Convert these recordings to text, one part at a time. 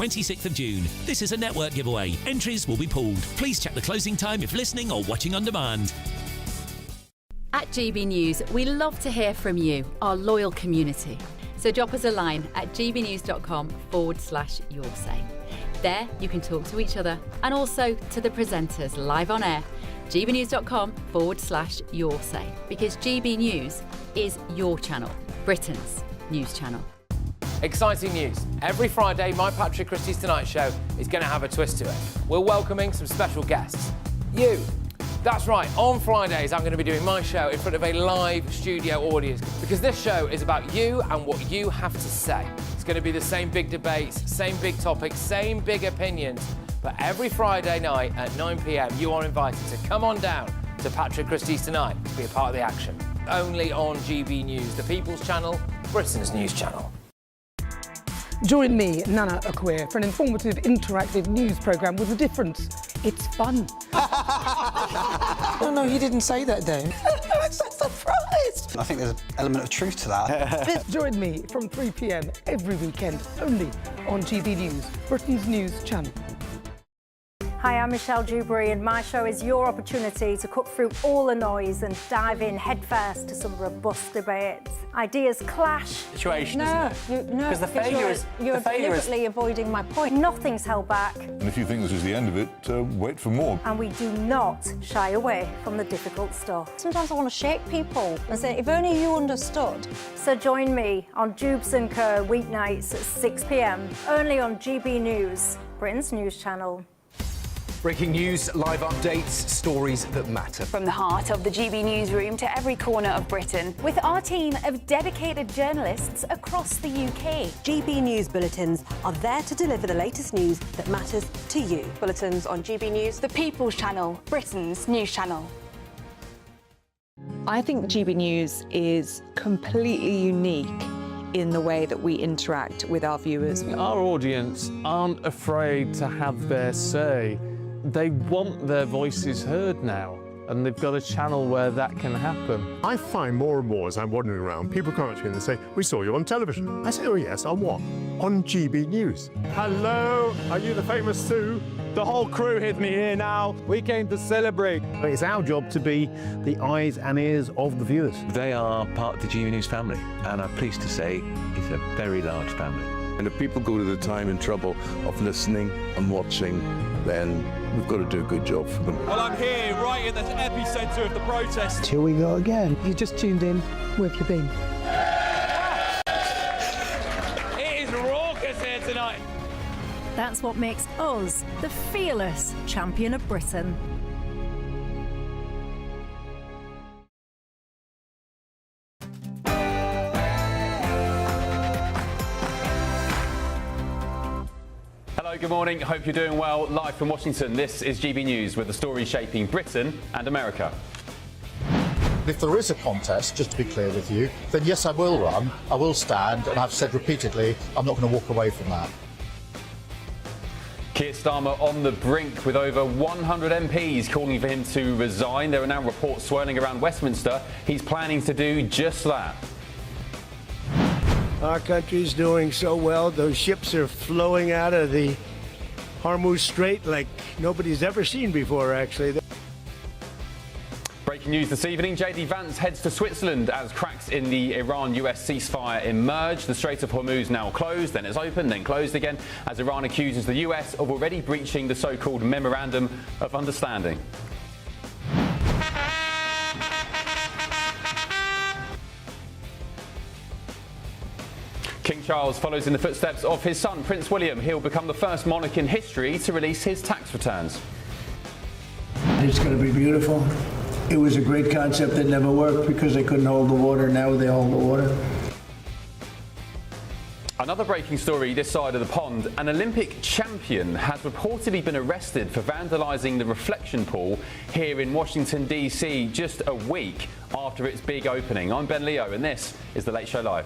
26th of June. This is a network giveaway. Entries will be pulled. Please check the closing time if listening or watching on demand. At GB News, we love to hear from you, our loyal community. So drop us a line at gbnews.com/your say. There you can talk to each other and also to the presenters live on air. gbnews.com/your say, because GB News is your channel, Britain's news channel. Exciting news. Every Friday, my Patrick Christie's Tonight Show is going to have a twist to it. We're welcoming some special guests. You. That's right, on Fridays I'm going to be doing my show in front of a live studio audience, because this show is about you and what you have to say. It's going to be the same big debates, same big topics, same big opinions, but every Friday night at 9 p.m. you are invited to come on down to Patrick Christie's Tonight to be a part of the action. Only on GB News, the People's Channel, Britain's news channel. Join me, Nana Akweer, for an informative, interactive news programme with a difference. It's fun. No, you didn't say that, Dave. I'm so surprised. I think there's an element of truth to that. Join me from 3 p.m. every weekend, only on GB News, Britain's news channel. Hi, I'm Michelle Dewberry, and my show is your opportunity to cut through all the noise and dive in headfirst to some robust debates. Ideas clash. Situation, No, Because the failure is... You're deliberately avoiding my point. Nothing's held back. And if you think this is the end of it, wait for more. And we do not shy away from the difficult stuff. Sometimes I want to shake people and say, if only you understood. So join me on Jubes & Co. weeknights at 6 p.m, only on GB News, Britain's news channel. Breaking news, live updates, stories that matter. From the heart of the GB newsroom to every corner of Britain, with our team of dedicated journalists across the UK. GB News bulletins are there to deliver the latest news that matters to you. Bulletins on GB News, the People's Channel, Britain's news channel. I think GB News is completely unique in the way that we interact with our viewers. Our audience aren't afraid to have their say. They want their voices heard now, and they've got a channel where that can happen. I find more and more as I'm wandering around, people come up to me and they say, we saw you on television. I say, oh yes, on what? On GB News. Hello, are you the famous Sue? The whole crew hit me here now. We came to celebrate. It's our job to be the eyes and ears of the viewers. They are part of the GB News family, and I'm pleased to say it's a very large family. And if people go to the time and trouble of listening and watching, then we've got to do a good job for them. Well, I'm here, right in the epicentre of the protest. Here we go again. You just tuned in. Where have you been? It is raucous here tonight. That's what makes us the fearless champion of Britain. Hello, good morning. Hope you're doing well. Live from Washington, this is GB News with the stories shaping Britain and America. If there is a contest, just to be clear with you, then yes, I will run, I will stand, and I've said repeatedly, I'm not going to walk away from that. Keir Starmer on the brink with over 100 MPs calling for him to resign. There are now reports swirling around Westminster. He's planning to do just that. Our country's doing so well. Those ships are flowing out of the Hormuz Strait like nobody's ever seen before, actually. Breaking news this evening, JD Vance heads to Switzerland as cracks in the Iran-US ceasefire emerge. The Strait of Hormuz now closed, then it's open, then closed again, as Iran accuses the US of already breaching the so-called Memorandum of Understanding. King Charles follows in the footsteps of his son, Prince William. He'll become the first monarch in history to release his tax returns. It's going to be beautiful. It was a great concept that never worked because they couldn't hold the water. Now they hold the water. Another breaking story this side of the pond. An Olympic champion has reportedly been arrested for vandalising the reflection pool here in Washington, D.C. just a week after its big opening. I'm Ben Leo, and this is The Late Show Live.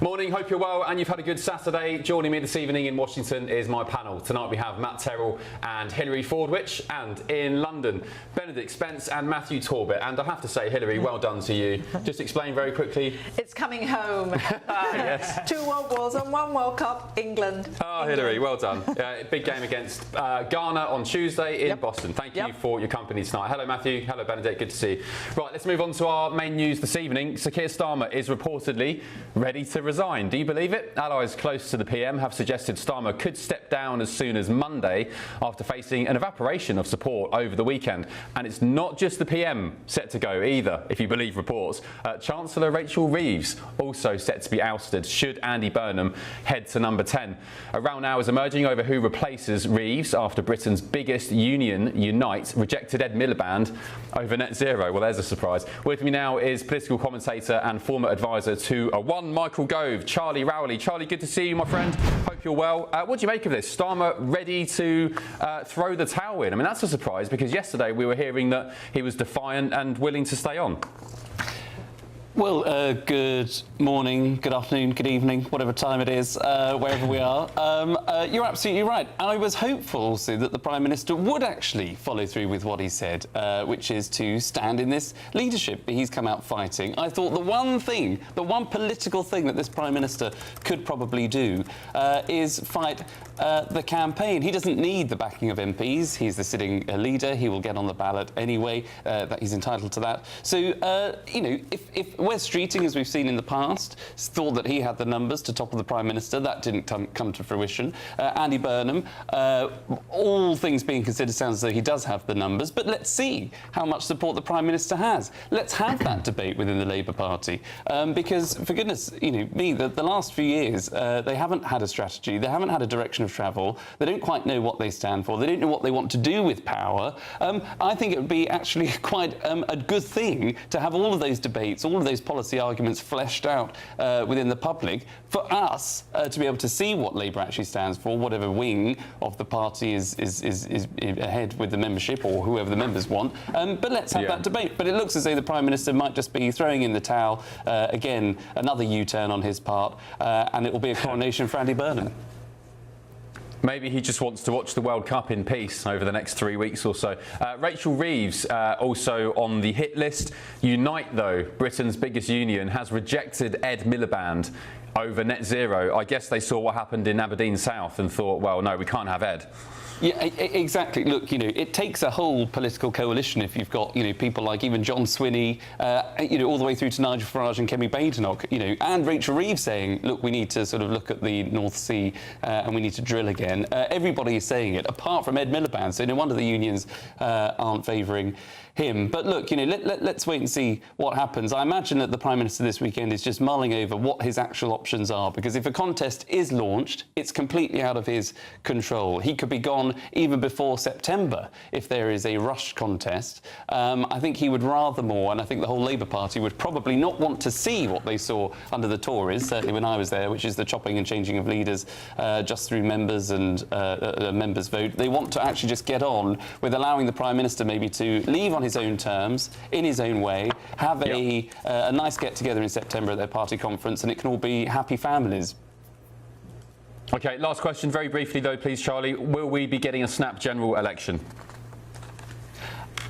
Morning, hope you're well and you've had a good Saturday. Joining me this evening in Washington is my panel. Tonight we have Matt Terrell and Hilary Fordwich, and in London, Benedict Spence and Matthew Torbett. And I have to say, Hilary, well done to you. Just explain very quickly. It's coming home. Yes. 2 World Wars and 1 World Cup, England. Oh, Hilary, well done. Big game against Ghana on Tuesday in Boston. Thank you for your company tonight. Hello, Matthew. Hello, Benedict. Good to see you. Right, let's move on to our main news this evening. Sir Keir Starmer is reportedly ready to resign. Do you believe it? Allies close to the PM have suggested Starmer could step down as soon as Monday after facing an evaporation of support over the weekend. And it's not just the PM set to go either, if you believe reports. Chancellor Rachel Reeves also set to be ousted should Andy Burnham head to number 10. A row now is emerging over who replaces Reeves after Britain's biggest union, Unite, rejected Ed Miliband over net zero. Well, there's a surprise. With me now is political commentator and former advisor to one Michael Gove, Charlie Rowley. Charlie, good to see you, my friend. Hope you're well. What do you make of this? Starmer ready to throw the towel in? I mean, that's a surprise because yesterday we were hearing that he was defiant and willing to stay on. Well, good morning, good afternoon, good evening, whatever time it is, wherever we are. You're absolutely right. I was hopeful also that the Prime Minister would actually follow through with what he said, which is to stand in this leadership. He's come out fighting. I thought the one political thing that this Prime Minister could probably do is fight the campaign. He doesn't need the backing of MPs. He's the sitting leader. He will get on the ballot anyway. That he's entitled to that. So, you know, if Wes Streeting, as we've seen in the past, thought that he had the numbers to topple the Prime Minister. That didn't come to fruition. Andy Burnham, all things being considered, sounds as though he does have the numbers. But let's see how much support the Prime Minister has. Let's have that debate within the Labour Party. Because, for goodness, you know, the last few years, they haven't had a strategy. They haven't had a direction of travel. They don't quite know what they stand for. They don't know what they want to do with power. I think it would be actually quite a good thing to have all of those debates, all of those policy arguments fleshed out within the public for us to be able to see what Labour actually stands for, whatever wing of the party is ahead with the membership or whoever the members want. But let's have that debate. But it looks as though the Prime Minister might just be throwing in the towel. Again, another U-turn on his part, and it will be a coronation for Andy Burnham. Maybe he just wants to watch the World Cup in peace over the next 3 weeks or so. Rachel Reeves, also on the hit list. Unite, though, Britain's biggest union, has rejected Ed Miliband over net zero. I guess they saw what happened in Aberdeen South and thought, well, no, we can't have Ed. Yeah, exactly. Look, you know, it takes a whole political coalition if you've got, you know, people like even John Swinney, you know, all the way through to Nigel Farage and Kemi Badenoch, you know, and Rachel Reeves saying, look, we need to sort of look at the North Sea and we need to drill again. Everybody is saying it, apart from Ed Miliband, so no wonder the unions aren't favouring him. But look, you know, let's wait and see what happens. I imagine that the Prime Minister this weekend is just mulling over what his actual options are, because if a contest is launched, it's completely out of his control. He could be gone even before September if there is a rushed contest. I think he would rather more, and I think the whole Labour Party would probably not want to see what they saw under the Tories, certainly when I was there, which is the chopping and changing of leaders just through members and members' vote. They want to actually just get on with allowing the Prime Minister maybe to leave on his own terms, in his own way, have a nice get-together in September at their party conference, and it can all be happy families. OK, last question, very briefly, though, please, Charlie. Will we be getting a snap general election?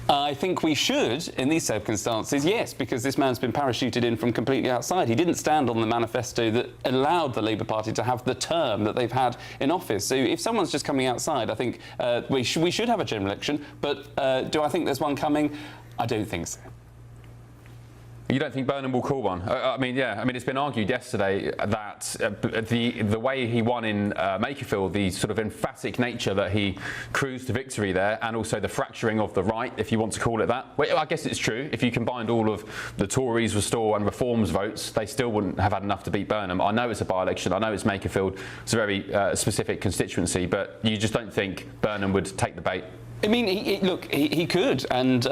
I think we should, in these circumstances, yes, because this man's been parachuted in from completely outside. He didn't stand on the manifesto that allowed the Labour Party to have the term that they've had in office. So if someone's just coming outside, I think we should have a general election. But do I think there's one coming? I don't think so. You don't think Burnham will call one? I mean, yeah. I mean, it's been argued yesterday that the way he won in Makerfield, the sort of emphatic nature that he cruised to victory there, and also the fracturing of the right, if you want to call it that. Well, I guess it's true. If you combined all of the Tories, Restore and Reform's votes, they still wouldn't have had enough to beat Burnham. I know it's a by-election. I know it's Makerfield. It's a very specific constituency, but you just don't think Burnham would take the bait? I mean, he could, and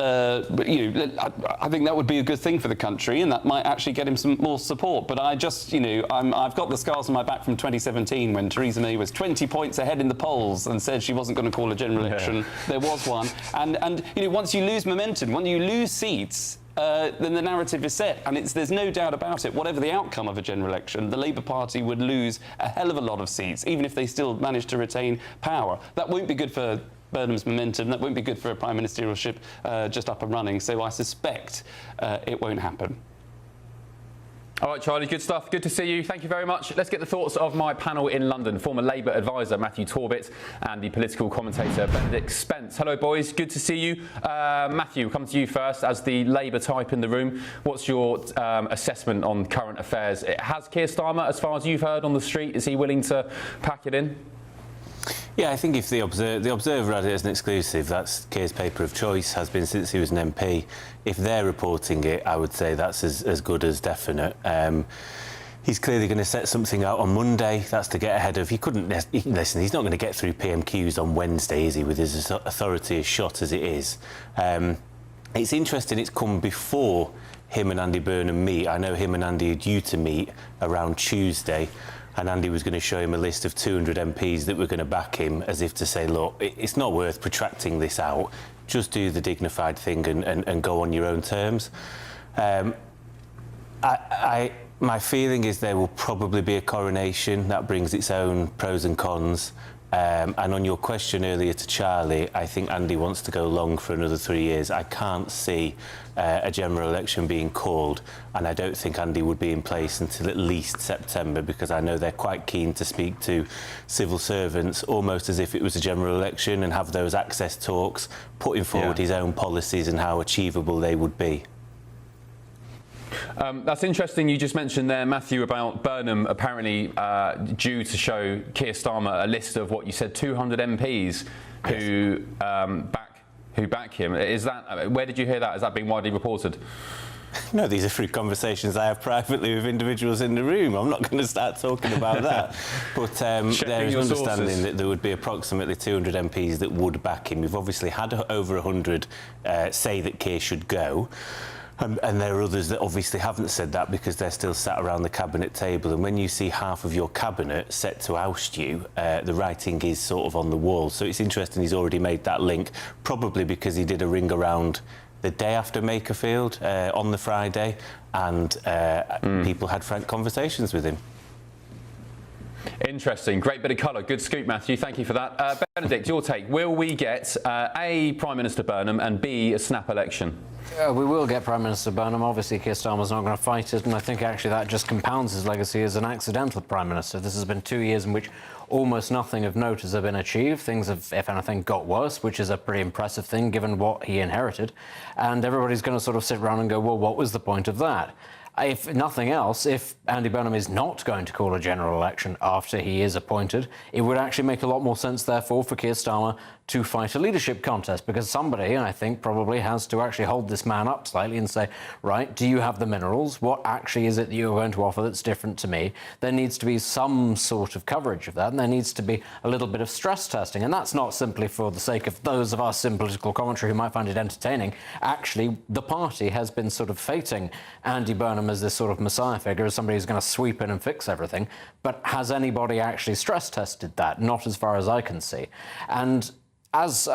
you know, I think that would be a good thing for the country, and that might actually get him some more support. But I just, you know, I've got the scars on my back from 2017 when Theresa May was 20 points ahead in the polls and said she wasn't going to call a general election. There was one, and you know, once you lose momentum, when you lose seats, then the narrative is set, and there's no doubt about it. Whatever the outcome of a general election, the Labour Party would lose a hell of a lot of seats, even if they still manage to retain power. That won't be good for Burnham's momentum. That won't be good for a prime ministerialship just up and running. So I suspect it won't happen. All right, Charlie, good stuff. Good to see you. Thank you very much. Let's get the thoughts of my panel in London. Former Labour advisor Matthew Torbett and the political commentator Benedict Spence. Hello, boys. Good to see you. Matthew, we'll come to you first as the Labour type in the room. What's your assessment on current affairs? Has Keir Starmer, as far as you've heard on the street, is he willing to pack it in? Yeah, I think if the Observer had it as an exclusive, that's Keir's paper of choice, has been since he was an MP. If they're reporting it, I would say that's as good as definite. He's clearly going to set something out on Monday. That's to get ahead of... Listen, he's not going to get through PMQs on Wednesday, is he, with his authority as shot as it is. It's interesting it's come before him and Andy Burnham meet. I know him and Andy are due to meet around Tuesday, and Andy was going to show him a list of 200 MPs that were going to back him, as if to say, look, it's not worth protracting this out. Just do the dignified thing and go on your own terms. My feeling is there will probably be a coronation. That brings its own pros and cons. And on your question earlier to Charlie, I think Andy wants to go long for another 3 years. I can't see a general election being called, and I don't think Andy would be in place until at least September, because I know they're quite keen to speak to civil servants almost as if it was a general election and have those access talks, putting forward his own policies and how achievable they would be. That's interesting you just mentioned there, Matthew, about Burnham apparently due to show Keir Starmer a list of what you said, 200 MPs who back him. Is that, where did you hear that? Is that being widely reported? No, these are through conversations I have privately with individuals in the room. I'm not going to start talking about that. But there is understanding that there would be approximately 200 MPs that would back him. We've obviously had over 100 say that Keir should go. And there are others that obviously haven't said that because they're still sat around the cabinet table. And when you see half of your cabinet set to oust you, the writing is sort of on the wall. So it's interesting he's already made that link, probably because he did a ring around the day after Makerfield on the Friday, and people had frank conversations with him. Interesting. Great bit of colour. Good scoop, Matthew. Thank you for that. Benedict, your take. Will we get A, Prime Minister Burnham, and B, a snap election? We will get Prime Minister Burnham. Obviously, Keir Starmer's not going to fight it, and I think actually that just compounds his legacy as an accidental Prime Minister. This has been 2 years in which almost nothing of note has been achieved. Things have, if anything, got worse, which is a pretty impressive thing given what he inherited. And everybody's going to sort of sit around and go, well, what was the point of that? If nothing else, if Andy Burnham is not going to call a general election after he is appointed, it would actually make a lot more sense, therefore, for Keir Starmer to fight a leadership contest, because somebody, I think, probably has to actually hold this man up slightly and say, right, do you have the minerals? What actually is it that you're going to offer that's different to me? There needs to be some sort of coverage of that, and there needs to be a little bit of stress testing. And that's not simply for the sake of those of us in political commentary who might find it entertaining. Actually, the party has been sort of fating Andy Burnham as this sort of messiah figure, as somebody who's going to sweep in and fix everything. But has anybody actually stress tested that? Not as far as I can see. And as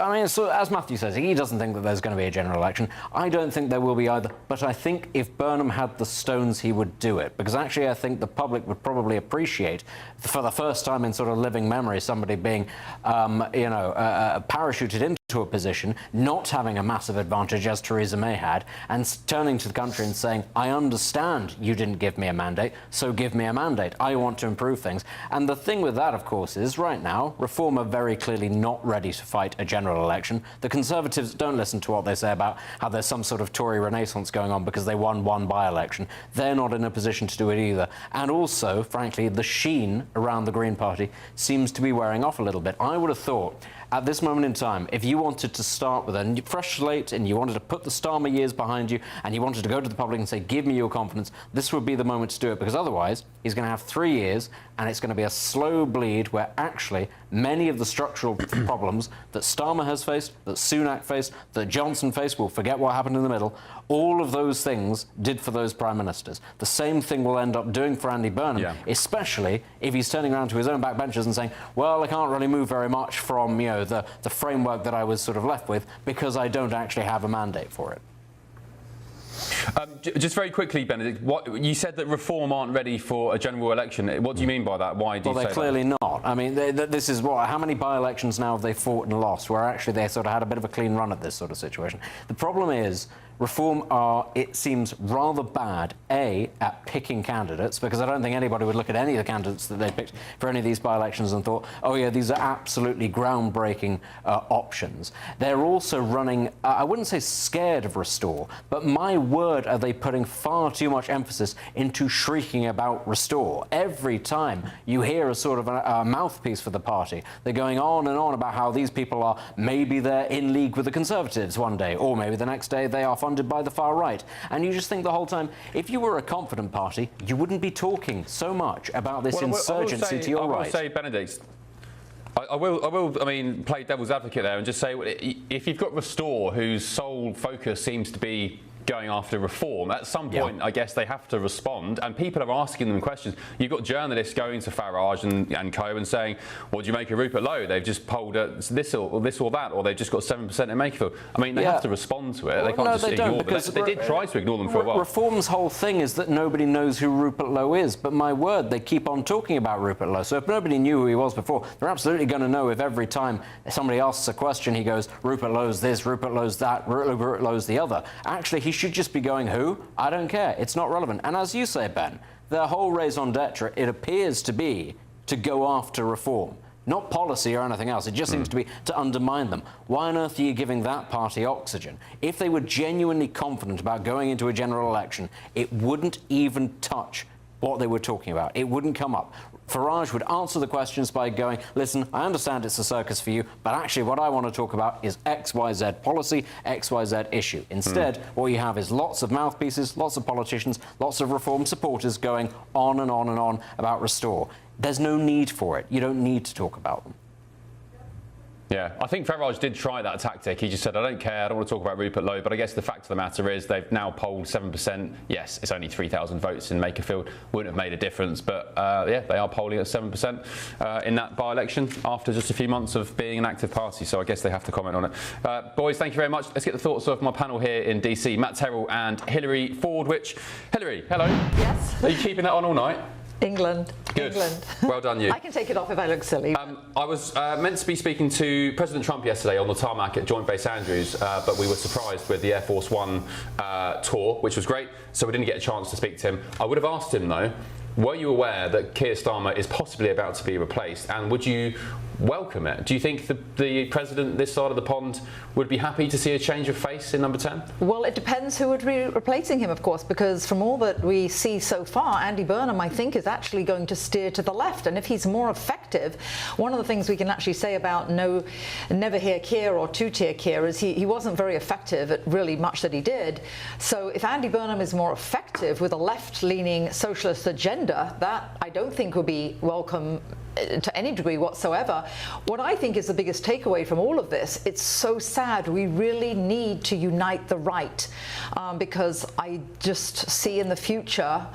Matthew says, he doesn't think that there's going to be a general election. I don't think there will be either. But I think if Burnham had the stones, he would do it. Because actually, I think the public would probably appreciate, for the first time in sort of living memory, somebody being, parachuted into a position, not having a massive advantage as Theresa May had, and turning to the country and saying, I understand you didn't give me a mandate, so give me a mandate. I want to improve things. And the thing with that, of course, is right now, Reform are very clearly not ready to fight a general election. The Conservatives don't listen to what they say about how there's some sort of Tory renaissance going on because they won one by-election. They're not in a position to do it either. And also, frankly, the sheen around the Green Party seems to be wearing off a little bit. I would have thought, at this moment in time, if you wanted to start with a fresh slate and you wanted to put the Starmer years behind you and you wanted to go to the public and say, give me your confidence, this would be the moment to do it, because otherwise he's going to have 3 years and it's going to be a slow bleed where actually many of the structural problems that Starmer has faced, that Sunak faced, that Johnson faced, we'll forget what happened in the middle, all of those things did for those prime ministers. The same thing will end up doing for Andy Burnham, especially if he's turning around to his own backbenchers and saying, well, I can't really move very much from, the framework that I was sort of left with because I don't actually have a mandate for it. Just very quickly, Benedict, you said that Reform aren't ready for a general election. What do you mean by that? Why do you say that? Well, they're clearly not. I mean, this is how many by-elections now have they fought and lost, where actually they sort of had a bit of a clean run at this sort of situation? The problem is, Reform are, it seems, rather bad, A, at picking candidates, because I don't think anybody would look at any of the candidates that they picked for any of these by-elections and thought, oh yeah, these are absolutely groundbreaking options. They're also running, I wouldn't say scared of Restore, but my word, are they putting far too much emphasis into shrieking about Restore. Every time you hear a sort of a mouthpiece for the party, they're going on and on about how these people are, maybe they're in league with the Conservatives one day, or maybe the next day they are funded by the far right. And you just think the whole time, if you were a confident party, you wouldn't be talking so much about this insurgency to your right. I will say, Benedict, I will, I mean, play devil's advocate there and just say, if you've got Restore, whose sole focus seems to be going after Reform, at some point, I guess they have to respond, and people are asking them questions. You've got journalists going to Farage and co and saying, what do you make of Rupert Lowe? They've just polled this or that, or they've just got 7% in Makerfield. I mean, they have to respond to it. They can't just ignore them. They did try to ignore them for a while. Reform's whole thing is that nobody knows who Rupert Lowe is, but my word, they keep on talking about Rupert Lowe. So if nobody knew who he was before, they're absolutely going to know if every time somebody asks a question, he goes, Rupert Lowe's this, Rupert Lowe's that, Rupert Lowe's the other. Actually, he should just be going, who? I don't care. It's not relevant. And as you say, Ben, their whole raison d'etre, it appears to be to go after Reform. Not policy or anything else. It just seems to be to undermine them. Why on earth are you giving that party oxygen? If they were genuinely confident about going into a general election, it wouldn't even touch what they were talking about. It wouldn't come up. Farage would answer the questions by going, listen, I understand it's a circus for you, but actually what I want to talk about is XYZ policy, XYZ issue. Instead, what you have is lots of mouthpieces, lots of politicians, lots of Reform supporters going on and on and on about Restore. There's no need for it. You don't need to talk about them. Yeah, I think Farage did try that tactic. He just said, I don't care, I don't want to talk about Rupert Lowe, but I guess the fact of the matter is they've now polled 7%. Yes, it's only 3,000 votes in Makerfield. Wouldn't have made a difference, but yeah, they are polling at 7% in that by-election after just a few months of being an active party, so I guess they have to comment on it. Boys, thank you very much. Let's get the thoughts of my panel here in DC, Matt Terrell and Hilary Fordwich. Hilary, hello. Yes. Are you keeping that on all night? England. Good. England. Well done, you. I can take it off if I look silly. I was meant to be speaking to President Trump yesterday on the tarmac at Joint Base Andrews, but we were surprised with the Air Force One tour, which was great, so we didn't get a chance to speak to him. I would have asked him, though, were you aware that Keir Starmer is possibly about to be replaced, and would you welcome it? Do you think the president this side of the pond would be happy to see a change of face in number 10? Well, it depends who would be replacing him, of course, because from all that we see so far, Andy Burnham, I think, is actually going to steer to the left. And if he's more effective, one of the things we can actually say about Never Hear Keir or Two-Tier Keir is he wasn't very effective at really much that he did. So if Andy Burnham is more effective with a left-leaning socialist agenda, that I don't think would be welcome to any degree whatsoever. What I think is the biggest takeaway from all of this, it's so sad. We really need to unite the right because I just see in the future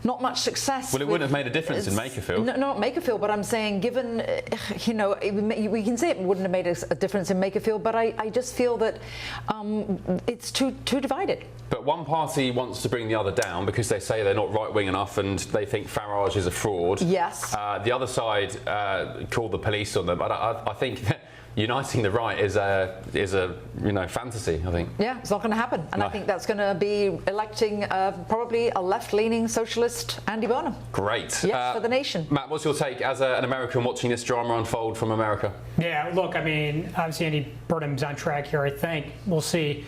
not much success. Well, it wouldn't have made a difference in Makerfield. No, not Makerfield, but I'm saying given, you know, we can say it wouldn't have made a difference in Makerfield, but I just feel that it's too divided. But one party wants to bring the other down because they say they're not right-wing enough and they think Farage is a fraud. Yes. The other side call the police on them. I think uniting the right is a fantasy, I think. Yeah, it's not going to happen. And I think that's going to be electing probably a left-leaning socialist Andy Burnham. Great. Yes, for the nation. Matt, what's your take as an American watching this drama unfold from America? Yeah, look, I mean, obviously Andy Burnham's on track here, I think. We'll see.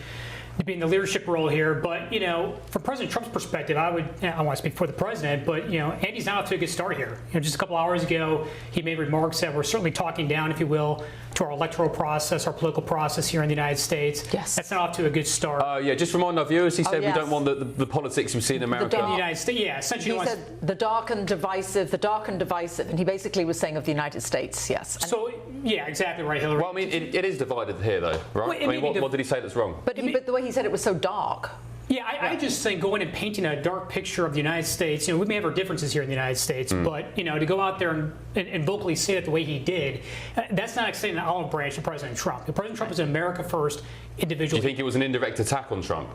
Be in the leadership role here, but you know, from President Trump's perspective, I don't want to speak for the president, but you know, Andy's not off to a good start here. You know, just a couple hours ago, he made remarks that were certainly talking down, if you will, to our electoral process, our political process here in the United States. Yes, that's not off to a good start. Yeah, just remind our viewers, he said we don't want the politics we see in America. In the United States, yeah, essentially. He said the dark and divisive, and he basically was saying of the United States, yes. And so, yeah, exactly right, Hillary. Well, I mean, it is divided here, though, right? Well, I mean, what did he say that's wrong? But the way he said it was so dark. Yeah, I just think going and painting a dark picture of the United States, we may have our differences here in the United States, but, to go out there and vocally say it the way he did, that's not extending the olive branch to President Trump. President Trump is an America First individual. Do you think it was an indirect attack on Trump?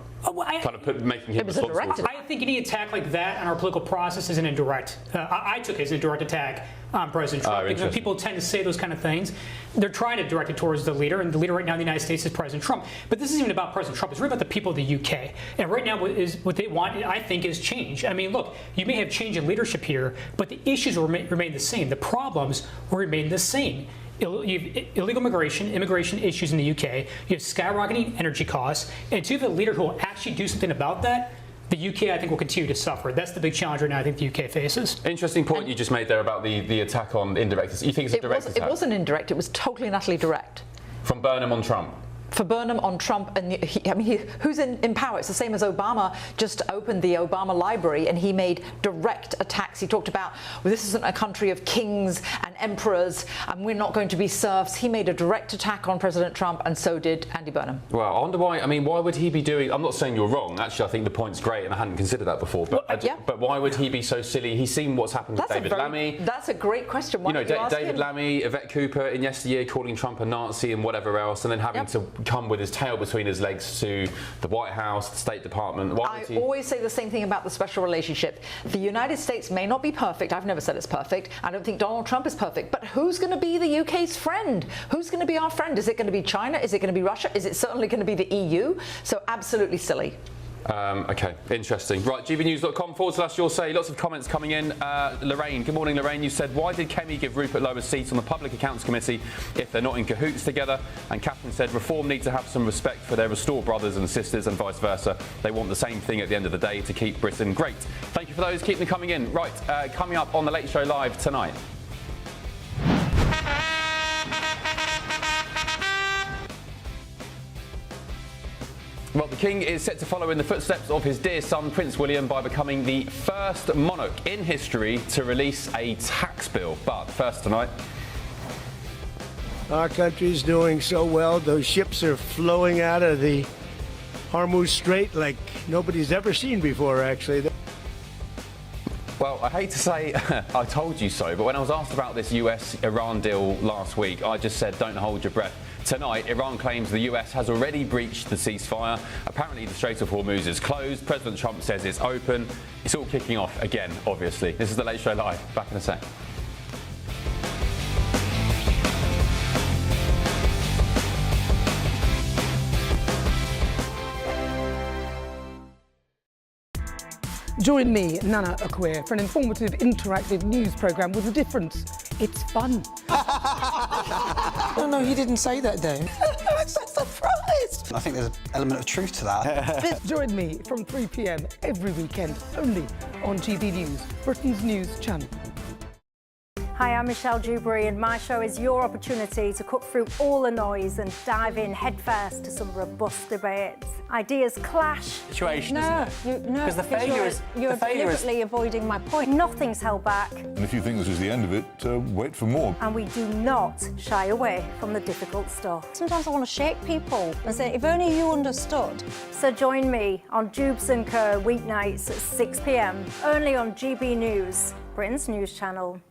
Making him responsible? I think any attack like that on our political process is an indirect. I took it as an indirect attack on President Trump. Because when people tend to say those kind of things, they're trying to direct it towards the leader, and the leader right now in the United States is President Trump. But this isn't even about President Trump. It's really about the people of the UK. And right now, what they want, I think, is change. I mean, look, you may have change in leadership here, but the issues will remain the same. The problems will remain the same. You have illegal immigration issues in the UK. You have skyrocketing energy costs. And until you have a leader who will actually do something about that, the UK, I think, will continue to suffer. That's the big challenge right now I think the UK faces. Interesting point you just made there about the attack on indirect. You think it's a direct attack? It wasn't indirect. It was totally and utterly direct. From Burnham on Trump? For Burnham on Trump, and who's in power? It's the same as Obama just opened the Obama Library and he made direct attacks. He talked about, well, this isn't a country of kings and emperors and we're not going to be serfs. He made a direct attack on President Trump, and so did Andy Burnham. Well, I wonder why. I mean, why would he be doing? I'm not saying you're wrong. Actually, I think the point's great, and I hadn't considered that before. But but why would he be so silly? He's seen what's happened with David Lammy. That's a great question. Why David Lammy, Yvette Cooper in yesteryear calling Trump a Nazi and whatever else, and then having to come with his tail between his legs to the White House, the State Department. I always say the same thing about the special relationship. The United States may not be perfect. I've never said it's perfect. I don't think Donald Trump is perfect. But who's going to be the UK's friend? Who's going to be our friend? Is it going to be China? Is it going to be Russia? Is it certainly going to be the EU? So absolutely silly. Okay, interesting. Right, gbnews.com/your say. Lots of comments coming in. Lorraine, good morning, Lorraine. You said, why did Kemi give Rupert Lowe a seat on the Public Accounts Committee if they're not in cahoots together? And Catherine said, Reform need to have some respect for their Restore brothers and sisters and vice versa. They want the same thing at the end of the day, to keep Britain great. Thank you for those. Keep them coming in. Right, coming up on The Late Show Live tonight. Well, the King is set to follow in the footsteps of his dear son, Prince William, by becoming the first monarch in history to release a tax bill. But first tonight... Our country's doing so well. Those ships are flowing out of the Hormuz Strait like nobody's ever seen before, actually. Well, I hate to say I told you so, but when I was asked about this US-Iran deal last week, I just said, don't hold your breath. Tonight, Iran claims the US has already breached the ceasefire. Apparently, the Strait of Hormuz is closed. President Trump says it's open. It's all kicking off again, obviously. This is The Late Show Live. Back in a sec. Join me, Nana Akwe, for an informative, interactive news programme with a difference. It's fun. No, he didn't say that, though. I'm so surprised. I think there's an element of truth to that. Join me from 3 p.m. every weekend, only on GB News, Britain's news channel. Hi, I'm Michelle Dewberry, and my show is your opportunity to cut through all the noise and dive in headfirst to some robust debates. Ideas clash. Situation, isn't it? Because the failure is you're deliberately avoiding my point. Nothing's held back. And if you think this is the end of it, wait for more. And we do not shy away from the difficult stuff. Sometimes I want to shake people and say, if only you understood. So join me on Jubes & Co. weeknights at 6 p.m. only on GB News, Britain's news channel.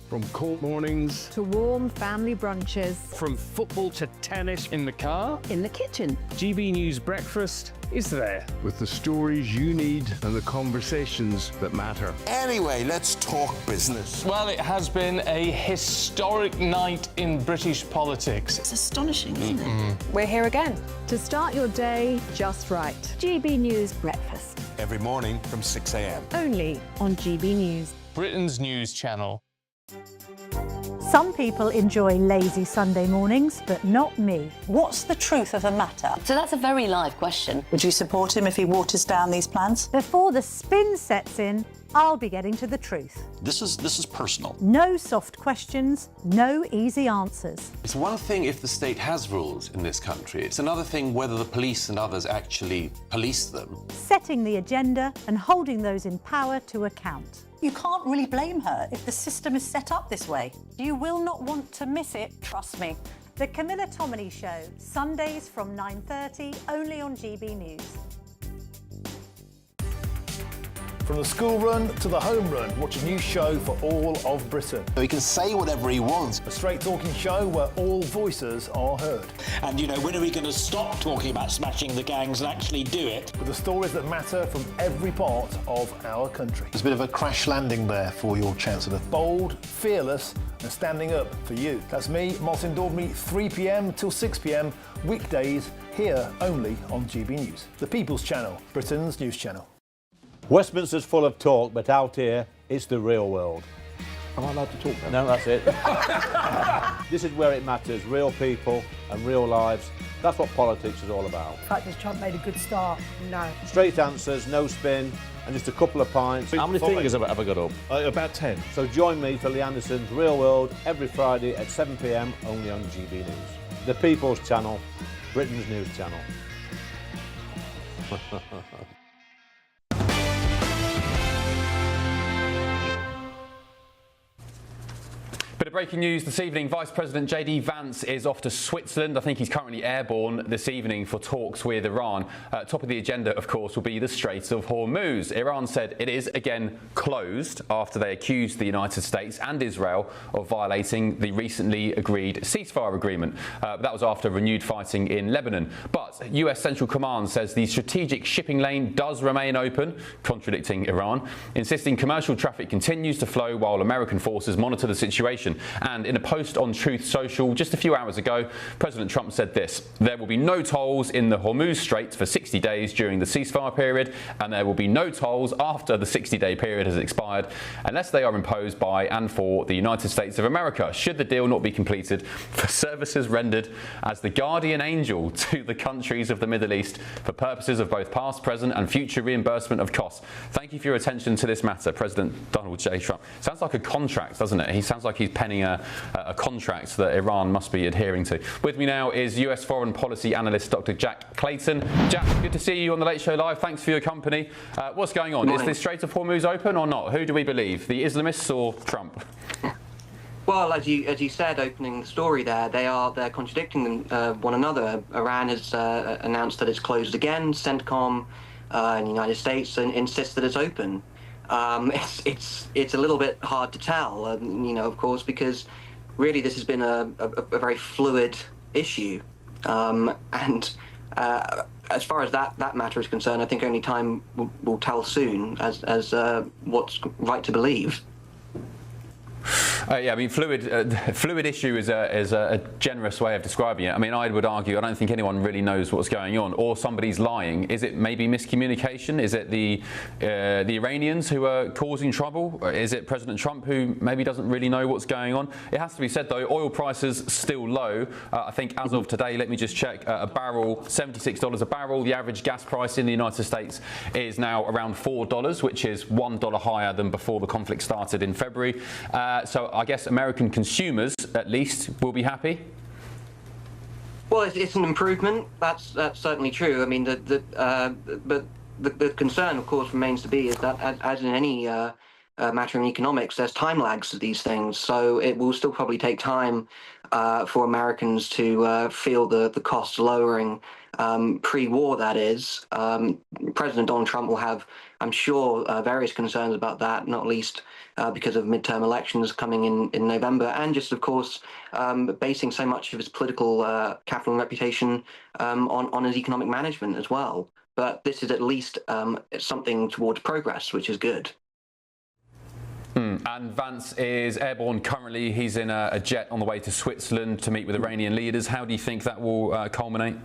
From court mornings to warm family brunches. From football to tennis. In the car. In the kitchen. GB News Breakfast is there. With the stories you need and the conversations that matter. Anyway, let's talk business. Well, it has been a historic night in British politics. It's astonishing, isn't it? We're here again. To start your day just right. GB News Breakfast. Every morning from 6 a.m. Only on GB News. Britain's news channel. Some people enjoy lazy Sunday mornings, but not me. What's the truth of the matter? So that's a very live question. Would you support him if he waters down these plans? Before the spin sets in, I'll be getting to the truth. This is personal. No soft questions, no easy answers. It's one thing if the state has rules in this country. It's another thing whether the police and others actually police them. Setting the agenda and holding those in power to account. You can't really blame her if the system is set up this way. You will not want to miss it, trust me. The Camilla Tominey Show, Sundays from 9:30, only on GB News. From the school run to the home run, watch a new show for all of Britain. He can say whatever he wants. A straight talking show where all voices are heard. And, you know, when are we going to stop talking about smashing the gangs and actually do it? With the stories that matter from every part of our country. There's a bit of a crash landing there for your Chancellor. Bold, fearless and standing up for you. That's me, Martin Daubney, 3 p.m. till 6 p.m, weekdays, here only on GB News. The People's Channel, Britain's news channel. Westminster's full of talk, but out here, it's the real world. Am I allowed to talk now? No, that's it. This is where it matters, real people and real lives. That's what politics is all about. The fact has Trump made a good start? No. Straight answers, no spin, and just a couple of pints. How many fingers have I got up? About 10. So join me for Lee Anderson's Real World every Friday at 7 p.m, only on GB News. The People's Channel, Britain's news channel. Bit of breaking news this evening. Vice President JD Vance is off to Switzerland. I think he's currently airborne this evening for talks with Iran. Top of the agenda, of course, will be the Strait of Hormuz. Iran said it is again closed after they accused the United States and Israel of violating the recently agreed ceasefire agreement. That was after renewed fighting in Lebanon. But US Central Command says the strategic shipping lane does remain open, contradicting Iran, insisting commercial traffic continues to flow while American forces monitor the situation. And in a post on Truth Social just a few hours ago, President Trump said this: there will be no tolls in the Hormuz Strait for 60 days during the ceasefire period, and there will be no tolls after the 60-day period has expired unless they are imposed by and for the United States of America, should the deal not be completed, for services rendered as the guardian angel to the countries of the Middle East for purposes of both past, present and future reimbursement of costs. Thank you for your attention to this matter, President Donald J. Trump. Sounds like a contract, doesn't it? He sounds like he's penning a contract that Iran must be adhering to. With me now is US foreign policy analyst Dr. Jack Clayton. Jack, good to see you on the Late Show Live. Thanks for your company. What's going on? Is the Strait of Hormuz open or not? Who do we believe, the Islamists or Trump? Well, as you said, opening the story there, they're contradicting one another. Iran has announced that it's closed again. CENTCOM in the United States insists that it's open. It's a little bit hard to tell, you know, of course, because really this has been a very fluid issue, and as far as that matter is concerned, I think only time will tell soon as what's right to believe. Yeah, I mean, fluid issue is a generous way of describing it. I mean, I would argue I don't think anyone really knows what's going on, or somebody's lying. Is it maybe miscommunication? Is it the Iranians who are causing trouble? Or is it President Trump who maybe doesn't really know what's going on? It has to be said, though, oil prices still low. I think as of today, let me just check, a barrel, $76 a barrel. The average gas price in the United States is now around $4, which is $1 higher than before the conflict started in February. So I guess American consumers, at least, will be happy. Well, it's an improvement. That's certainly true. I mean, but the concern, of course, remains to be is that, as in any matter in economics, there's time lags to these things. So it will still probably take time for Americans to feel the costs lowering pre-war, that is. President Donald Trump will have, I'm sure, various concerns about that, not least because of midterm elections coming in November, and just, of course, basing so much of his political capital and reputation on his economic management as well. But this is at least something towards progress, which is good. And Vance is airborne currently. He's in a jet on the way to Switzerland to meet with Iranian leaders. How do you think that will culminate?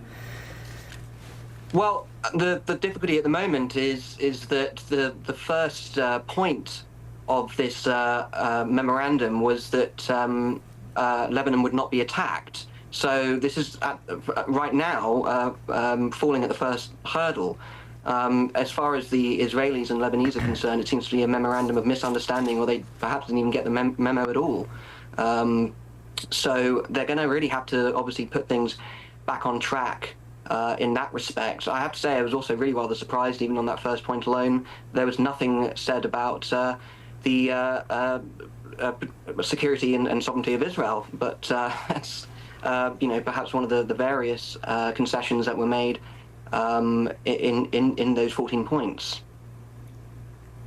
Well, the difficulty at the moment is that the first point of this memorandum was that Lebanon would not be attacked. So this is right now falling at the first hurdle. As far as the Israelis and Lebanese are concerned, it seems to be a memorandum of misunderstanding, or they perhaps didn't even get the memo at all. So they're going to really have to obviously put things back on track in that respect. I have to say I was also really rather surprised, even on that first point alone, there was nothing said about the security and sovereignty of Israel. But that's perhaps one of the various concessions that were made in those 14 points.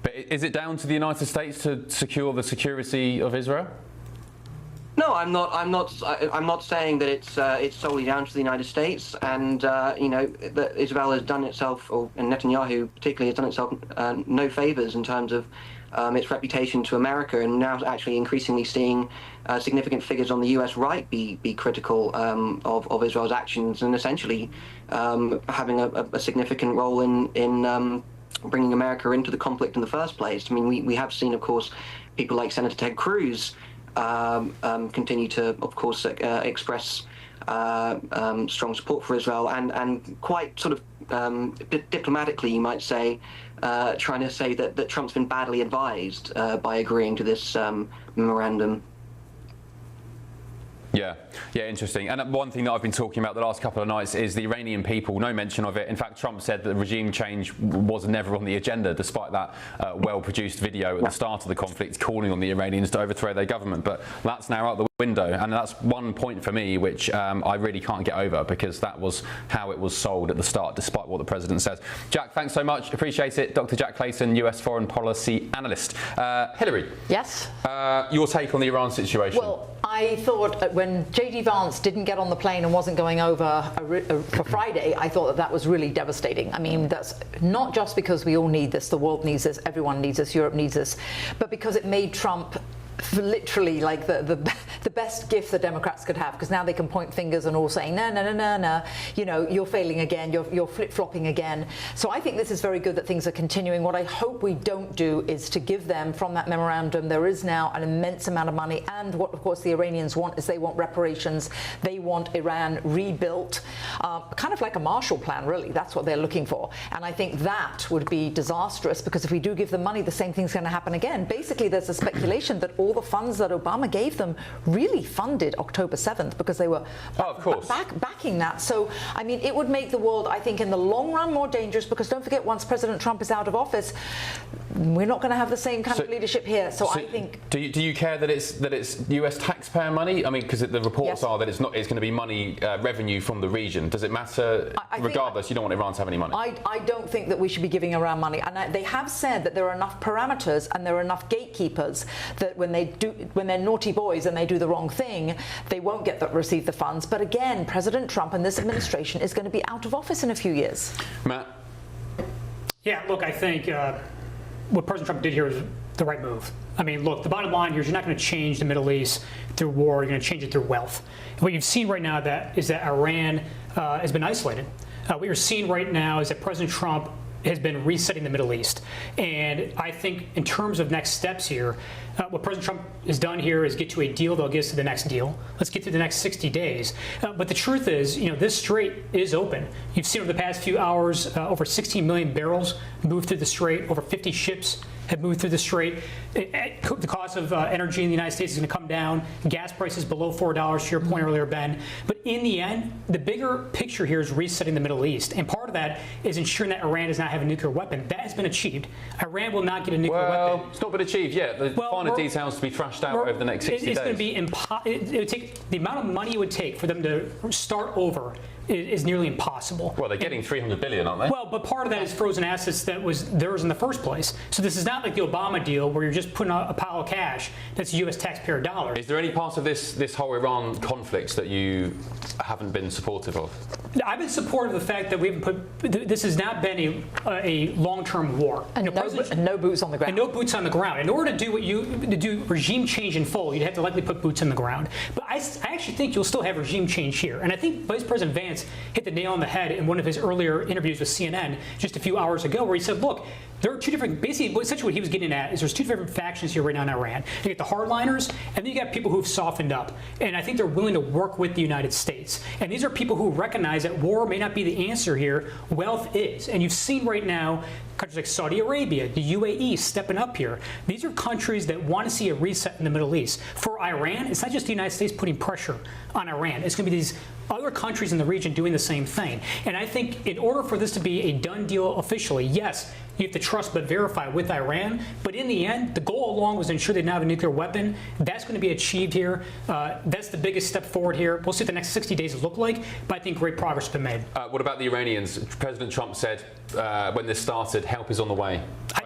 But Is it down to the United States to secure the security of Israel? No, I'm not saying that it's solely down to the United States, and that Israel has done itself, and Netanyahu particularly, has done itself no favors in terms of its reputation to America, and now actually increasingly seeing significant figures on the U.S. right be critical of Israel's actions, and essentially having a significant role in bringing America into the conflict in the first place. I mean, we have seen, of course, people like Senator Ted Cruz continue to, of course, express strong support for Israel, and quite sort of diplomatically, you might say, trying to say that Trump's been badly advised by agreeing to this memorandum. Yeah, interesting. And one thing that I've been talking about the last couple of nights is the Iranian people, no mention of it. In fact, Trump said that regime change was never on the agenda, despite that well-produced video at the start of the conflict calling on the Iranians to overthrow their government. But that's now out the window, and that's one point for me which I really can't get over, because that was how it was sold at the start, despite what the president says. Jack, thanks so much. Appreciate it. Dr. Jack Clayton, US foreign policy analyst. Hillary. Yes? Your take on the Iran situation? Well, I thought when J.D. Vance didn't get on the plane and wasn't going over for Friday, I thought that was really devastating. I mean, that's not just because we all need this, the world needs this, everyone needs this, Europe needs this, but because it made Trump literally like the best gift the Democrats could have, because now they can point fingers and all saying no, you're failing again, you're flip-flopping again. So I think this is very good that things are continuing. What I hope we don't do is to give them from that memorandum. There is now an immense amount of money, and what of course the Iranians want is they want reparations. They want Iran rebuilt, kind of like a Marshall Plan, really. That's what they're looking for, and I think that would be disastrous, because if we do give them money, the same thing's going to happen again. Basically, there's a speculation that all the funds that Obama gave them really funded October 7th, because they were backing that. So, I mean, it would make the world, I think, in the long run more dangerous, because don't forget, once President Trump is out of office, we're not going to have the same kind of leadership here. So I think... Do you care that it's US taxpayer money? I mean, because the reports are that it's going to be money, revenue from the region. Does it matter? Regardless, you don't want Iran to have any money. I don't think that we should be giving Iran money. And they have said that there are enough parameters and there are enough gatekeepers that when they're naughty boys and they do the wrong thing, they won't receive the funds. But again, President Trump and this administration is going to be out of office in a few years. Matt? Yeah, look, I think what President Trump did here is the right move. I mean, look, the bottom line here is you're not going to change the Middle East through war. You're going to change it through wealth. And what you've seen right now is that Iran has been isolated. What you're seeing right now is that President Trump has been resetting the Middle East. And I think in terms of next steps here, what President Trump has done here is get to a deal that'll get us to the next deal. Let's get to the next 60 days. But the truth is, this strait is open. You've seen over the past few hours, over 16 million barrels moved through the strait, over 50 ships have moved through the strait. The cost of energy in the United States is going to come down. Gas prices below $4, to your point earlier, Ben. But in the end, the bigger picture here is resetting the Middle East. And part of that is ensuring that Iran does not have a nuclear weapon. That has been achieved. Iran will not get a nuclear weapon. Well, it's not been achieved yet. The finer details to be thrashed out over the next 60 days. It's going to be it would take the amount of money it would take for them to start over is nearly impossible. Well, they're getting $300 billion, aren't they? Well, but part of that is frozen assets that was theirs in the first place. So this is not like the Obama deal where you're just putting out a pile of cash that's U.S. taxpayer dollars. Is there any part of this whole Iran conflict that you haven't been supportive of? I've been supportive of the fact that we haven't put. This has not been a long-term war. And no boots on the ground. And no boots on the ground. In order to do regime change in full, you'd have to likely put boots on the ground. But I actually think you'll still have regime change here. And I think Vice President Vance hit the nail on the head in one of his earlier interviews with CNN just a few hours ago, where he said, look, there are two different, basically essentially what he was getting at is there's two different factions here right now in Iran. You get the hardliners, and then you got people who've softened up. And I think they're willing to work with the United States. And these are people who recognize that war may not be the answer here, wealth is. And you've seen right now countries like Saudi Arabia, the UAE stepping up here. These are countries that want to see a reset in the Middle East. For Iran, it's not just the United States putting pressure on Iran. It's going to be these other countries in the region doing the same thing. And I think in order for this to be a done deal officially, yes, you have to trust but verify with Iran. But in the end, the goal all along was to ensure they didn't have a nuclear weapon. That's going to be achieved here. That's the biggest step forward here. We'll see what the next 60 days look like, but I think great progress has been made. What about the Iranians? President Trump said when this started, help is on the way.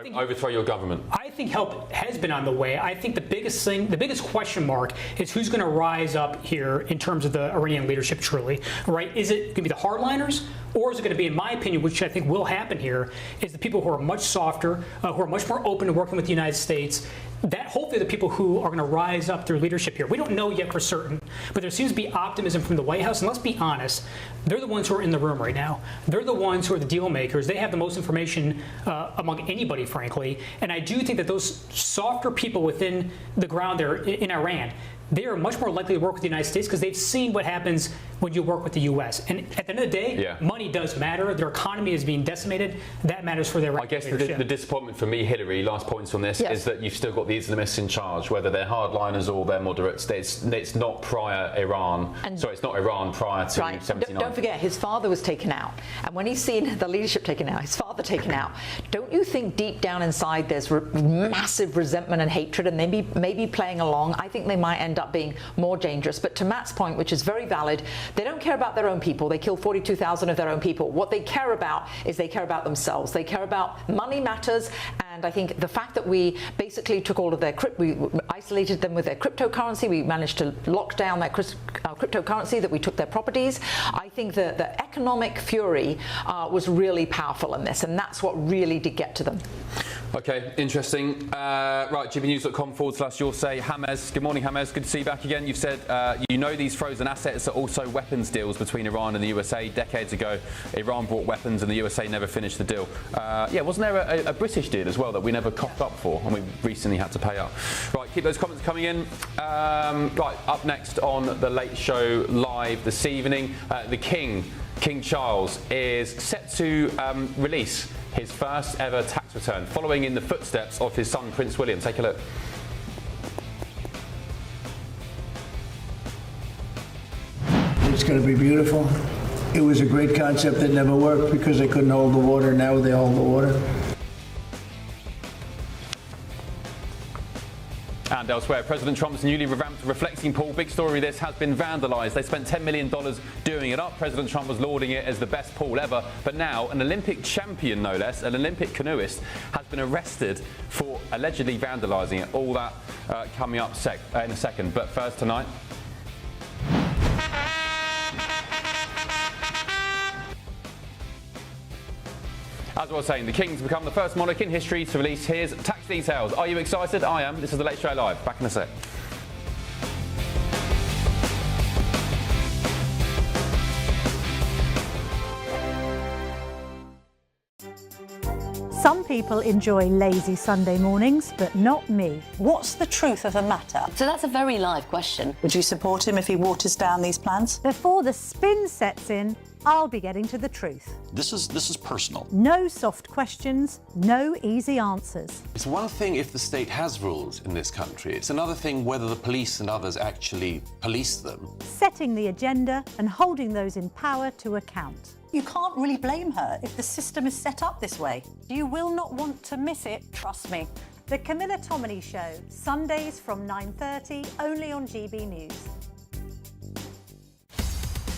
overthrow your government? I think help has been on the way. I think the biggest question mark is who's going to rise up here in terms of the Iranian leadership truly, right? Is it going to be the hardliners, or is it going to be, in my opinion, which I think will happen here, is the people who are much softer, who are much more open to working with the United States, that hopefully the people who are going to rise up through leadership here. We don't know yet for certain, but there seems to be optimism from the White House. And let's be honest, they're the ones who are in the room right now. They're the ones who are the deal makers. They have the most information among anybody, frankly. And I do think that those softer people within the ground there in Iran, they are much more likely to work with the United States because they've seen what happens when you work with the U.S. And at the end of the day, money does matter. Their economy is being decimated. That matters for their I guess the disappointment for me, Hillary, last points on this, is that you've still got the Islamists in charge, whether they're hardliners or they're moderates. It's not prior Iran. It's not Iran prior to 79. Don't forget, his father was taken out. And when he's seen the leadership taken out, his father taken out, don't you think deep down inside there's massive resentment and hatred, and maybe playing along? I think they might end up being more dangerous. But to Matt's point, which is very valid, they don't care about their own people. They kill 42,000 of their own people. What they care about is they care about themselves. They care about money matters. And I think the fact that we basically took all of their we isolated them with their cryptocurrency, we managed to lock down that cryptocurrency, that we took their properties. I think that the economic fury was really powerful in this, and that's what really did get to them. Okay, interesting. Right, gbnews.com/your say. Hammez, good morning, Hammez. Good to see you back again. You've said you know these frozen assets are also weapons deals between Iran and the USA. Decades ago, Iran bought weapons and the USA never finished the deal. Wasn't there a British deal as well that we never coughed up for and we recently had to pay up? Right, keep those comments coming in. Right, up next on The Late Show Live this evening, the King Charles, is set to release his first ever tax return, following in the footsteps of his son Prince William. Take a look. It's going to be beautiful. It was a great concept that never worked because they couldn't hold the water. Now they hold the water. And elsewhere, President Trump's newly revamped reflecting pool, big story this, has been vandalised. They spent $10 million doing it up. President Trump was lauding it as the best pool ever. But now an Olympic champion, no less, an Olympic canoeist, has been arrested for allegedly vandalising it. All that coming up in a second. But first tonight. As I was saying, the King's become the first monarch in history to release his tax details. Are you excited? I am. This is The Late Show Live. Back in a sec. Some people enjoy lazy Sunday mornings, but not me. What's the truth of the matter? So that's a very live question. Would you support him if he waters down these plans? Before the spin sets in, I'll be getting to the truth. This is personal. No soft questions, no easy answers. It's one thing if the state has rules in this country. It's another thing whether the police and others actually police them. Setting the agenda and holding those in power to account. You can't really blame her if the system is set up this way. You will not want to miss it, trust me. The Camilla Tominey Show, Sundays from 9:30, only on GB News.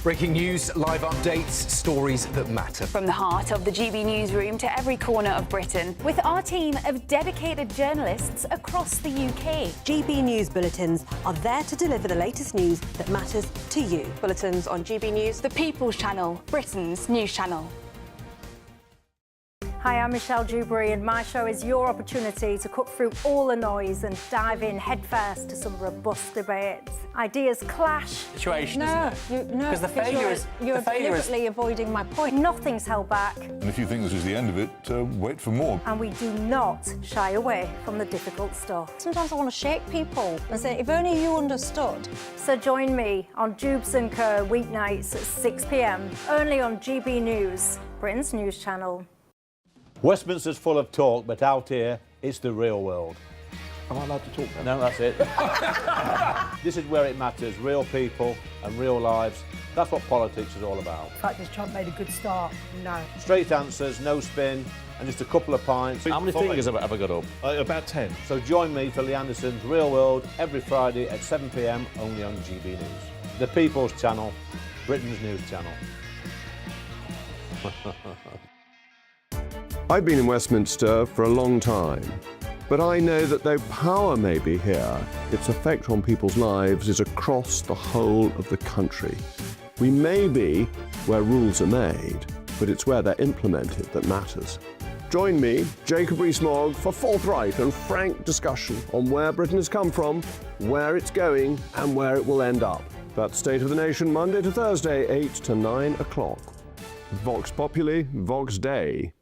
Breaking news, live updates, stories that matter. From the heart of the GB newsroom to every corner of Britain, with our team of dedicated journalists across the UK. GB News bulletins are there to deliver the latest news that matters to you. Bulletins on GB News, the People's Channel, Britain's news channel. Hi, I'm Michelle Dewberry, and my show is your opportunity to cut through all the noise and dive in headfirst to some robust debates. Ideas clash. Situation, no, isn't it? No, Because the failure is you're deliberately avoiding my point. Nothing's held back. And if you think this is the end of it, wait for more. And we do not shy away from the difficult stuff. Sometimes I want to shake people and say, if only you understood. So join me on Jubes & Co. weeknights at 6 p.m, only on GB News, Britain's news channel. Westminster's full of talk, but out here, it's the real world. Am I allowed to talk now? No, that's it. This is where it matters. Real people and real lives. That's what politics is all about. The fact is Trump made a good start. No. Straight answers, no spin, and just a couple of pints. How many fingers have I got up? About 10. So join me for Lee Anderson's Real World every Friday at 7 p.m, only on GB News. The People's Channel, Britain's news channel. I've been in Westminster for a long time, but I know that though power may be here, its effect on people's lives is across the whole of the country. We may be where rules are made, but it's where they're implemented that matters. Join me, Jacob Rees-Mogg, for forthright and frank discussion on where Britain has come from, where it's going, and where it will end up. That's State of the Nation, Monday to Thursday, 8 to 9 o'clock. Vox Populi, Vox Dei.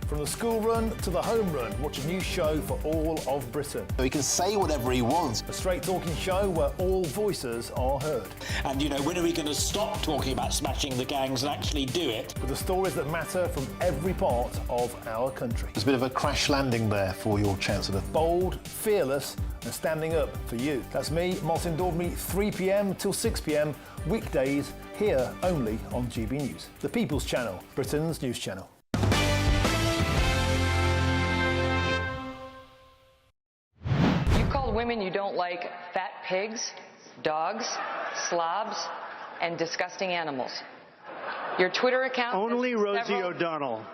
From the school run to the home run, watch a new show for all of Britain. So he can say whatever he wants. A straight talking show where all voices are heard. And, you know, when are we going to stop talking about smashing the gangs and actually do it? With the stories that matter from every part of our country. There's a bit of a crash landing there for your Chancellor. Bold, fearless and standing up for you. That's me, Martin Daubney, 3 p.m. till 6 p.m. weekdays here only on GB News. The People's Channel, Britain's news channel. Women you don't like fat pigs, dogs, slobs, and disgusting animals. Your Twitter account... Only Rosie O'Donnell.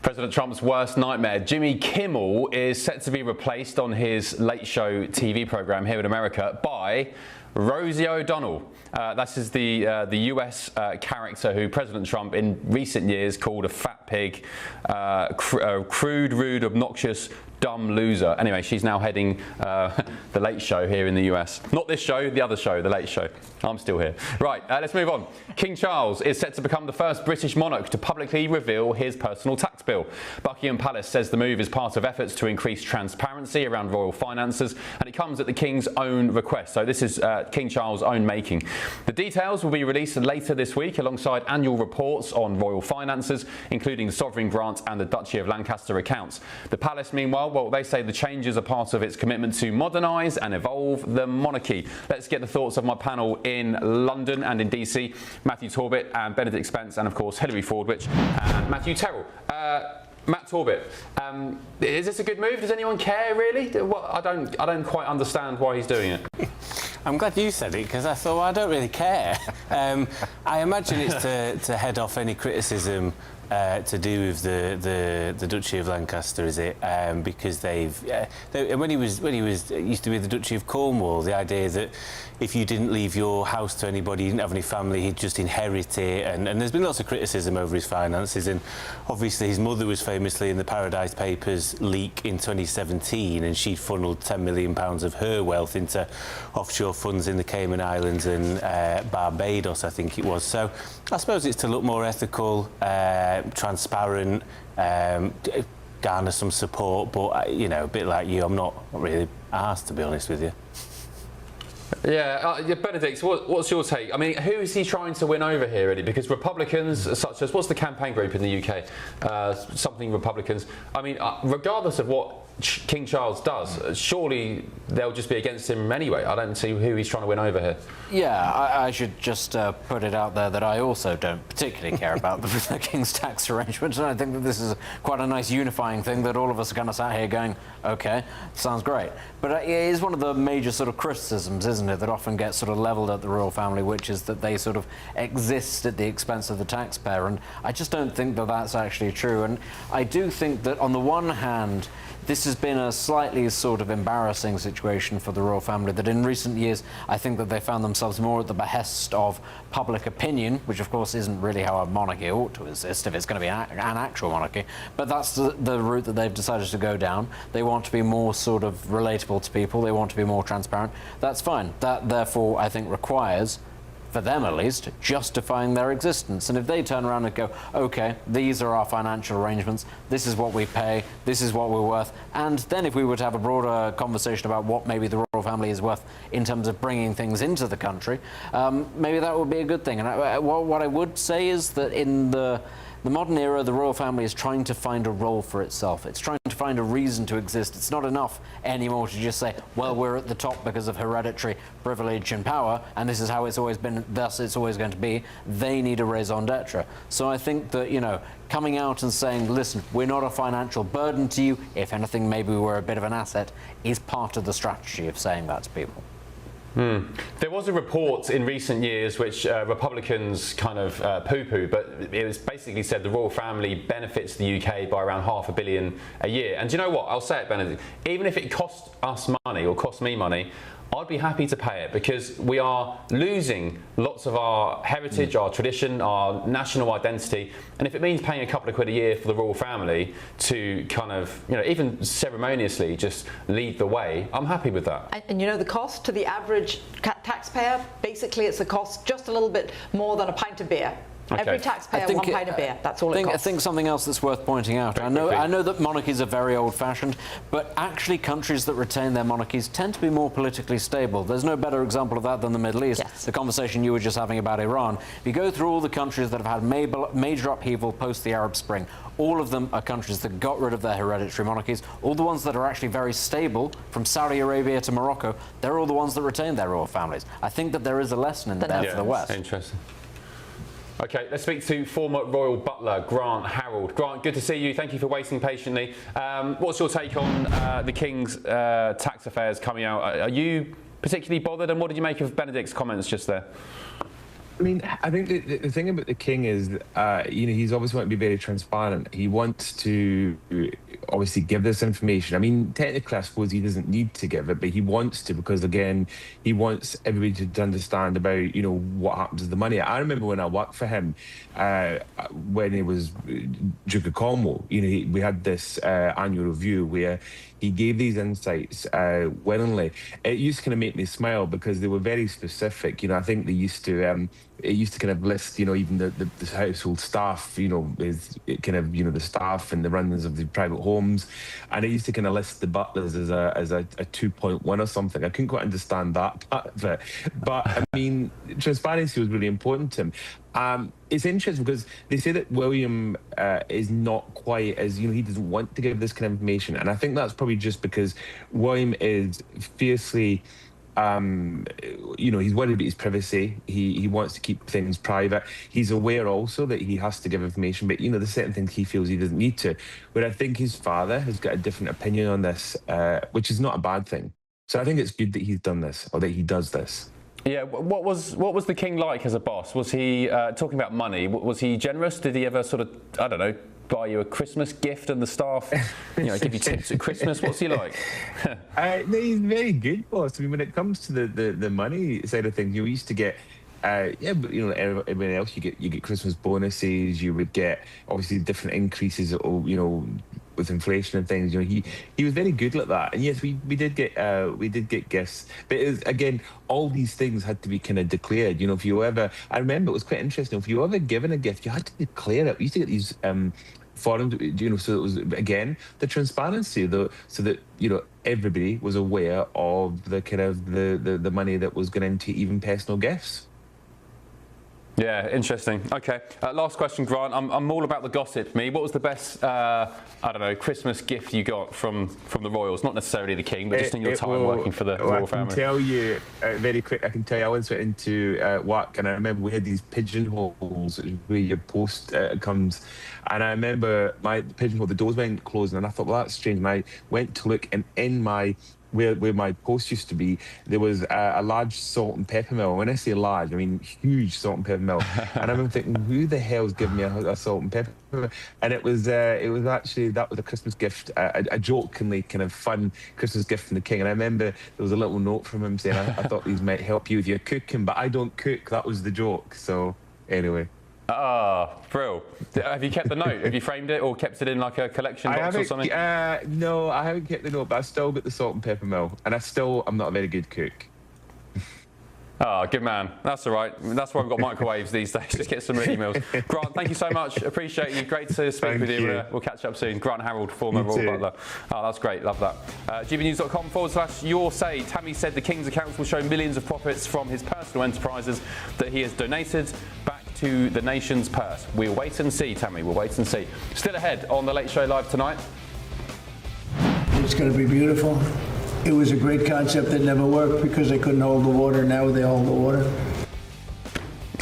President Trump's worst nightmare, Jimmy Kimmel, is set to be replaced on his Late Show TV program here in America by Rosie O'Donnell. That is the US character who President Trump in recent years called a fat pig, crude, rude, obnoxious, dumb loser. Anyway, she's now heading the Late Show here in the US. Not this show, the other show, the Late Show. I'm still here. Right, let's move on. King Charles is set to become the first British monarch to publicly reveal his personal tax bill. Buckingham Palace says the move is part of efforts to increase transparency around royal finances, and it comes at the King's own request. So this is King Charles' own making. The details will be released later this week alongside annual reports on royal finances, including the sovereign grant and the Duchy of Lancaster accounts. The palace, meanwhile, well, they say the changes are part of its commitment to modernise and evolve the monarchy. Let's get the thoughts of my panel in London and in DC, Matthew Torbett and Benedict Spence, and of course Hilary Fordwich and Matthew Terrell. Matt Torbett, is this a good move? Does anyone care really? I don't quite understand why he's doing it. I'm glad you said it, because I thought, well, I don't really care. I imagine it's to head off any criticism to do with the Duchy of Lancaster, is it? Because when he used to be the Duchy of Cornwall, the idea that if you didn't leave your house to anybody, you didn't have any family, he'd just inherit it. And there's been lots of criticism over his finances. And obviously his mother was famously in the Paradise Papers leak in 2017, and she'd funneled £10 million of her wealth into offshore funds in the Cayman Islands and Barbados, I think it was. So I suppose it's to look more ethical, transparent, garner some support. But, you know, a bit like you, I'm not really asked, to be honest with you. Yeah, Benedict, what's your take? I mean, who is he trying to win over here, really? Because Republicans, such as, what's the campaign group in the UK? Something Republicans. I mean, regardless of what King Charles does, surely they'll just be against him anyway. I don't see who he's trying to win over here. Yeah, I should just put it out there that I also don't particularly care about the King's tax arrangements, and I think that this is quite a nice unifying thing that all of us are kind of sat here going, OK, sounds great. But it is one of the major sort of criticisms, isn't it, that often gets sort of levelled at the royal family, which is that they sort of exist at the expense of the taxpayer, and I just don't think that that's actually true. And I do think that on the one hand, this has been a slightly sort of embarrassing situation for the royal family, that in recent years I think that they found themselves more at the behest of public opinion, which of course isn't really how a monarchy ought to exist if it's going to be an actual monarchy, but that's the route that they've decided to go down. They want to be more sort of relatable to people, they want to be more transparent. That's fine. That therefore I think requires, for them at least, justifying their existence. And if they turn around and go, OK, these are our financial arrangements, this is what we pay, this is what we're worth, and then if we were to have a broader conversation about what maybe the royal family is worth in terms of bringing things into the country, maybe that would be a good thing. And what I would say is that in the modern era, the royal family is trying to find a role for itself. It's trying to find a reason to exist. It's not enough anymore to just say, well, we're at the top because of hereditary privilege and power, and this is how it's always been, thus it's always going to be. They need a raison d'etre. So I think that, you know, coming out and saying, listen, we're not a financial burden to you, if anything, maybe we're a bit of an asset, is part of the strategy of saying that to people. There was a report in recent years which Republicans kind of poo-poo, but it was basically said the royal family benefits the UK by around £500 million a year. And do you know what? I'll say it, Benedict. Even if it costs us money or costs me money, I'd be happy to pay it, because we are losing lots of our heritage, our tradition, our national identity. And if it means paying a couple of quid a year for the royal family to kind of, you know, even ceremoniously just lead the way, I'm happy with that. And you know the cost to the average taxpayer? Basically, it's a cost just a little bit more than a pint of beer. Okay. Every taxpayer, one pint of beer. That's all it costs. I think something else that's worth pointing out. I know that monarchies are very old-fashioned, but actually countries that retain their monarchies tend to be more politically stable. There's no better example of that than the Middle East. Yes. The conversation you were just having about Iran. If you go through all the countries that have had major upheaval post the Arab Spring, all of them are countries that got rid of their hereditary monarchies. All the ones that are actually very stable, from Saudi Arabia to Morocco, they're all the ones that retain their royal families. I think that there is a lesson in there for the West. Interesting. OK, let's speak to former royal butler Grant Harold. Grant, good to see you. Thank you for waiting patiently. What's your take on the King's tax affairs coming out? Are you particularly bothered, and what did you make of Benedict's comments just there? I mean, I think the thing about the King is, you know, he's obviously want to be very transparent. He wants to obviously give this information. I mean, technically, I suppose he doesn't need to give it, but he wants to, because, again, he wants everybody to understand about, you know, what happens to the money. I remember when I worked for him, when he was Duke of Cornwall, you know, we had this annual review where he gave these insights willingly. It used to kind of make me smile because they were very specific. You know, I think they used to, it used to kind of list, you know, even the household staff, you know, is kind of, you know, the staff and the runnings of the private homes. And it used to kind of list the butlers as a 2.1 or something. I couldn't quite understand that part of it. But, I mean, transparency was really important to him. It's interesting because they say that William is not quite as, you know, he doesn't want to give this kind of information. And I think that's probably just because William is fiercely, you know, he's worried about his privacy. He wants to keep things private. He's aware also that he has to give information, but, you know, there's certain things he feels he doesn't need to. Where I think his father has got a different opinion on this, which is not a bad thing. So I think it's good that he's done this, or that he does this. Yeah, what was the King like as a boss? Was he, talking about money, was he generous? Did he ever sort of, I don't know, buy you a Christmas gift and the staff, you know, give you tips at Christmas? What's he like? No, he's very good, boss. I mean, when it comes to the money side of things, you used to get, yeah, but, you know, everybody else, you get Christmas bonuses. You would get obviously different increases, you know, with inflation and things. You know, he was very good like that. And yes, we did get gifts, but it was, again, all these things had to be kind of declared. You know, if you ever, I remember it was quite interesting. If you were ever given a gift, you had to declare it. We used to get these forums, you know, so it was, again, the transparency, so that, you know, everybody was aware of the kind of the money that was going into even personal gifts. Yeah, interesting. Okay, last question, Grant. I'm all about the gossip. What was the best, I don't know, Christmas gift you got from the royals? Not necessarily the King, but just in your time working for the royal family. I can tell you very quick. I can tell you, I once went into work, and I remember we had these pigeonholes where your post comes, and I remember my pigeonhole, the doors weren't closing, and I thought, well, that's strange. And I went to look, and in my where my post used to be, there was a large salt and pepper mill. When I say large, I mean huge salt and pepper mill. And I remember thinking, who the hell's giving me a salt and pepper mill? And it was actually, that was a Christmas gift, a jokingly kind of fun Christmas gift from the King. And I remember there was a little note from him saying, I thought these might help you with your cooking, but I don't cook. That was the joke. So anyway. Ah, brill. Have you kept the note? Have you framed it or kept it in like a collection box or something? No, I haven't kept the note, but I still got the salt and pepper mill, and I'm not a very good cook. Ah, good man. That's all right. That's why we've got microwaves these days. Just get some ready meals. Grant, thank you so much. Appreciate you. Great to speak with you. We'll catch up soon. Grant Harold, former royal butler. Oh, that's great. Love that. GBNews.com/your say. Tammy said the King's accounts will show millions of profits from his personal enterprises that he has donated back to the nation's purse. We'll wait and see, Tammy. We'll wait and see. Still ahead on The Late Show Live tonight. It's going to be beautiful. It was a great concept that never worked because they couldn't hold the water. Now they hold the water.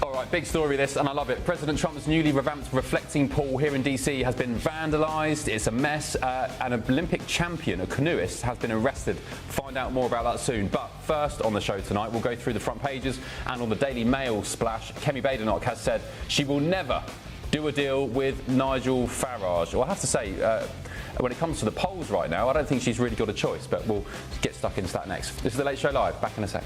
All right, big story this, and I love it. President Trump's newly revamped reflecting pool here in DC has been vandalised. It's a mess. An Olympic champion, a canoeist, has been arrested. Find out more about that soon. But first on the show tonight, we'll go through the front pages, and on the Daily Mail splash, Kemi Badenoch has said she will never do a deal with Nigel Farage. Well, I have to say, when it comes to the polls right now, I don't think she's really got a choice, but we'll get stuck into that next. This is The Late Show Live. Back in a sec.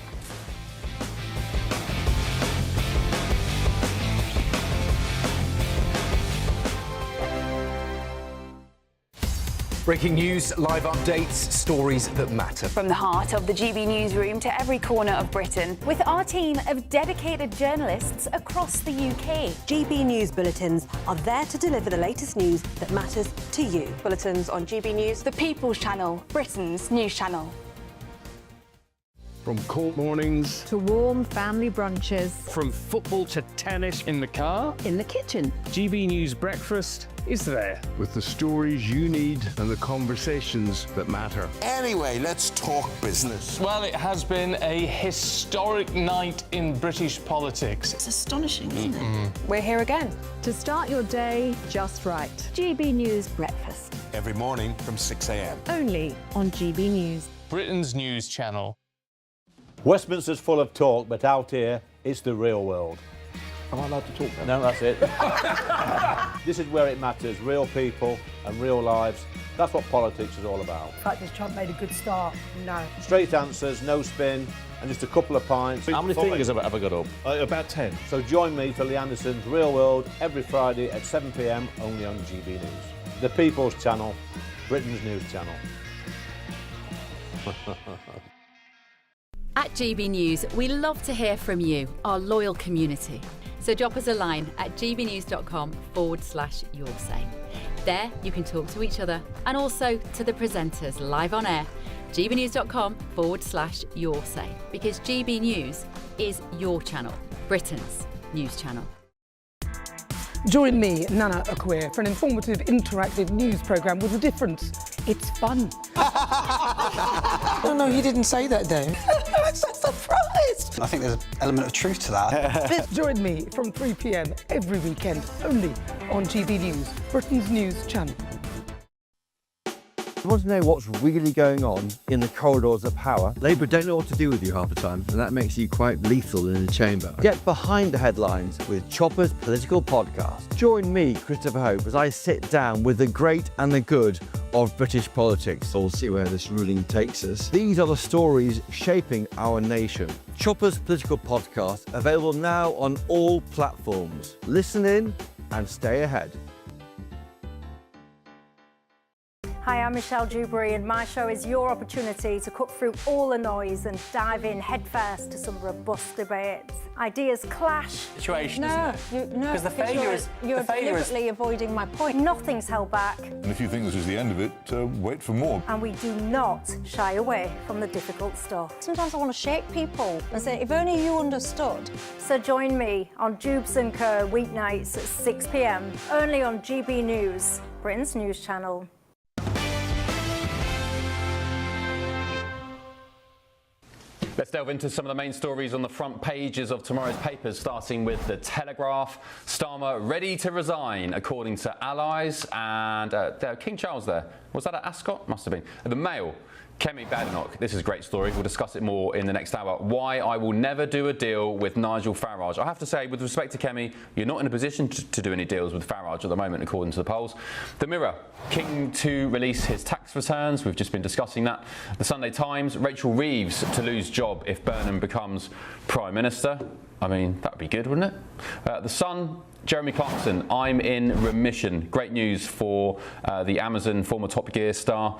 Breaking news, live updates, stories that matter. From the heart of the GB newsroom to every corner of Britain, with our team of dedicated journalists across the UK. GB News bulletins are there to deliver the latest news that matters to you. Bulletins on GB News, the People's Channel, Britain's news channel. From court mornings to warm family brunches. From football to tennis in the car, In the kitchen. GB News Breakfast is there. With the stories you need and the conversations that matter. Anyway, let's talk business. Well, it has been a historic night in British politics. It's astonishing, isn't it? We're here again. To start your day just right. GB News Breakfast. Every morning from 6 a.m. Only on GB News. Britain's news channel. Westminster's full of talk, but out here, it's the real world. Am I allowed to talk now? No, that's it. This is where it matters. Real people and real lives. That's what politics is all about. The fact that Trump made a good start, no. Straight answers, no spin, and just a couple of pints. How many fingers have I got up? About 10. So join me for Lee Anderson's Real World every Friday at 7 p.m. only on GB News. The People's Channel, Britain's news channel. At GB News, we love to hear from you, our loyal community. So drop us a line at gbnews.com/yoursay. There you can talk to each other and also to the presenters live on air. gbnews.com/yoursay, because GB News is your channel, Britain's news channel. Join me, Nana Akwe, for an informative, interactive news programme with a difference. It's fun. No, he didn't say that, Dave. I'm so surprised. I think there's an element of truth to that. Join me from 3 p.m. every weekend, only on GB News, Britain's news channel. You want to know what's really going on in the corridors of power? Labour don't know what to do with you half the time, and that makes you quite lethal in the chamber. Get behind the headlines with Chopper's political podcast. Join me, Christopher Hope, as I sit down with the great and the good of British politics. We'll see where this ruling takes us. These are the stories shaping our nation. Chopper's political podcast, available now on all platforms. Listen in and stay ahead. Hi, I'm Michelle Dewberry, and my show is your opportunity to cut through all the noise and dive in headfirst to some robust debates. Ideas clash. Situation, isn't it? Because the failure is you're deliberately avoiding my point. Nothing's held back, And if you think this is the end of it, wait for more. and we do not shy away from the difficult stuff. Sometimes I want to shake people and say, if only you understood. So join me on Jubes and Kerr weeknights at 6 p.m. only on GB News, Britain's news channel. Let's delve into some of the main stories on the front pages of tomorrow's papers, starting with The Telegraph. Starmer ready to resign, according to allies. And King Charles there. Was that at Ascot? Must have been. The Mail. Kemi Badenoch, this is a great story. We'll discuss it more in the next hour. Why I will never do a deal with Nigel Farage. I have to say, with respect to Kemi, you're not in a position to do any deals with Farage at the moment, according to the polls. The Mirror, King to release his tax returns. We've just been discussing that. The Sunday Times, Rachel Reeves to lose job if Burnham becomes Prime Minister. I mean, that would be good, wouldn't it? The Sun, Jeremy Clarkson, I'm in remission. Great news for the Amazon former Top Gear star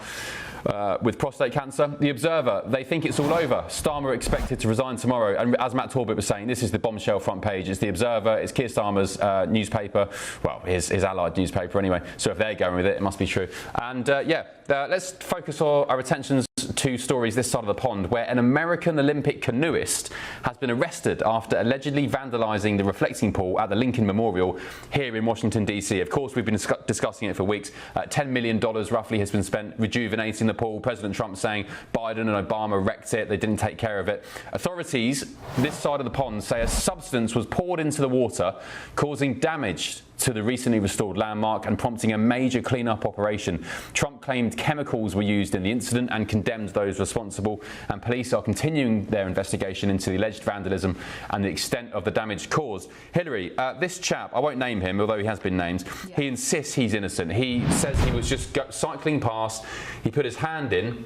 with prostate cancer. The Observer, they think it's all over. Starmer expected to resign tomorrow. And as Matt Talbot was saying, this is the bombshell front page. It's the Observer, it's Keir Starmer's newspaper. Well, his allied newspaper anyway. So if they're going with it, it must be true. And let's focus our attentions to to stories this side of the pond, where an American Olympic canoeist has been arrested after allegedly vandalising the reflecting pool at the Lincoln Memorial here in Washington, D.C. Of course, we've been discussing it for weeks. $10 million roughly has been spent rejuvenating the pool. President Trump saying Biden and Obama wrecked it. They didn't take care of it. Authorities this side of the pond say a substance was poured into the water, causing damage to the recently restored landmark and prompting a major cleanup operation. Trump claimed chemicals were used in the incident and condemned those responsible, and police are continuing their investigation into the alleged vandalism and the extent of the damage caused. Hillary, this chap, I won't name him, although he has been named, he insists he's innocent. He says he was just cycling past, he put his hand in,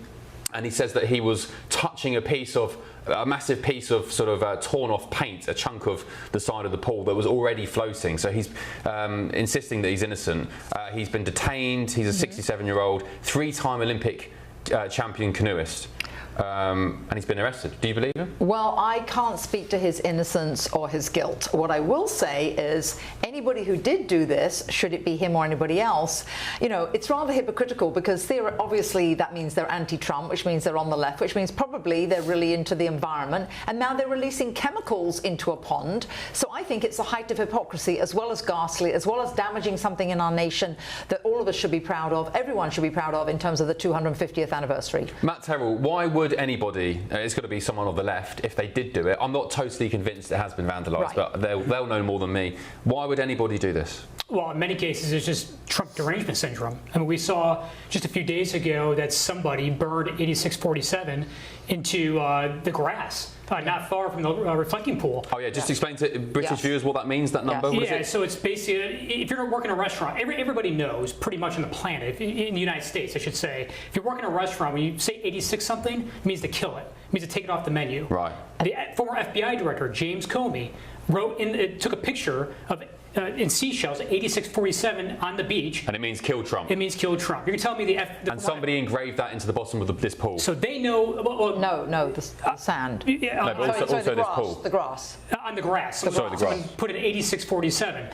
and he says that he was touching a massive piece of sort of torn off paint, a chunk of the side of the pool that was already floating. So he's insisting that he's innocent. He's been detained. He's a 67-year-old, three-time Olympic champion canoeist. And he's been arrested. Do you believe him? Well, I can't speak to his innocence or his guilt. What I will say is anybody who did do this, should it be him or anybody else, you know, it's rather hypocritical because obviously that means they're anti-Trump, which means they're on the left, which means probably they're really into the environment, and now they're releasing chemicals into a pond. So I think it's the height of hypocrisy, as well as ghastly, as well as damaging something in our nation that all of us should be proud of, everyone should be proud of in terms of the 250th anniversary. Matt Terrell, why would anybody, it's got to be someone on the left, if they did do it, I'm not totally convinced it has been vandalised, but they'll know more than me. Why would anybody do this? Well, in many cases, it's just Trump derangement syndrome. I mean, we saw just a few days ago that somebody burned 8647 into the grass, not far from the reflecting pool. Oh yeah, just explain to British viewers what that means, that number. What is it? So it's basically, if you're working in a restaurant, everybody knows pretty much on the planet, in the United States, I should say, if you're working in a restaurant, when you say 86 something, it means to kill it. It means to take it off the menu. Right. The former FBI director, James Comey, took a picture of in seashells, 8647 on the beach. And it means kill Trump. It means kill Trump. You're telling me and somebody engraved that into the bottom of this pool. So they know. Well, no, the sand. Yeah, no, but also this pool. The grass. On the grass. Sorry, the grass. Someone put in 8647.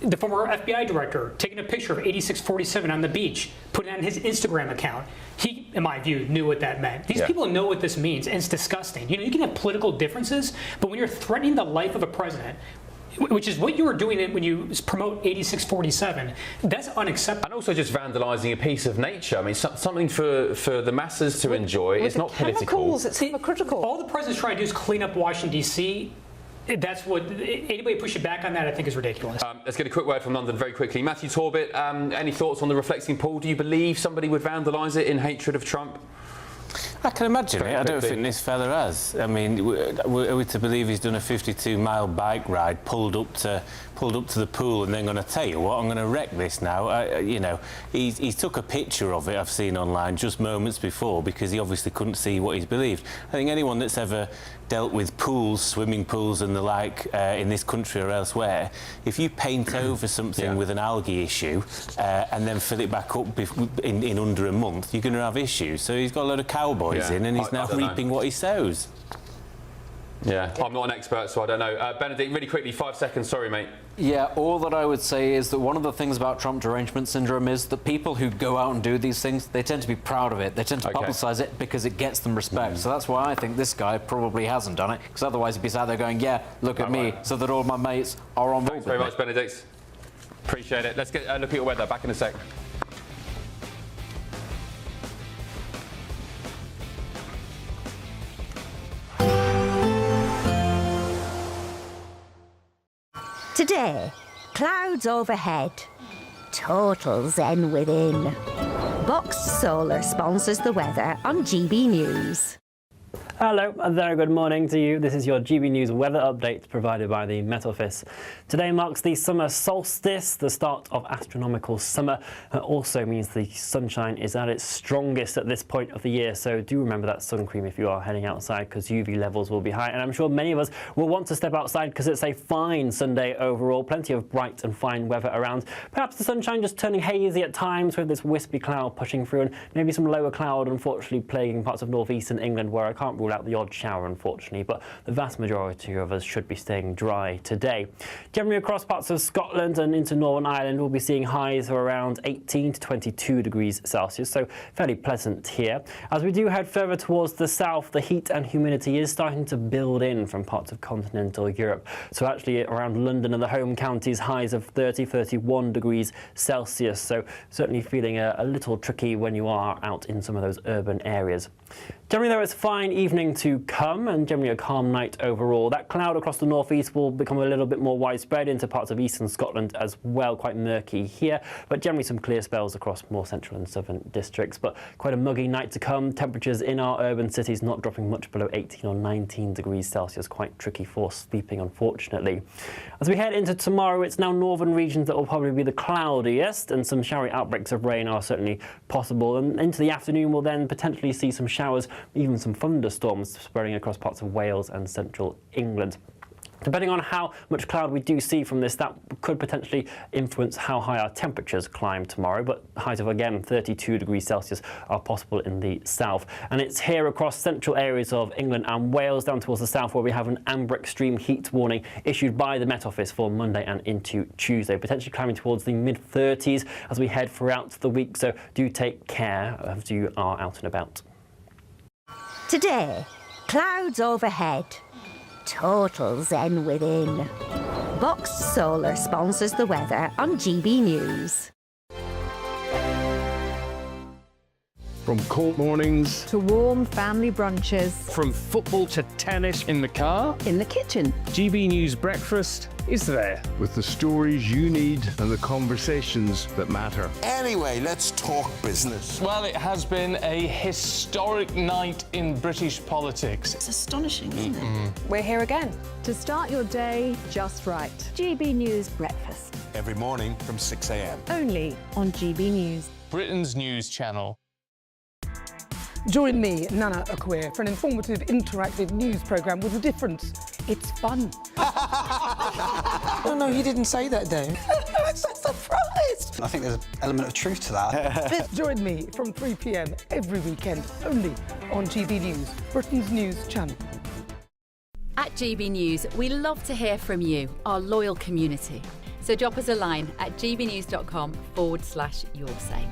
The former FBI director taking a picture of 8647 on the beach, put it on his Instagram account. He, in my view, knew what that meant. These people know what this means, and it's disgusting. You know, you can have political differences, but when you're threatening the life of a president, which is what you were doing when you promote 8647, that's unacceptable. And also just vandalising a piece of nature. I mean, something for the masses to enjoy. It's not political. It's hypocritical. All the president's trying to do is clean up Washington, D.C. That's what anybody pushing back on that, I think, is ridiculous. Let's get a quick word from London very quickly. Matthew Torbett, any thoughts on the reflecting pool? Do you believe somebody would vandalise it in hatred of Trump? I can imagine it. I don't think this fella has. I mean, are we to believe he's done a 52-mile bike ride, pulled up to the pool, and then going to tell you what, I'm going to wreck this now? You know, he took a picture of it, I've seen online, just moments before, because he obviously couldn't see what he's believed. I think anyone that's ever dealt with pools, swimming pools and the like in this country or elsewhere, if you paint over something with an algae issue and then fill it back up in under a month, you're going to have issues. So he's got a load of cowboys in, and he's now reaping what he sows. Yeah, I'm not an expert, so I don't know. Benedict, really quickly, 5 seconds. Sorry, mate. Yeah, all that I would say is that one of the things about Trump derangement syndrome is that people who go out and do these things, they tend to be proud of it. They tend to publicise it because it gets them respect. So that's why I think this guy probably hasn't done it, because otherwise he'd be sat there going, yeah, look at me, so that all my mates are on board. Thanks very much, Benedict. Appreciate it. Let's get a look at your weather. Back in a sec. Today, clouds overhead, total zen within. Boxed Solar sponsors the weather on GB News. Hello, a very good morning to you. This is your GB News weather update provided by the Met Office. Today marks the summer solstice, the start of astronomical summer. It also means the sunshine is at its strongest at this point of the year, so do remember that sun cream if you are heading outside, because UV levels will be high. And I'm sure many of us will want to step outside because it's a fine Sunday overall. Plenty of bright and fine weather around. Perhaps the sunshine just turning hazy at times with this wispy cloud pushing through, and maybe some lower cloud unfortunately plaguing parts of northeastern England where I can't rule rule out the odd shower, unfortunately, but the vast majority of us should be staying dry today. Generally across parts of Scotland and into Northern Ireland, we'll be seeing highs of around 18 to 22 degrees Celsius, so fairly pleasant here. As we do head further towards the south, the heat and humidity is starting to build in from parts of continental Europe. So actually around London and the home counties, highs of 30, 31 degrees Celsius. So certainly feeling a little tricky when you are out in some of those urban areas. Generally, though, it's a fine evening to come and generally a calm night overall. That cloud across the northeast will become a little bit more widespread into parts of eastern Scotland as well, quite murky here, but generally some clear spells across more central and southern districts. But quite a muggy night to come. Temperatures in our urban cities not dropping much below 18 or 19 degrees Celsius. Quite tricky for sleeping, unfortunately. As we head into tomorrow, it's now northern regions that will probably be the cloudiest, and some showery outbreaks of rain are certainly possible. And into the afternoon, we'll then potentially see some showers, even some thunderstorms spreading across parts of Wales and central England. Depending on how much cloud we do see from this, that could potentially influence how high our temperatures climb tomorrow, but highs of, again, 32 degrees Celsius are possible in the south. And it's here across central areas of England and Wales, down towards the south, where we have an amber extreme heat warning issued by the Met Office for Monday and into Tuesday, potentially climbing towards the mid-30s as we head throughout the week. So do take care as you are out and about. Today, clouds overhead. Total zen within. Boxed Solar sponsors the weather on GB News. From cold mornings to warm family brunches. From football to tennis in the car. In the kitchen. GB News Breakfast is there with the stories you need and the conversations that matter. Anyway, let's talk business. Well, it has been a historic night in British politics. It's astonishing, isn't it? We're here again to start your day just right. GB News Breakfast. Every morning from 6 a.m. Only on GB News. Britain's news channel. Join me, Nana Akwe, for an informative, interactive news programme with a difference. It's fun. No, he didn't say that, Dave. I'm so surprised. I think there's an element of truth to that. Join me from 3 p.m. every weekend, only on GB News, Britain's news channel. At GB News, we love to hear from you, our loyal community. So drop us a line at gbnews.com/yoursay.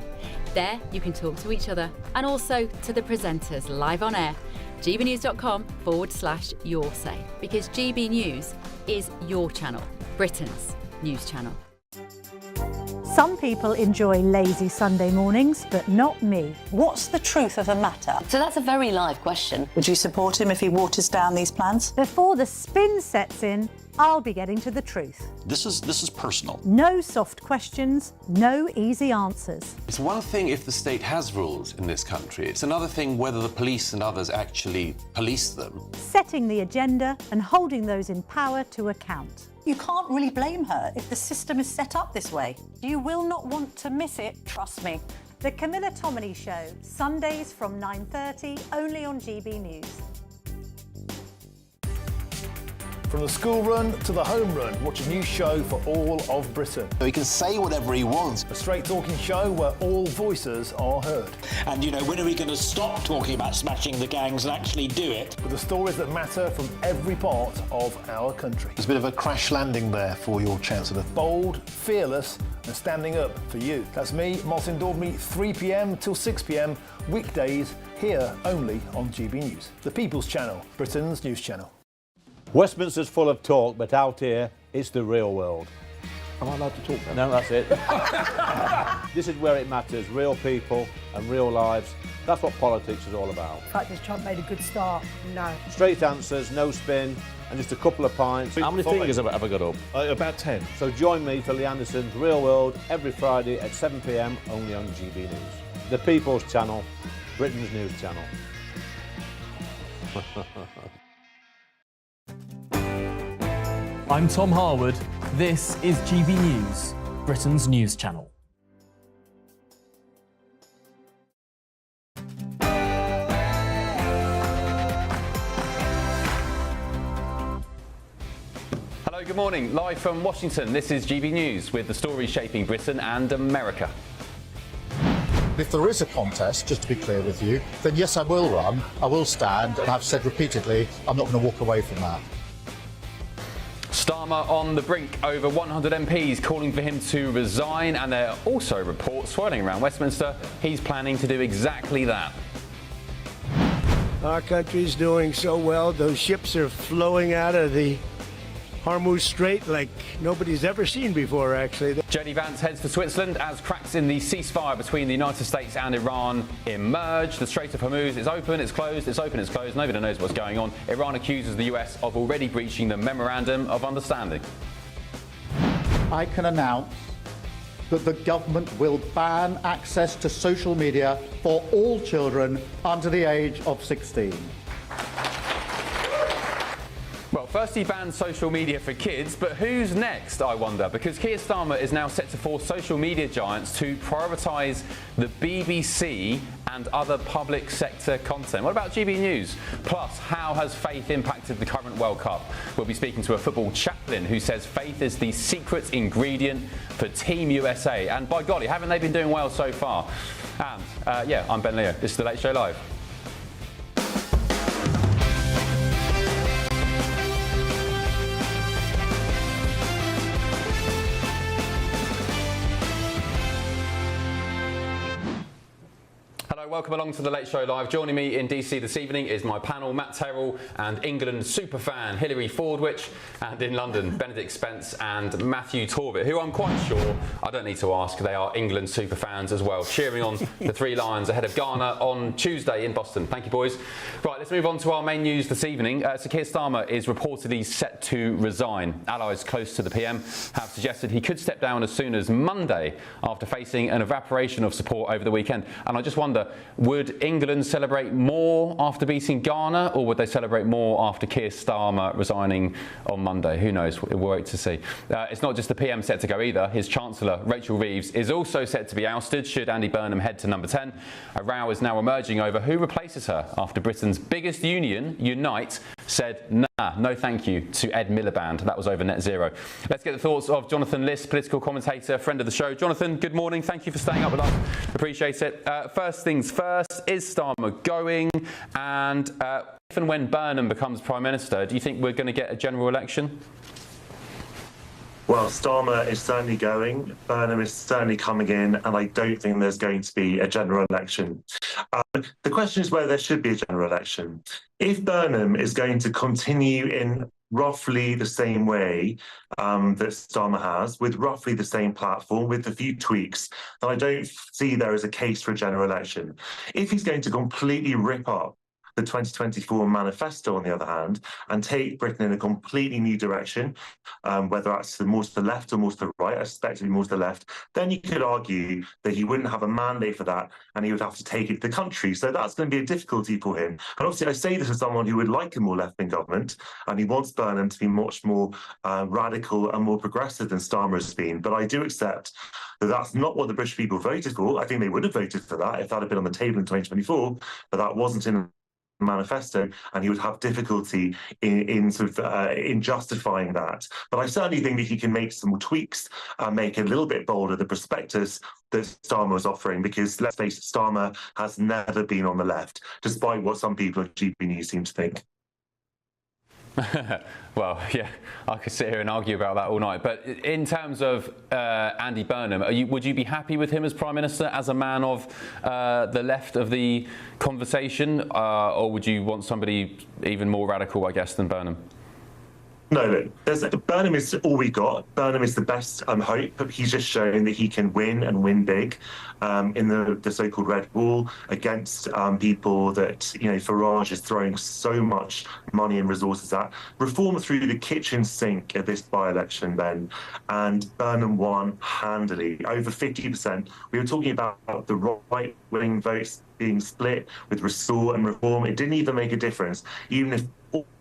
There, you can talk to each other and also to the presenters live on air. gbnews.com/yoursay, because GB News is your channel, Britain's news channel. Some people enjoy lazy Sunday mornings, but not me. What's the truth of the matter? So that's a very live question. Would you support him if he waters down these plans? Before the spin sets in, I'll be getting to the truth. This is personal. No soft questions, no easy answers. It's one thing if the state has rules in this country. It's another thing whether the police and others actually police them. Setting the agenda and holding those in power to account. You can't really blame her if the system is set up this way. You will not want to miss it, trust me. The Camilla Tominey Show, Sundays from 9:30, only on GB News. From the school run to the home run, watch a new show for all of Britain. He can say whatever he wants. A straight talking show where all voices are heard. And, you know, when are we going to stop talking about smashing the gangs and actually do it? With the stories that matter from every part of our country. There's a bit of a crash landing there for your Chancellor. Bold, fearless and standing up for you. That's me, Martin Daubney, 3 p.m. till 6 p.m, weekdays, here only on GB News. The People's Channel, Britain's news channel. Westminster's full of talk, but out here, it's the real world. Am I allowed to talk now? No, that's it. This is where it matters, real people and real lives. That's what politics is all about. The fact is Trump made a good start. No. Straight answers, no spin, and just a couple of pints. How many fingers have I got up? About 10. So join me for Lee Anderson's Real World every Friday at 7 p.m, only on GB News. The People's Channel, Britain's news channel. I'm Tom Harwood. This is GB News, Britain's news channel. Hello, good morning. Live from Washington, this is GB News with the stories shaping Britain and America. If there is a contest, just to be clear with you, then yes, I will run, I will stand, and I've said repeatedly, I'm not going to walk away from that. Starmer on the brink, over 100 MPs calling for him to resign, and there are also reports swirling around Westminster he's planning to do exactly that. Our country's doing so well, those ships are flowing out of the Hormuz Strait like nobody's ever seen before, actually. JD Vance heads for Switzerland as cracks in the ceasefire between the United States and Iran emerge. The Strait of Hormuz is open, it's closed, it's open, it's closed. Nobody knows what's going on. Iran accuses the US of already breaching the Memorandum of Understanding. I can announce that the government will ban access to social media for all children under the age of 16. Well, first he banned social media for kids, but who's next, I wonder? Because Keir Starmer is now set to force social media giants to prioritise the BBC and other public sector content. What about GB News? Plus, how has faith impacted the current World Cup? We'll be speaking to a football chaplain who says faith is the secret ingredient for Team USA. And by golly, haven't they been doing well so far? And, yeah, I'm Ben Leo. This is The Late Show Live. Welcome along to The Late Show Live. Joining me in DC this evening is my panel, Matt Terrell and England superfan Hilary Fordwich, and in London, Benedict Spence and Matthew Torbitt, who I'm quite sure, I don't need to ask, they are England superfans as well, cheering on the Three Lions ahead of Ghana on Tuesday in Boston. Thank you, boys. Right, let's move on to our main news this evening. Sir Keir Starmer is reportedly set to resign. Allies close to the PM have suggested he could step down as soon as Monday after facing an evaporation of support over the weekend. And I just wonder, would England celebrate more after beating Ghana, or would they celebrate more after Keir Starmer resigning on Monday? Who knows? We'll wait to see. It's not just the PM set to go either. His Chancellor, Rachel Reeves, is also set to be ousted should Andy Burnham head to number 10. A row is now emerging over who replaces her after Britain's biggest union, Unite, said nah, no thank you to Ed Miliband. That was over net zero. Let's get the thoughts of Jonathan Liss, political commentator, friend of the show. Jonathan, good morning. Thank you for staying up with us. Appreciate it. First things first, is Starmer going? And if and when Burnham becomes Prime Minister, do you think we're going to get a general election? Well, Starmer is certainly going, Burnham is certainly coming in, and I don't think there's going to be a general election. The question is whether there should be a general election. If Burnham is going to continue in roughly the same way that Starmer has, with roughly the same platform, with a few tweaks, then I don't see there is a case for a general election. If he's going to completely rip up the 2024 manifesto, on the other hand, and take Britain in a completely new direction, whether that's more to the left or more to the right, I suspect it'd be more to the left, then you could argue that he wouldn't have a mandate for that and he would have to take it to the country. So that's going to be a difficulty for him. And obviously I say this as someone who would like a more left-wing government, and he wants Burnham to be much more radical and more progressive than Starmer has been. But I do accept that that's not what the British people voted for. I think they would have voted for that if that had been on the table in 2024, but that wasn't in manifesto, and he would have difficulty in justifying that. But I certainly think that he can make some tweaks and make it a little bit bolder the prospectus that Starmer was offering, because let's face it, Starmer has never been on the left, despite what some people at GB News seem to think. Well, yeah, I could sit here and argue about that all night. But in terms of Andy Burnham, would you be happy with him as Prime Minister, as a man of the left of the conversation, or would you want somebody even more radical, I guess, than Burnham? No, look, Burnham is all we got. Burnham is the best hope, but he's just shown that he can win and win big in the so-called Red Wall against people that, you know, Farage is throwing so much money and resources at. Reform through the kitchen sink at this by-election, Ben, and Burnham won handily, over 50%. We were talking about the right-wing votes being split with Restore and Reform, it didn't even make a difference. Even if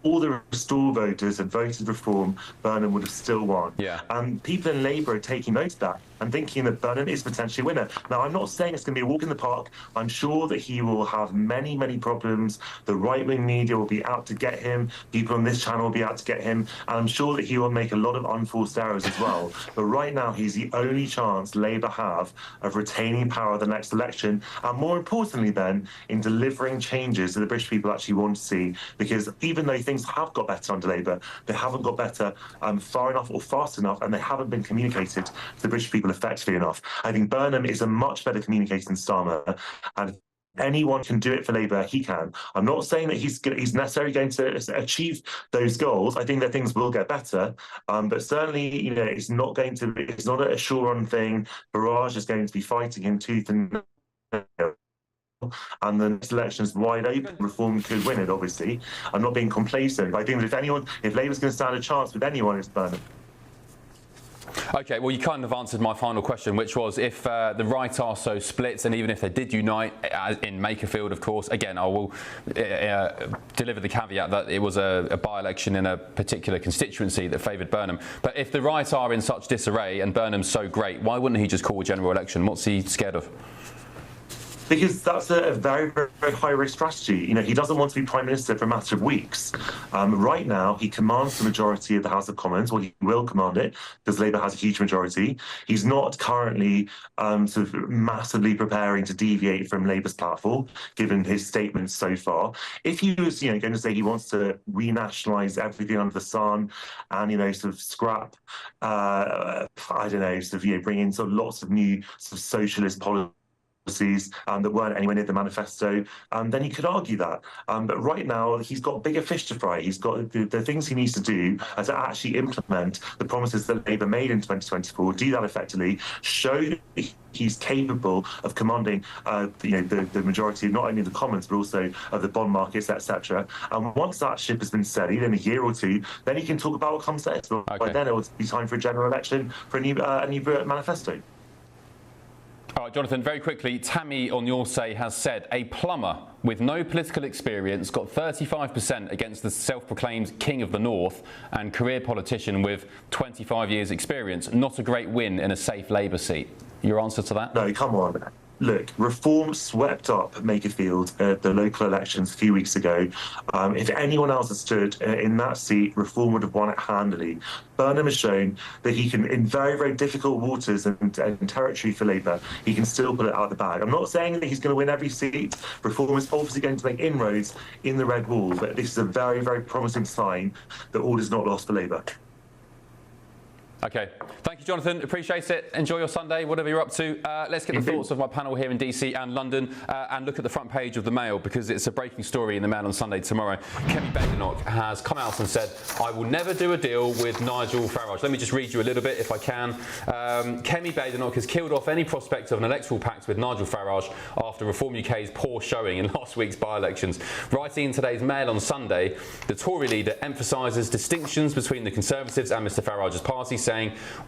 all the Restore voters had voted Reform, Burnham would have still won. Yeah. And people in Labour are taking note of that and thinking that Burnham is potentially a winner. Now, I'm not saying it's going to be a walk in the park. I'm sure that he will have many, many problems. The right-wing media will be out to get him. People on this channel will be out to get him. And I'm sure that he will make a lot of unforced errors as well. But right now, he's the only chance Labour have of retaining power at the next election. And more importantly, then, in delivering changes that the British people actually want to see. Because even though things have got better under Labour, they haven't got better far enough or fast enough, and they haven't been communicated to the British people effectively enough. I think Burnham is a much better communicator than Starmer, and if anyone can do it for Labour, he can. I'm not saying that he's necessarily going to achieve those goals. I think that things will get better, but certainly, it's not a sure-run thing. Farage is going to be fighting him tooth and nail. And the next election is wide open. Reform could win it, obviously. I'm not being complacent, but I think that if Labour's going to stand a chance with anyone, it's Burnham. OK, well, you kind of answered my final question, which was if the right are so split, and even if they did unite, in Makerfield, of course, again, I will deliver the caveat that it was a by-election in a particular constituency that favoured Burnham. But if the right are in such disarray and Burnham's so great, why wouldn't he just call a general election? What's he scared of? Because that's a very, very, very high-risk strategy. He doesn't want to be Prime Minister for a matter of weeks. Right now, he commands the majority of the House of Commons, or he will command it, because Labour has a huge majority. He's not currently sort of massively preparing to deviate from Labour's platform, given his statements so far. If he was, going to say he wants to renationalise everything under the sun and, sort of scrap, I don't know, sort of, bring in sort of lots of new sort of socialist policies, that weren't anywhere near the manifesto, then you could argue that. But right now, he's got bigger fish to fry. He's got the things he needs to do to actually implement the promises that Labour made in 2024, do that effectively, show that he's capable of commanding the majority, not only of the Commons, but also of the bond markets, etc. And once that ship has been steadied in a year or two, then he can talk about what comes next. Okay. By then, it will be time for a general election for a new manifesto. All right, Jonathan, very quickly, Tammy on your say has said a plumber with no political experience got 35% against the self-proclaimed King of the North and career politician with 25 years experience. Not a great win in a safe Labour seat. Your answer to that? No, come on. Look, Reform swept up Makerfield at the local elections a few weeks ago. If anyone else had stood in that seat, Reform would have won it handily. Burnham has shown that he can, in very, very difficult waters and territory for Labour, he can still pull it out of the bag. I'm not saying that he's going to win every seat. Reform is obviously going to make inroads in the Red Wall, but this is a very, very promising sign that all is not lost for Labour. OK. Thank you, Jonathan. Appreciate it. Enjoy your Sunday, whatever you're up to. Let's get the thoughts of my panel here in DC and London and look at the front page of the Mail, because it's a breaking story in the Mail on Sunday tomorrow. Kemi Badenoch has come out and said, I will never do a deal with Nigel Farage. Let me just read you a little bit, if I can. Kemi Badenoch has killed off any prospect of an electoral pact with Nigel Farage after Reform UK's poor showing in last week's by-elections. Writing in today's Mail on Sunday, the Tory leader emphasises distinctions between the Conservatives and Mr Farage's party, saying,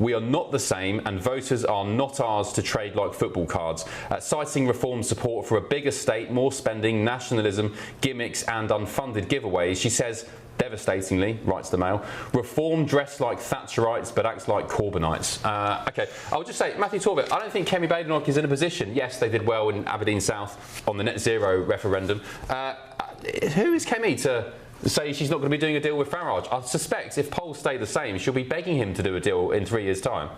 we are not the same and voters are not ours to trade like football cards. Citing Reform support for a bigger state, more spending, nationalism, gimmicks and unfunded giveaways, she says, devastatingly, writes the Mail, Reform dress like Thatcherites but acts like Corbynites. OK, I'll just say, Matthew Torvett, I don't think Kemi Badenoch is in a position, yes, they did well in Aberdeen South on the net zero referendum. Who is Kemi to say she's not going to be doing a deal with Farage? I suspect if polls stay the same, she'll be begging him to do a deal in 3 years' time.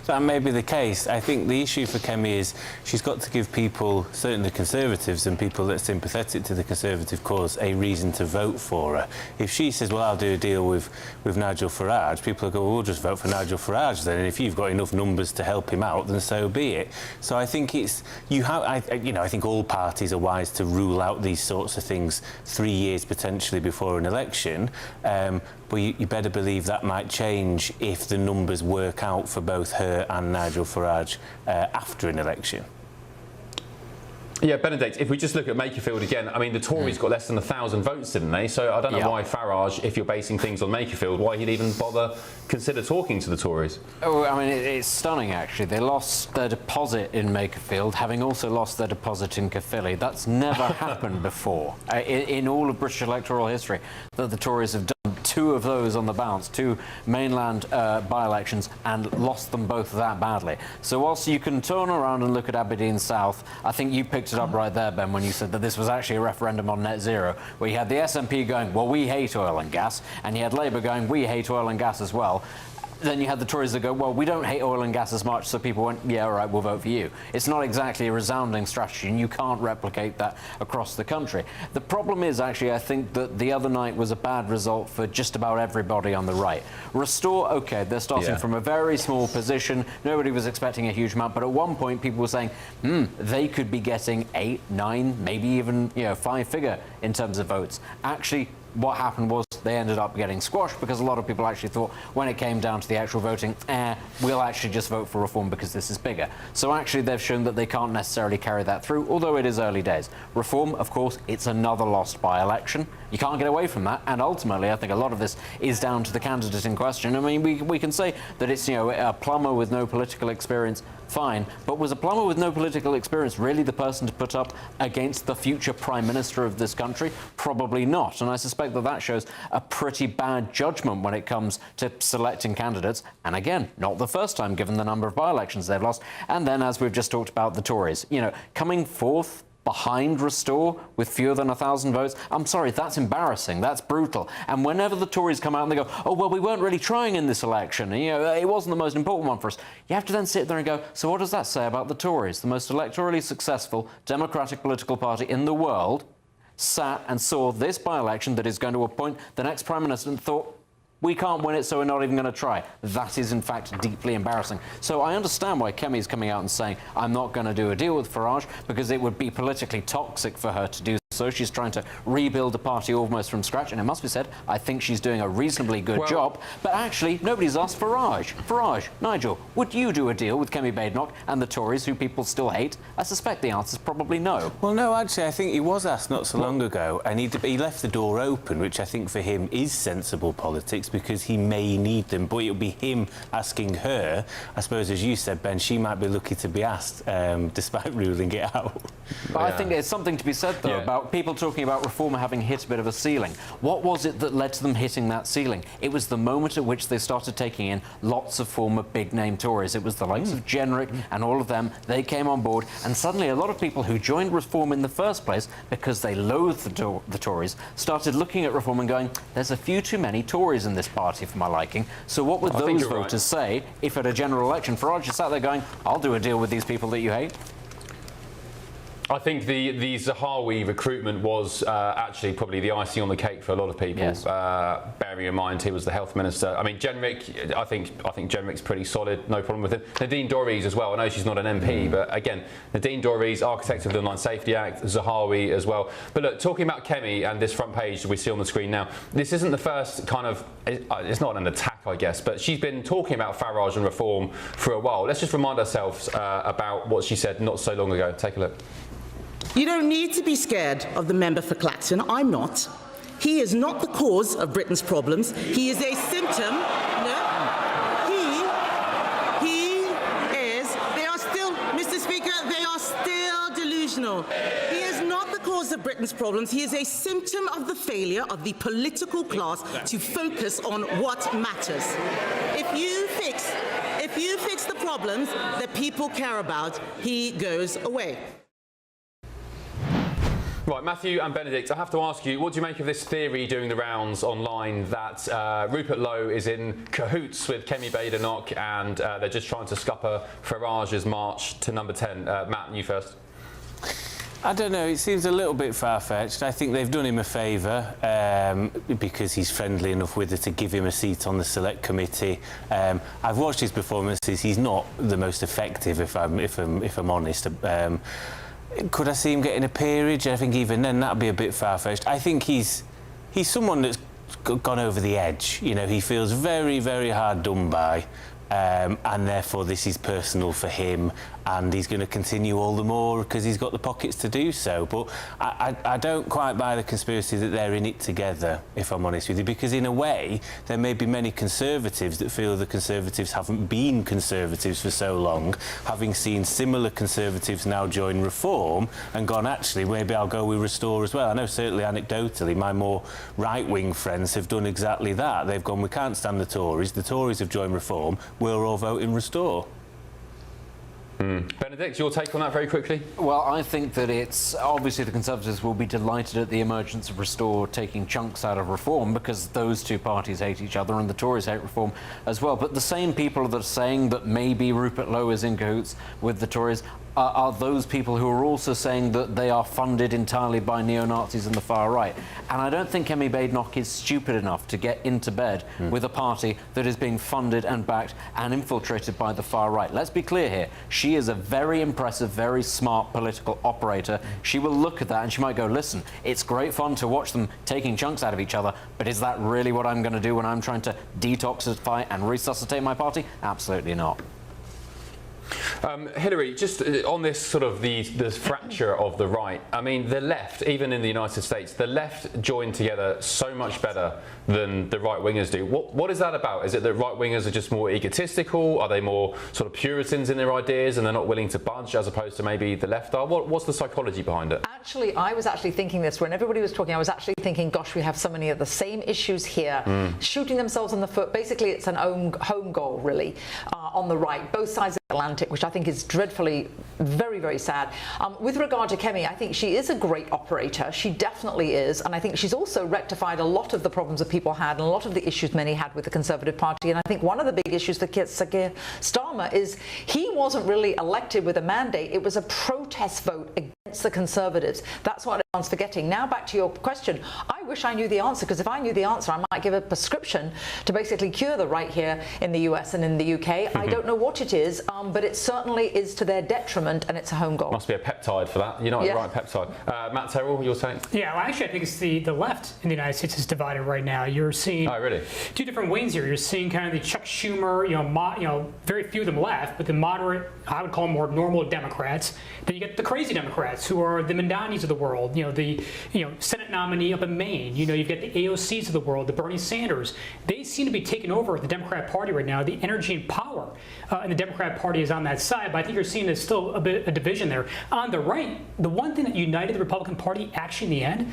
That may be the case. I think the issue for Kemi is she's got to give people, certainly the Conservatives and people that are sympathetic to the Conservative cause, a reason to vote for her. If she says, well, I'll do a deal with Nigel Farage, people will go, well, we'll just vote for Nigel Farage then, and if you've got enough numbers to help him out, then so be it. So I think I think all parties are wise to rule out these sorts of things 3 years potentially before an election. But you better believe that might change if the numbers work out for both her and Nigel Farage after an election. Yeah, Benedict, if we just look at Makerfield again, I mean, the Tories got less than 1,000 votes, didn't they? So I don't know why Farage, if you're basing things on Makerfield, why he'd even consider talking to the Tories. Oh, I mean, it's stunning, actually. They lost their deposit in Makerfield, having also lost their deposit in Caerphilly. That's never happened before in all of British electoral history, that the Tories have done 2 of those on the bounce, 2 mainland by-elections, and lost them both that badly. So whilst you can turn around and look at Aberdeen South, I think you picked it up right there, Ben, when you said that this was actually a referendum on net zero, where you had the SNP going, well, we hate oil and gas, and you had Labour going, we hate oil and gas as well. Then you had the Tories that go, well, we don't hate oil and gas as much, so people went, yeah, all right, we'll vote for you. It's not exactly a resounding strategy, and you can't replicate that across the country. The problem is, actually, I think that the other night was a bad result for just about everybody on the right. Restore, OK, they're starting from a very small position. Nobody was expecting a huge amount, but at one point, people were saying, they could be getting 8, 9, maybe even, 5-figure in terms of votes. Actually, what happened was they ended up getting squashed because a lot of people actually thought when it came down to the actual voting, we'll actually just vote for reform because this is bigger. So actually they've shown that they can't necessarily carry that through, although it is early days. Reform, of course, it's another lost by-election. You can't get away from that, and ultimately I think a lot of this is down to the candidate in question. I mean, we can say that it's, a plumber with no political experience, fine, but was a plumber with no political experience really the person to put up against the future Prime Minister of this country? Probably not, and I suspect that that shows a pretty bad judgment when it comes to selecting candidates, and again, not the first time given the number of by-elections they've lost. And then, as we've just talked about, the Tories, coming fourth behind Restore with fewer than 1,000 votes. I'm sorry, that's embarrassing. That's brutal. And whenever the Tories come out and they go, oh, well, we weren't really trying in this election, it wasn't the most important one for us, you have to then sit there and go, so what does that say about the Tories, the most electorally successful democratic political party in the world, sat and saw this by-election that is going to appoint the next Prime Minister and thought, we can't win it, so we're not even going to try. That is, in fact, deeply embarrassing. So I understand why Kemi's coming out and saying, I'm not going to do a deal with Farage, because it would be politically toxic for her to do so. She's trying to rebuild the party almost from scratch, and it must be said, I think she's doing a reasonably good job. But actually, nobody's asked Farage, Nigel, would you do a deal with Kemi Badenoch and the Tories, who people still hate? I suspect the answer's probably no. Well, no, actually, I think he was asked not so long ago, and he left the door open, which I think for him is sensible politics, because he may need them, but it'll be him asking her. I suppose, as you said, Ben, she might be lucky to be asked, despite ruling it out. But I think there's something to be said, though, about people talking about Reformer having hit a bit of a ceiling. What was it that led to them hitting that ceiling? It was the moment at which they started taking in lots of former big-name Tories. It was the likes of Jenrick and all of them. They came on board, and suddenly a lot of people who joined Reform in the first place because they loathed the Tories started looking at Reform and going, there's a few too many Tories in this party for my liking. So what would those voters say if at a general election Farage sat there going, I'll do a deal with these people that you hate? I think the Zahawi recruitment was actually probably the icing on the cake for a lot of people. Yes. Bearing in mind he was the health minister. I mean, Jenrick, I think Jenrick's pretty solid, no problem with him. Nadine Dorries as well. I know she's not an MP, but again, Nadine Dorries, architect of the Online Safety Act, Zahawi as well. But look, talking about Kemi and this front page that we see on the screen now, this isn't the first kind of, it's not an attack, I guess, but she's been talking about Farage and Reform for a while. Let's just remind ourselves about what she said not so long ago. Take a look. You don't need to be scared of the member for Clacton. I'm not. He is not the cause of Britain's problems. He is a symptom. No. He is. They are still, Mr. Speaker, they are still delusional. He is not the cause of Britain's problems. He is a symptom of the failure of the political class to focus on what matters. If you fix the problems that people care about, he goes away. Right, Matthew and Benedict, I have to ask you, what do you make of this theory doing the rounds online that Rupert Lowe is in cahoots with Kemi Badenoch and they're just trying to scupper Farage's march to number 10? Matt, you first. I don't know, it seems a little bit far-fetched. I think they've done him a favour because he's friendly enough with her to give him a seat on the select committee. I've watched his performances. He's not the most effective, if I'm honest. Could I see him getting a peerage? I think even then that'd be a bit far-fetched. I think he's someone that's gone over the edge. He feels very, very hard done by and therefore this is personal for him, and he's going to continue all the more because he's got the pockets to do so. But I don't quite buy the conspiracy that they're in it together, if I'm honest with you, because in a way there may be many Conservatives that feel the Conservatives haven't been Conservatives for so long, having seen similar Conservatives now join Reform and gone, actually, maybe I'll go with Restore as well. I know certainly anecdotally my more right-wing friends have done exactly that. They've gone, we can't stand the Tories have joined Reform, we're all voting Restore. Benedict, your take on that very quickly? Well, I think that it's obviously the Conservatives will be delighted at the emergence of Restore taking chunks out of Reform, because those two parties hate each other and the Tories hate Reform as well. But the same people that are saying that maybe Rupert Lowe is in cahoots with the Tories are those people who are also saying that they are funded entirely by neo-Nazis and the far right. And I don't think Kemi Badenoch is stupid enough to get into bed with a party that is being funded and backed and infiltrated by the far right. Let's be clear here. She is a very impressive, very smart political operator. She will look at that and she might go, listen, it's great fun to watch them taking chunks out of each other, but is that really what I'm going to do when I'm trying to detoxify and resuscitate my party? Absolutely not. Hilary, just on this sort of the fracture of the right, I mean, the left, even in the United States, the left join together so much better than the right-wingers do. What is that about? Is it that right-wingers are just more egotistical? Are they more sort of Puritans in their ideas and they're not willing to budge, as opposed to maybe the left are? What's the psychology behind it? Actually, I was actually thinking this when everybody was talking. I was actually thinking, gosh, we have so many of the same issues here, shooting themselves in the foot. Basically, it's an home goal, really, on the right, both sides of the Atlantic, which I think is dreadfully, very, very sad. With regard to Kemi, I think she is a great operator. She definitely is. And I think she's also rectified a lot of the problems that people had and a lot of the issues many had with the Conservative Party. And I think one of the big issues that Sir Keir Starmer is he wasn't really elected with a mandate. It was a protest vote against the Conservatives. That's what everyone's forgetting. Now back to your question. I wish I knew the answer, because if I knew the answer, I might give a prescription to basically cure the right here in the US and in the UK. I don't know what it is, but it certainly is to their detriment, and it's a home goal. Must be a peptide for that. You're not the right peptide. Matt Terrell, you're saying? Yeah, well, actually, I think it's the left in the United States is divided right now. You're seeing two different wings here. You're seeing kind of the Chuck Schumer, very few of them left, but the moderate, I would call them more normal Democrats. Then you get the crazy Democrats, who are the Mandanis of the world. The Senate nominee up in Maine. You've got the AOCs of the world, the Bernie Sanders. They seem to be taking over the Democrat Party right now. The energy and power in the Democrat Party is on that side, but I think you're seeing there's still a bit of division there. On the right, the one thing that united the Republican Party actually in the end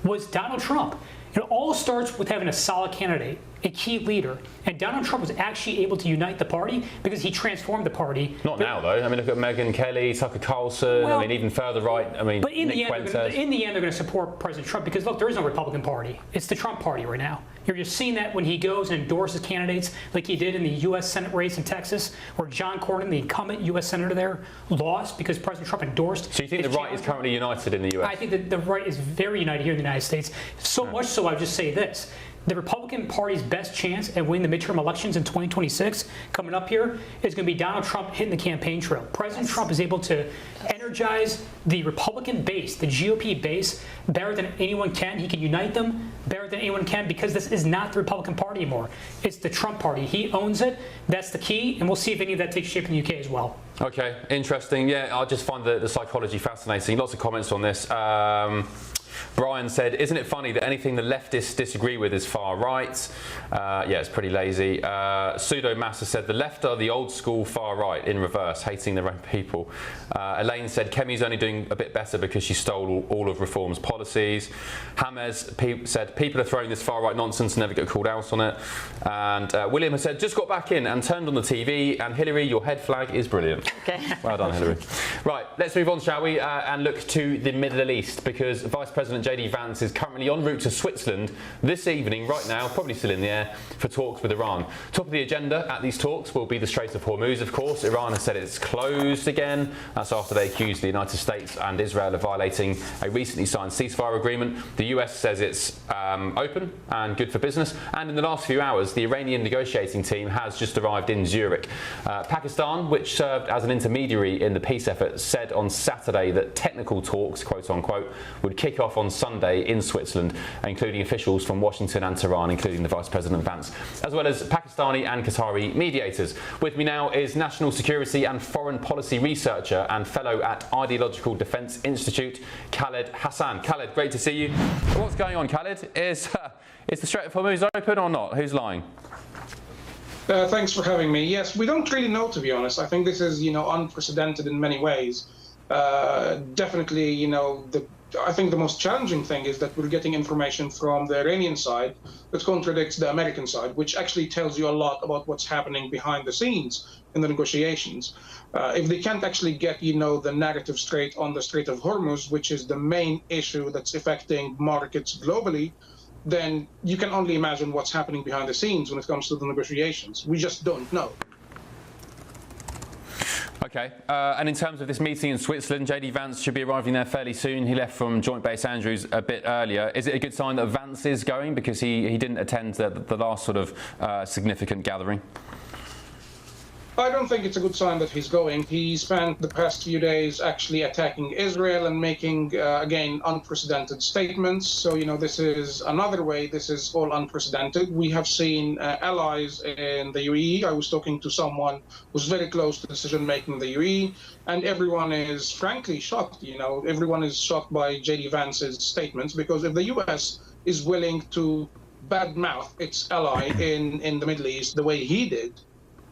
was Donald Trump. It all starts with having a solid candidate, a key leader. And Donald Trump was actually able to unite the party because he transformed the party. Not now, though. I mean, look at Megyn Kelly, Tucker Carlson. Well, I mean, even further right. I mean, but in Nick the end, Fuentes. in the end, they're going to support President Trump because, look, there is no Republican Party. It's the Trump Party right now. You're just seeing that when he goes and endorses candidates like he did in the U.S. Senate race in Texas, where John Cornyn, the incumbent U.S. Senator there, lost because President Trump endorsed. So you think the right is currently united in the U.S.? I think that the right is very united here in the United States. So much so, I would just say this. The Republican Party's best chance at winning the midterm elections in 2026 coming up here is going to be Donald Trump hitting the campaign trail. President Trump is able to energize the Republican base, the GOP base, better than anyone can. He can unite them better than anyone can because this is not the Republican Party anymore. It's the Trump Party. He owns it. That's the key, and we'll see if any of that takes shape in the UK as well. Okay, interesting. Yeah, I just find the psychology fascinating. Lots of comments on this. Brian said, isn't it funny that anything the leftists disagree with is far right? Yeah, it's pretty lazy. Pseudo Massa said, the left are the old school far right in reverse, hating their own people. Elaine said, Kemi's only doing a bit better because she stole all of Reform's policies. James said, people are throwing this far right nonsense and never get called out on it. And William has said, just got back in and turned on the TV, and Hilary, your head flag is brilliant. Okay. Well done, Hilary. Right, let's move on, shall we, and look to the Middle East, because Vice President JD Vance is currently en route to Switzerland this evening, right now, probably still in the air, for talks with Iran. Top of the agenda at these talks will be the Strait of Hormuz, of course. Iran has said it's closed again. That's after they accused the United States and Israel of violating a recently signed ceasefire agreement. The US says it's open and good for business. And in the last few hours, the Iranian negotiating team has just arrived in Zurich. Pakistan, which served as an intermediary in the peace effort, said on Saturday that technical talks, quote unquote, would kick off on Sunday in Switzerland, including officials from Washington and Tehran, including the Vice President Vance, as well as Pakistani and Qatari mediators. With me now is national security and foreign policy researcher and fellow at Ideological Defence Institute, Khaled Hassan. Khaled, great to see you. What's going on, Khaled? Is the Strait of Hormuz open or not? Who's lying? Thanks for having me. Yes, we don't really know, to be honest. I think this is, unprecedented in many ways. Definitely, I think the most challenging thing is that we're getting information from the Iranian side that contradicts the American side, which actually tells you a lot about what's happening behind the scenes in the negotiations. If they can't actually get, the narrative straight on the Strait of Hormuz, which is the main issue that's affecting markets globally, then you can only imagine what's happening behind the scenes when it comes to the negotiations. We just don't know. Okay, and in terms of this meeting in Switzerland, JD Vance should be arriving there fairly soon. He left from Joint Base Andrews a bit earlier. Is it a good sign that Vance is going, because he didn't attend the last sort of significant gathering? I don't think it's a good sign that he's going. He spent the past few days actually attacking Israel and making, again, unprecedented statements. So, this is another way. This is all unprecedented. We have seen allies in the UAE. I was talking to someone who's very close to decision-making in the UAE, and everyone is frankly shocked. Everyone is shocked by JD Vance's statements, because if the U.S. is willing to badmouth its ally in the Middle East the way he did,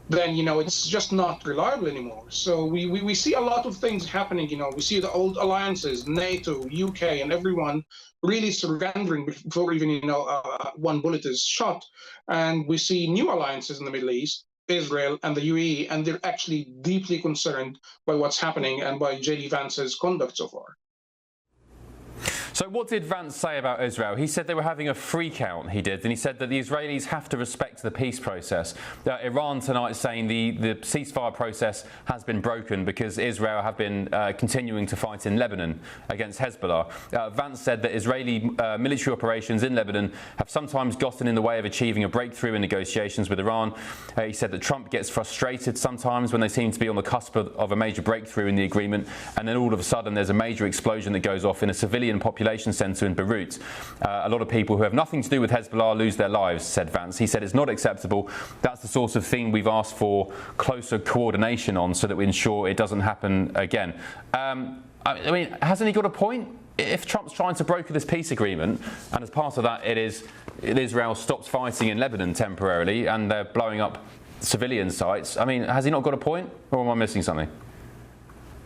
then, it's just not reliable anymore. So we see a lot of things happening. We see the old alliances, NATO, UK, and everyone really surrendering before even, one bullet is shot. And we see new alliances in the Middle East, Israel and the UAE, and they're actually deeply concerned by what's happening and by JD Vance's conduct so far. So what did Vance say about Israel? He said they were having a freak out, he did, and he said that the Israelis have to respect the peace process. Iran tonight is saying the ceasefire process has been broken because Israel have been continuing to fight in Lebanon against Hezbollah. Vance said that Israeli military operations in Lebanon have sometimes gotten in the way of achieving a breakthrough in negotiations with Iran. He said that Trump gets frustrated sometimes when they seem to be on the cusp of a major breakthrough in the agreement, and then all of a sudden there's a major explosion that goes off in a civilian population centre in Beirut. A lot of people who have nothing to do with Hezbollah lose their lives, said Vance. He said it's not acceptable. That's the sort of thing we've asked for closer coordination on so that we ensure it doesn't happen again. I mean, hasn't he got a point? If Trump's trying to broker this peace agreement, and as part of that Israel stops fighting in Lebanon temporarily and they're blowing up civilian sites, I mean, has he not got a point, or am I missing something?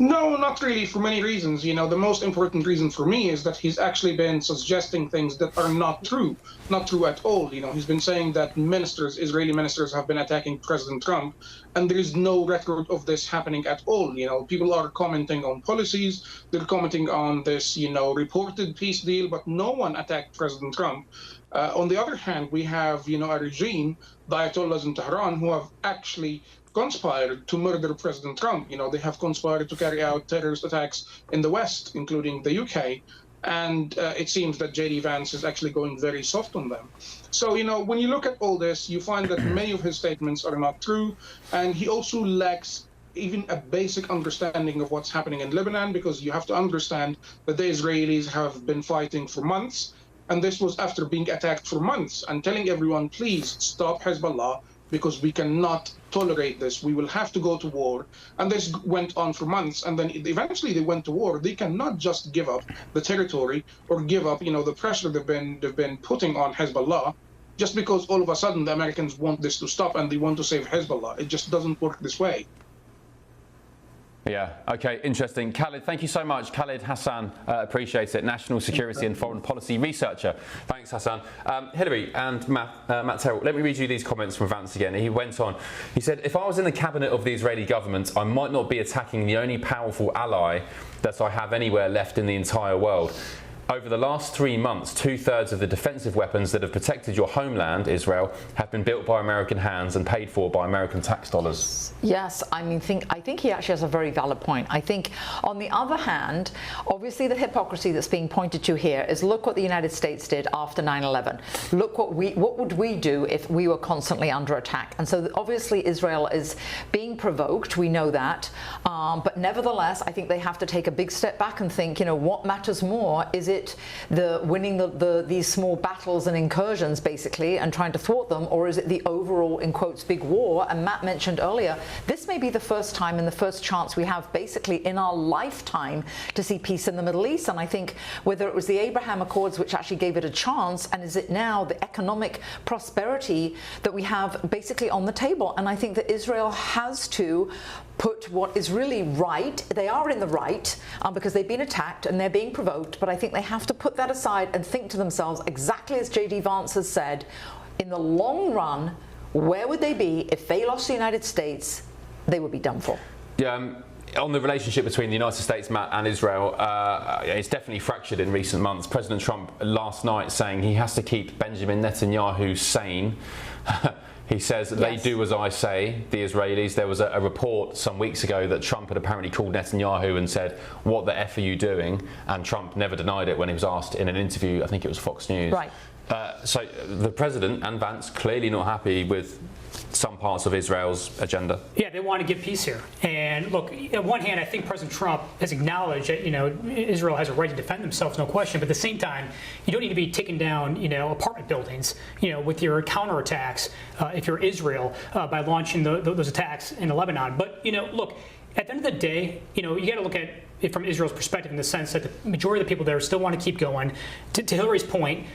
No, not really, for many reasons. The most important reason for me is that he's actually been suggesting things that are not true at all. He's been saying that Israeli ministers have been attacking President Trump, and there is no record of this happening at all. People are commenting on policies, they're commenting on this, reported peace deal, but no one attacked President Trump. On the other hand, we have, a regime, the Ayatollahs in Tehran, who have actually conspired to murder President Trump. They have conspired to carry out terrorist attacks in the West, including the UK. And it seems that JD Vance is actually going very soft on them. So, when you look at all this, you find that many of his statements are not true. And he also lacks even a basic understanding of what's happening in Lebanon, because you have to understand that the Israelis have been fighting for months. And this was after being attacked for months and telling everyone, please stop Hezbollah, because we cannot tolerate this. We will have to go to war. And this went on for months. And then eventually they went to war. They cannot just give up the territory or give up, the pressure they've been putting on Hezbollah, just because all of a sudden the Americans want this to stop and they want to save Hezbollah. It just doesn't work this way. Yeah, okay, interesting. Khaled, thank you so much. Khaled Hassan, appreciate it. National security and foreign policy researcher. Thanks, Hassan. Hilary and Matt Terrell, let me read you these comments from Vance again. He went on. He said, if I was in the cabinet of the Israeli government, I might not be attacking the only powerful ally that I have anywhere left in the entire world. Over the last 3 months, 2/3 of the defensive weapons that have protected your homeland, Israel, have been built by American hands and paid for by American tax dollars. Yes, I think he actually has a very valid point. I think, on the other hand, obviously the hypocrisy that's being pointed to here is, look what the United States did after 9/11. Look what would we do if we were constantly under attack? And so obviously Israel is being provoked. We know that, but nevertheless, I think they have to take a big step back and think, what matters more? Is it it the winning these small battles and incursions, basically, and trying to thwart them, or is it the overall, in quotes, big war? And Matt mentioned earlier, this may be the first time and the first chance we have, basically, in our lifetime to see peace in the Middle East. And I think whether it was the Abraham Accords which actually gave it a chance, and is it now the economic prosperity that we have basically on the table? And I think that Israel has to put what is really right. They are in the right because they've been attacked and they're being provoked, but I think they have to put that aside and think to themselves, exactly as J.D. Vance has said, in the long run, where would they be if they lost the United States? They would be done for. Yeah. On the relationship between the United States, Matt, and Israel, it's definitely fractured in recent months. President Trump last night saying he has to keep Benjamin Netanyahu sane. He says they do as I say, the Israelis. There was a report some weeks ago that Trump had apparently called Netanyahu and said, "What the F are you doing?" And Trump never denied it when he was asked in an interview, I think it was Fox News. Right. So the president and Vance clearly not happy with some parts of Israel's agenda. Yeah, they want to get peace here. And look, on one hand, I think President Trump has acknowledged that, Israel has a right to defend themselves, no question. But at the same time, you don't need to be taking down, apartment buildings, with your counterattacks, if you're Israel, by launching those attacks in Lebanon. But, look, at the end of the day, you got to look at it from Israel's perspective in the sense that the majority of the people there still want to keep going. To Hillary's point,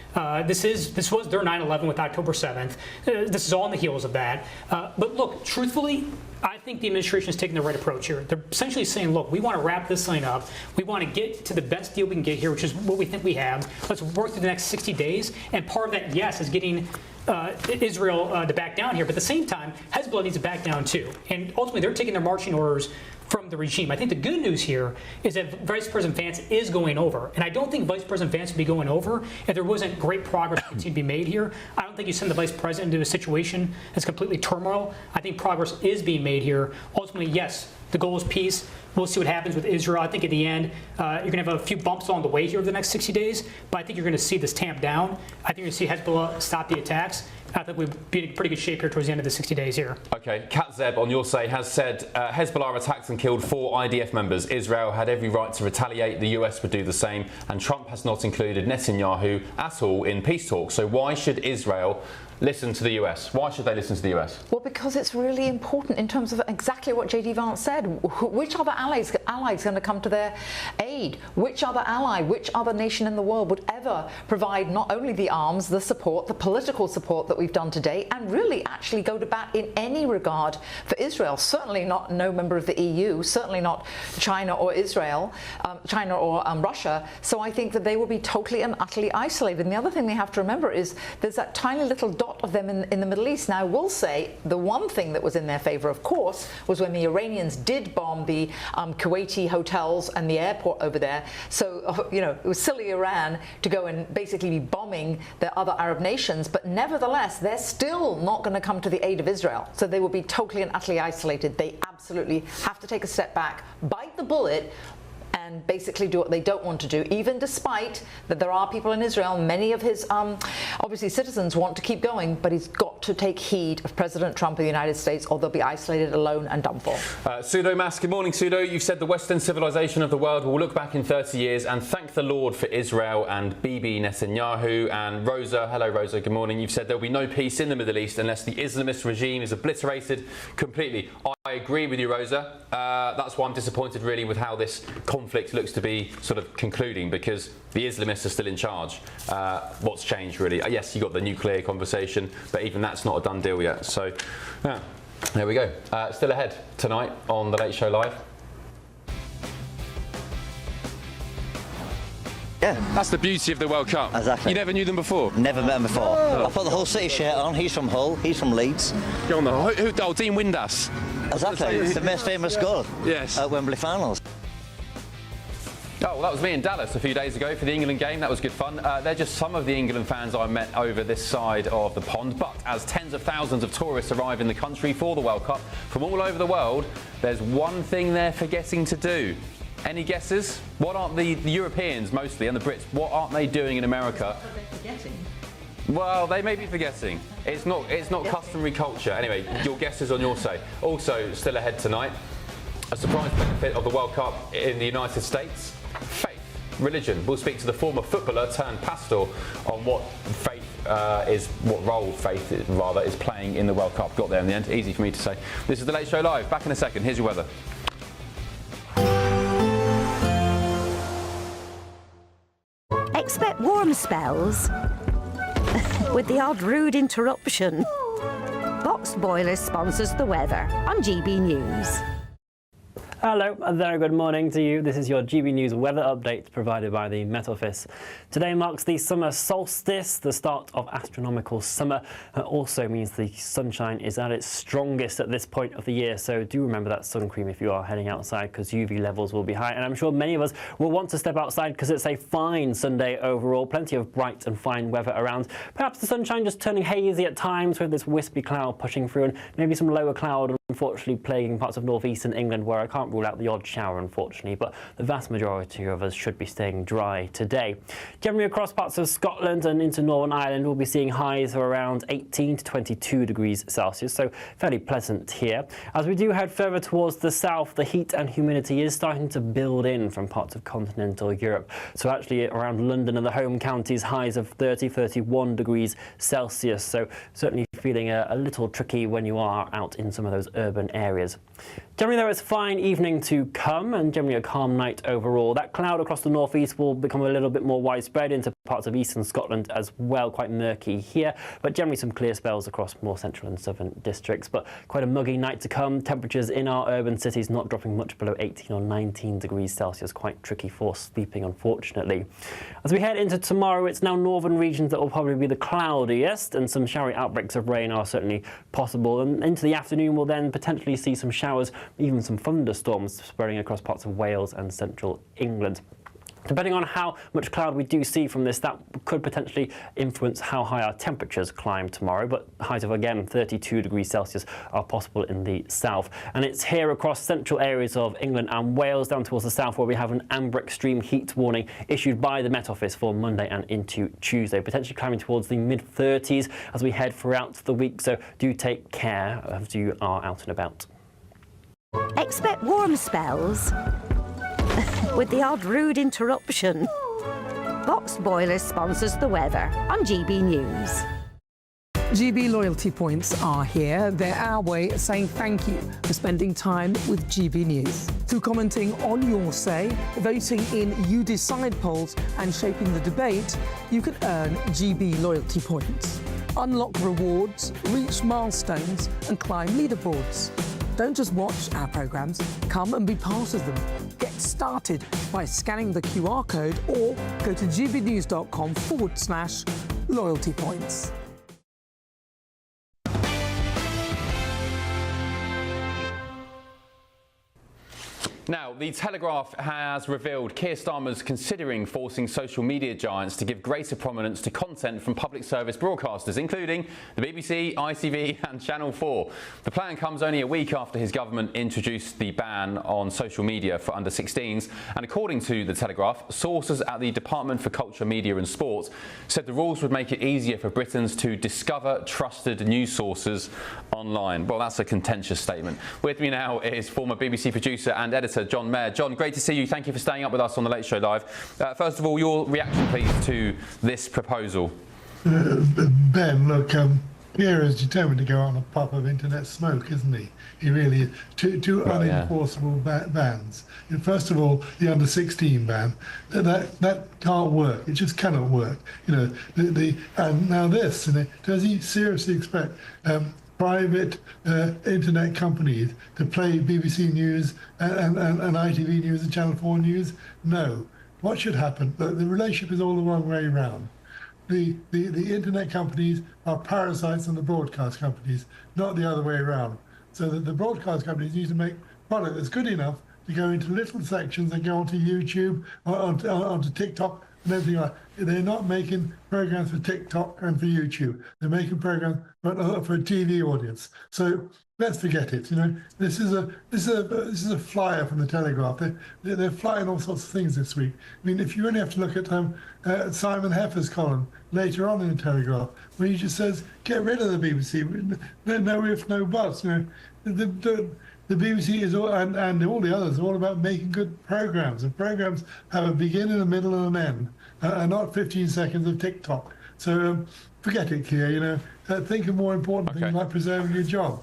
this was their 9/11 with October 7th. This is all on the heels of that. But look, truthfully, I think the administration is taking the right approach here. They're essentially saying, look, we want to wrap this thing up. We want to get to the best deal we can get here, which is what we think we have. Let's work through the next 60 days. And part of that, yes, is getting Israel to back down here. But at the same time, Hezbollah needs to back down too. And ultimately, they're taking their marching orders from the regime. I think the good news here is that Vice President Vance is going over. And I don't think Vice President Vance would be going over if there wasn't great progress that continued to be made here. I don't think you send the Vice President into a situation that's completely turmoil. I think progress is being made here. Ultimately, yes, the goal is peace. We'll see what happens with Israel. I think at the end, you're going to have a few bumps along the way here over the next 60 days, but I think you're going to see this tamp down. I think you're going to see Hezbollah stop the attacks. I think we'll be in pretty good shape here towards the end of the 60 days here. OK, Kat Zeb, on your say, has said Hezbollah attacked and killed 4 IDF members. Israel had every right to retaliate. The US would do the same. And Trump has not included Netanyahu at all in peace talks. So why should Israel listen to the US? Why should they listen to the US? Well, because it's really important in terms of exactly what J.D. Vance said. Which other allies going to come to their aid? Which other ally, which other nation in the world would ever provide not only the arms, the support, the political support that we've done today, and really actually go to bat in any regard for Israel? Certainly not no member of the EU, certainly not China or Israel, China or Russia. So I think that they will be totally and utterly isolated. And the other thing they have to remember is there's that tiny little dot of them in the Middle East. Now, I will say the one thing that was in their favor, of course, was when the Iranians did bomb the Kuwaiti hotels and the airport over there. So, it was silly Iran to go and basically be bombing the other Arab nations. But nevertheless, they're still not going to come to the aid of Israel. So they will be totally and utterly isolated. They absolutely have to take a step back, bite the bullet, and basically do what they don't want to do, even despite that there are people in Israel, many of his obviously citizens want to keep going, but he's got to take heed of President Trump of the United States, or they'll be isolated, alone and done for. Pseudo Mass, good morning, Pseudo. You've said the Western civilization of the world will look back in 30 years and thank the Lord for Israel and Bibi Netanyahu. And Rosa, hello Rosa, good morning. You've said there'll be no peace in the Middle East unless the Islamist regime is obliterated completely. I agree with you, Rosa. That's why I'm disappointed really with how this conflict looks to be sort of concluding, because the Islamists are still in charge. What's changed really? Yes, you got the nuclear conversation, but even that's not a done deal yet. So, yeah, there we go. Still ahead tonight on The Late Show Live. Yeah. That's the beauty of the World Cup. Exactly. You never knew them before? Never met them before. Oh. I put the whole City shirt on. He's from Hull. He's from Leeds. Go on, Dean Windass. Exactly. It's the most famous goal. Yes. At Wembley finals. Oh, well, that was me in Dallas a few days ago for the England game. That was good fun. They're just some of the England fans I met over this side of the pond. But as tens of thousands of tourists arrive in the country for the World Cup from all over the world, there's one thing they're forgetting to do. Any guesses? What aren't the Europeans mostly and the Brits, what aren't they doing in America? What are they forgetting? Well, they may be forgetting. It's not customary culture. Anyway, your guesses on your say. Also, still ahead tonight, a surprise benefit of the World Cup in the United States, faith. religion. We'll speak to the former footballer turned pastor on what role faith is playing in the World Cup. Got there in the end. Easy for me to say. This is The Late Show Live. Back in a second. Here's your weather. Expect warm spells with the odd rude interruption. Boxed Boilers sponsors the weather on GB News. Hello, a very good morning to you. This is your GB News weather update provided by the Met Office. Today marks the summer solstice, the start of astronomical summer. It also means the sunshine is at its strongest at this point of the year, so do remember that sun cream if you are heading outside, because UV levels will be high. And I'm sure many of us will want to step outside because it's a fine Sunday overall. Plenty of bright and fine weather around. Perhaps the sunshine just turning hazy at times with this wispy cloud pushing through, and maybe some lower cloud unfortunately plaguing parts of northeastern England, where I can't rule out the odd shower unfortunately, but the vast majority of us should be staying dry today. Generally across parts of Scotland and into Northern Ireland we'll be seeing highs of around 18 to 22 degrees Celsius, so fairly pleasant here. As we do head further towards the south, the heat and humidity is starting to build in from parts of continental Europe, so actually around London and the home counties highs of 30-31 degrees Celsius, so certainly feeling a little tricky when you are out in some of those urban areas. Generally though, it's a fine evening to come and generally a calm night overall. That cloud across the northeast will become a little bit more widespread into parts of eastern Scotland as well, quite murky here, but generally some clear spells across more central and southern districts. But quite a muggy night to come. Temperatures in our urban cities not dropping much below 18 or 19 degrees Celsius, quite tricky for sleeping unfortunately. As we head into tomorrow, it's now northern regions that will probably be the cloudiest, and some showery outbreaks of rain are certainly possible. And into the afternoon we'll then potentially see some showers, even some thunderstorms spreading across parts of Wales and central England. Depending on how much cloud we do see from this, that could potentially influence how high our temperatures climb tomorrow, but highs of again 32 degrees Celsius are possible in the south. And it's here across central areas of England and Wales down towards the south where we have an amber extreme heat warning issued by the Met Office for Monday and into Tuesday, potentially climbing towards the mid-30s as we head throughout the week, so do take care as you are out and about. Expect warm spells with the odd rude interruption. Boxed Boilers sponsors the weather on GB News. GB loyalty points are here. They're our way of saying thank you for spending time with GB News. Through commenting on your say, voting in You Decide polls and shaping the debate, you can earn GB loyalty points. Unlock rewards, reach milestones and climb leaderboards. Don't just watch our programmes, come and be part of them. Get started by scanning the QR code or go to gbnews.com/loyalty points. Now, The Telegraph has revealed Keir Starmer's considering forcing social media giants to give greater prominence to content from public service broadcasters, including the BBC, ITV and Channel 4. The plan comes only a week after his government introduced the ban on social media for under-16s, and according to The Telegraph, sources at the Department for Culture, Media and Sport said the rules would make it easier for Britons to discover trusted news sources online. Well, that's a contentious statement. With me now is former BBC producer and editor John Mayer. John, great to see you. Thank you for staying up with us on The Late Show Live. First of all, your reaction, please, to this proposal. Ben, look, Pierre is determined to go on a puff of internet smoke, isn't he? He really is. Two unenforceable bans. And first of all, the under-16 ban, that can't work. It just cannot work. You know, and now this. You know, does he seriously expect private internet companies to play BBC News and ITV News and Channel 4 News? No. What should happen? The relationship is all the wrong way around. The internet companies are parasites on the broadcast companies, not the other way around. So that the broadcast companies need to make product that's good enough to go into little sections and go onto YouTube, onto TikTok and everything like that. They're not making programs for TikTok and for YouTube. They're making programs for a TV audience. So let's forget it. You know, this is a flyer from the Telegraph. They're flying all sorts of things this week. I mean, if you only have to look at Simon Heffer's column later on in the Telegraph, where he just says, "Get rid of the BBC." No ifs, no buts. You know, The BBC is all, and all the others are all about making good programs, and programs have a beginning, a middle, and an end, and not 15 seconds of TikTok. So forget it, Keir. You know, think of more important things like preserving your job.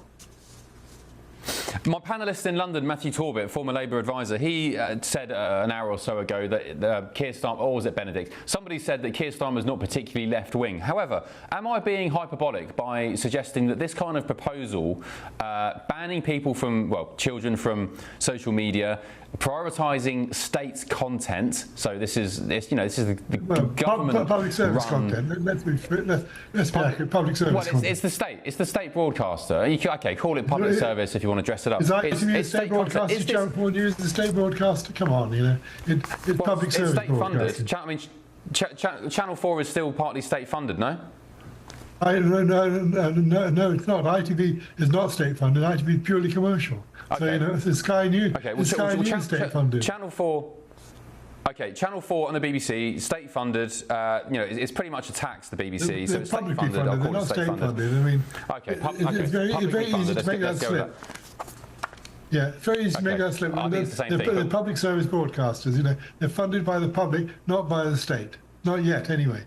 My panellist in London, Matthew Torbett, former Labour advisor, he said an hour or so ago that Keir Starmer, or was it Benedict? Somebody said that Keir Starmer is not particularly left-wing. However, am I being hyperbolic by suggesting that this kind of proposal, banning people from, well, children from social media, prioritising state content, so this is the government public service run content. Let's be accurate. Public service content. It's the state broadcaster. You can, okay, call it public service if you want to dress it up. Is ITV a state broadcaster? Is Channel 4 News the state broadcaster? Come on, you know, it's public service state broadcasting. funded. Channel 4 is still partly state funded, no? No, it's not. ITV is not state funded. ITV is purely commercial. Okay. So, you know, it's Sky News. Okay, well, Sky News state funded. Channel 4. Okay, Channel 4 and the BBC, state funded. You know, it's pretty much a tax. The BBC, so it's state funded. They're not state funded. I mean, okay, it's very easy to make that slip. Yeah, it's very easy to make that slip. The public service broadcasters, you know, they're funded by the public, not by the state. Not yet, anyway.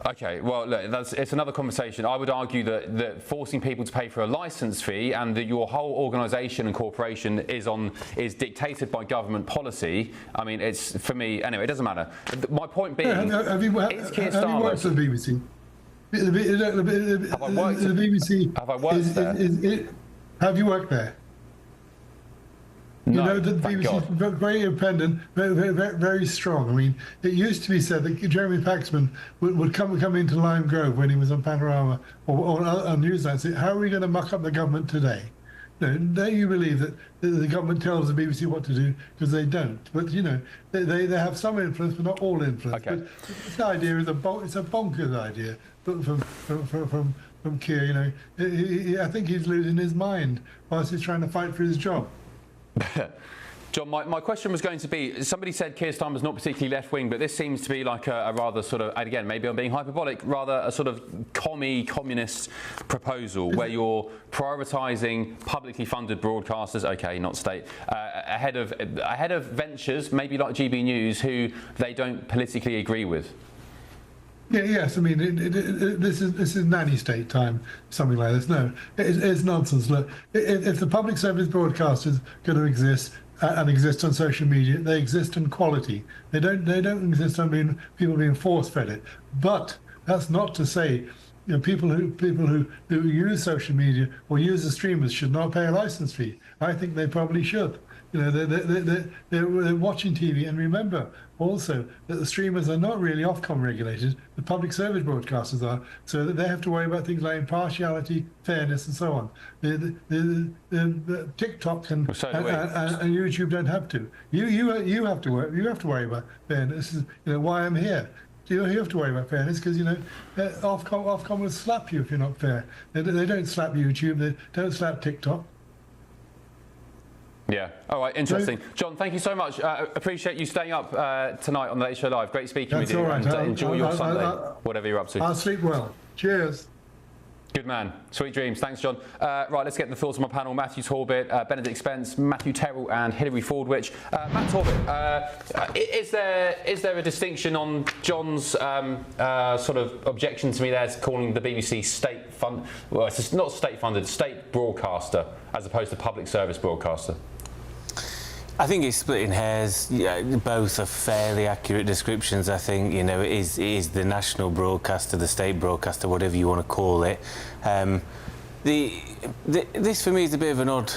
Okay, well, look, it's another conversation. I would argue that forcing people to pay for a licence fee and that your whole organisation and corporation is dictated by government policy. I mean, it's, for me, anyway, it doesn't matter. My point being, have you worked for the BBC? Have I worked the BBC? Have I worked there? Have you worked there? You know that the BBC is very independent, very strong. I mean, it used to be said that Jeremy Paxman would come into Lime Grove when he was on Panorama or on Newsline and say, how are we going to muck up the government today? No, don't you believe that the government tells the BBC what to do, because they don't. But, you know, they have some influence, but not all influence. Okay. But this idea is it's a bonkers idea from Keir, you know. I think he's losing his mind whilst he's trying to fight for his job. John, my question was going to be, somebody said Keir Starmer's not particularly left-wing, but this seems to be like a rather sort of, and again, maybe I'm being hyperbolic, rather a sort of communist proposal where you're prioritising publicly funded broadcasters, okay, not state, ahead of ventures, maybe like GB News, who they don't politically agree with. Yeah, yes, I mean, this is nanny state time, something like this. No, it's nonsense. Look, if the public service broadcasters are going to exist and exist on social media, they exist in quality. They don't exist on people being force-fed it. But that's not to say, you know, people who use social media or use the streamers should not pay a license fee. I think they probably should. You know, they're watching TV, and remember also that the streamers are not really Ofcom regulated. The public service broadcasters are, so that they have to worry about things like impartiality, fairness, and so on. The TikTok and YouTube don't have to. You have to worry. You have to worry about fairness. This is, you know, why I'm here. You have to worry about fairness because, you know, Ofcom will slap you if you're not fair. They don't slap YouTube. They don't slap TikTok. Yeah. All right. Interesting. John, thank you so much. Appreciate you staying up tonight on the Late Show Live. Great speaking with you. All right. And enjoy your Sunday, whatever you're up to. I'll sleep well. Cheers. Good man. Sweet dreams. Thanks, John. Right, let's get the thoughts of my panel. Matthew Torbett, Benedict Spence, Matthew Terrell and Hilary Fordwich. Matt Torbett, is there a distinction on John's sort of objection to me there, calling the BBC state-funded, well, it's not state-funded, state broadcaster, as opposed to public service broadcaster? I think it's splitting hairs. Yeah, both are fairly accurate descriptions. I think, you know, it is the national broadcaster, the state broadcaster, whatever you want to call it. This for me is a bit of an odd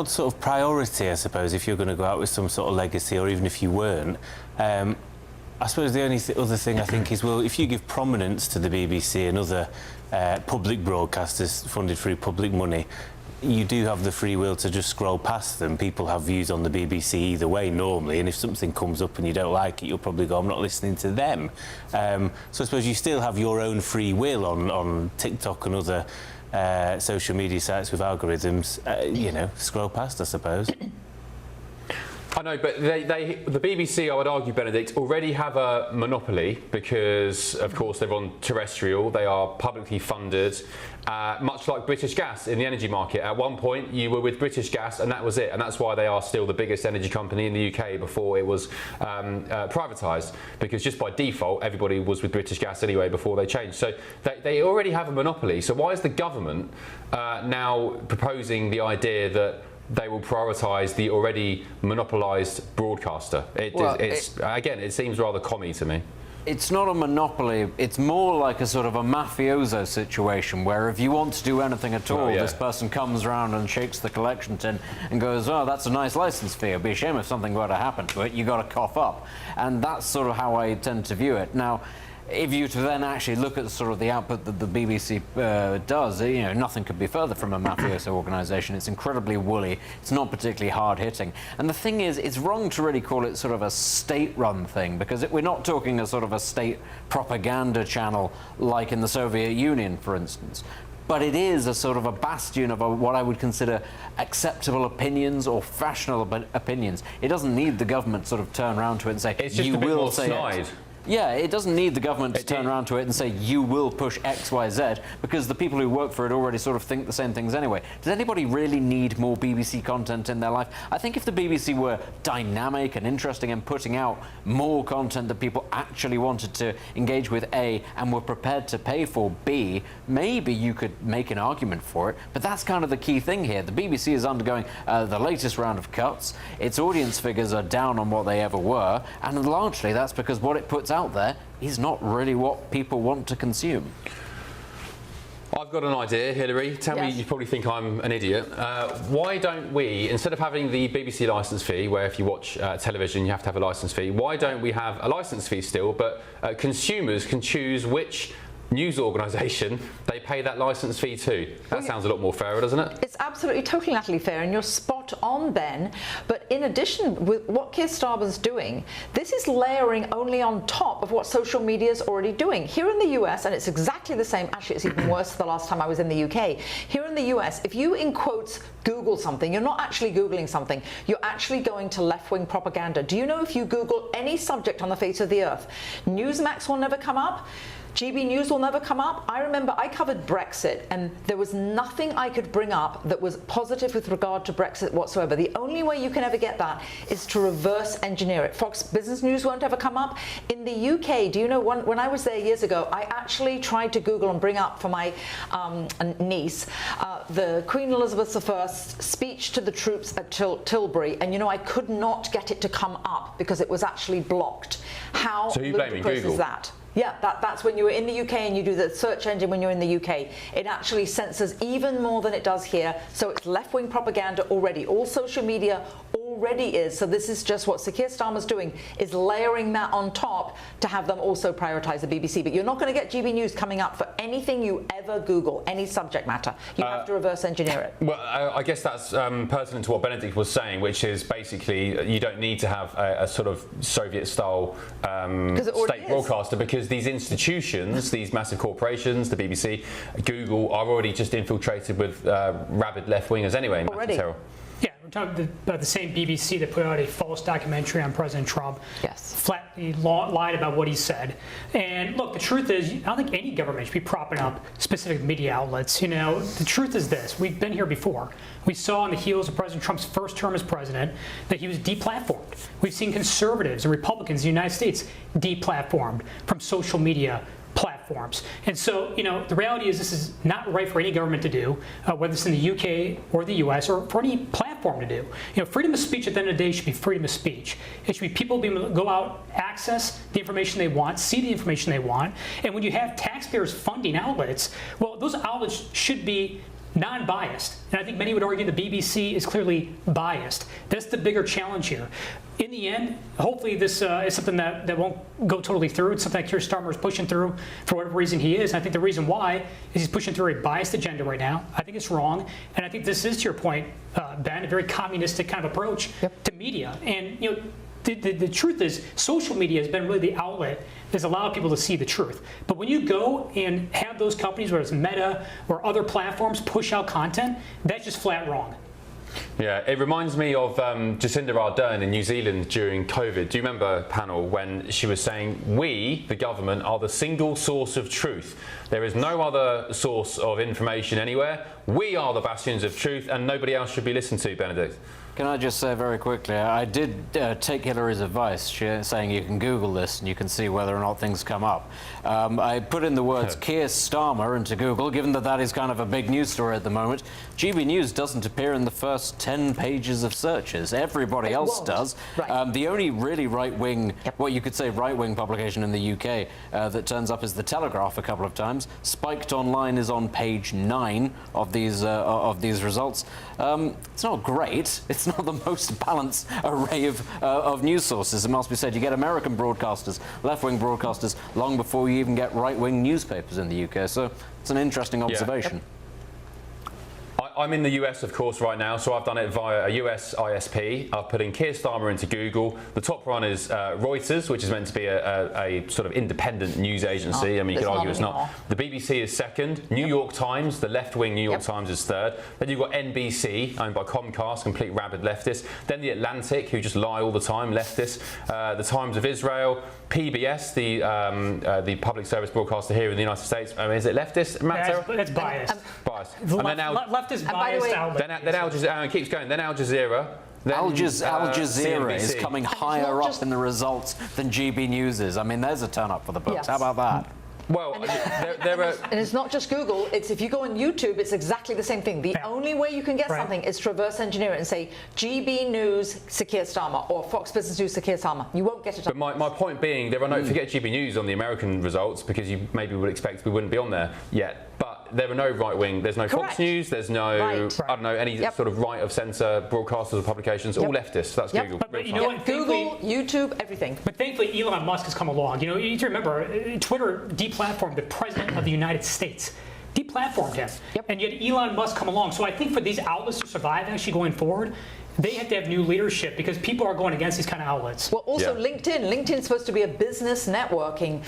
sort of priority, I suppose, if you're going to go out with some sort of legacy, or even if you weren't. I suppose the only other thing I think is, well, if you give prominence to the BBC and other public broadcasters funded through public money, you do have the free will to just scroll past them. People have views on the BBC either way normally, and if something comes up and you don't like it, you'll probably go, I'm not listening to them. So I suppose you still have your own free will on TikTok and other social media sites with algorithms. You know, scroll past, I suppose. know, but the BBC, I would argue, Benedict, already have a monopoly because, of course, they're on terrestrial. They are publicly funded, much like British Gas in the energy market. At one point, you were with British Gas, and that was it. And that's why they are still the biggest energy company in the UK before it was privatised, because just by default, everybody was with British Gas anyway before they changed. So they already have a monopoly. So why is the government now proposing the idea that they will prioritise the already monopolised broadcaster? Again, it seems rather commie to me. It's not a monopoly, it's more like a sort of a mafioso situation where if you want to do anything at all, this person comes around and shakes the collection tin and goes, oh, that's a nice licence fee, it'd be a shame if something were to happen to it, you got to cough up. And that's sort of how I tend to view it. Now, if you to then actually look at sort of the output that the BBC does, nothing could be further from a mafioso organisation. It's incredibly woolly. It's not particularly hard-hitting. And the thing is, it's wrong to really call it sort of a state-run thing, because we're not talking a sort of a state propaganda channel like in the Soviet Union, for instance. But it is a sort of a bastion of what I would consider acceptable opinions or fashionable opinions. It doesn't need the government sort of turn around to it and say, it's just you a bit will more say snide. it. Yeah, it doesn't need the government to turn around to it and say, you will push X, Y, Z, because the people who work for it already sort of think the same things anyway. Does anybody really need more BBC content in their life? I think if the BBC were dynamic and interesting and putting out more content that people actually wanted to engage with, A, and were prepared to pay for, B, maybe you could make an argument for it. But that's kind of the key thing here. The BBC is undergoing the latest round of cuts. Its audience figures are down on what they ever were, and largely that's because what it puts out there is not really what people want to consume. I've got an idea, Hilary. Tell me, you probably think I'm an idiot. Why don't we, instead of having the BBC licence fee, where if you watch television you have to have a licence fee, why don't we have a licence fee still, but consumers can choose which news organisation they pay that licence fee to? That sounds a lot more fairer, doesn't it? It's absolutely, totally, utterly fair, and you're spot on, Ben. But in addition, with what Keir Starmer's doing, this is layering only on top of what social media is already doing. Here in the US, and it's exactly the same, actually it's even worse the last time I was in the UK. Here in the US, if you, in quotes, Google something, you're not actually Googling something, you're actually going to left-wing propaganda. Do you know if you Google any subject on the face of the earth, Newsmax will never come up? GB News will never come up. I remember I covered Brexit and there was nothing I could bring up that was positive with regard to Brexit whatsoever. The only way you can ever get that is to reverse engineer it. Fox Business News won't ever come up. In the UK, do you know, when I was there years ago, I actually tried to Google and bring up for my niece the Queen Elizabeth I's speech to the troops at Tilbury, and I could not get it to come up because it was actually blocked. How ludicrous is that? Yeah, that's when you were in the UK and you do the search engine when you're in the UK. It actually censors even more than it does here. So it's left-wing propaganda already. All social media already is. So this is just what Sir Keir Starmer's doing, is layering that on top to have them also prioritise the BBC. But you're not going to get GB News coming up for anything you ever Google, any subject matter. You have to reverse engineer it. Well, I guess that's pertinent to what Benedict was saying, which is basically you don't need to have a sort of Soviet-style state broadcaster, because these institutions, these massive corporations, the BBC, Google, are already just infiltrated with rabid left-wingers anyway. Already. Yeah, we're talking about the same BBC that put out a false documentary on President Trump. Yes. Flatly lied about what he said. And look, the truth is, I don't think any government should be propping up specific media outlets. The truth is this: we've been here before. We saw on the heels of President Trump's first term as president that he was deplatformed. We've seen conservatives and Republicans in the United States deplatformed from social media platforms. And so, the reality is this is not right for any government to do, whether it's in the UK or the US, or for any platform to do. Freedom of speech at the end of the day should be freedom of speech. It should be people being able to go out, access the information they want, see the information they want. And when you have taxpayers funding outlets, well, those outlets should be non-biased. And I think many would argue the BBC is clearly biased. That's the bigger challenge here. In the end, hopefully this is something that won't go totally through. It's something that Keir Starmer is pushing through for whatever reason he is. And I think the reason why is he's pushing through a biased agenda right now. I think it's wrong. And I think this is, to your point, Ben, a very communistic kind of approach to media. And, the truth is, social media has been really the outlet that's allowed people to see the truth. But when you go and have those companies, whether it's Meta or other platforms, push out content, that's just flat wrong. Yeah, it reminds me of Jacinda Ardern in New Zealand during COVID. Do you remember, panel, when she was saying, we, the government, are the single source of truth. There is no other source of information anywhere. We are the bastions of truth and nobody else should be listened to, Benedict. Can I just say very quickly, I did take Hillary's advice, saying you can Google this and you can see whether or not things come up. I put in the words Keir Starmer into Google, given that that is kind of a big news story at the moment. GB News doesn't appear in the first 10 pages of searches. Everybody else does. Right. The only really right-wing, what you could say right-wing publication in the UK that turns up is The Telegraph a couple of times. Spiked Online is on page 9 of these results. It's not great. It's not the most balanced array of news sources, it must be said. You get American broadcasters, left-wing broadcasters, long before you even get right-wing newspapers in the UK. So it's an interesting observation. Yeah. I'm in the US, of course, right now, so I've done it via a US ISP. I've put in Keir Starmer into Google. The top one is Reuters, which is meant to be a sort of independent news agency. I mean, you could argue it's not. The BBC is second. New York Times, the left-wing New York Times, is third. Then you've got NBC, owned by Comcast, complete rabid leftists. Then The Atlantic, who just lie all the time, leftists. The Times of Israel. PBS, the public service broadcaster here in the United States. I mean, is it leftist? It's biased. Biased. And then now, leftist biased outlet. Then Al Jazeera, it keeps going. Then Al Jazeera. Then, Al Jazeera is CNBC. coming higher up in the results than GB News is. I mean, there's a turn up for the books. Yes. How about that? Well, and it's not just Google. It's if you go on YouTube, it's exactly the same thing. The only way you can get something is to reverse engineer it and say GB News Sir Keir Starmer or Fox Business News Sir Keir Starmer. You won't get it. But my point being, there are no forget GB News on the American results because you maybe would expect we wouldn't be on there yet. But there are no right-wing, there's no Fox News, there's no, I don't know, any sort of right-of-centre broadcasters or publications, all leftists. That's Google. But you know what? Google, YouTube, everything. But thankfully, Elon Musk has come along. You know, you need to remember, Twitter deplatformed the President of the United States. Deplatformed him. And yet Elon Musk come along. So I think for these outlets to survive actually going forward, they have to have new leadership because people are going against these kind of outlets. Well, also LinkedIn. LinkedIn's supposed to be a business networking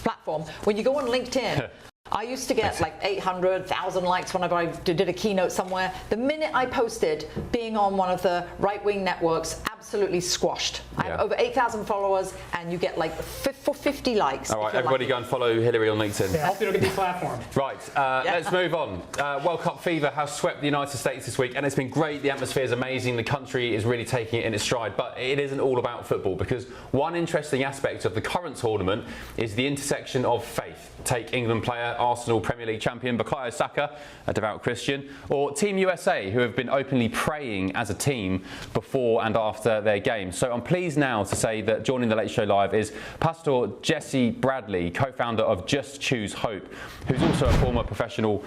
platform. When you go on LinkedIn, I used to get like 800,000 likes whenever I did a keynote somewhere. The minute I posted being on one of the right-wing networks, absolutely squashed. I have over 8,000 followers, and you get like 50 likes. All right, everybody go and follow Hillary on LinkedIn. Yeah, hopefully it'll get deplatformed. Right, let's move on. World Cup fever has swept the United States this week, and it's been great. The atmosphere is amazing. The country is really taking it in its stride, but it isn't all about football because one interesting aspect of the current tournament is the intersection of faith. Take England player, Arsenal Premier League champion Bukayo Saka, a devout Christian, or Team USA, who have been openly praying as a team before and after their game. So I'm pleased now to say that joining the Late Show Live is Pastor Jesse Bradley, co-founder of Just Choose Hope, who's also a former professional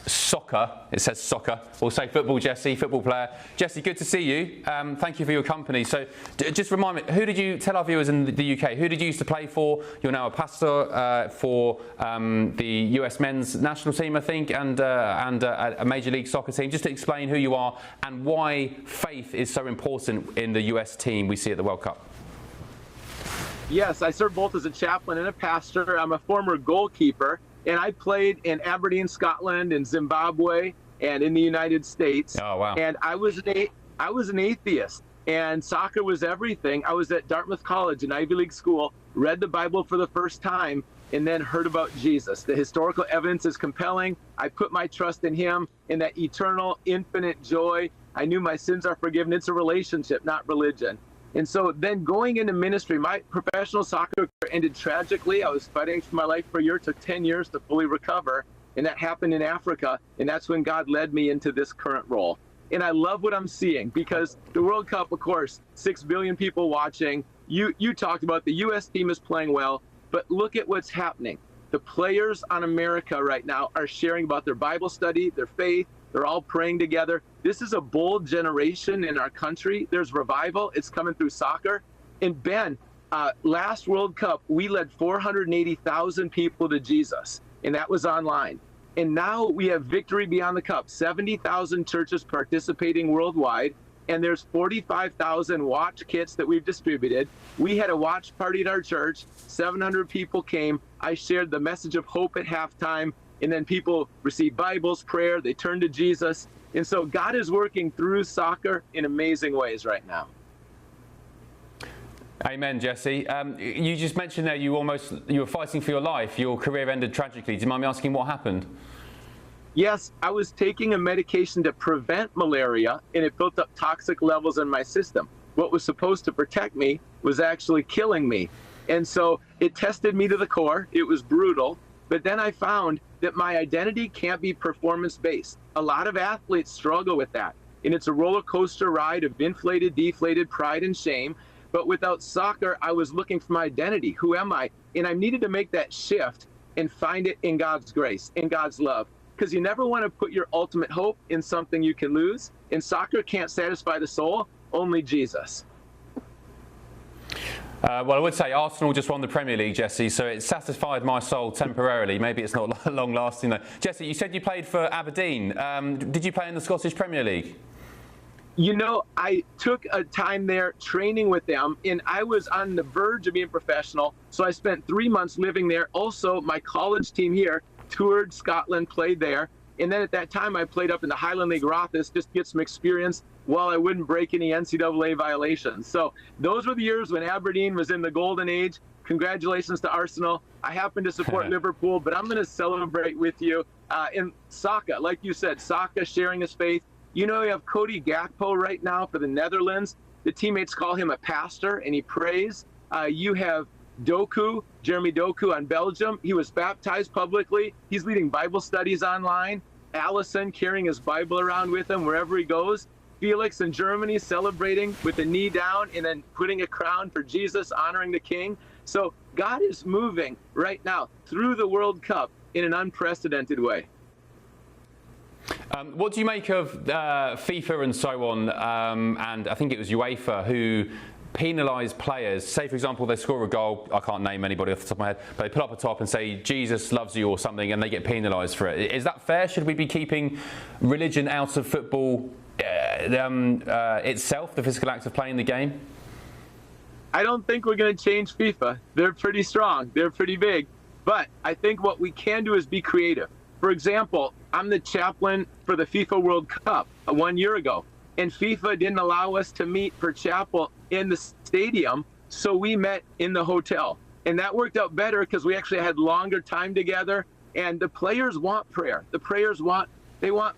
soccer, it says soccer, we'll say football, Jesse, football player. Jesse, good to see you. Thank you for your company. So just remind me, who did you, tell our viewers in the UK, who did you used to play for? You're now a pastor for the US men's national team, I think, and a Major League Soccer team. Just to explain who you are and why faith is so important in the US team we see at the World Cup. Yes, I serve both as a chaplain and a pastor. I'm a former goalkeeper. And I played in Aberdeen, Scotland, in Zimbabwe, and in the United States. Oh, wow. And I was an atheist, and soccer was everything. I was at Dartmouth College, an Ivy League school, read the Bible for the first time, and then heard about Jesus. The historical evidence is compelling. I put my trust in him, in that eternal, infinite joy. I knew my sins are forgiven. It's a relationship, not religion. And so then going into ministry, my professional soccer career ended tragically. I was fighting for my life for a year. It took 10 years to fully recover. And that happened in Africa. And that's when God led me into this current role. And I love what I'm seeing because the World Cup, of course, 6 billion people watching. You talked about the U.S. team is playing well, but look at what's happening. The players on America right now are sharing about their Bible study, their faith. They're all praying together. This is a bold generation in our country. There's revival. It's coming through soccer. And Ben, last World Cup, we led 480,000 people to Jesus, and that was online. And now we have Victory Beyond the Cup, 70,000 churches participating worldwide, and there's 45,000 watch kits that we've distributed. We had a watch party at our church. 700 people came. I shared the message of hope at halftime. and then people receive Bibles, prayer, they turn to Jesus. And so God is working through soccer in amazing ways right now. Amen, Jesse. You just mentioned there you were fighting for your life. Your career ended tragically. Do you mind me asking what happened? Yes, I was taking a medication to prevent malaria, and it built up toxic levels in my system. What was supposed to protect me was actually killing me. And so it tested me to the core. It was brutal. But then I found that my identity can't be performance-based. A lot of athletes struggle with that. And it's a roller coaster ride of inflated, deflated pride and shame. But without soccer, I was looking for my identity. Who am I? And I needed to make that shift and find it in God's grace, in God's love. Because you never want to put your ultimate hope in something you can lose. And soccer can't satisfy the soul, only Jesus. Well, I would say Arsenal just won the Premier League, Jesse, so it satisfied my soul temporarily. Maybe it's not long-lasting, though. Jesse, you said you played for Aberdeen. Did you play in the Scottish Premier League? You know, I took a time there training with them, and I was on the verge of being professional, so I spent 3 months living there. Also, my college team here toured Scotland, played there, and then at that time I played up in the Highland League Rothes just to get some experience while I wouldn't break any NCAA violations. So those were the years when Aberdeen was in the golden age. Congratulations to Arsenal. I happen to support Liverpool, but I'm going to celebrate with you in Saka. Like you said, Saka sharing his faith. You know, you have Cody Gakpo right now for the Netherlands. The teammates call him a pastor, and he prays. You have Doku, Jeremy Doku on Belgium. He was baptized publicly. He's leading Bible studies online. Allison carrying his Bible around with him wherever he goes. Felix in Germany celebrating with the knee down and then putting a crown for Jesus, honoring the King. So God is moving right now through the World Cup in an unprecedented way. What do you make of FIFA and so on, and I think it was UEFA, who penalise players? Say, for example, they score a goal, I can't name anybody off the top of my head, but they put up a top and say, Jesus loves you or something, and they get penalised for it. Is that fair? Should we be keeping religion out of football itself, the physical act of playing the game? I don't think we're going to change FIFA. They're pretty strong. They're pretty big. But I think what we can do is be creative. For example, I'm the chaplain for the FIFA World Cup 1 year ago, and FIFA didn't allow us to meet for chapel in the stadium, so we met in the hotel. And that worked out better because we actually had longer time together, and the players want prayer. The players want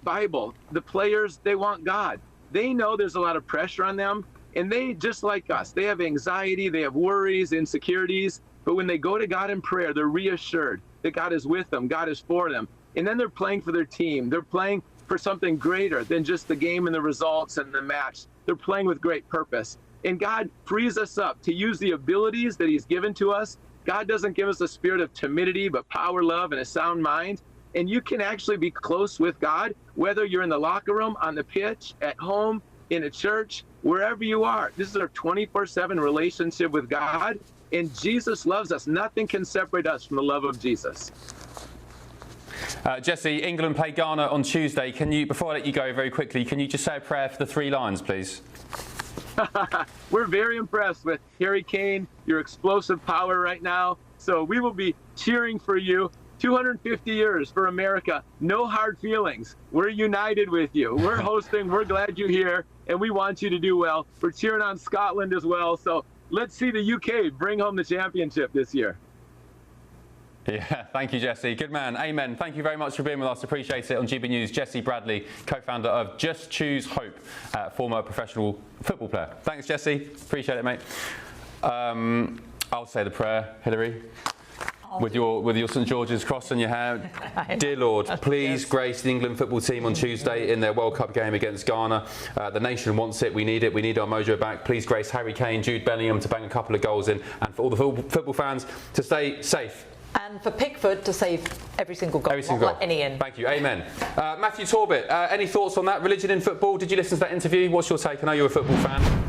Bible. The players, they want God. They know there's a lot of pressure on them, and they, just like us, they have anxiety, they have worries, insecurities, but when they go to God in prayer, they're reassured that God is with them, God is for them. And then they're playing for their team. They're playing for something greater than just the game and the results and the match. They're playing with great purpose. And God frees us up to use the abilities that He's given to us. God doesn't give us a spirit of timidity, but power, love, and a sound mind. And you can actually be close with God, whether you're in the locker room, on the pitch, at home, in a church, wherever you are. This is our 24/7 relationship with God. And Jesus loves us. Nothing can separate us from the love of Jesus. Jesse, England play Ghana on Tuesday. Can you, before I let you go very quickly, can you just say a prayer for the Three Lions, please? We're very impressed with Harry Kane, your explosive power right now. So we will be cheering for you. 250 years for America. No hard feelings. We're united with you. We're hosting. We're glad you're here, and we want you to do well. We're cheering on Scotland as well. So let's see the UK bring home the championship this year. Yeah, thank you, Jesse. Good man. Amen. Thank you very much for being with us. Appreciate it. On GB News, Jesse Bradley, co-founder of Just Choose Hope, former professional football player. Thanks, Jesse. Appreciate it, mate. I'll say the prayer, Hilary. With your St George's cross on your hand. Dear Lord, please grace the England football team on Tuesday in their World Cup game against Ghana. The nation wants it. We need it. We need our mojo back. Please grace Harry Kane, Jude Bellingham to bang a couple of goals in, and for all the football fans to stay safe. And for Pickford to save every single goal, not let any in. Thank you. Amen. Matthew Torbett, any thoughts on that? Religion in football? Did you listen to that interview? What's your take? I know you're a football fan.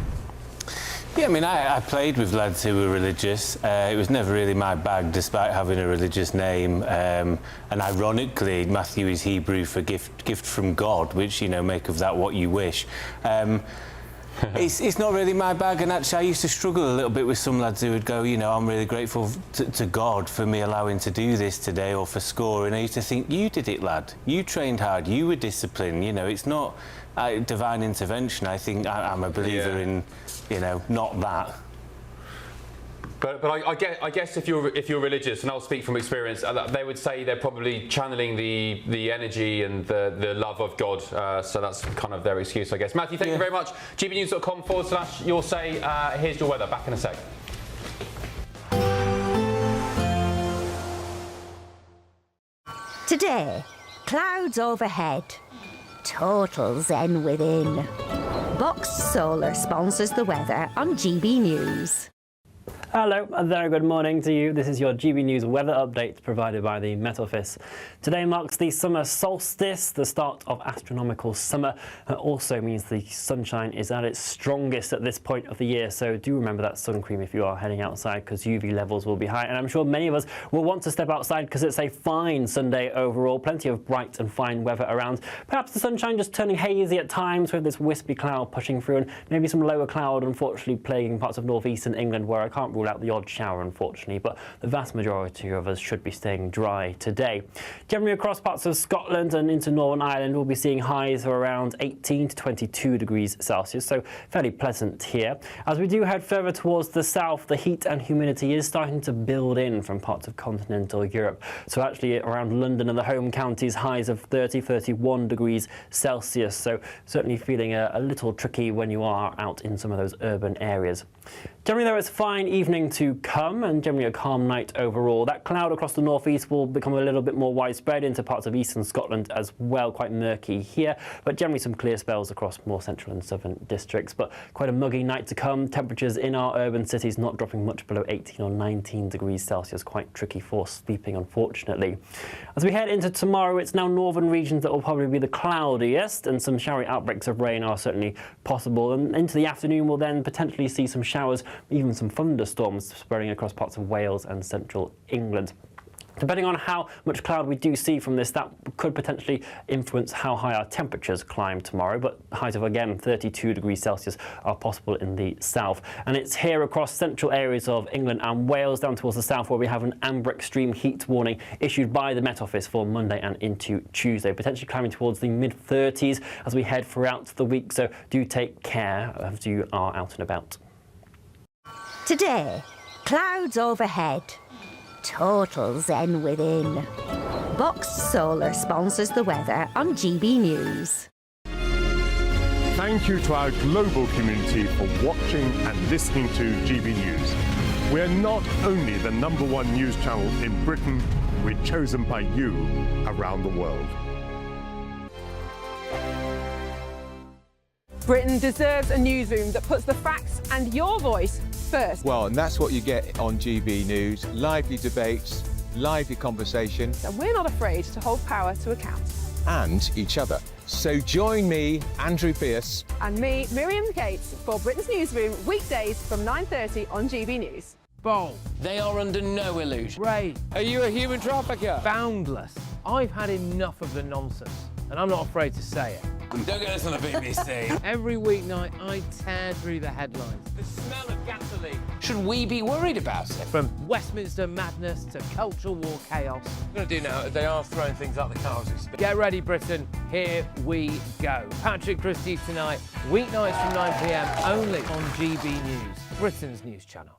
Yeah, I mean, I played with lads who were religious. It was never really my bag, despite having a religious name. And ironically, Matthew is Hebrew for gift from God, which, you know, make of that what you wish. It's not really my bag, and actually I used to struggle a little bit with some lads who would go, you know, I'm really grateful to God for me allowing to do this today, or for scoring. I used to think, you did it, lad. You trained hard. You were disciplined. You know, it's not divine intervention. I think I'm a believer in, you know, not that. But I guess if you're religious, and I'll speak from experience, they would say they're probably channeling the energy and the love of God. So that's kind of their excuse, I guess. Matthew, thank you very much. gbnews.com/your say. Here's your weather. Back in a sec. Today, clouds overhead. Total zen within. Boxed Solar sponsors the weather on GB News. Hello, a very good morning to you. This is your GB News weather update provided by the Met Office. Today marks the summer solstice, the start of astronomical summer. It also means the sunshine is at its strongest at this point of the year, so do remember that sun cream if you are heading outside, because UV levels will be high. And I'm sure many of us will want to step outside because it's a fine Sunday overall. Plenty of bright and fine weather around. Perhaps the sunshine just turning hazy at times with this wispy cloud pushing through, and maybe some lower cloud unfortunately plaguing parts of northeastern England, where I can't rule out the odd shower unfortunately, but the vast majority of us should be staying dry today. Generally across parts of Scotland and into Northern Ireland we'll be seeing highs of around 18 to 22 degrees Celsius, so fairly pleasant here. As we do head further towards the south, the heat and humidity is starting to build in from parts of continental Europe, so actually around London and the home counties highs of 30-31 degrees Celsius, so certainly feeling a little tricky when you are out in some of those urban areas. Generally though, it's a fine evening to come and generally a calm night overall. That cloud across the northeast will become a little bit more widespread into parts of eastern Scotland as well, quite murky here, but generally some clear spells across more central and southern districts. But quite a muggy night to come. Temperatures in our urban cities not dropping much below 18 or 19 degrees Celsius, quite tricky for sleeping unfortunately. As we head into tomorrow, it's now northern regions that will probably be the cloudiest, and some showery outbreaks of rain are certainly possible, and into the afternoon we'll then potentially see some showers, even some thunderstorms spreading across parts of Wales and central England. Depending on how much cloud we do see from this, that could potentially influence how high our temperatures climb tomorrow, but highs of again 32 degrees Celsius are possible in the south. And it's here across central areas of England and Wales down towards the south where we have an amber extreme heat warning issued by the Met Office for Monday and into Tuesday, potentially climbing towards the mid-30s as we head throughout the week, so do take care as you are out and about. Today, clouds overhead. Total zen within. Boxed Solar sponsors the weather on GB News. Thank you to our global community for watching and listening to GB News. We're not only the #1 news channel in Britain, we're chosen by you around the world. Britain deserves a newsroom that puts the facts and your voice first. Well, and that's what you get on GB News. Lively debates, lively conversation. And we're not afraid to hold power to account. And each other. So join me, Andrew Pierce. And me, Miriam Gates, for Britain's Newsroom, weekdays from 9:30 on GB News. Bold. They are under no illusion. Ray. Are you a human trafficker? Boundless. I've had enough of the nonsense, and I'm not afraid to say it. Don't get this on the BBC. Every weeknight, I tear through the headlines. The smell of gasoline. Should we be worried about it? From Westminster madness to cultural war chaos. What I'm going to do now is they are throwing things out the car as we speak. Get ready, Britain. Here we go. Patrick Christie tonight, weeknights from 9 p.m. only on GB News, Britain's news channel.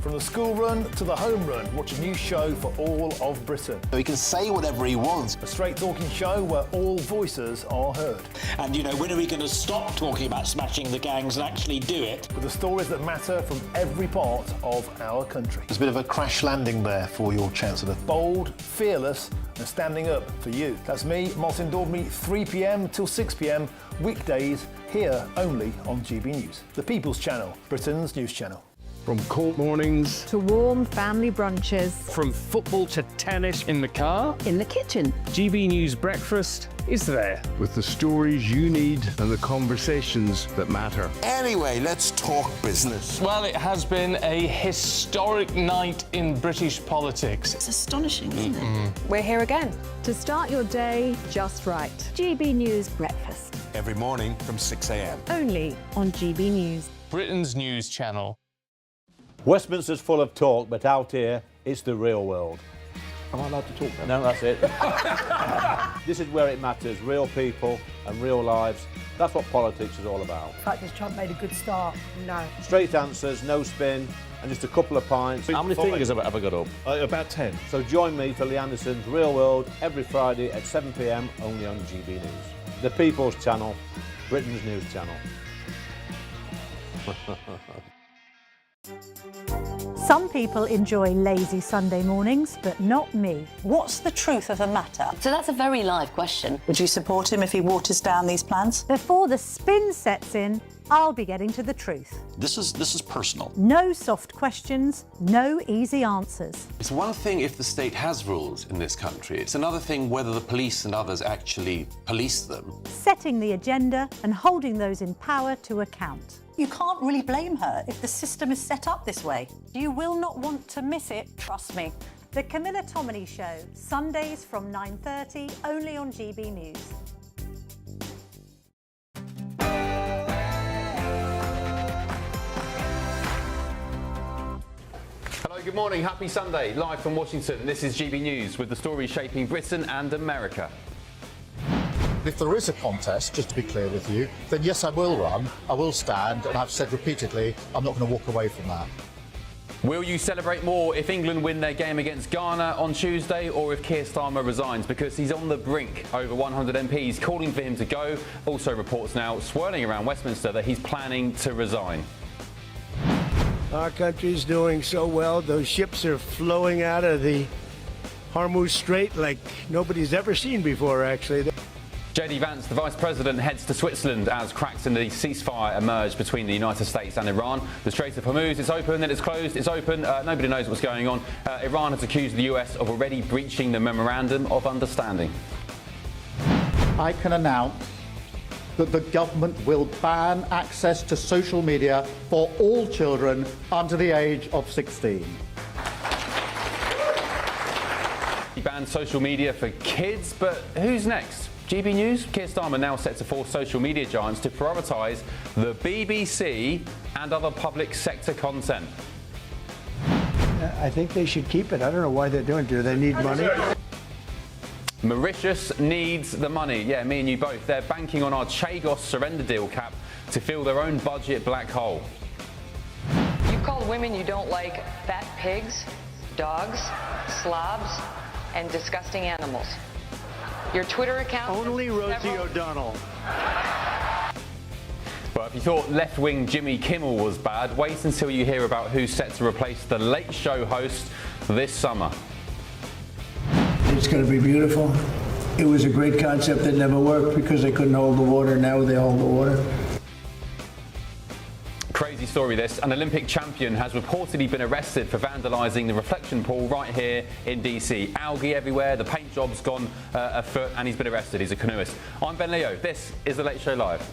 From the school run to the home run, watch a new show for all of Britain. He can say whatever he wants. A straight talking show where all voices are heard. And, you know, when are we going to stop talking about smashing the gangs and actually do it? With the stories that matter from every part of our country. There's a bit of a crash landing there for your Chancellor. Bold, fearless and standing up for you. That's me, Martin Daubney, 3 p.m. till 6 p.m. weekdays here only on GB News. The People's Channel, Britain's news channel. From cold mornings to warm family brunches. From football to tennis in the car. In the kitchen. GB News Breakfast is there with the stories you need and the conversations that matter. Anyway, let's talk business. Well, it has been a historic night in British politics. It's astonishing, isn't it? We're here again to start your day just right. GB News Breakfast. Every morning from 6 a.m. Only on GB News. Britain's news channel. Westminster's full of talk, but out here, it's the real world. Am I allowed to talk then? No, that's it. This is where it matters, real people and real lives. That's what politics is all about. In fact, has Trump made a good start? No. Straight answers, no spin, and just a couple of pints. How many fingers have I got up? About 10. So join me for Lee Anderson's Real World every Friday at 7 p.m. only on GB News. The People's Channel, Britain's news channel. Some people enjoy lazy Sunday mornings, but not me. What's the truth of the matter? So that's a very live question. Would you support him if he waters down these plans? Before the spin sets in, I'll be getting to the truth. This is personal. No soft questions, no easy answers. It's one thing if the state has rules in this country. It's another thing whether the police and others actually police them. Setting the agenda and holding those in power to account. You can't really blame her if the system is set up this way. You will not want to miss it, trust me. The Camilla Tominey Show, Sundays from 9:30, only on GB News. Hello, good morning, happy Sunday. Live from Washington, this is GB News with the stories shaping Britain and America. If there is a contest, just to be clear with you, then yes, I will run, I will stand, and I've said repeatedly, I'm not going to walk away from that. Will you celebrate more if England win their game against Ghana on Tuesday, or if Keir Starmer resigns? Because he's on the brink. Over 100 MPs calling for him to go. Also reports now swirling around Westminster that he's planning to resign. Our country's doing so well. Those ships are flowing out of the Hormuz Strait like nobody's ever seen before, actually. JD Vance, the Vice President, heads to Switzerland as cracks in the ceasefire emerge between the United States and Iran. The Strait of Hormuz is open, then it's closed, it's open. Nobody knows what's going on. Iran has accused the US of already breaching the Memorandum of Understanding. I can announce that the government will ban access to social media for all children under the age of 16. He banned social media for kids, but who's next? GB News, Keir Starmer now set to force social media giants to prioritise the BBC and other public sector content. I think they should keep it. I don't know why they're doing it. Do they need money? Mauritius needs the money. Yeah, me and you both. They're banking on our Chagos surrender deal cap to fill their own budget black hole. You've called women you don't like fat pigs, dogs, slobs, and disgusting animals. Your Twitter account... Only Rosie O'Donnell. Well, if you thought left-wing Jimmy Kimmel was bad, wait until you hear about who's set to replace the Late Show host this summer. It's going to be beautiful. It was a great concept that never worked because they couldn't hold the water. Now they hold the water. Crazy story this. An Olympic champion has reportedly been arrested for vandalising the reflection pool right here in DC. Algae everywhere, the paint job's gone afoot, and he's been arrested. He's a canoeist. I'm Ben Leo. This is The Late Show Live.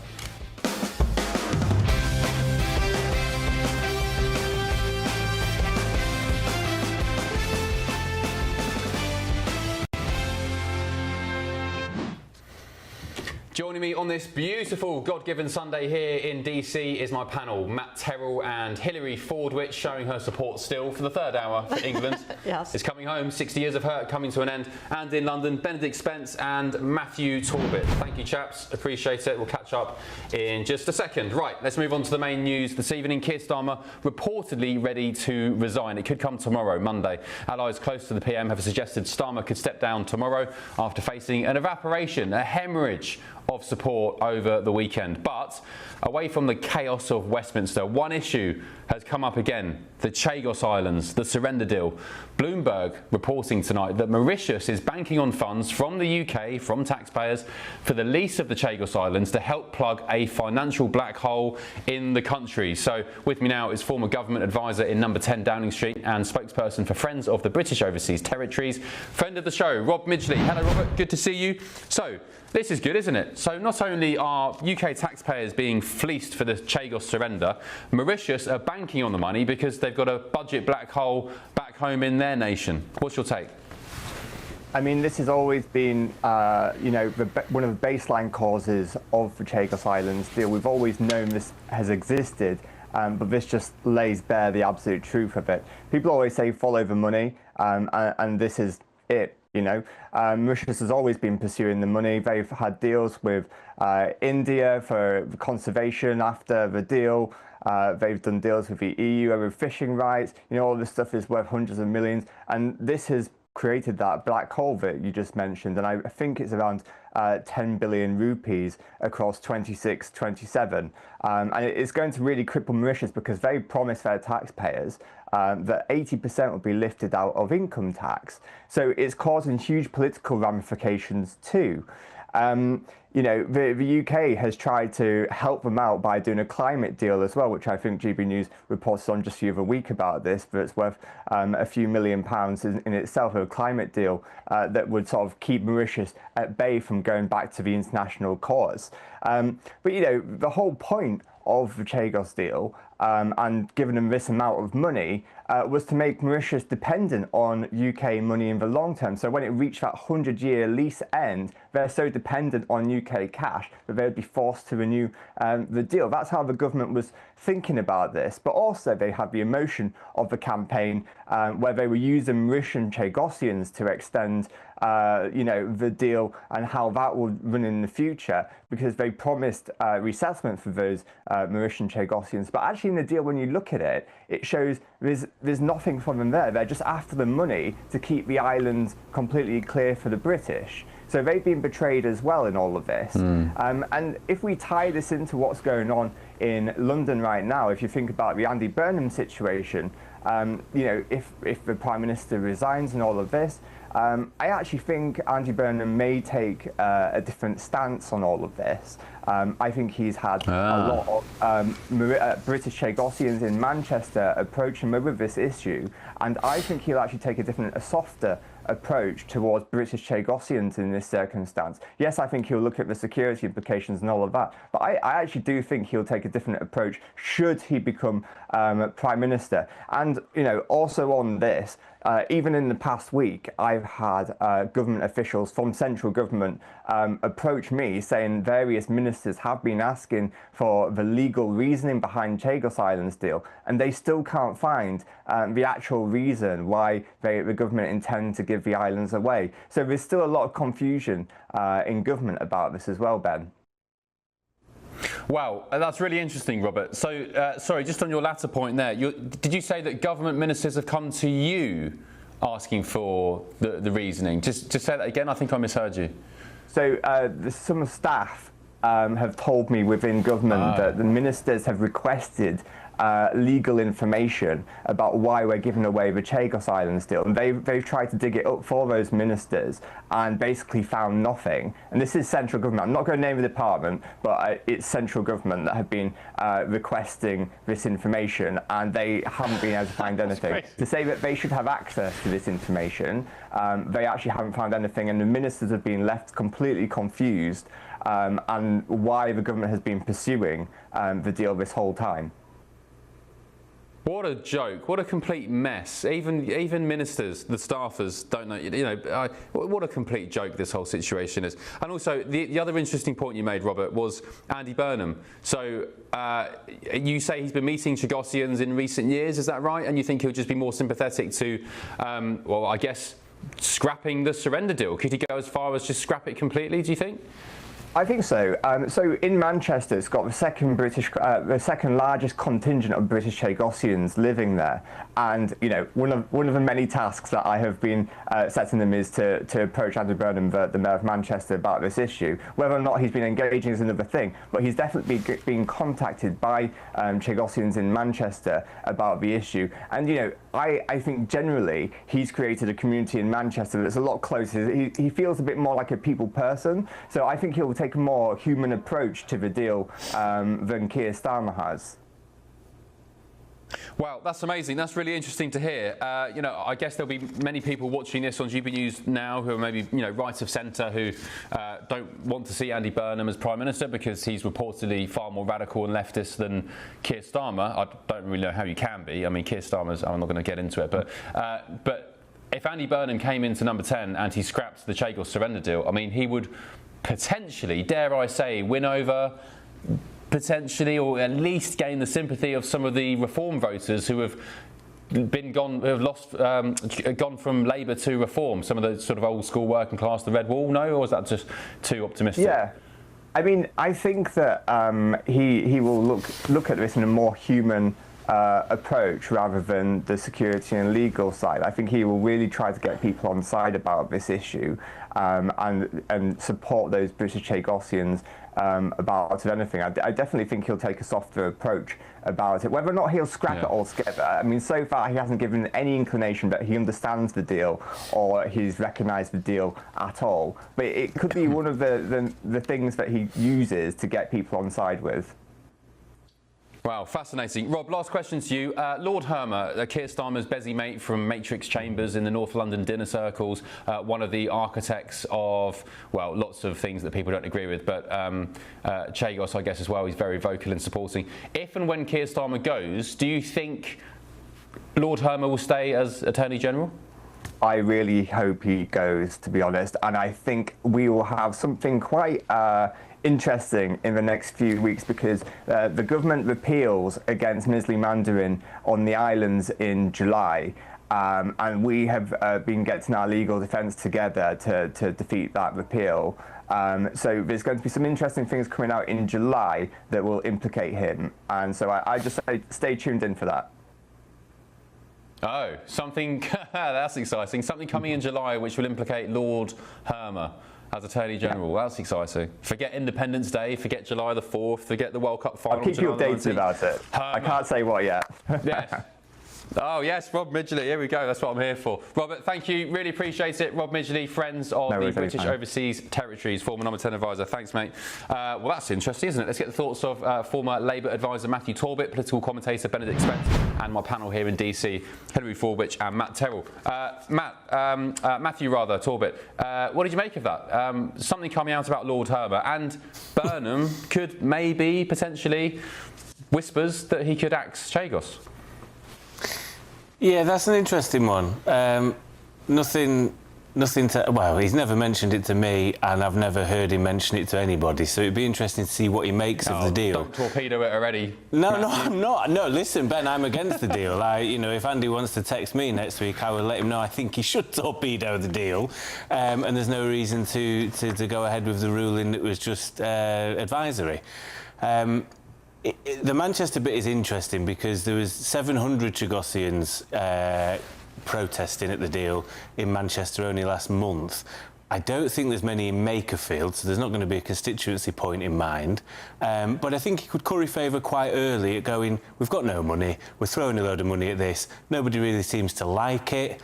Joining me on this beautiful God-given Sunday here in DC is my panel, Matt Terrell and Hilary Fordwich, showing her support still for the third hour for England. Yes. It's coming home, 60 years of her coming to an end. And in London, Benedict Spence and Matthew Talbot. Thank you, chaps. Appreciate it. We'll catch up in just a second. Right, let's move on to the main news this evening. Keir Starmer reportedly ready to resign. It could come tomorrow, Monday. Allies close to the PM have suggested Starmer could step down tomorrow after facing an evaporation, a hemorrhage of of support over the weekend. But away from the chaos of Westminster, one issue has come up again: the Chagos Islands, the surrender deal. Bloomberg reporting tonight that Mauritius is banking on funds from the UK, from taxpayers, for the lease of the Chagos Islands to help plug a financial black hole in the country. So with me now is former government advisor in number 10 Downing Street and spokesperson for Friends of the British Overseas Territories, friend of the show, Rob Midgley. Hello, Robert. Good to see you. So this is good, isn't it? So not only are UK taxpayers being fleeced for the Chagos surrender, Mauritius are banking on the money because they've got a budget black hole back home in their nation. What's your take? I mean, this has always been, one of the baseline causes of the Chagos Islands deal. We've always known this has existed, but this just lays bare the absolute truth of it. People always say follow the money, and this is it. Mauritius has always been pursuing the money. They've had deals with India for conservation after the deal. They've done deals with the EU over fishing rights. All this stuff is worth hundreds of millions. And this has created that black hole that you just mentioned. And I think it's around 10 billion rupees across 26, 27. And it's going to really cripple Mauritius because they promised their taxpayers that 80% will be lifted out of income tax. So it's causing huge political ramifications too. The UK has tried to help them out by doing a climate deal as well, which I think GB News reported on just the other week about this, but it's worth a few £1 million in itself, a climate deal that would sort of keep Mauritius at bay from going back to the international courts. But the whole point of the Chagos deal and giving them this amount of money was to make Mauritius dependent on UK money in the long term. So when it reached that 100-year lease end, they're so dependent on UK cash that they would be forced to renew the deal. That's how the government was thinking about this. But also they had the emotion of the campaign where they were using Mauritian Chagosians to extend the deal and how that would run in the future, because they promised resettlement for those Mauritian Chagosians. But actually in the deal, when you look at it, it shows there's nothing from them there. They're just after the money to keep the islands completely clear for the British. So they've been betrayed as well in all of this. And if we tie this into what's going on in London right now, if you think about the Andy Burnham situation, if the Prime Minister resigns and all of this, I actually think Andy Burnham may take a different stance on all of this. I think he's had a lot of British Chagosians in Manchester approach him with this issue, and I think he'll actually take a softer approach towards British Chagosians in this circumstance. Yes, I think he'll look at the security implications and all of that, but I actually do think he'll take a different approach should he become Prime Minister. And also on this, even in the past week, I've had government officials from central government approach me saying various ministers have been asking for the legal reasoning behind Chagos Islands deal, and they still can't find the actual reason why the government intend to give the islands away. So there's still a lot of confusion in government about this as well, Ben. Wow, that's really interesting, Robert. So, sorry, just on your latter point there, did you say that government ministers have come to you asking for the reasoning? Just say that again, I think I misheard you. So some staff have told me within government that the ministers have requested legal information about why we're giving away the Chagos Islands deal. And they've tried to dig it up for those ministers and basically found nothing. And this is central government. I'm not going to name the department, but it's central government that have been requesting this information, and they haven't been able to find anything. To say that they should have access to this information, they actually haven't found anything, and the ministers have been left completely confused and why the government has been pursuing the deal this whole time. What a joke! What a complete mess! Even ministers, the staffers, don't know. What a complete joke this whole situation is. And also, the other interesting point you made, Robert, was Andy Burnham. So you say he's been meeting Chagosians in recent years. Is that right? And you think he'll just be more sympathetic to, well, I guess, scrapping the surrender deal? Could he go as far as just scrap it completely? Do you think? I think so. So in Manchester, it's got the second largest contingent of British Chagossians living there, and one of the many tasks that I have been setting them is to approach Andy Burnham, the Mayor of Manchester, about this issue. Whether or not he's been engaging is another thing, but he's definitely been contacted by Chagossians in Manchester about the issue. And I think generally he's created a community in Manchester that's a lot closer. He feels a bit more like a people person, so I think he'll take a more human approach to the deal than Keir Starmer has. Well, that's amazing. That's really interesting to hear. I guess there'll be many people watching this on GB News now who are maybe, right of centre, who don't want to see Andy Burnham as Prime Minister because he's reportedly far more radical and leftist than Keir Starmer. I don't really know how you can be. I mean, Keir Starmer's, I'm not going to get into it, but if Andy Burnham came into number 10 and he scrapped the Chagos surrender deal, I mean, he would potentially, dare I say, win over potentially, or at least gain the sympathy of some of the Reform voters who have gone from Labour to Reform. Some of the sort of old school working class, the Red Wall. No, or is that just too optimistic? Yeah, I mean, I think that he will look at this in a more human approach rather than the security and legal side. I think he will really try to get people on side about this issue and support those British Chagossians about anything. I definitely think he'll take a softer approach about it. Whether or not he'll scrap it altogether, I mean, so far he hasn't given any inclination that he understands the deal or he's recognised the deal at all. But it could be one of the things that he uses to get people on side with. Wow, fascinating. Rob, last question to you. Lord Hermer, Keir Starmer's busy mate from Matrix Chambers in the North London dinner circles, one of the architects of, well, lots of things that people don't agree with, but Chagos, I guess, as well, he's very vocal in supporting. If and when Keir Starmer goes, do you think Lord Hermer will stay as Attorney General? I really hope he goes, to be honest, and I think we will have something quite interesting in the next few weeks because the government repeals against Misley Mandarin on the islands in July, and we have been getting our legal defence together to defeat that repeal. So there's going to be some interesting things coming out in July that will implicate him, and so I just say stay tuned in for that. Oh, something, that's exciting. Something coming in July which will implicate Lord Hermer as Attorney General. Yeah. That's exciting. Forget Independence Day, forget July the 4th, forget the World Cup final. I'll keep you updated about it. I can't say what yet. Yes. Oh, yes, Rob Midgley. Here we go. That's what I'm here for. Robert, thank you. Really appreciate it. Rob Midgley, Friends of the British Overseas Territories, former number 10 advisor. Thanks, mate. Well, that's interesting, isn't it? Let's get the thoughts of former Labour advisor Matthew Talbot, political commentator Benedict Spence, and my panel here in DC, Hilary Fordwich and Matt Terrell. Matthew Talbot, what did you make of that? Something coming out about Lord Hermer, and Burnham could maybe, potentially, whispers that he could axe Chagos. Yeah, that's an interesting one. Nothing to... Well, he's never mentioned it to me, and I've never heard him mention it to anybody, so it'd be interesting to see what he makes of the deal. Don't torpedo it already. No, I'm not. No, listen, Ben, I'm against the deal. If Andy wants to text me next week, I will let him know I think he should torpedo the deal, and there's no reason to go ahead with the ruling that was just advisory. The Manchester bit is interesting because there was 700 Chagossians protesting at the deal in Manchester only last month. I don't think there's many in Makerfield, so there's not going to be a constituency point in mind. But I think he could curry favour quite early at going, we've got no money, we're throwing a load of money at this, nobody really seems to like it.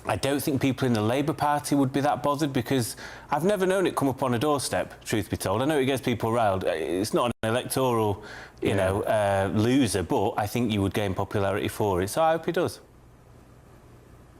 I don't think people in the Labour Party would be that bothered because I've never known it come up on a doorstep, truth be told. I know it gets people riled. It's not an electoral, loser, but I think you would gain popularity for it. So I hope he does.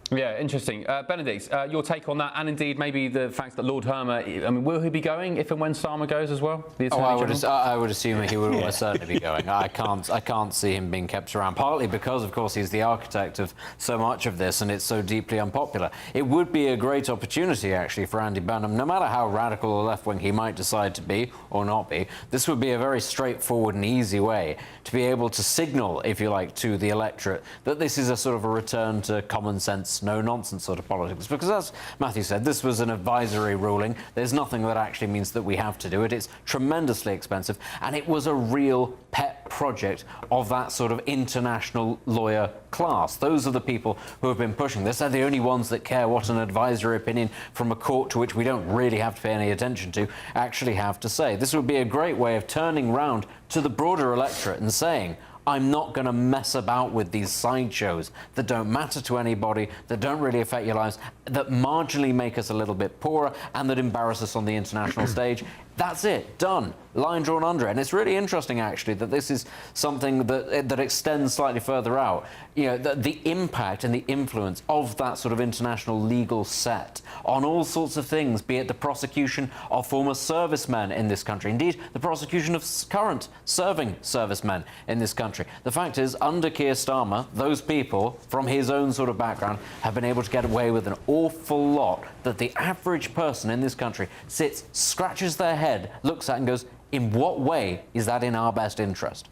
Yeah, interesting. Benedict, your take on that, and indeed maybe the fact that Lord Hermer, I mean, will he be going if and when Starmer goes as well? I would assume he would almost certainly be going. I can't see him being kept around, partly because, of course, he's the architect of so much of this and it's so deeply unpopular. It would be a great opportunity, actually, for Andy Burnham, no matter how radical or left-wing he might decide to be or not be. This would be a very straightforward and easy way to be able to signal, if you like, to the electorate that this is a sort of a return to common sense no-nonsense sort of politics. Because as Matthew said, this was an advisory ruling. There's nothing that actually means that we have to do it. It's tremendously expensive, and it was a real pet project of that sort of international lawyer class. Those are the people who have been pushing this. They're the only ones that care what an advisory opinion from a court to which we don't really have to pay any attention to actually have to say. This would be a great way of turning round to the broader electorate and saying, I'm not going to mess about with these sideshows that don't matter to anybody, that don't really affect your lives, that marginally make us a little bit poorer and that embarrass us on the international stage. That's it, done, line drawn under it. And it's really interesting, actually, that this is something that extends slightly further out. You know, the impact and the influence of that sort of international legal set on all sorts of things, be it the prosecution of former servicemen in this country, indeed the prosecution of current serving servicemen in this country. The fact is, under Keir Starmer, those people from his own sort of background have been able to get away with an awful lot that the average person in this country sits, scratches their head, looks at and goes, in what way is that in our best interest?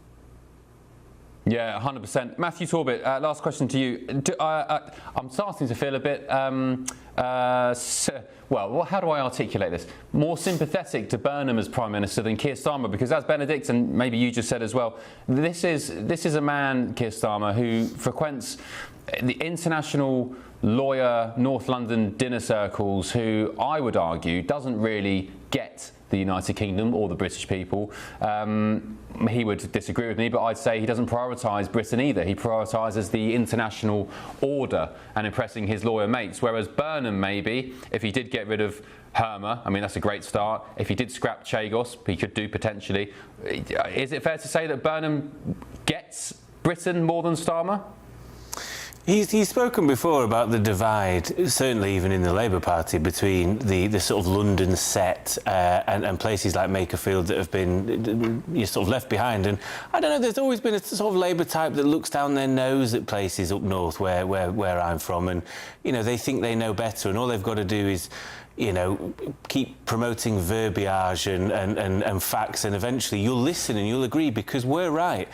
Yeah, 100%. Matthew Torbett, last question to you. I'm starting to feel a bit, well, how do I articulate this? More sympathetic to Burnham as Prime Minister than Keir Starmer, because as Benedict and maybe you just said as well, this is a man, Keir Starmer, who frequents the international lawyer North London dinner circles, who I would argue doesn't really get the United Kingdom or the British people. He would disagree with me, but I'd say he doesn't prioritise Britain either. He prioritises the international order and impressing his lawyer mates, whereas Burnham, maybe, if he did get rid of Hermer, I mean, that's a great start. If he did scrap Chagos, he could do potentially. Is it fair to say that Burnham gets Britain more than Starmer? He's spoken before about the divide, certainly even in the Labour Party, between the sort of London set and places like Makerfield that have been sort of left behind. And I don't know, there's always been a sort of Labour type that looks down their nose at places up north where I'm from, and you know, they think they know better, and all they've got to do is, you know, keep promoting verbiage and facts, and eventually you'll listen and you'll agree because we're right.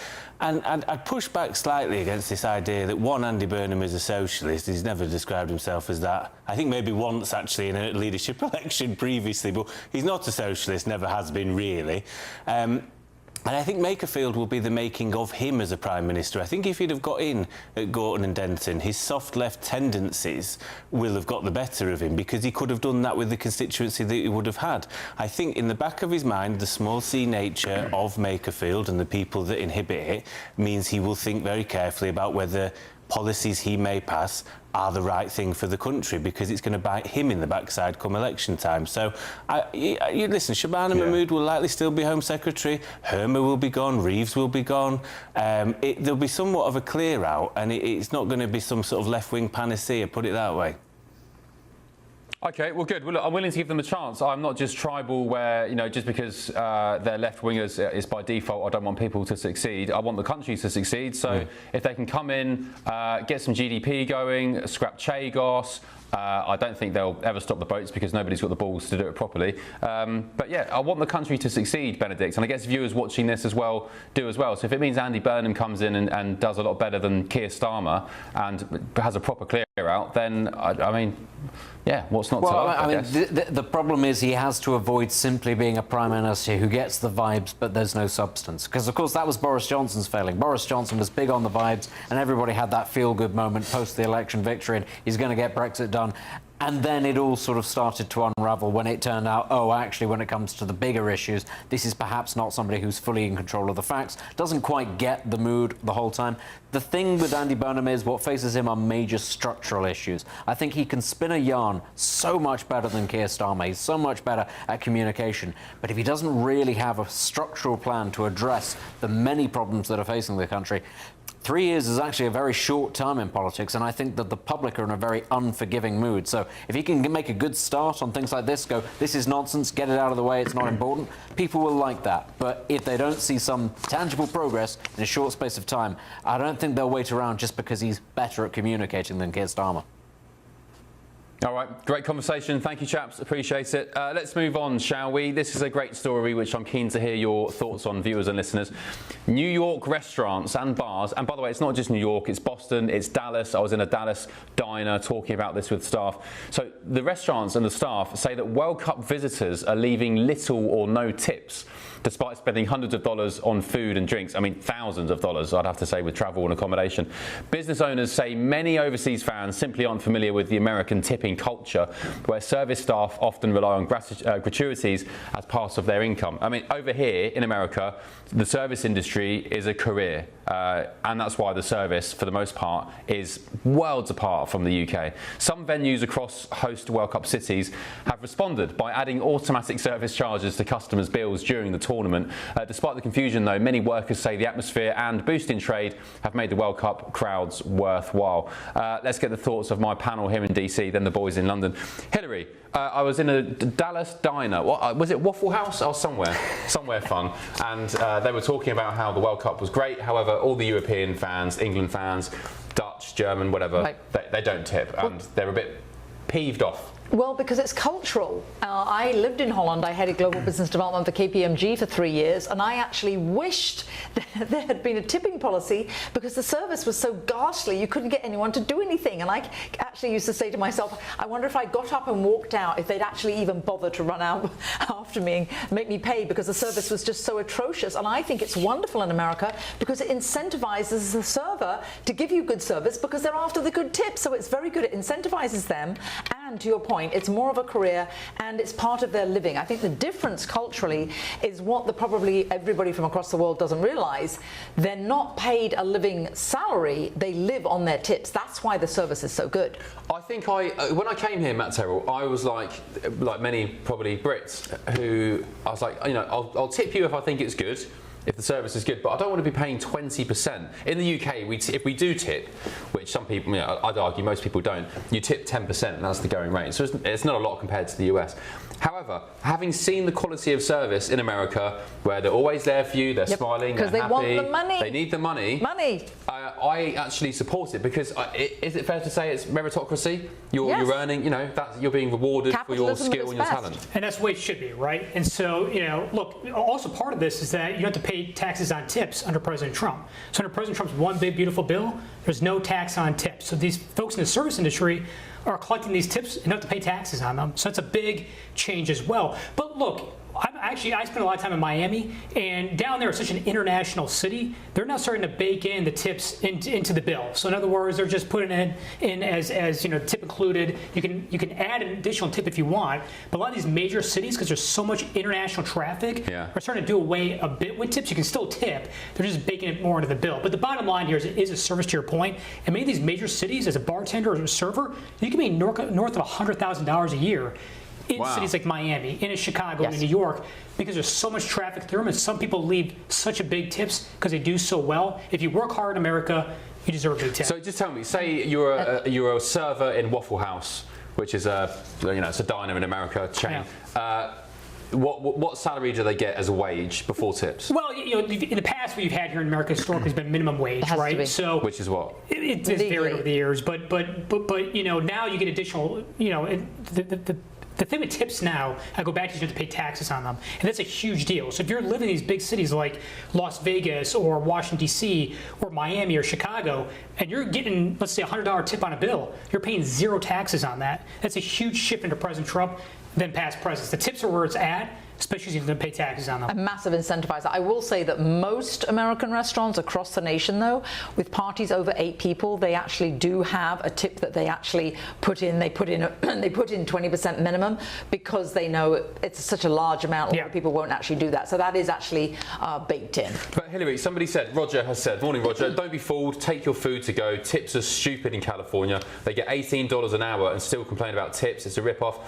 And I'd push back slightly against this idea that, one, Andy Burnham is a socialist. He's never described himself as that. I think maybe once, actually, in a leadership election previously, but he's not a socialist, never has been really. And I think Makerfield will be the making of him as a Prime Minister. I think if he'd have got in at Gorton and Denton, his soft left tendencies will have got the better of him, because he could have done that with the constituency that he would have had. I think in the back of his mind, the small c nature of Makerfield and the people that inhibit it means he will think very carefully about whether policies he may pass are the right thing for the country, because it's going to bite him in the backside come election time. So, you listen, Shabana Mahmood will likely still be Home Secretary, Hermer will be gone, Reeves will be gone. There'll be somewhat of a clear out, and it's not going to be some sort of left-wing panacea, put it that way. OK, well, good. Well, look, I'm willing to give them a chance. I'm not just tribal where, you know, just because they're left-wingers is by default, I don't want people to succeed. I want the country to succeed. So if they can come in, get some GDP going, scrap Chagos, I don't think they'll ever stop the boats because nobody's got the balls to do it properly. But yeah, I want the country to succeed, Benedict. And I guess viewers watching this as well do as well. So if it means Andy Burnham comes in and does a lot better than Keir Starmer and has a proper clear out, then, I mean, yeah, what's not to like, I mean, the problem is he has to avoid simply being a Prime Minister who gets the vibes but there's no substance. Because, of course, that was Boris Johnson's failing. Boris Johnson was big on the vibes and everybody had that feel-good moment post the election victory and he's going to get Brexit done. And then it all sort of started to unravel when it turned out, oh, actually, when it comes to the bigger issues, this is perhaps not somebody who's fully in control of the facts, doesn't quite get the mood the whole time. The thing with Andy Burnham is what faces him are major structural issues. I think he can spin a yarn so much better than Keir Starmer. He's so much better at communication. But if he doesn't really have a structural plan to address the many problems that are facing the country, 3 years is actually a very short time in politics, and I think that the public are in a very unforgiving mood. So if he can make a good start on things like this, go, this is nonsense, get it out of the way, it's not important, people will like that. But if they don't see some tangible progress in a short space of time, I don't think they'll wait around just because he's better at communicating than Keir Starmer. All right, great conversation. Thank you, chaps. Appreciate it. Let's move on, shall we? This is a great story which I'm keen to hear your thoughts on, viewers and listeners. New York restaurants and bars, and by the way, it's not just New York, it's Boston, it's Dallas. I was in a Dallas diner talking about this with staff. So the restaurants and the staff say that World Cup visitors are leaving little or no tips, despite spending hundreds of dollars on food and drinks. I mean, thousands of dollars, I'd have to say, with travel and accommodation. Business owners say many overseas fans simply aren't familiar with the American tipping culture, where service staff often rely on gratuities as part of their income. I mean, over here in America, the service industry is a career, and that's why the service, for the most part, is worlds apart from the UK. Some venues across host World Cup cities have responded by adding automatic service charges to customers' bills during the tournament. Despite the confusion, though, many workers say the atmosphere and boost in trade have made the World Cup crowds worthwhile. Let's get the thoughts of my panel here in DC, then the boys in London. Hilary, I was in a Dallas diner. What, was it Waffle House? Oh, somewhere fun. And they were talking about how the World Cup was great. However, all the European fans, England fans, Dutch, German, whatever, right, they don't tip, and they're a bit peeved off. Well, because it's cultural. I lived in Holland. I headed global business development for KPMG for 3 years, and I actually wished there had been a tipping policy because the service was so ghastly you couldn't get anyone to do anything. And I actually used to say to myself, I wonder if I got up and walked out, if they'd actually even bother to run out after me and make me pay, because the service was just so atrocious. And I think it's wonderful in America because it incentivizes the server to give you good service because they're after the good tips. So it's very good. It incentivizes them. And to your point, it's more of a career and it's part of their living. I think the difference culturally is what probably everybody from across the world doesn't realize. They're not paid a living salary, they live on their tips. That's why the service is so good. I think when I came here, Matt Terrell, I was like many probably Brits, who I was like, I'll tip you if I think it's good, if the service is good, but I don't want to be paying 20%. In the UK, if we do tip, which some people, I'd argue most people don't, you tip 10%, and that's the going rate. So it's not a lot compared to the US. However, having seen the quality of service in America, where they're always there for you, they're smiling, they're happy, because they want the money. They need the money. I actually support it because is it fair to say it's meritocracy? You're earning, you're being rewarded for your skill and your talent. And that's the way it should be, right? And so, look, also part of this is that you have to pay taxes on tips under President Trump. So under President Trump's one big beautiful bill, there's no tax on tips. So these folks in the service industry are collecting these tips and have to pay taxes on them. So it's a big change as well. But look, I spent a lot of time in Miami, and down there it's such an international city. They're now starting to bake in the tips into the bill. So in other words, they're just putting it in as tip included. You can add an additional tip if you want. But a lot of these major cities, because there's so much international traffic, are starting to do away a bit with tips. You can still tip. They're just baking it more into the bill. But the bottom line here is it is a service, to your point. And many of these major cities, as a bartender or a server, you can make north of $100,000 a year. In cities like Miami, in Chicago, in New York, because there's so much traffic through them, and some people leave such a big tips because they do so well. If you work hard in America, you deserve a big tip. So just tell me, say you're a server in Waffle House, which is it's a diner in America chain. Yeah. What salary do they get as a wage before tips? Well, in the past, what you've had here in America historically has been minimum wage, right? So which is what? It's varied over the years, but now you get additional. The thing with tips now, I go back to you have to pay taxes on them, and that's a huge deal. So if you're living in these big cities like Las Vegas or Washington, D.C. or Miami or Chicago, and you're getting, let's say, a $100 tip on a bill, you're paying zero taxes on that. That's a huge shift under President Trump than past presidents. The tips are where it's at, especially if you don't pay taxes on them. A massive incentivizer. I will say that most American restaurants across the nation, though, with parties over 8 people, they actually do have a tip that they actually put in. They put in 20% minimum because they know it's such a large amount. A lot of people won't actually do that. So that is actually baked in. But Hilary, Roger has said, morning Roger, don't be fooled, take your food to go. Tips are stupid in California. They get $18 an hour and still complain about tips. It's a rip-off.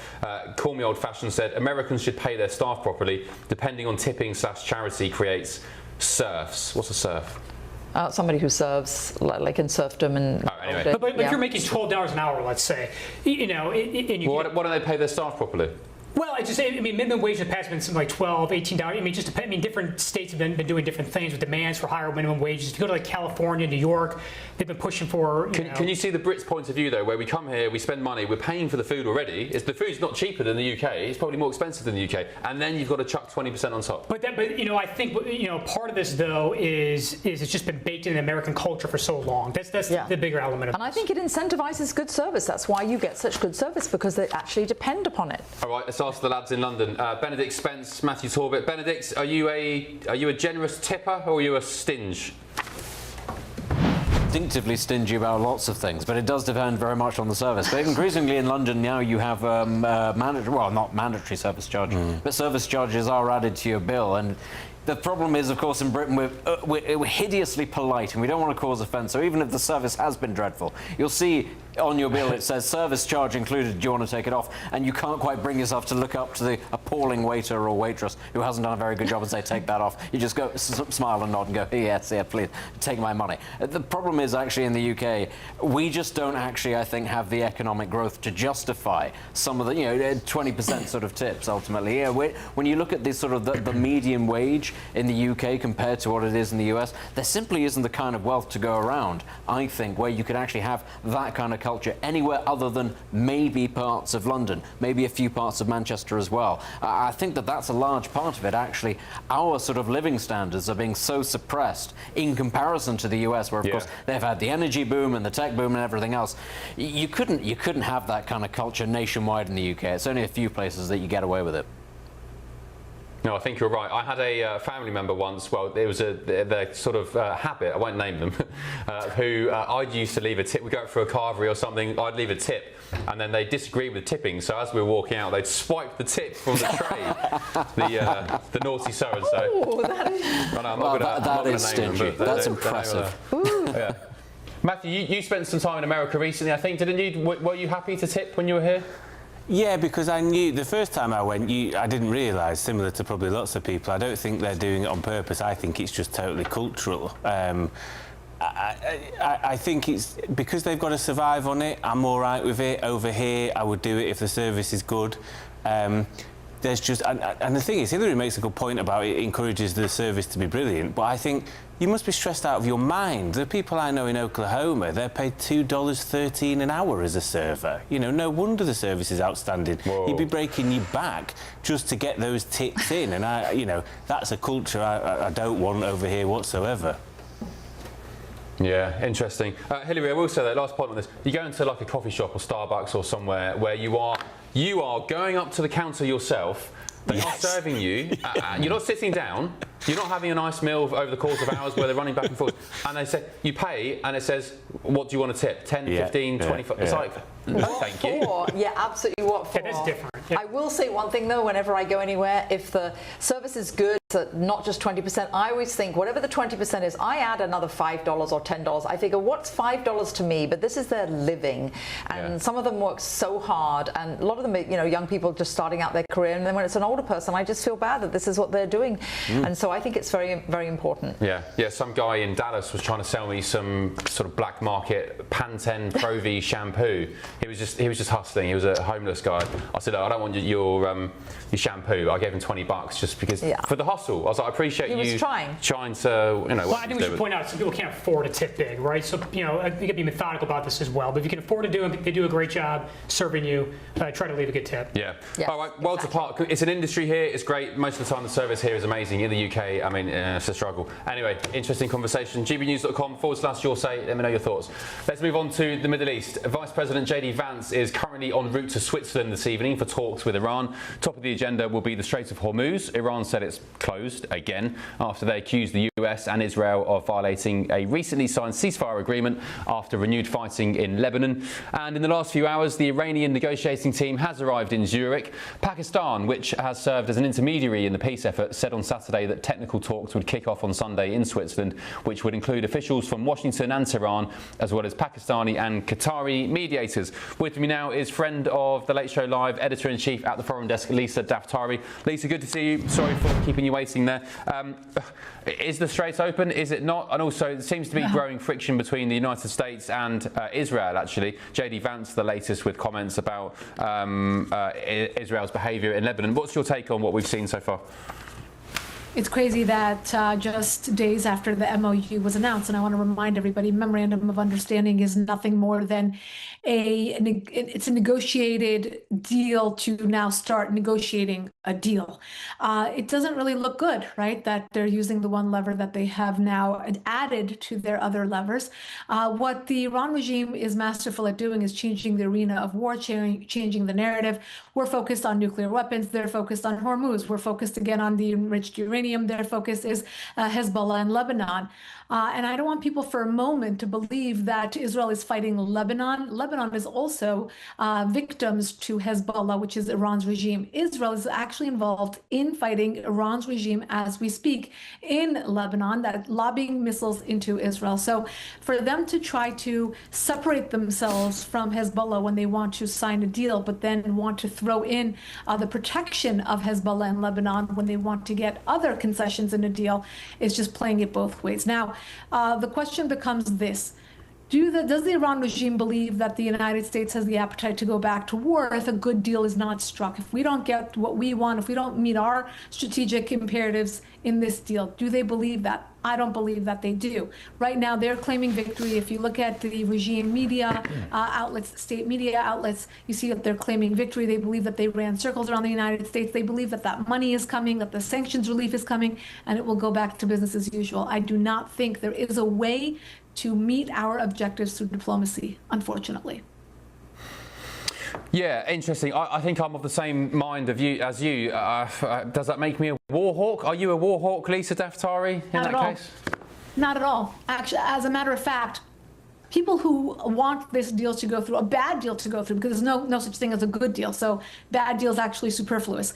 Call Me Old Fashioned said, Americans should pay their staff properly. Depending on tipping / charity creates serfs. What's a serf? Somebody who serves, like in serfdom and. Anyway. But if you're making $12 an hour, let's say, why don't they pay their staff properly? Well, minimum wage in the past has been something like $12, $18. Different states have been doing different things with demands for higher minimum wages. If you go to like California, New York, they've been pushing for. Can you see the Brits' point of view though, where we come here, we spend money, we're paying for the food already. The food's not cheaper than the UK. It's probably more expensive than the UK, and then you've got to chuck 20% on top. But I think part of this though is it's just been baked in American culture for so long. That's the bigger element of it. And I think it incentivizes good service. That's why you get such good service, because they actually depend upon it. All right, let's ask the lads in London. Benedict Spence, Matthew Torbett. Benedict, are you a generous tipper or are you a stinge? Instinctively stingy about lots of things, but it does depend very much on the service. But increasingly in London now you have not mandatory service charge, but service charges are added to your bill. And the problem is, of course, in Britain we're hideously polite and we don't want to cause offence. So even if the service has been dreadful, you'll see on your bill it says service charge included, do you want to take it off? And you can't quite bring yourself to look up to the appalling waiter or waitress who hasn't done a very good job and say take that off. You just go smile and nod and go, yes, yeah, please take my money. The problem is actually in the UK we just don't actually, I think, have the economic growth to justify some of the 20% sort of tips ultimately. Yeah, when you look at this sort of the median wage in the UK compared to what it is in the US, there simply isn't the kind of wealth to go around, I think, where you could actually have that kind of culture anywhere other than maybe parts of London, maybe a few parts of Manchester as well. I think that's a large part of it, actually. Our sort of living standards are being so suppressed in comparison to the US, where of course they've had the energy boom and the tech boom and everything else. You couldn't have that kind of culture nationwide in the UK. It's only a few places that you get away with it. No, I think you're right. I had a family member once, well, it was their sort of habit, I won't name them, who I'd used to leave a tip. We'd go out for a carvery or something, I'd leave a tip, and then they disagreed with tipping, so as we were walking out, they'd swipe the tip from the tray, the naughty so-and-so. Oh, that is... That is stingy. That's impressive. Yeah. Matthew, you spent some time in America recently, I think, didn't you? Were you happy to tip when you were here? Yeah, because I knew the first time I went, I didn't realise, similar to probably lots of people, I don't think they're doing it on purpose. I think it's just totally cultural. I think it's because they've got to survive on it. I'm all right with it. Over here, I would do it if the service is good. There's just, and the thing is, Hillary makes a good point about it encourages the service to be brilliant, but I think you must be stressed out of your mind. The people I know in Oklahoma, they're paid $2.13 an hour as a server. No wonder the service is outstanding. Whoa. You'd be breaking your back just to get those tips in, and that's a culture I don't want over here whatsoever. Yeah, interesting. Hillary, I will say that last point on this. You go into like a coffee shop or Starbucks or somewhere where you are going up to the counter yourself. They are serving you. You're not sitting down. You're not having a nice meal over the course of hours where they're running back and forth. And they say, you pay, and it says, what do you want to tip? 10, 15, 25? It's like, no, thank you. Yeah, absolutely. What for? That's different. Yeah. I will say one thing, though, whenever I go anywhere, if the service is good, not just 20%, I always think whatever the 20% is, I add another $5 or $10. I figure, what's $5 to me? But this is their living. And some of them work so hard. And a lot of them are, young people just starting out their career. And then when it's an older person, I just feel bad that this is what they're doing. And so I think it's very, very important. Yeah. Some guy in Dallas was trying to sell me some sort of black market Pantene Pro V shampoo. He was just hustling. He was a homeless guy. I said, I don't want your shampoo. I gave him $20 just because for the hustle. I was like, I appreciate you trying to, Well, I think we should point out some people can't afford to tip big, right? So, you can be methodical about this as well. But if you can afford to do it, they do a great job serving you. Try to leave a good tip. Yeah. All right, worlds apart. It's an industry here. It's great. Most of the time, the service here is amazing. In the UK, I mean, it's a struggle. Anyway, interesting conversation. gbnews.com/your say. Let me know your thoughts. Let's move on to the Middle East. Vice President JD Vance is currently en route to Switzerland this evening for talks with Iran. Top of the agenda will be the Strait of Hormuz. Iran said it's closed again after they accused the US and Israel of violating a recently signed ceasefire agreement after renewed fighting in Lebanon. And in the last few hours, the Iranian negotiating team has arrived in Zurich. Pakistan, which has served as an intermediary in the peace effort, said on Saturday that technical talks would kick off on Sunday in Switzerland, which would include officials from Washington and Tehran, as well as Pakistani and Qatari mediators. With me now is friend of The Late Show Live, editor-in-chief at the Foreign Desk, Lisa Daftari. Lisa, good to see you. Sorry for keeping you insinuating there. Is the Strait open? Is it not? And also, it seems to be growing friction between the United States and Israel, actually. JD Vance, the latest, with comments about Israel's behaviour in Lebanon. What's your take on what we've seen so far? It's crazy that just days after the MOU was announced, and I want to remind everybody, Memorandum of Understanding is nothing more than it's a negotiated deal to now start negotiating a deal. It doesn't really look good, right, that they're using the one lever that they have now added to their other levers. What the Iran regime is masterful at doing is changing the arena of war, changing the narrative. We're focused on nuclear weapons. They're focused on Hormuz. We're focused again on the enriched uranium. Their focus is Hezbollah and Lebanon. And I don't want people for a moment to believe that Israel is fighting Lebanon. Lebanon is also victims to Hezbollah, which is Iran's regime. Israel is actually involved in fighting Iran's regime as we speak in Lebanon, that lobbying missiles into Israel. So for them to try to separate themselves from Hezbollah when they want to sign a deal, but then want to throw in the protection of Hezbollah in Lebanon when they want to get other concessions in a deal, is just playing it both ways. Now, the question becomes this. Does the Iran regime believe that the United States has the appetite to go back to war if a good deal is not struck? If we don't get what we want, if we don't meet our strategic imperatives in this deal, do they believe that? I don't believe that they do. Right now, they're claiming victory. If you look at the regime media outlets, state media outlets, you see that they're claiming victory. They believe that they ran circles around the United States. They believe that that money is coming, that the sanctions relief is coming, and it will go back to business as usual. I do not think there is a way to meet our objectives through diplomacy, unfortunately. Yeah, interesting. I think I'm of the same mind of you as you. Does that make me a war hawk? Are you a war hawk, Lisa Daftari, in that case? Not at all. Actually, as a matter of fact, people who want this deal to go through, a bad deal to go through, because there's no such thing as a good deal, so bad deal is actually superfluous.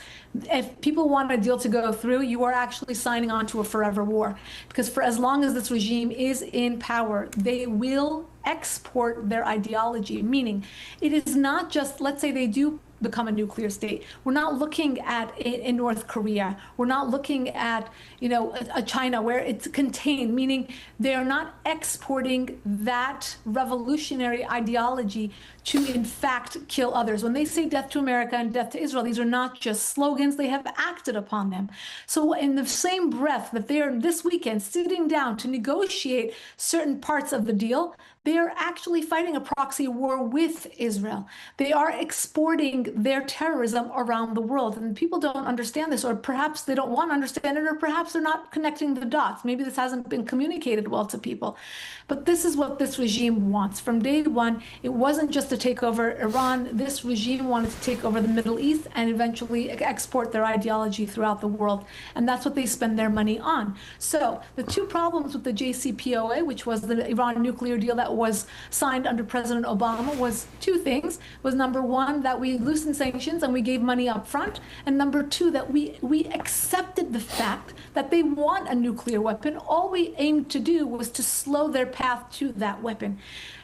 If people want a deal to go through, you are actually signing on to a forever war, because for as long as this regime is in power, they will export their ideology, meaning it is not just, let's say they do become a nuclear state. We're not looking at in North Korea. We're not looking at, a China where it's contained, meaning they are not exporting that revolutionary ideology to, in fact, kill others. When they say death to America and death to Israel, these are not just slogans, they have acted upon them. So in the same breath that they are this weekend sitting down to negotiate certain parts of the deal, they are actually fighting a proxy war with Israel. They are exporting their terrorism around the world. And people don't understand this, or perhaps they don't want to understand it, or perhaps they're not connecting the dots. Maybe this hasn't been communicated well to people. But this is what this regime wants. From day one, it wasn't just to take over Iran. This regime wanted to take over the Middle East and eventually export their ideology throughout the world. And that's what they spend their money on. So the two problems with the JCPOA, which was the Iran nuclear deal that was signed under President Obama, was two things. Was number one, that we loosened sanctions and we gave money up front. And number two, that we accepted the fact that they want a nuclear weapon. All we aimed to do was to slow their path to that weapon.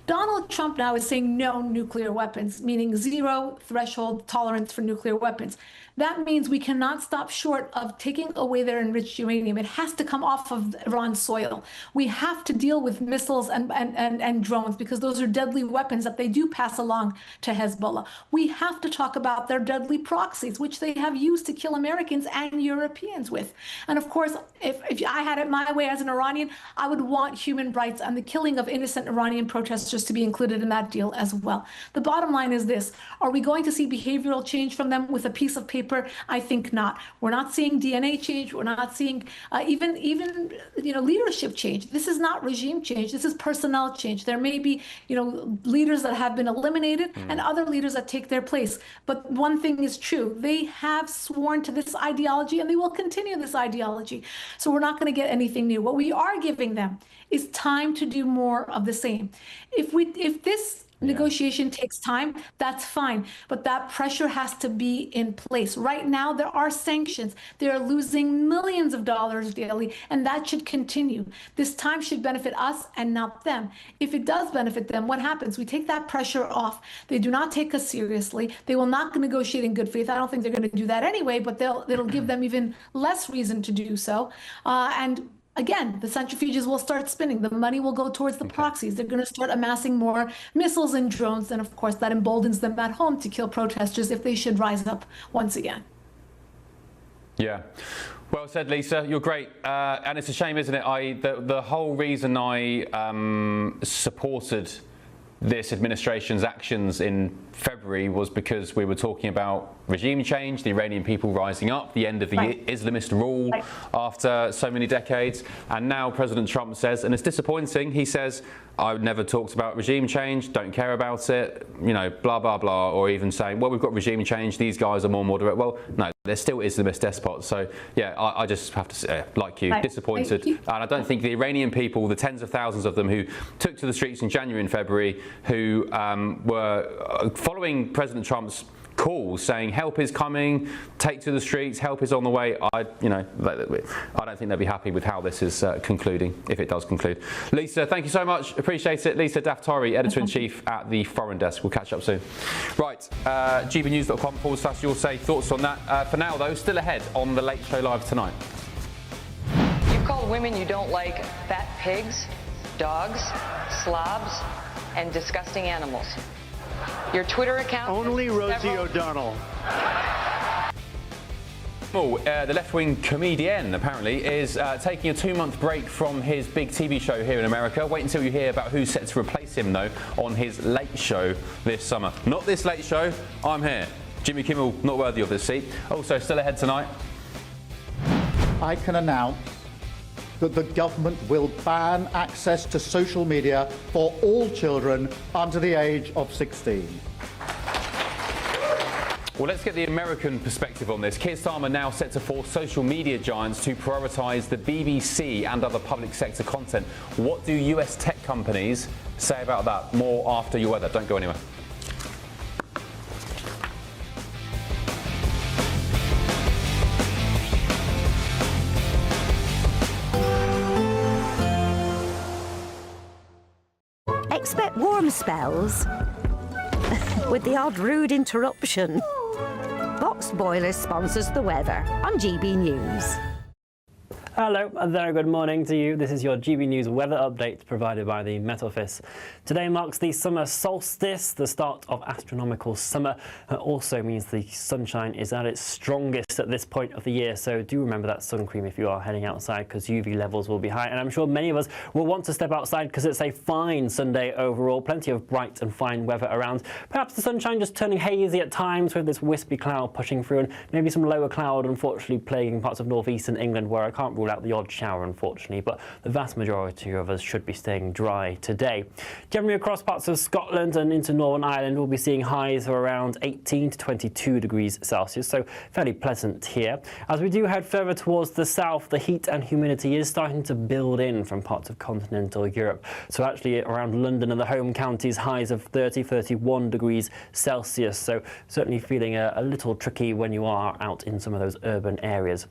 Donald Trump now is saying no nuclear weapons, meaning zero threshold tolerance for nuclear weapons. That means we cannot stop short of taking away their enriched uranium. It has to come off of Iran's soil. We have to deal with missiles and drones, because those are deadly weapons that they do pass along to Hezbollah. We have to talk about their deadly proxies, which they have used to kill Americans and Europeans with. And of course, if I had it my way as an Iranian, I would want human rights and the killing of innocent Iranian protesters to be included in that deal as well. The bottom line is this: are we going to see behavioral change from them with a piece of paper? I think not. We're not seeing DNA change. We're not seeing even leadership change. This is not regime change. This is personnel change. There may be leaders that have been eliminated and other leaders that take their place. But one thing is true: they have sworn to this ideology and they will continue this ideology. So we're not going to get anything new. What we are giving them is time to do more of the same. If this Negotiation takes time, that's fine, but that pressure has to be in place. Right now, there are sanctions. They are losing millions of dollars daily, and that should continue. This time should benefit us and not them. If it does benefit them, what happens? We take that pressure off. They do not take us seriously. They will not negotiate in good faith. I don't think they're going to do that anyway, but it'll give them even less reason to do so. And again, the centrifuges will start spinning. The money will go towards the proxies. They're going to start amassing more missiles and drones. And of course, that emboldens them at home to kill protesters if they should rise up once again. Yeah. Well said, Lisa. You're great. And it's a shame, isn't it? The whole reason I supported this administration's actions in February was because we were talking about regime change, the Iranian people rising up, the end of the Islamist rule after so many decades. And now President Trump says, and it's disappointing, he says, I never talked about regime change, don't care about it, you know, blah, blah, blah, or even saying, well, we've got regime change, these guys are more moderate. Well, no, they're still Islamist despots. So, yeah, I just have to say, like you, disappointed. And I don't think the Iranian people, the tens of thousands of them who took to the streets in January and February, who were following President Trump's calls saying help is coming, take to the streets, help is on the way. I don't think they'll be happy with how this is concluding, if it does conclude. Lisa, thank you so much. Appreciate it. Lisa Daftari, Editor-in-Chief at the Foreign Desk. We'll catch up soon. Right, gbnews.com/, you'll say thoughts on that. For now, though, still ahead on The Late Show Live tonight. You've called women you don't like fat pigs, dogs, slobs, and disgusting animals. Your Twitter account... Only Rosie O'Donnell. The left-wing comedian, apparently, is taking a 2-month break from his big TV show here in America. Wait until you hear about who's set to replace him, though, on his Late Show this summer. Not this Late Show, I'm here. Jimmy Kimmel, not worthy of this seat. Also, still ahead tonight. I can announce that the government will ban access to social media for all children under the age of 16. Well, let's get the American perspective on this. Keir Starmer now set to force social media giants to prioritise the BBC and other public sector content. What do US tech companies say about that? More after your weather. Don't go anywhere. Expect warm spells with the odd rude interruption. Box Boiler sponsors the weather on GB News. Hello, a very good morning to you. This is your GB News weather update provided by the Met Office. Today marks the summer solstice, the start of astronomical summer. It also means the sunshine is at its strongest at this point of the year, so do remember that sun cream if you are heading outside, because UV levels will be high. And I'm sure many of us will want to step outside because it's a fine Sunday overall. Plenty of bright and fine weather around. Perhaps the sunshine just turning hazy at times with this wispy cloud pushing through, and maybe some lower cloud unfortunately plaguing parts of northeastern England, where I can't rule out the odd shower unfortunately, but the vast majority of us should be staying dry today. Generally across parts of Scotland and into Northern Ireland we'll be seeing highs of around 18 to 22 degrees Celsius, so fairly pleasant here. As we do head further towards the south, the heat and humidity is starting to build in from parts of continental Europe, so actually around London and the home counties highs of 30-31 degrees Celsius, so certainly feeling a little tricky when you are out in some of those urban areas.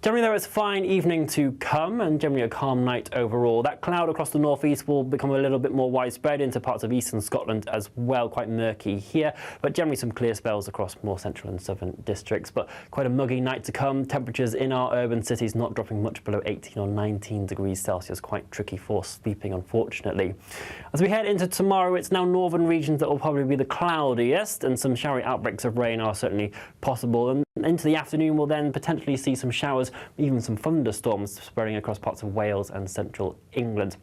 Generally, though, it's a fine evening to come and generally a calm night overall. That cloud across the northeast will become a little bit more widespread into parts of eastern Scotland as well, quite murky here, but generally some clear spells across more central and southern districts. But quite a muggy night to come. Temperatures in our urban cities not dropping much below 18 or 19 degrees Celsius. Quite tricky for sleeping, unfortunately. As we head into tomorrow, it's now northern regions that will probably be the cloudiest, and some showery outbreaks of rain are certainly possible. And into the afternoon, we'll then potentially see some showers, even some thunderstorms spreading across parts of Wales and central England.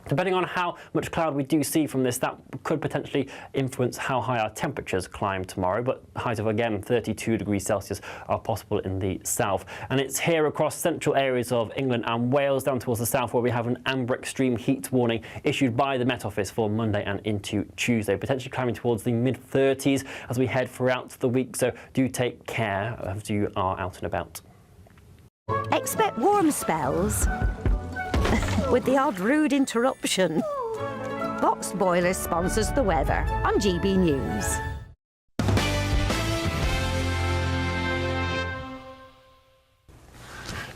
Depending on how much cloud we do see from this, that could potentially influence how high our temperatures climb tomorrow, but highs of, again, 32 degrees Celsius are possible in the south. And it's here across central areas of England and Wales, down towards the south, where we have an amber extreme heat warning issued by the Met Office for Monday and into Tuesday, potentially climbing towards the mid-30s as we head throughout the week, so do take care as you are out and about. Expect warm spells with the odd rude interruption. Box Boilers sponsors the weather on GB News.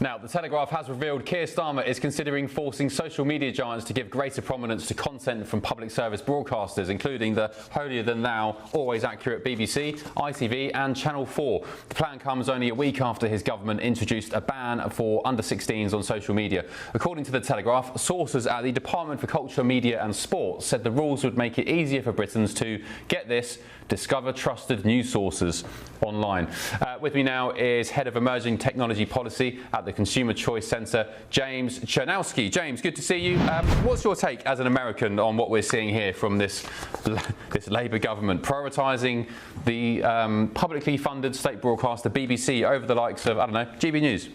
Now, The Telegraph has revealed Keir Starmer is considering forcing social media giants to give greater prominence to content from public service broadcasters, including the holier-than-thou, always accurate BBC, ITV and Channel 4. The plan comes only a week after his government introduced a ban for under-16s on social media. According to The Telegraph, sources at the Department for Culture, Media and Sport said the rules would make it easier for Britons to, get this, discover trusted news sources online. With me now is Head of Emerging Technology Policy at the Consumer Choice Centre, James Chernowski. James, good to see you. What's your take as an American on what we're seeing here from this Labour government, prioritising the publicly funded state broadcaster BBC over the likes of, I don't know, GB News?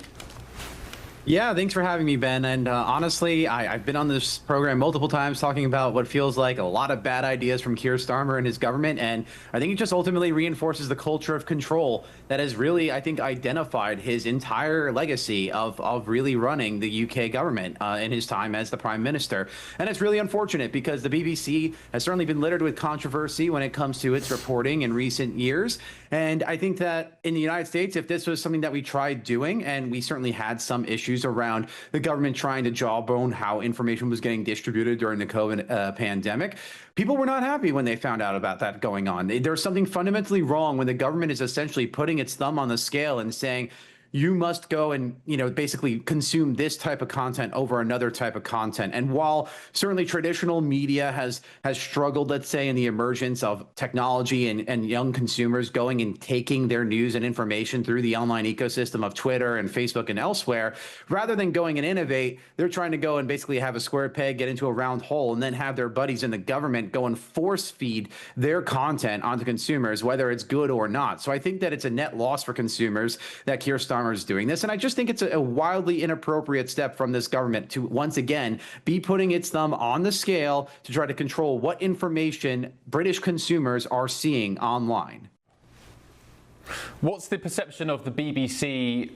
Yeah, thanks for having me, Ben. And honestly, I've been on this program multiple times talking about what feels like a lot of bad ideas from Keir Starmer and his government. And I think it just ultimately reinforces the culture of control that has really, I think, identified his entire legacy of really running the UK government in his time as the Prime Minister. And it's really unfortunate because the BBC has certainly been littered with controversy when it comes to its reporting in recent years. And I think that in the United States, if this was something that we tried doing, and we certainly had some issues around the government trying to jawbone how information was getting distributed during the COVID pandemic, people were not happy when they found out about that going on. There's something fundamentally wrong when the government is essentially putting its thumb on the scale and saying, you must go and, basically consume this type of content over another type of content. And while certainly traditional media has struggled, let's say, in the emergence of technology and young consumers going and taking their news and information through the online ecosystem of Twitter and Facebook and elsewhere, rather than going and innovate, they're trying to go and basically have a square peg get into a round hole and then have their buddies in the government go and force feed their content onto consumers, whether it's good or not. So I think that it's a net loss for consumers that Keir Starmer is doing this. And I just think it's a wildly inappropriate step from this government to once again be putting its thumb on the scale to try to control what information British consumers are seeing online. What's the perception of the BBC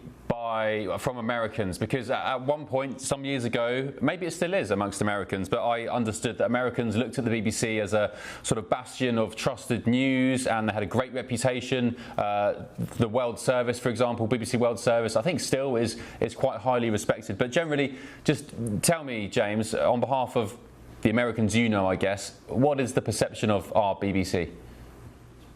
from Americans? Because at one point, some years ago, maybe it still is amongst Americans, but I understood that Americans looked at the BBC as a sort of bastion of trusted news, and they had a great reputation. The World Service, for example, BBC World Service, I think still is quite highly respected. But generally, just tell me, James, on behalf of the Americans I guess, what is the perception of our BBC?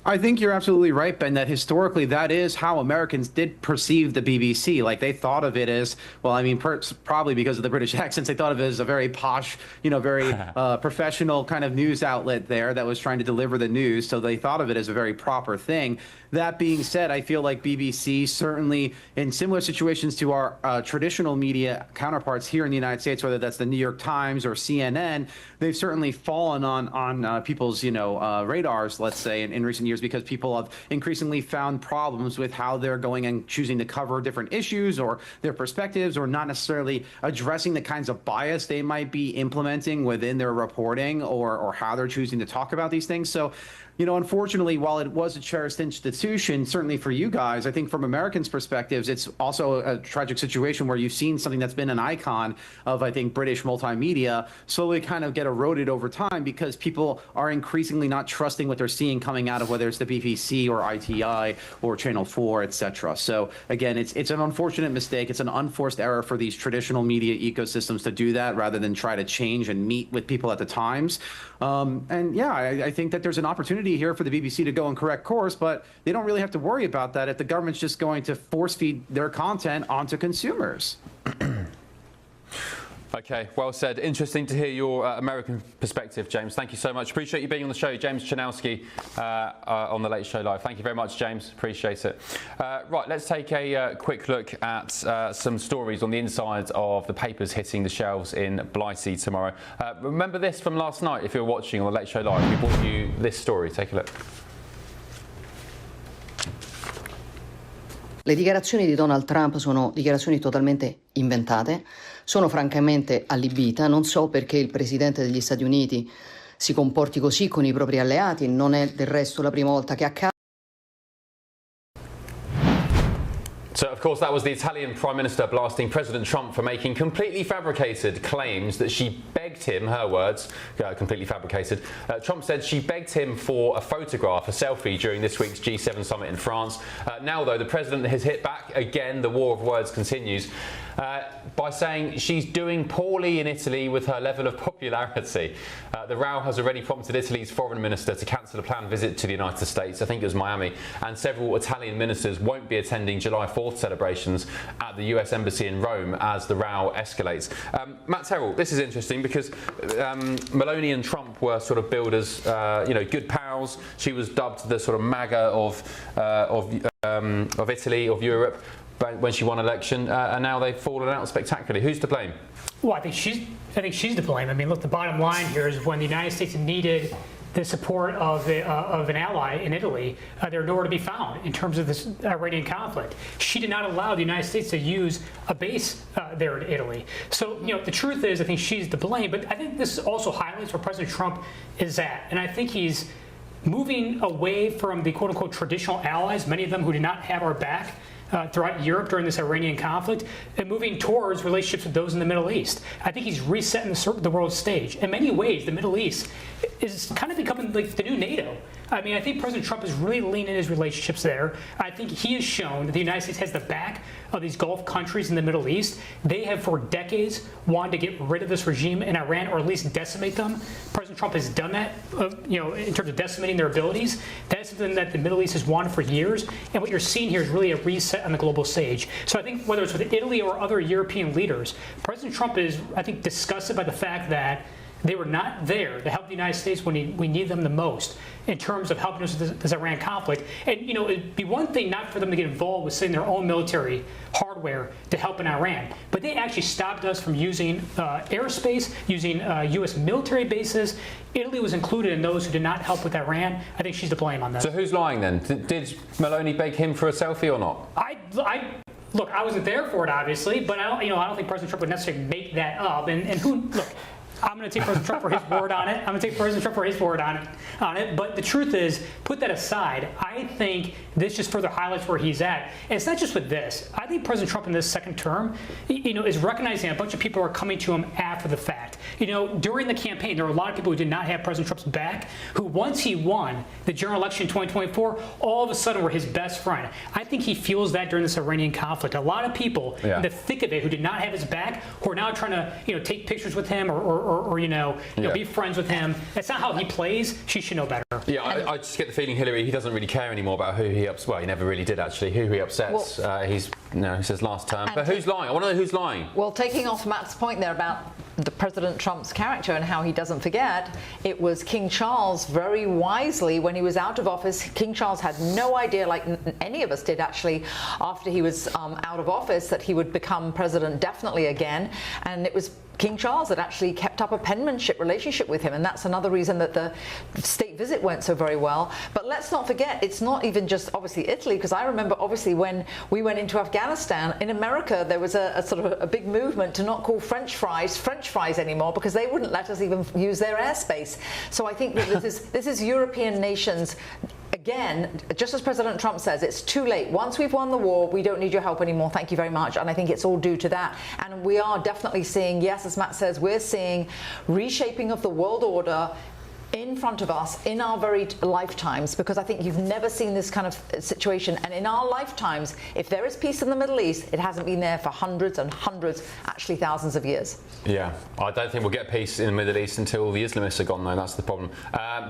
I think you're absolutely right, Ben, that historically that is how Americans did perceive the BBC. Like they thought of it as, well, I mean, probably because of the British accents, they thought of it as a very posh, very professional kind of news outlet there that was trying to deliver the news. So they thought of it as a very proper thing. That being said, I feel like BBC certainly in similar situations to our traditional media counterparts here in the United States, whether that's the New York Times or CNN, they've certainly fallen on people's, radars, let's say, in recent years, because people have increasingly found problems with how they're going and choosing to cover different issues or their perspectives, or not necessarily addressing the kinds of bias they might be implementing within their reporting or how they're choosing to talk about these things. So, unfortunately, while it was a cherished institution, certainly for you guys, I think from Americans' perspectives, it's also a tragic situation where you've seen something that's been an icon of, I think, British multimedia slowly kind of get eroded over time because people are increasingly not trusting what they're seeing coming out of whether it's the BBC or ITI or Channel 4, etc. So again, it's an unfortunate mistake. It's an unforced error for these traditional media ecosystems to do that rather than try to change and meet with people at the times. And yeah, I think that there's an opportunity here for the BBC to go and correct course, but they don't really have to worry about that if the government's just going to force feed their content onto consumers. Okay, well said. Interesting to hear your American perspective, James. Thank you so much. Appreciate you being on the show. James Chernowski on The Late Show Live. Thank you very much, James. Appreciate it. Right, let's take a quick look at some stories on the inside of the papers hitting the shelves in Blighty tomorrow. Remember this from last night if you're watching on The Late Show Live. We brought you this story. Take a look. Le dichiarazioni di Donald Trump sono dichiarazioni totalmente inventate, sono francamente allibita, non so perché il Presidente degli Stati Uniti si comporti così con i propri alleati, non è del resto la prima volta che accade. So, Of course, that was the Italian Prime Minister blasting President Trump for making completely fabricated claims that she begged him, her words, completely fabricated. Trump said she begged him for a photograph, a selfie, during this week's G7 summit in France. Now, though, the president has hit back again. The war of words continues by saying she's doing poorly in Italy with her level of popularity. The row has already prompted Italy's foreign minister to cancel a planned visit to the United States. I think it was Miami. And several Italian ministers won't be attending July 4th celebrations at the US Embassy in Rome as the row escalates. Matt Terrell, this is interesting because Meloni and Trump were sort of billed as good pals. She was dubbed the sort of MAGA of Italy, of Europe, when she won election, and now they've fallen out spectacularly. Who's to blame? Well, I think she's to blame. I mean, look, the bottom line here is when the United States needed the support of an ally in Italy, they're nowhere to be found in terms of this Iranian conflict. She did not allow the United States to use a base there in Italy. So, the truth is, I think she's to blame. But I think this also highlights where President Trump is at, and I think he's moving away from the quote-unquote traditional allies, many of them who did not have our back throughout Europe during this Iranian conflict, and moving towards relationships with those in the Middle East. I think he's resetting the world stage. In many ways, the Middle East is kind of becoming like the new NATO. I mean, I think President Trump is really leaning his relationships there. I think he has shown that the United States has the back of these Gulf countries in the Middle East. They have for decades wanted to get rid of this regime in Iran, or at least decimate them. President Trump has done that, in terms of decimating their abilities. That's something that the Middle East has wanted for years. And what you're seeing here is really a reset on the global stage. So I think whether it's with Italy or other European leaders, President Trump is, I think, disgusted by the fact that they were not there to help the United States when we need them the most in terms of helping us with this Iran conflict. And, it'd be one thing not for them to get involved with sending their own military hardware to help in Iran, but they actually stopped us from using airspace, using U.S. military bases. Italy was included in those who did not help with Iran. I think she's to blame on that. So who's lying then? Did Meloni beg him for a selfie or not? Look, I wasn't there for it, obviously, but I don't think President Trump would necessarily make that up. Look, I'm going to take President Trump for his word on it. But the truth is, put that aside, I think this just further highlights where he's at. And it's not just with this. I think President Trump in this second term, is recognizing a bunch of people are coming to him after the fact. During the campaign, there were a lot of people who did not have President Trump's back, who once he won the general election in 2024, all of a sudden were his best friend. I think he feels that during this Iranian conflict. A lot of people in the thick of it who did not have his back, who are now trying to, take pictures with him or be friends with him. That's not how he plays. She should know better. Yeah, I just get the feeling, Hillary, he doesn't really care anymore about who he upsets. Well, he never really did, actually. Who he upsets. He says last term. But who's lying? I want to know who's lying. Well, taking off Matt's point there about the President Trump's character and how he doesn't forget, it was King Charles very wisely when he was out of office. King Charles had no idea, like any of us did actually, after he was out of office, that he would become president definitely again. And it was King Charles that actually kept up a penmanship relationship with him, and that's another reason that the state visit went so very well. But let's not forget, it's not even just obviously Italy, because I remember obviously when we went into Afghanistan, in America there was a sort of a big movement to not call French fries anymore, because they wouldn't let us even use their airspace. So I think that this is European nations. Again, just as President Trump says, it's too late. Once we've won the war, we don't need your help anymore. Thank you very much. And I think it's all due to that. And we are definitely seeing, yes, as Matt says, we're seeing reshaping of the world order in front of us in our very lifetimes, because I think you've never seen this kind of situation. And in our lifetimes, if there is peace in the Middle East, it hasn't been there for hundreds and hundreds, actually thousands of years. Yeah, I don't think we'll get peace in the Middle East until the Islamists are gone, though. That's the problem.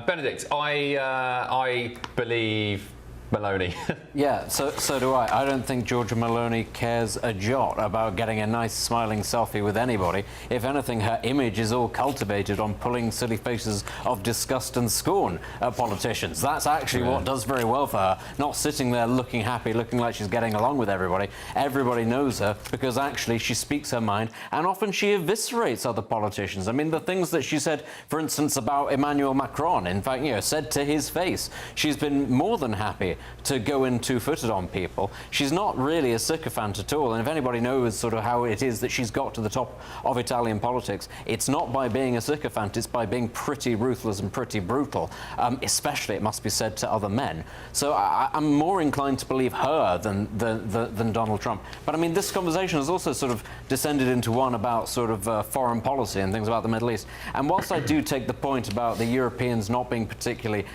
Benedict, I believe Meloni. Yeah, so do I. I don't think Giorgia Meloni cares a jot about getting a nice smiling selfie with anybody. If anything, her image is all cultivated on pulling silly faces of disgust and scorn at politicians. That's actually what does very well for her. Not sitting there looking happy, looking like she's getting along with everybody. Everybody knows her because actually she speaks her mind, and often she eviscerates other politicians. I mean, the things that she said, for instance, about Emmanuel Macron, in fact, said to his face, she's been more than happy to go in two-footed on people. She's not really a sycophant at all, and if anybody knows sort of how it is that she's got to the top of Italian politics, it's not by being a sycophant, it's by being pretty ruthless and pretty brutal, especially, it must be said, to other men. So I'm more inclined to believe her than Donald Trump. But I mean, this conversation has also sort of descended into one about sort of foreign policy and things about the Middle East. And whilst I do take the point about the Europeans not being particularly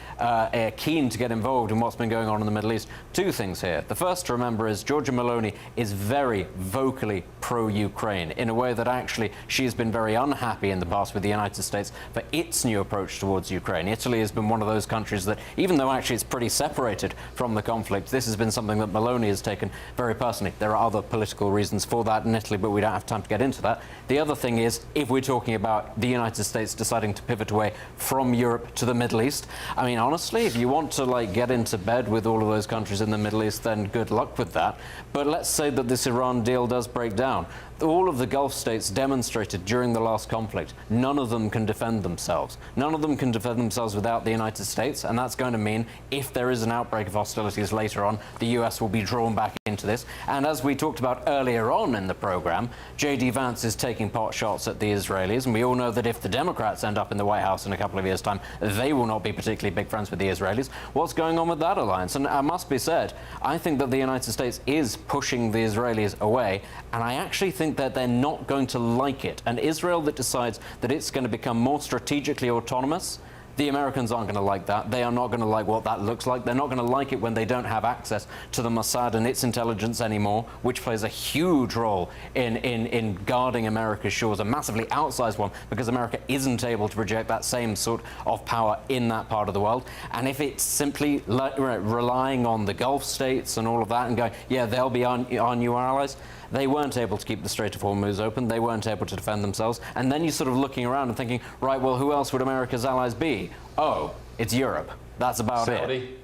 keen to get involved in what's been going on in the Middle East, two things here. The first to remember is Giorgia Meloni is very vocally pro-Ukraine in a way that actually she has been very unhappy in the past with the United States for its new approach towards Ukraine. Italy has been one of those countries that, even though actually it's pretty separated from the conflict, this has been something that Meloni has taken very personally. There are other political reasons for that in Italy, but we don't have time to get into that. The other thing is, if we're talking about the United States deciding to pivot away from Europe to the Middle East, I mean, honestly, if you want to like get into bed with all of those countries in the Middle East, then good luck with that. But let's say that this Iran deal does break down. All of the Gulf states demonstrated during the last conflict, none of them can defend themselves. None of them can defend themselves without the United States, and that's going to mean if there is an outbreak of hostilities later on, the US will be drawn back into this. And as we talked about earlier on in the program, J.D. Vance is taking pot shots at the Israelis, and we all know that if the Democrats end up in the White House in a couple of years' time, they will not be particularly big friends with the Israelis. What's going on with that alliance? And it must be said, I think that the United States is pushing the Israelis away, and I actually think that they're not going to like it. And Israel that decides that it's going to become more strategically autonomous, the Americans aren't going to like that. They are not going to like what that looks like. They're not going to like it when they don't have access to the Mossad and its intelligence anymore, which plays a huge role in guarding America's shores, a massively outsized one, because America isn't able to project that same sort of power in that part of the world. And if it's simply relying on the Gulf states and all of that and going, yeah, they'll be our new allies, they weren't able to keep the Strait of Hormuz open. They weren't able to defend themselves. And then you're sort of looking around and thinking, right, well, who else would America's allies be? Oh, it's Europe. That's about it.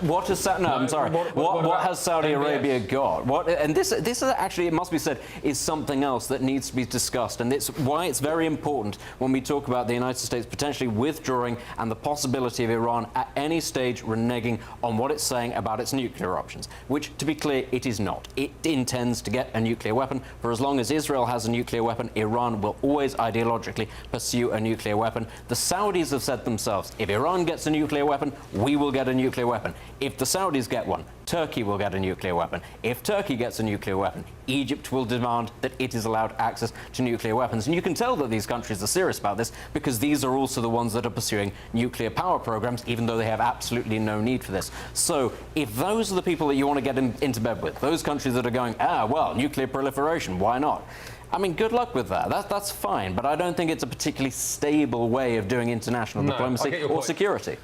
What has what has Saudi Arabia got? And this is actually, it must be said, is something else that needs to be discussed, and it's why it's very important when we talk about the United States potentially withdrawing and the possibility of Iran at any stage reneging on what it's saying about its nuclear options, which, to be clear, it is not. It intends to get a nuclear weapon. For as long as Israel has a nuclear weapon, Iran will always ideologically pursue a nuclear weapon. The Saudis have said themselves, if Iran gets a nuclear weapon, we will get a nuclear weapon. If the Saudis get one, Turkey will get a nuclear weapon. If Turkey gets a nuclear weapon, Egypt will demand that it is allowed access to nuclear weapons. And you can tell that these countries are serious about this because these are also the ones that are pursuing nuclear power programs, even though they have absolutely no need for this. So if those are the people that you want to get into bed with, those countries that are going, well, nuclear proliferation, why not? I mean, good luck with that. That's fine, but I don't think it's a particularly stable way of doing international diplomacy or security.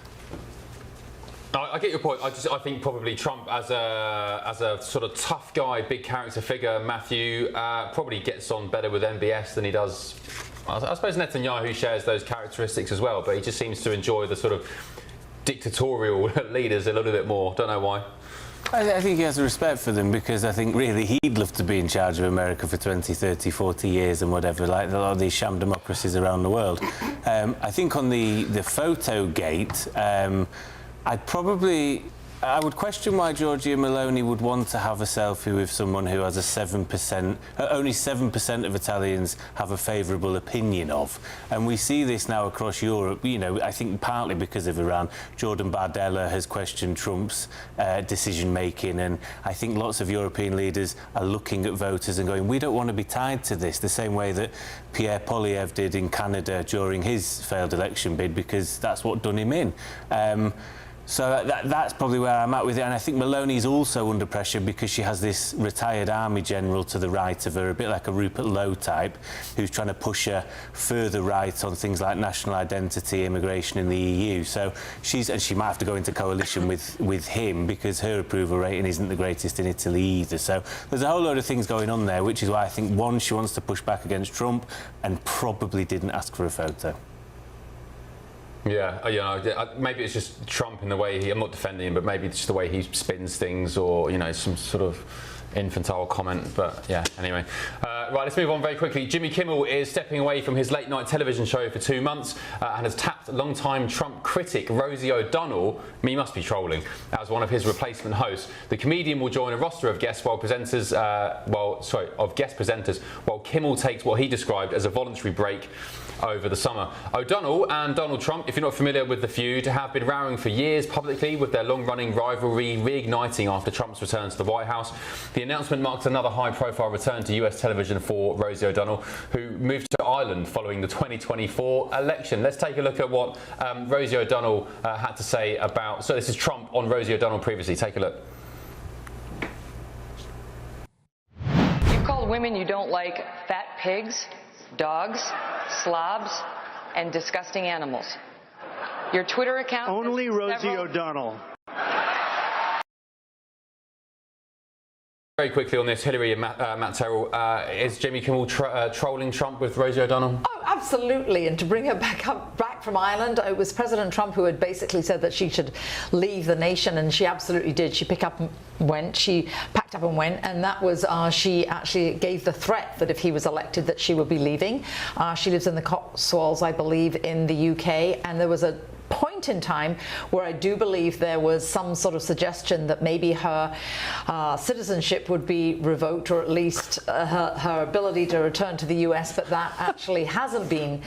I get your point. I think probably Trump, as a sort of tough guy, big character figure, Matthew, probably gets on better with MBS than he does. I suppose Netanyahu shares those characteristics as well, but he just seems to enjoy the sort of dictatorial leaders a little bit more. Don't know why. I think he has a respect for them because I think really he'd love to be in charge of America for 20, 30, 40 years and whatever, like a lot of these sham democracies around the world. I think on the photo gate, I would question why Giorgia Meloni would want to have a selfie with someone who has a 7%, only 7% of Italians have a favourable opinion of. And we see this now across Europe, you know, I think partly because of Iran. Jordan Bardella has questioned Trump's decision-making, and I think lots of European leaders are looking at voters and going, we don't want to be tied to this, the same way that Pierre Poilievre did in Canada during his failed election bid, because that's what done him in. So that's probably where I'm at with it. And I think Meloni's also under pressure because she has this retired army general to the right of her, a bit like a Rupert Lowe type, who's trying to push her further right on things like national identity, immigration in the EU. So she might have to go into coalition with him because her approval rating isn't the greatest in Italy either. So there's a whole load of things going on there, which is why I think, one, she wants to push back against Trump and probably didn't ask for a photo. Yeah, you know, maybe it's just Trump in the way I'm not defending him, but maybe it's just the way he spins things, or, you know, some sort of infantile comment, but yeah, anyway. Right, let's move on very quickly. Jimmy Kimmel is stepping away from his late night television show for 2 months and has tapped longtime Trump critic Rosie O'Donnell, he must be trolling, as one of his replacement hosts. The comedian will join a roster of guest presenters while Kimmel takes what he described as a voluntary break over the summer. O'Donnell and Donald Trump, if you're not familiar with the feud, have been rowing for years publicly, with their long-running rivalry reigniting after Trump's return to the White House. The announcement marks another high-profile return to US television for Rosie O'Donnell, who moved to Ireland following the 2024 election. Let's take a look at what Rosie O'Donnell had to say about... So this is Trump on Rosie O'Donnell previously. Take a look. You've called women you don't like fat pigs, dogs, slobs, and disgusting animals. Your Twitter account... Only Rosie O'Donnell. Very quickly on this, Hillary and Matt Terrell, is Jimmy Kimmel trolling Trump with Rosie O'Donnell? Oh, absolutely. And to bring her back from Ireland, it was President Trump who had basically said that she should leave the nation, and she absolutely did. She packed up and went, and that was she actually gave the threat that if he was elected that she would be leaving. She lives in the Cotswolds, I believe, in the UK, and there was a point in time where I do believe there was some sort of suggestion that maybe her citizenship would be revoked, or at least her ability to return to the US, but that actually hasn't been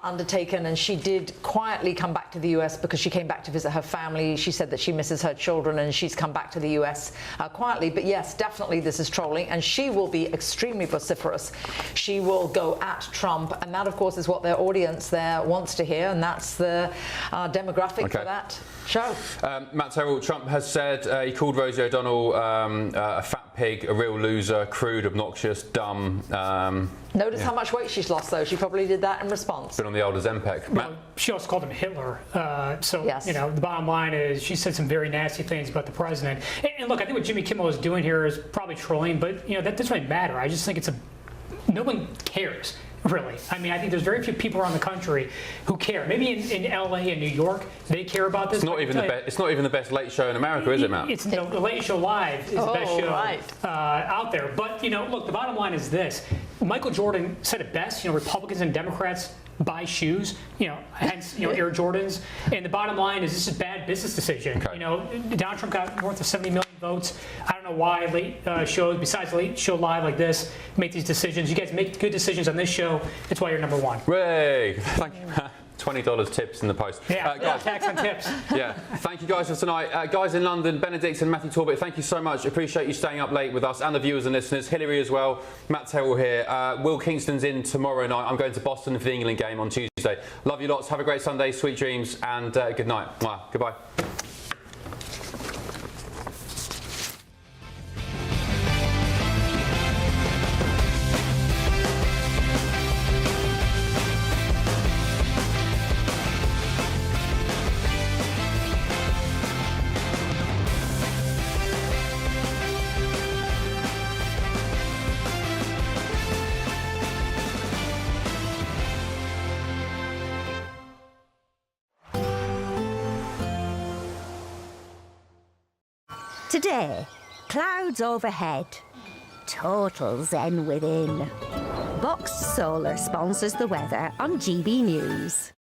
undertaken, and she did quietly come back to the US because she came back to visit her family. She said that she misses her children, and she's come back to the US quietly. But yes, definitely this is trolling, and she will be extremely vociferous. She will go at Trump, and that of course is what their audience there wants to hear, and that's the demographic for that show. Matt Terrell, Trump has said he called Rosie O'Donnell a fat pig, a real loser, crude, obnoxious, dumb. Notice how much weight she's lost, though. She probably did that in response. Been on the old Ozempic. Well, she also called him Hitler. So, yes. You know, the bottom line is she said some very nasty things about the president. And look, I think what Jimmy Kimmel is doing here is probably trolling, but, you know, that doesn't really matter. I just think no one cares. Really. I mean, I think there's very few people around the country who care. Maybe in LA and New York, they care about this. It's not even the best late show in America, is it, Matt? It's the Late Show Live is the best show out there. But, you know, look, the bottom line is this. Michael Jordan said it best. You know, Republicans and Democrats buy shoes, you know, hence, you know, Air Jordans. And the bottom line is this is a bad business decision. Okay. You know, Donald Trump got north of 70 million votes. I don't know why late shows, besides Late Show Live like this, make these decisions. You guys make good decisions on this show. That's why you're number one. Ray, thank you. $20 tips in the post. Yeah, guys, tax on tips. Yeah, thank you guys for tonight. Guys in London, Benedict and Matthew Talbot, thank you so much. Appreciate you staying up late with us and the viewers and listeners. Hillary as well, Matt Terrell here. Will Kingston's in tomorrow night. I'm going to Boston for the England game on Tuesday. Love you lots. Have a great Sunday, sweet dreams, and good night. Mwah. Goodbye. Today, clouds overhead, total zen within. Boxed Solar sponsors the weather on GB News.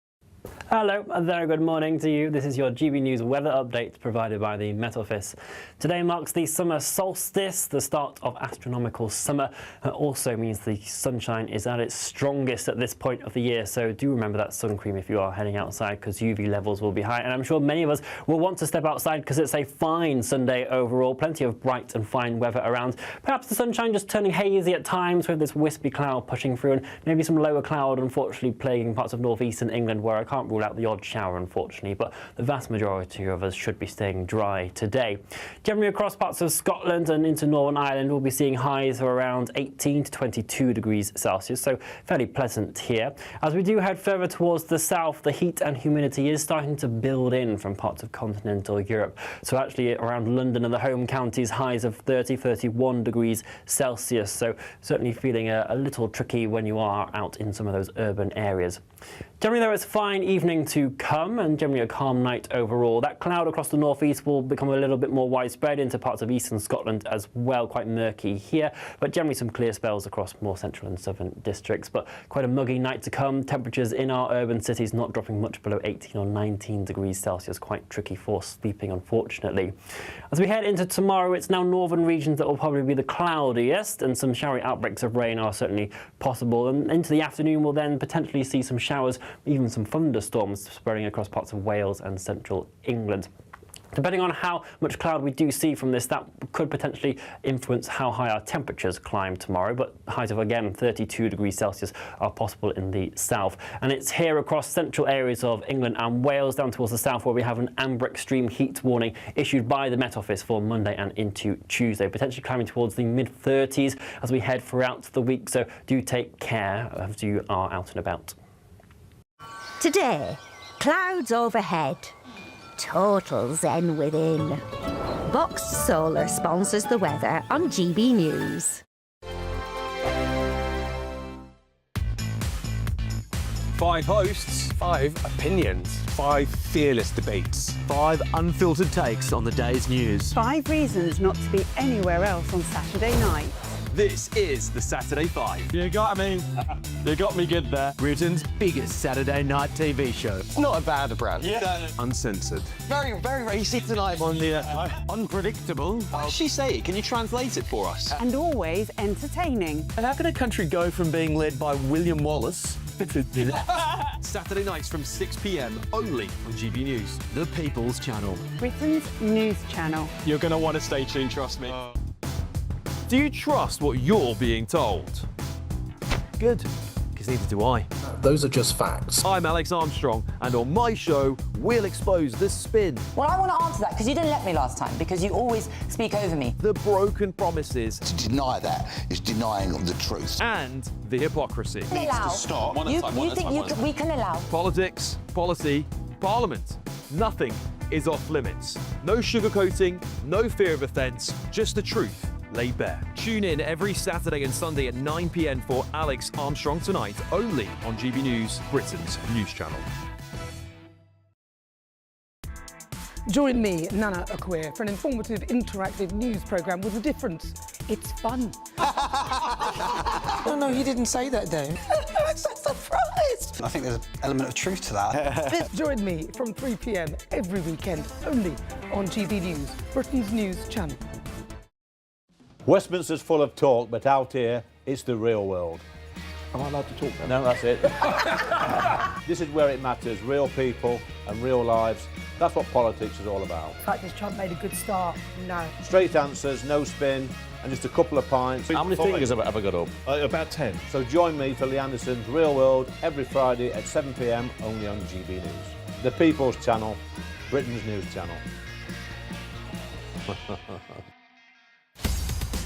Hello, a very good morning to you. This is your GB News weather update provided by the Met Office. Today marks the summer solstice, the start of astronomical summer. It also means the sunshine is at its strongest at this point of the year, so do remember that sun cream if you are heading outside, because UV levels will be high. And I'm sure many of us will want to step outside because it's a fine Sunday overall. Plenty of bright and fine weather around. Perhaps the sunshine just turning hazy at times with this wispy cloud pushing through, and maybe some lower cloud unfortunately plaguing parts of northeastern England, where I can't rule out the odd shower unfortunately, but the vast majority of us should be staying dry today. Generally across parts of Scotland and into Northern Ireland we'll be seeing highs of around 18 to 22 degrees Celsius, so fairly pleasant here. As we do head further towards the south, the heat and humidity is starting to build in from parts of continental Europe, so actually around London and the home counties highs of 30-31 degrees Celsius, so certainly feeling a little tricky when you are out in some of those urban areas. Generally though, it's fine evening to come and generally a calm night overall. That cloud across the northeast will become a little bit more widespread into parts of eastern Scotland as well, quite murky here, but generally some clear spells across more central and southern districts. But quite a muggy night to come. Temperatures in our urban cities not dropping much below 18 or 19 degrees Celsius. Quite tricky for sleeping, unfortunately. As we head into tomorrow, it's now northern regions that will probably be the cloudiest, and some showery outbreaks of rain are certainly possible. And into the afternoon, we'll then potentially see some showers, even some thunderstorms spreading across parts of Wales and central England. Depending on how much cloud we do see from this, that could potentially influence how high our temperatures climb tomorrow, but highs of, again, 32 degrees Celsius are possible in the south. And it's here across central areas of England and Wales, down towards the south, where we have an amber extreme heat warning issued by the Met Office for Monday and into Tuesday, potentially climbing towards the mid-30s as we head throughout the week. So do take care as you are out and about. Today, clouds overhead. Total zen within. Boxed Solar sponsors the weather on GB News. 5 hosts, 5 opinions, 5 fearless debates, 5 unfiltered takes on the day's news. 5 reasons not to be anywhere else on Saturday night. This is the Saturday 5. You got me. You got me good there. Britain's biggest Saturday night TV show. It's not a bad brand. Yeah. Uncensored. Very, very racy tonight. On the unpredictable. What does she say? Can you translate it for us? And always entertaining. And how can a country go from being led by William Wallace to Saturday nights from 6 p.m. only on GB News, the People's Channel. Britain's news channel. You're going to want to stay tuned, trust me. Do you trust what you're being told? Good, because neither do I. Those are just facts. I'm Alex Armstrong, and on my show, we'll expose the spin. Well, I want to answer that, because you didn't let me last time, because you always speak over me. The broken promises. To deny that is denying the truth. And the hypocrisy. Needs to stop. You think we can allow? Politics, policy, parliament. Nothing is off limits. No sugarcoating, no fear of offence, just the truth laid bare. Tune in every Saturday and Sunday at 9 p.m. for Alex Armstrong Tonight, only on GB News, Britain's news channel. Join me, Nana Akwe, for an informative, interactive news programme with a difference. It's fun. No, he didn't say that, Dave. I'm so surprised. I think there's an element of truth to that. Join me from 3 p.m. every weekend, only on GB News, Britain's news channel. Westminster's full of talk, but out here, it's the real world. Am I allowed to talk then? No, that's it. This is where it matters, real people and real lives. That's what politics is all about. In fact, has Trump made a good start? No. Straight answers, no spin, and just a couple of pints. How many fingers have I got up? About 10. So join me for Lee Anderson's Real World every Friday at 7 p.m. only on GB News. The People's Channel, Britain's news channel.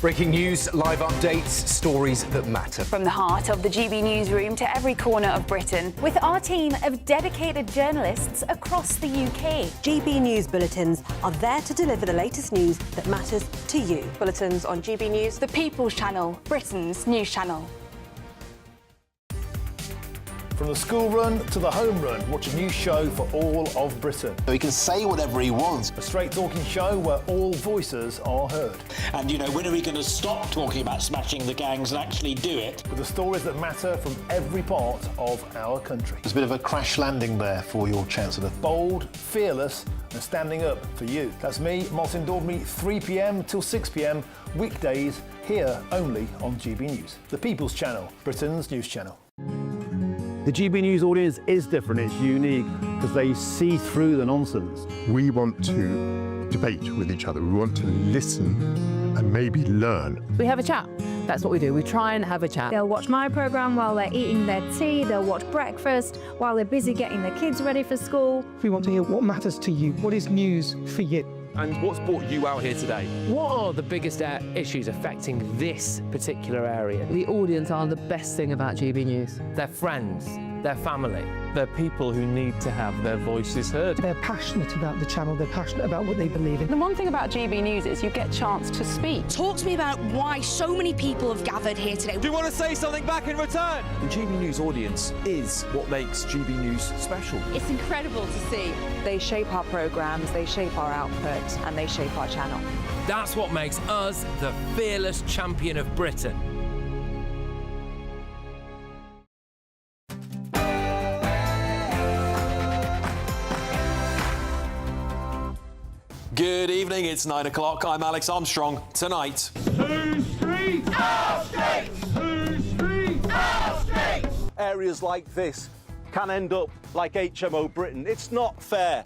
Breaking news, live updates, stories that matter. From the heart of the GB newsroom to every corner of Britain, with our team of dedicated journalists across the UK. GB News bulletins are there to deliver the latest news that matters to you. Bulletins on GB News, the People's Channel, Britain's news channel. From the school run to the home run, watch a new show for all of Britain. So he can say whatever he wants. A straight talking show where all voices are heard. And, you know, when are we going to stop talking about smashing the gangs and actually do it? With the stories that matter from every part of our country. There's a bit of a crash landing there for your Chancellor. Bold, fearless and standing up for you. That's me, Martin Dawdney, 3 p.m. till 6 p.m. weekdays, here only on GB News. The People's Channel, Britain's news channel. The GB News audience is different, it's unique, because they see through the nonsense. We want to debate with each other, we want to listen and maybe learn. We have a chat, that's what we do, we try and have a chat. They'll watch my programme while they're eating their tea, they'll watch breakfast while they're busy getting their kids ready for school. We want to hear what matters to you, what is news for you. And what's brought you out here today? What are the biggest issues affecting this particular area? The audience are the best thing about GB News. They're friends. They're family. They're people who need to have their voices heard. They're passionate about the channel, they're passionate about what they believe in. The one thing about GB News is you get a chance to speak. Talk to me about why so many people have gathered here today. Do you want to say something back in return? The GB News audience is what makes GB News special. It's incredible to see. They shape our programmes, they shape our output, and they shape our channel. That's what makes us the fearless champion of Britain. Good evening, it's 9 o'clock. I'm Alex Armstrong. Tonight... Two streets! Our streets! Two streets! Our streets! Areas like this can end up like HMO Britain. It's not fair.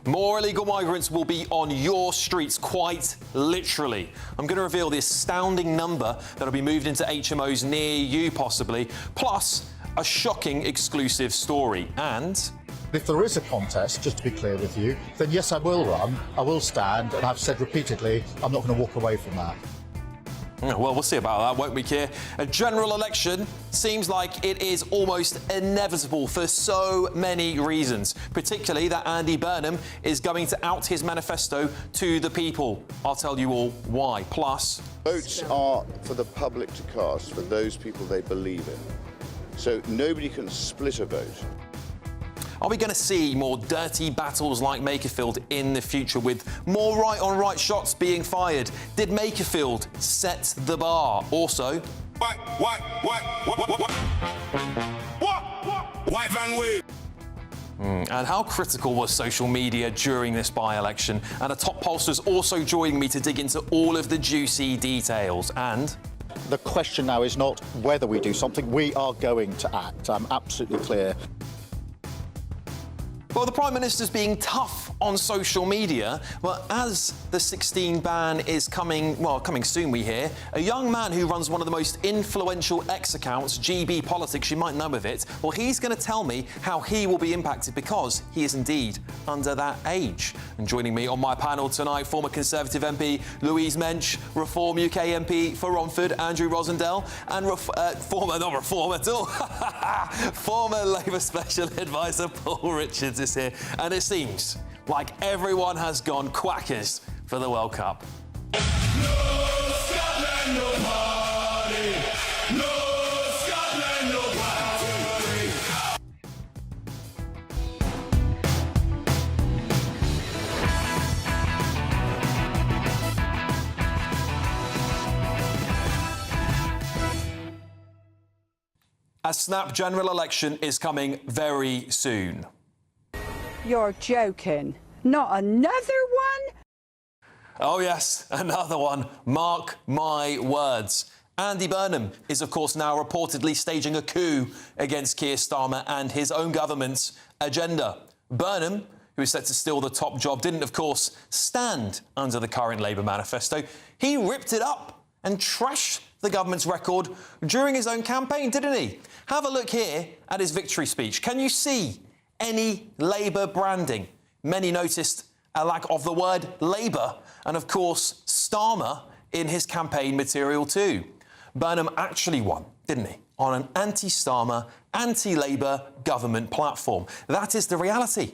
More illegal migrants will be on your streets, quite literally. I'm going to reveal the astounding number that'll be moved into HMOs near you, possibly, plus a shocking exclusive story. And... if there is a contest, just to be clear with you, then yes, I will run, I will stand, and I've said repeatedly, I'm not going to walk away from that. Well, we'll see about that, won't we, Keir? A general election seems like it is almost inevitable for so many reasons, particularly that Andy Burnham is going to out his manifesto to the people. I'll tell you all why. Plus... votes are for the public to cast, for those people they believe in. So nobody can split a vote. Are we going to see more dirty battles like Makerfield in the future, with more right-on-right shots being fired? Did Makerfield set the bar? Also... White Van Wee! And how critical was social media during this by-election? And a top pollster's also joining me to dig into all of the juicy details. And... the question now is not whether we do something, we are going to act. I'm absolutely clear. Well, the Prime Minister's being tough on social media, but as the 16 ban is coming soon, we hear, a young man who runs one of the most influential X accounts, GB Politics, you might know of it, well, he's going to tell me how he will be impacted because he is indeed under that age. And joining me on my panel tonight, former Conservative MP Louise Mensch, Reform UK MP for Romford, Andrew Rosendale, and former Labour Special Advisor Paul Richards is here. And it seems like everyone has gone quackers for the World Cup. No Scotland, no party. No Scotland, no party. A snap general election is coming very soon. You're joking. Not another one? Oh yes, another one. Mark my words. Andy Burnham is, of course, now reportedly staging a coup against Keir Starmer and his own government's agenda. Burnham, who is set to steal the top job, didn't, of course, stand under the current Labour manifesto. He ripped it up and trashed the government's record during his own campaign, didn't he? Have a look here at his victory speech. Can you see any Labour branding? Many noticed a lack of the word Labour and, of course, Starmer in his campaign material too. Burnham actually won, didn't he, on an anti-Starmer, anti-Labour government platform. That is the reality.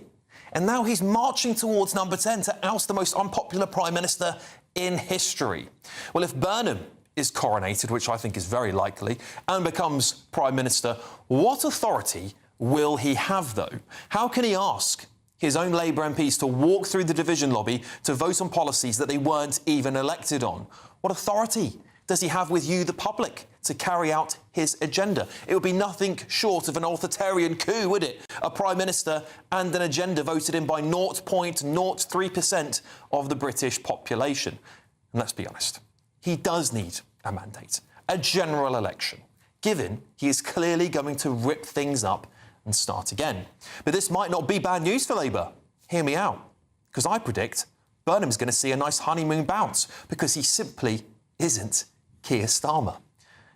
And now he's marching towards number 10 to oust the most unpopular Prime Minister in history. Well, if Burnham is coronated, which I think is very likely, and becomes Prime Minister, what authority will he have, though? How can he ask his own Labour MPs to walk through the division lobby to vote on policies that they weren't even elected on? What authority does he have with you, the public, to carry out his agenda? It would be nothing short of an authoritarian coup, would it? A Prime Minister and an agenda voted in by 0.03% of the British population. And let's be honest, he does need a mandate, a general election, given he is clearly going to rip things up and start again. But this might not be bad news for Labour. Hear me out, because I predict Burnham's going to see a nice honeymoon bounce because he simply isn't Keir Starmer.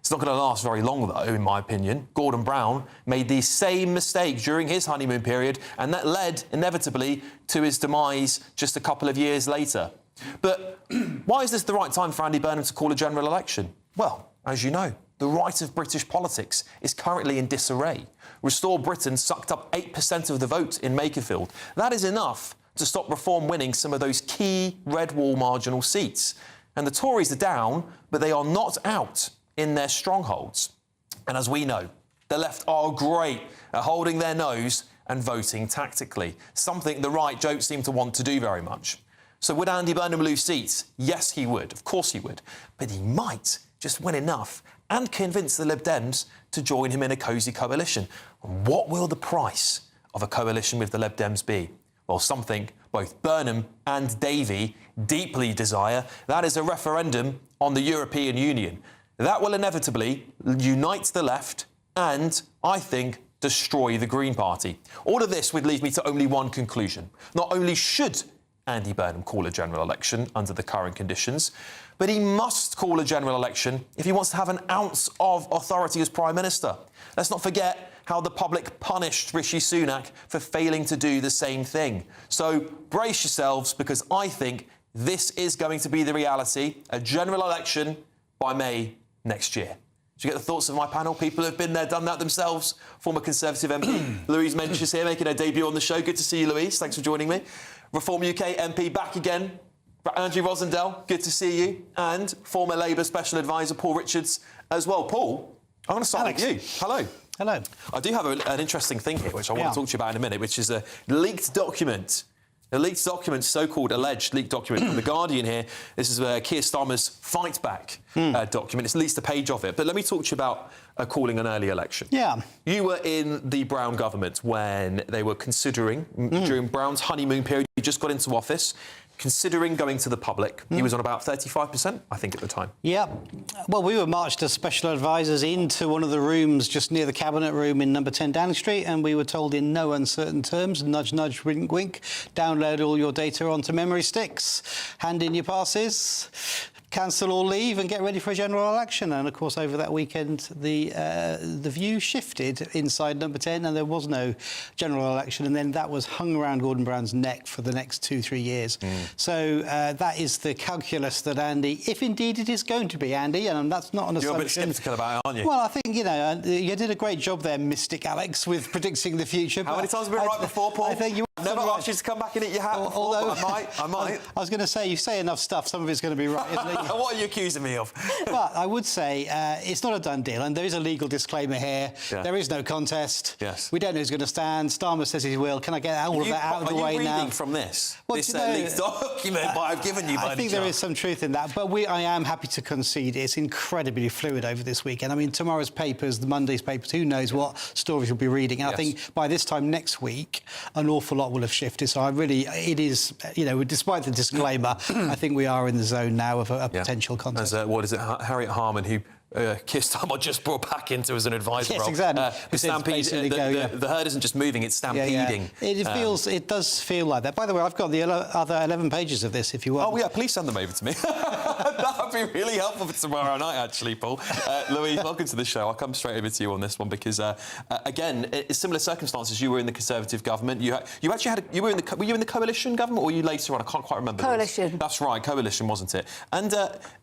It's not going to last very long, though, in my opinion. Gordon Brown made the same mistake during his honeymoon period, and that led, inevitably, to his demise just a couple of years later. But why is this the right time for Andy Burnham to call a general election? Well, as you know, the right of British politics is currently in disarray. Restore Britain sucked up 8% of the vote in Makerfield. That is enough to stop Reform winning some of those key red wall marginal seats. And the Tories are down, but they are not out in their strongholds. And as we know, the left are great at holding their nose and voting tactically, something the right don't seem to want to do very much. So would Andy Burnham lose seats? Yes, he would. Of course he would. But he might just win enough and convince the Lib Dems to join him in a cosy coalition. And what will the price of a coalition with the Lib Dems be? Well, something both Burnham and Davey deeply desire. That is a referendum on the European Union. That will inevitably unite the left and, I think, destroy the Green Party. All of this would lead me to only one conclusion. Not only should Andy Burnham call a general election under the current conditions, but he must call a general election if he wants to have an ounce of authority as Prime Minister. Let's not forget how the public punished Rishi Sunak for failing to do the same thing. So brace yourselves, because I think this is going to be the reality, a general election by May next year. Do you get the thoughts of my panel? People who have been there, done that themselves. Former Conservative MP Louise Mensch is here, making her debut on the show. Good to see you, Louise. Thanks for joining me. Reform UK MP back again. Andrew Rosendale, good to see you. And former Labour Special Advisor Paul Richards as well. Paul, I'm going to start with you. Hello. Hello. I do have an interesting thing here, which I want to talk to you about in a minute, which is a leaked document. A leaked document, so-called alleged leaked document from The Guardian here. This is Keir Starmer's Fight Back document. It's at least a page of it. But let me talk to you about calling an early election. Yeah. You were in the Brown government when they were considering, during Brown's honeymoon period, he just got into office, considering going to the public. He was on about 35%, I think, at the time. Yeah. Well, we were marched as special advisors into one of the rooms just near the Cabinet Room in number 10 Downing Street, and we were told in no uncertain terms, nudge, nudge, wink, wink, download all your data onto memory sticks, hand in your passes, cancel or leave and get ready for a general election. And, of course, over that weekend, the view shifted inside number 10 and there was no general election. And then that was hung around Gordon Brown's neck for the next 2-3 years. So that is the calculus that Andy, if indeed it is going to be Andy, and that's not an assumption. You're a bit sceptical about it, aren't you? Well, I think, you know, you did a great job there, Mystic Alex, with predicting the future. How many times have we been right before, Paul? I think you I've never asked you to come back and eat your hat before, but I might. I was going to say, you say enough stuff, some of it's going to be right, isn't it? What are you accusing me of? But I would say it's not a done deal, and there is a legal disclaimer here. Yeah. There is no contest. Yes. We don't know who's going to stand. Starmer says he will. Can I get all of that out of the way now? Are you reading from this? Well, this you know, leaked document I've given you, by I think there is some truth in that, but I am happy to concede it's incredibly fluid over this weekend. I mean, tomorrow's papers, the Monday's papers, who knows what stories we'll be reading. And I think by this time next week, an awful lot will have shifted. So it is, you know, despite the disclaimer, I think we are in the zone now of a potential contest. As, what is it, Harriet Harman, who Keir Starmer just brought back into as an advisor role. Yes, exactly. The stampede, the herd isn't just moving, it's stampeding. Yeah. It does feel like that. By the way, I've got the other 11 pages of this, if you want. Oh, yeah, please send them over to me. That would be really helpful for tomorrow night, actually, Paul. Louise, welcome to the show. I'll come straight over to you on this one because, again, in similar circumstances, you were in the Conservative government. Were you in the coalition government, or were you later on? I can't quite remember. Coalition. That's right, coalition, wasn't it? And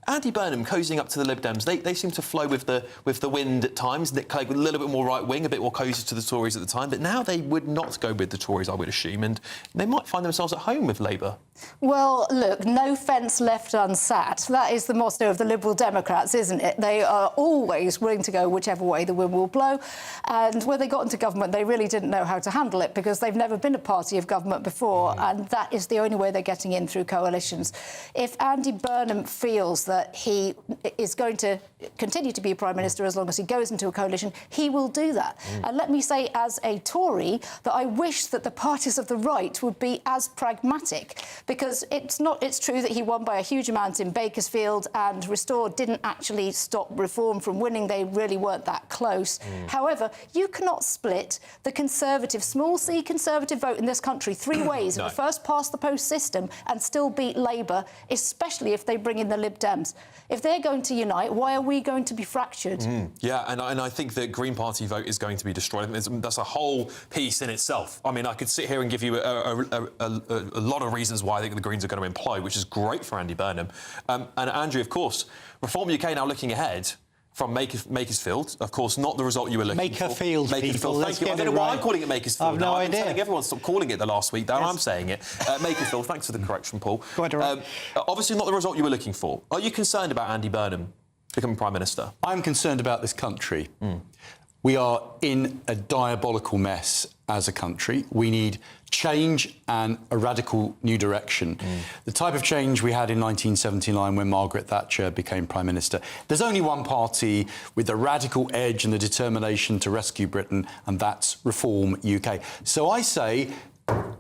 Andy Burnham cozying up to the Lib Dems. They seem to flow with the wind at times. Nick Clegg with a little bit more right wing, a bit more cosy to the Tories at the time. But now they would not go with the Tories, I would assume, and they might find themselves at home with Labour. Well, look, no fence left unsat. That is the motto of the Liberal Democrats, isn't it? They are always willing to go whichever way the wind will blow. And when they got into government, they really didn't know how to handle it because they've never been a party of government before. And that is the only way they're getting in, through coalitions. If Andy Burnham feels that he is going to continue to be a Prime Minister as long as he goes into a coalition, he will do that. And let me say, as a Tory, that I wish that the parties of the right would be as pragmatic, because it's true that he won by a huge amount in Bakersfield, and Restore didn't actually stop Reform from winning. They really weren't that close. However, you cannot split the Conservative, small c Conservative vote in this country three ways, in the first past the post system, and still beat Labour, especially if they bring in the Lib Dems. If they're going to unite, why are we going to be fractured? Yeah, and I think the Green Party vote is going to be destroyed. I think that's a whole piece in itself. I mean, I could sit here and give you a lot of reasons why I think the Greens are going to implode, which is great for Andy Burnham. And Andrew, of course, Reform UK now looking ahead. from Makersfield. Of course, not the result you were looking for. Makerfield, people. Thank you. I don't know why I'm calling it Makersfield. I've no I've been idea. telling everyone stop calling it the last week. Now I'm saying it. Makersfield, thanks for the correction, Paul. Quite all right. Obviously not the result you were looking for. Are you concerned about Andy Burnham becoming Prime Minister? I'm concerned about this country. We are in a diabolical mess as a country. We need change and a radical new direction. The type of change we had in 1979 when Margaret Thatcher became Prime Minister. There's only one party with the radical edge and the determination to rescue Britain, and that's Reform UK. So I say,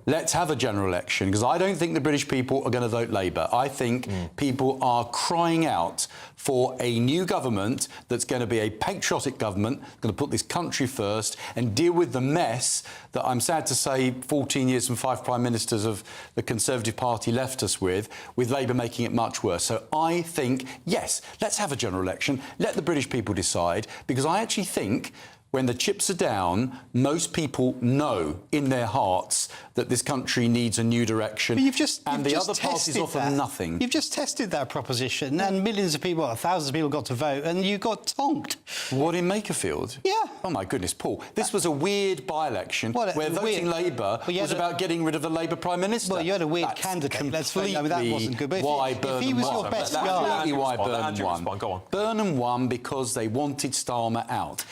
let's have a general election, because I don't think the British people are going to vote Labour. I think people are crying out for a new government that's going to be a patriotic government, going to put this country first and deal with the mess that, I'm sad to say, 14 years and 5 Prime Ministers of the Conservative Party left us with Labour making it much worse. So I think, yes, let's have a general election, let the British people decide, because I actually think when the chips are down, most people know in their hearts that this country needs a new direction. But the other parties offer nothing. You've just tested that proposition, and millions of people, thousands of people got to vote, and you got tonked. What, in Makerfield? Yeah. Oh, my goodness, Paul. This was a weird by-election where voting Labour was about getting rid of the Labour Prime Minister. Well, you had a weird candidate. Let's face it, that wasn't good. But if he was your best guy... That's why Burnham won. Go on. Burnham won because they wanted Starmer out.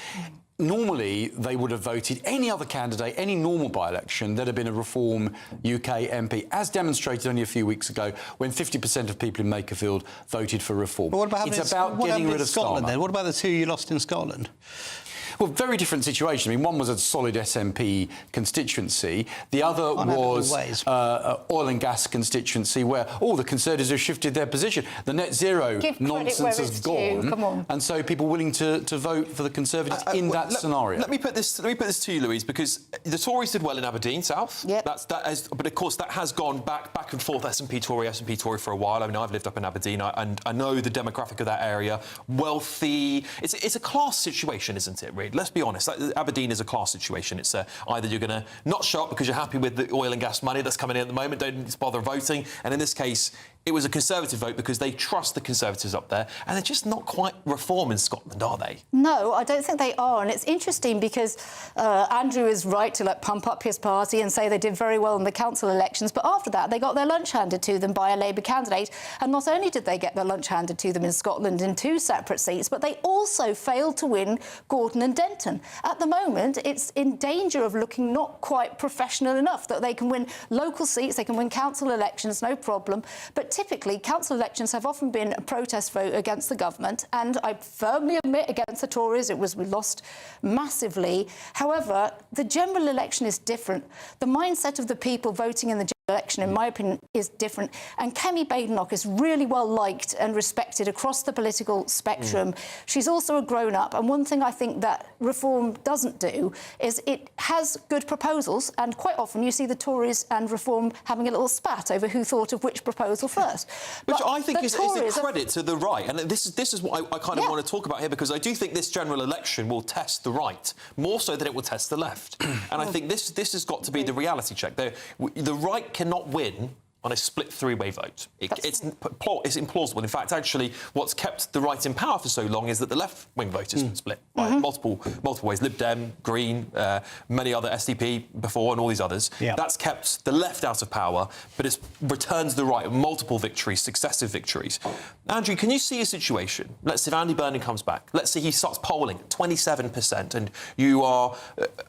Normally, they would have voted any other candidate, any normal by-election, that had been a Reform UK MP, as demonstrated only a few weeks ago when 50% of people in Makerfield voted for Reform. But what about it's about getting rid of Scotland, Starmer. then? What about the two you lost in Scotland? Well, very different situation. I mean, one was a solid SNP constituency. The other was oil and gas constituency where all the Conservatives have shifted their position. The net zero nonsense has gone. And so people willing to vote for the Conservatives in that scenario. Let me put this to you, Louise, because the Tories did well in Aberdeen South. Yep. But of course that has gone back and forth, SNP Tory for a while. I mean, I've lived up in Aberdeen and I know the demographic of that area. Wealthy. It's a class situation, isn't it, really? Let's be honest. Aberdeen is a class situation. It's either you're going to not show up because you're happy with the oil and gas money that's coming in at the moment, don't bother voting. And in this case, it was a Conservative vote because they trust the Conservatives up there, and they're just not quite Reform in Scotland, are they? No, I don't think they are. And it's interesting because Andrew is right to pump up his party and say they did very well in the council elections, but after that they got their lunch handed to them by a Labour candidate. And not only did they get their lunch handed to them in Scotland in 2 separate seats, but they also failed to win Gordon and Denton. At the moment, it's in danger of looking not quite professional enough, that they can win local seats, they can win council elections, no problem. But typically, council elections have often been a protest vote against the government, and I firmly admit against the Tories, we lost massively. However, the general election is different. The mindset of the people voting in the general election, in my opinion, is different. And Kemi Badenoch is really well liked and respected across the political spectrum. She's also a grown-up, and one thing I think that Reform doesn't do is it has good proposals, and quite often you see the Tories and Reform having a little spat over who thought of which proposal first. Which I think is a credit to the right, and this is what I kind of want to talk about here, because I do think this general election will test the right more so than it will test the left. And I think this has got to be the reality check. The right cannot win on a split three-way vote. It's implausible. In fact, actually, what's kept the right in power for so long is that the left-wing vote has been split by multiple ways. Lib Dem, Green, many other SDP before, and all these others. Yeah. That's kept the left out of power, but it's returned the right multiple victories, successive victories. Andrew, can you see a situation? Let's say if Andy Burnham comes back. Let's say he starts polling at 27%, and you are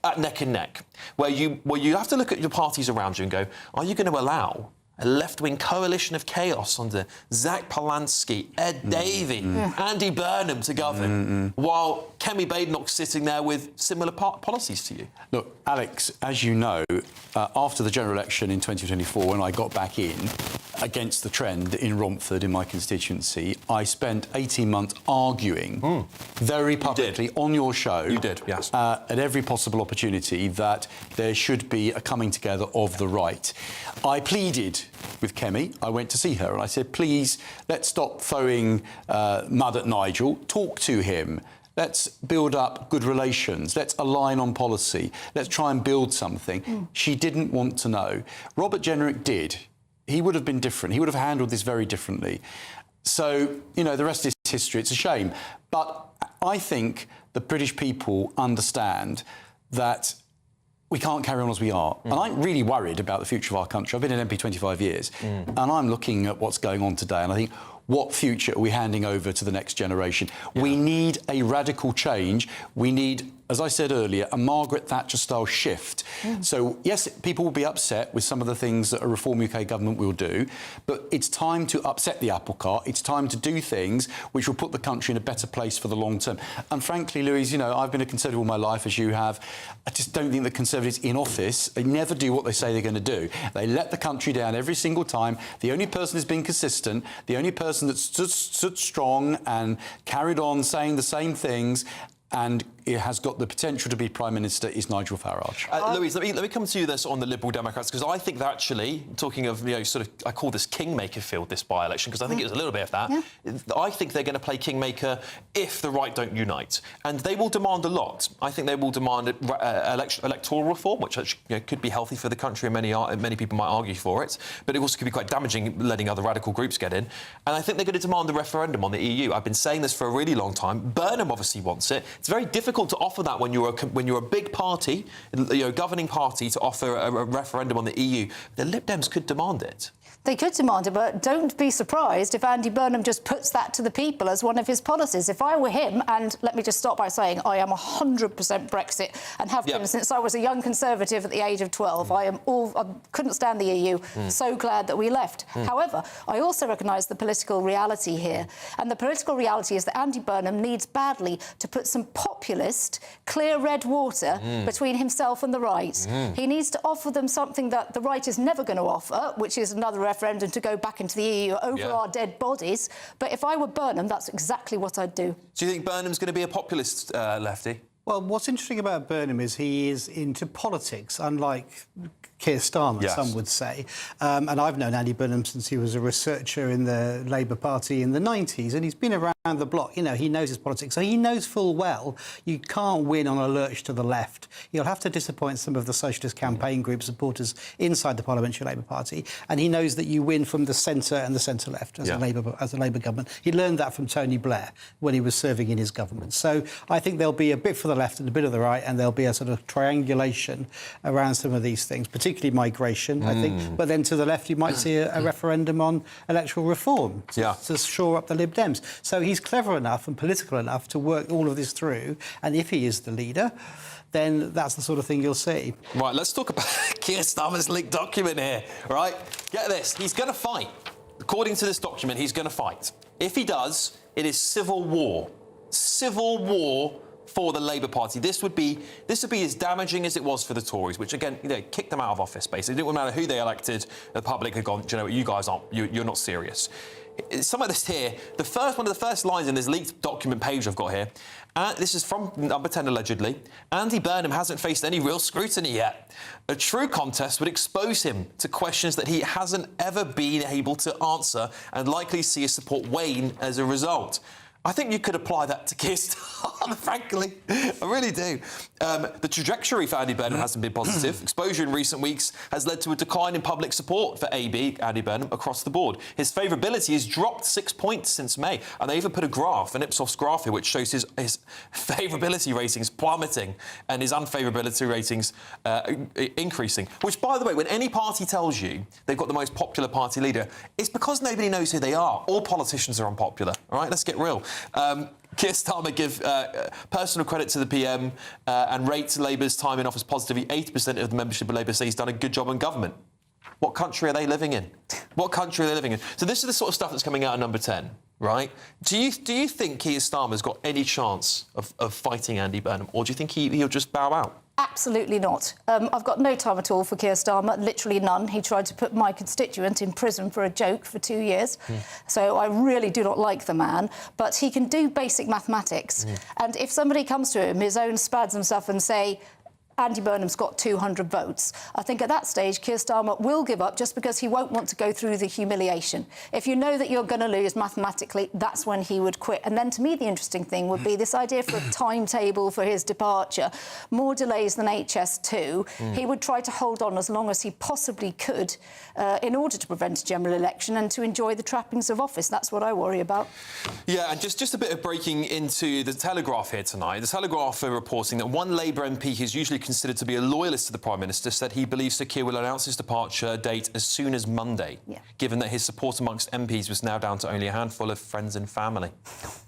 at neck and neck, where you have to look at your parties around you and go, are you going to allow a left-wing coalition of chaos under Zach Polanski, Ed Davey, Andy Burnham to govern, while Kemi Badenoch's sitting there with similar policies to you? Look, Alex, as you know, after the general election in 2024, when I got back in against the trend in Romford, in my constituency, I spent 18 months arguing very publicly on your show. You did, yes. At every possible opportunity that there should be a coming together of the right. I pleaded with Kemi. I went to see her and I said, please, let's stop throwing mud at Nigel. Talk to him. Let's build up good relations. Let's align on policy. Let's try and build something. She didn't want to know. Robert Jenrick did. He would have been different. He would have handled this very differently. So, you know, the rest is history. It's a shame. But I think the British people understand that we can't carry on as we are. And I'm really worried about the future of our country. I've been an MP 25 years, and I'm looking at what's going on today, and I think, what future are we handing over to the next generation? We need a radical change. We need, as I said earlier, a Margaret Thatcher-style shift. So, yes, people will be upset with some of the things that a Reform UK government will do, but it's time to upset the apple cart. It's time to do things which will put the country in a better place for the long term. And frankly, Louise, you know, I've been a Conservative all my life, as you have. I just don't think the Conservatives in office, they never do what they say they're going to do. They let the country down every single time. The only person who's been consistent, the only person that stood strong and carried on saying the same things and it has got the potential to be Prime Minister is Nigel Farage. Louise, let me come to you this on the Liberal Democrats, because I think they're actually, talking of, you know, sort of, I call this Kingmaker field, this by-election, because I think it was a little bit of that. I think they're going to play Kingmaker if the right don't unite. And they will demand a lot. I think they will demand electoral reform, which could be healthy for the country, and many people might argue for it. But it also could be quite damaging, letting other radical groups get in. And I think they're going to demand a referendum on the EU. I've been saying this for a really long time. Burnham obviously wants it. It's very difficult to offer that when you're a big party, governing party, to offer a referendum on the EU. The Lib Dems could demand it. They could demand it, but don't be surprised if Andy Burnham just puts that to the people as one of his policies. If I were him, and let me just start by saying I am 100% Brexit and have been since I was a young Conservative at the age of 12. I couldn't stand the EU. So glad that we left. However, I also recognise the political reality here. And the political reality is that Andy Burnham needs badly to put some populist, clear red water between himself and the right. He needs to offer them something that the right is never going to offer, which is another referendum to go back into the EU over our dead bodies. But if I were Burnham, that's exactly what I'd do. Do you think Burnham's going to be a populist lefty? Well, what's interesting about Burnham is he is into politics, unlike Keir Starmer, some would say. And I've known Andy Burnham since he was a researcher in the Labour Party in the 90s, and he's been around the block. You know, he knows his politics. So he knows full well you can't win on a lurch to the left. You'll have to disappoint some of the Socialist campaign group supporters inside the Parliamentary Labour Party. And he knows that you win from the centre and the centre-left as a Labour government. He learned that from Tony Blair when he was serving in his government. So I think there'll be a bit for the left and a bit of the right, and there'll be a sort of triangulation around some of these things, particularly migration, I think. But then to the left, you might see a referendum on electoral reform to shore up the Lib Dems. So he's clever enough and political enough to work all of this through, and if he is the leader, then that's the sort of thing you'll see. Right, let's talk about Keir Starmer's leaked document here, right? Get this, he's going to fight. According to this document, he's going to fight. If he does, it is civil war. Civil war for the Labour Party. This would be as damaging as it was for the Tories, which again, kicked them out of office. Basically, it didn't matter who they elected. The public had gone, do you know what, you guys aren't, you're not serious. Some of this here, one of the first lines in this leaked document page I've got here, this is from Number 10 allegedly. Andy Burnham hasn't faced any real scrutiny yet. A true contest would expose him to questions that he hasn't ever been able to answer and likely see his support wane as a result. I think you could apply that to Keir Starmer, frankly. I really do. The trajectory for Andy Burnham hasn't been positive. Exposure in recent weeks has led to a decline in public support for Andy Burnham, across the board. His favourability has dropped 6 points since May. And they even put a graph, an Ipsos graph here, which shows his favourability ratings plummeting and his unfavourability ratings increasing. Which, by the way, when any party tells you they've got the most popular party leader, it's because nobody knows who they are. All politicians are unpopular. All right, let's get real. Keir Starmer give personal credit to the PM and rates Labour's time in office positively. 80% of the membership of Labour say he's done a good job in government. What country are they living in? What country are they living in? So this is the sort of stuff that's coming out of Number 10, right? Do you think Keir Starmer's got any chance of fighting Andy Burnham, or do you think he'll just bow out? Absolutely not. I've got no time at all for Keir Starmer, literally none. He tried to put my constituent in prison for a joke for 2 years. So I really do not like the man, but he can do basic mathematics. And if somebody comes to him, his own spads and stuff, and say, Andy Burnham's got 200 votes. I think at that stage, Keir Starmer will give up just because he won't want to go through the humiliation. If you know that you're going to lose mathematically, that's when he would quit. And then, to me, the interesting thing would be this idea for a timetable for his departure. More delays than HS2. He would try to hold on as long as he possibly could in order to prevent a general election and to enjoy the trappings of office. That's what I worry about. Yeah, and just a bit of breaking into the Telegraph here tonight. The Telegraph are reporting that one Labour MP who's usually considered to be a loyalist to the Prime Minister said he believes Sir Keir will announce his departure date as soon as Monday, given that his support amongst MPs was now down to only a handful of friends and family.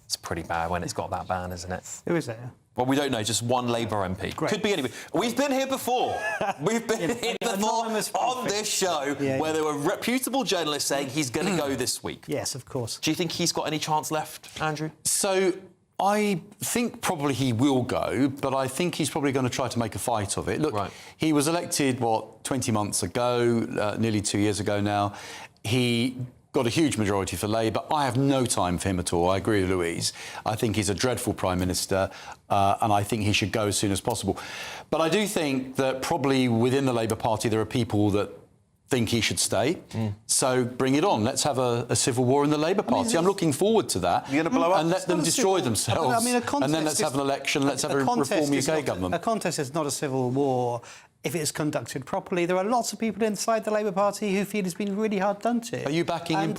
It's pretty bad when it's got that bad, isn't it? Who is it? Well, we don't know, just one Labour MP. Great. Could be anybody. We've been here before. We've been here before on this show where there were reputable journalists saying he's going to go this week. Yes, of course. Do you think he's got any chance left, Andrew? So I think probably he will go, but I think he's probably going to try to make a fight of it. Look, he was elected, 20 months ago, nearly 2 years ago now. He got a huge majority for Labour. I have no time for him at all. I agree with Louise. I think he's a dreadful Prime Minister, and I think he should go as soon as possible. But I do think that probably within the Labour Party there are people that think he should stay. So bring it on. Let's have a civil war in the Labour Party. I'm looking forward to that. You're going to blow up? And let them destroy themselves. I mean, and then let's have an election. Let's have a reform UK government. A contest is not a civil war if it's conducted properly. There are lots of people inside the Labour Party who feel it's been really hard done to. Are you backing him?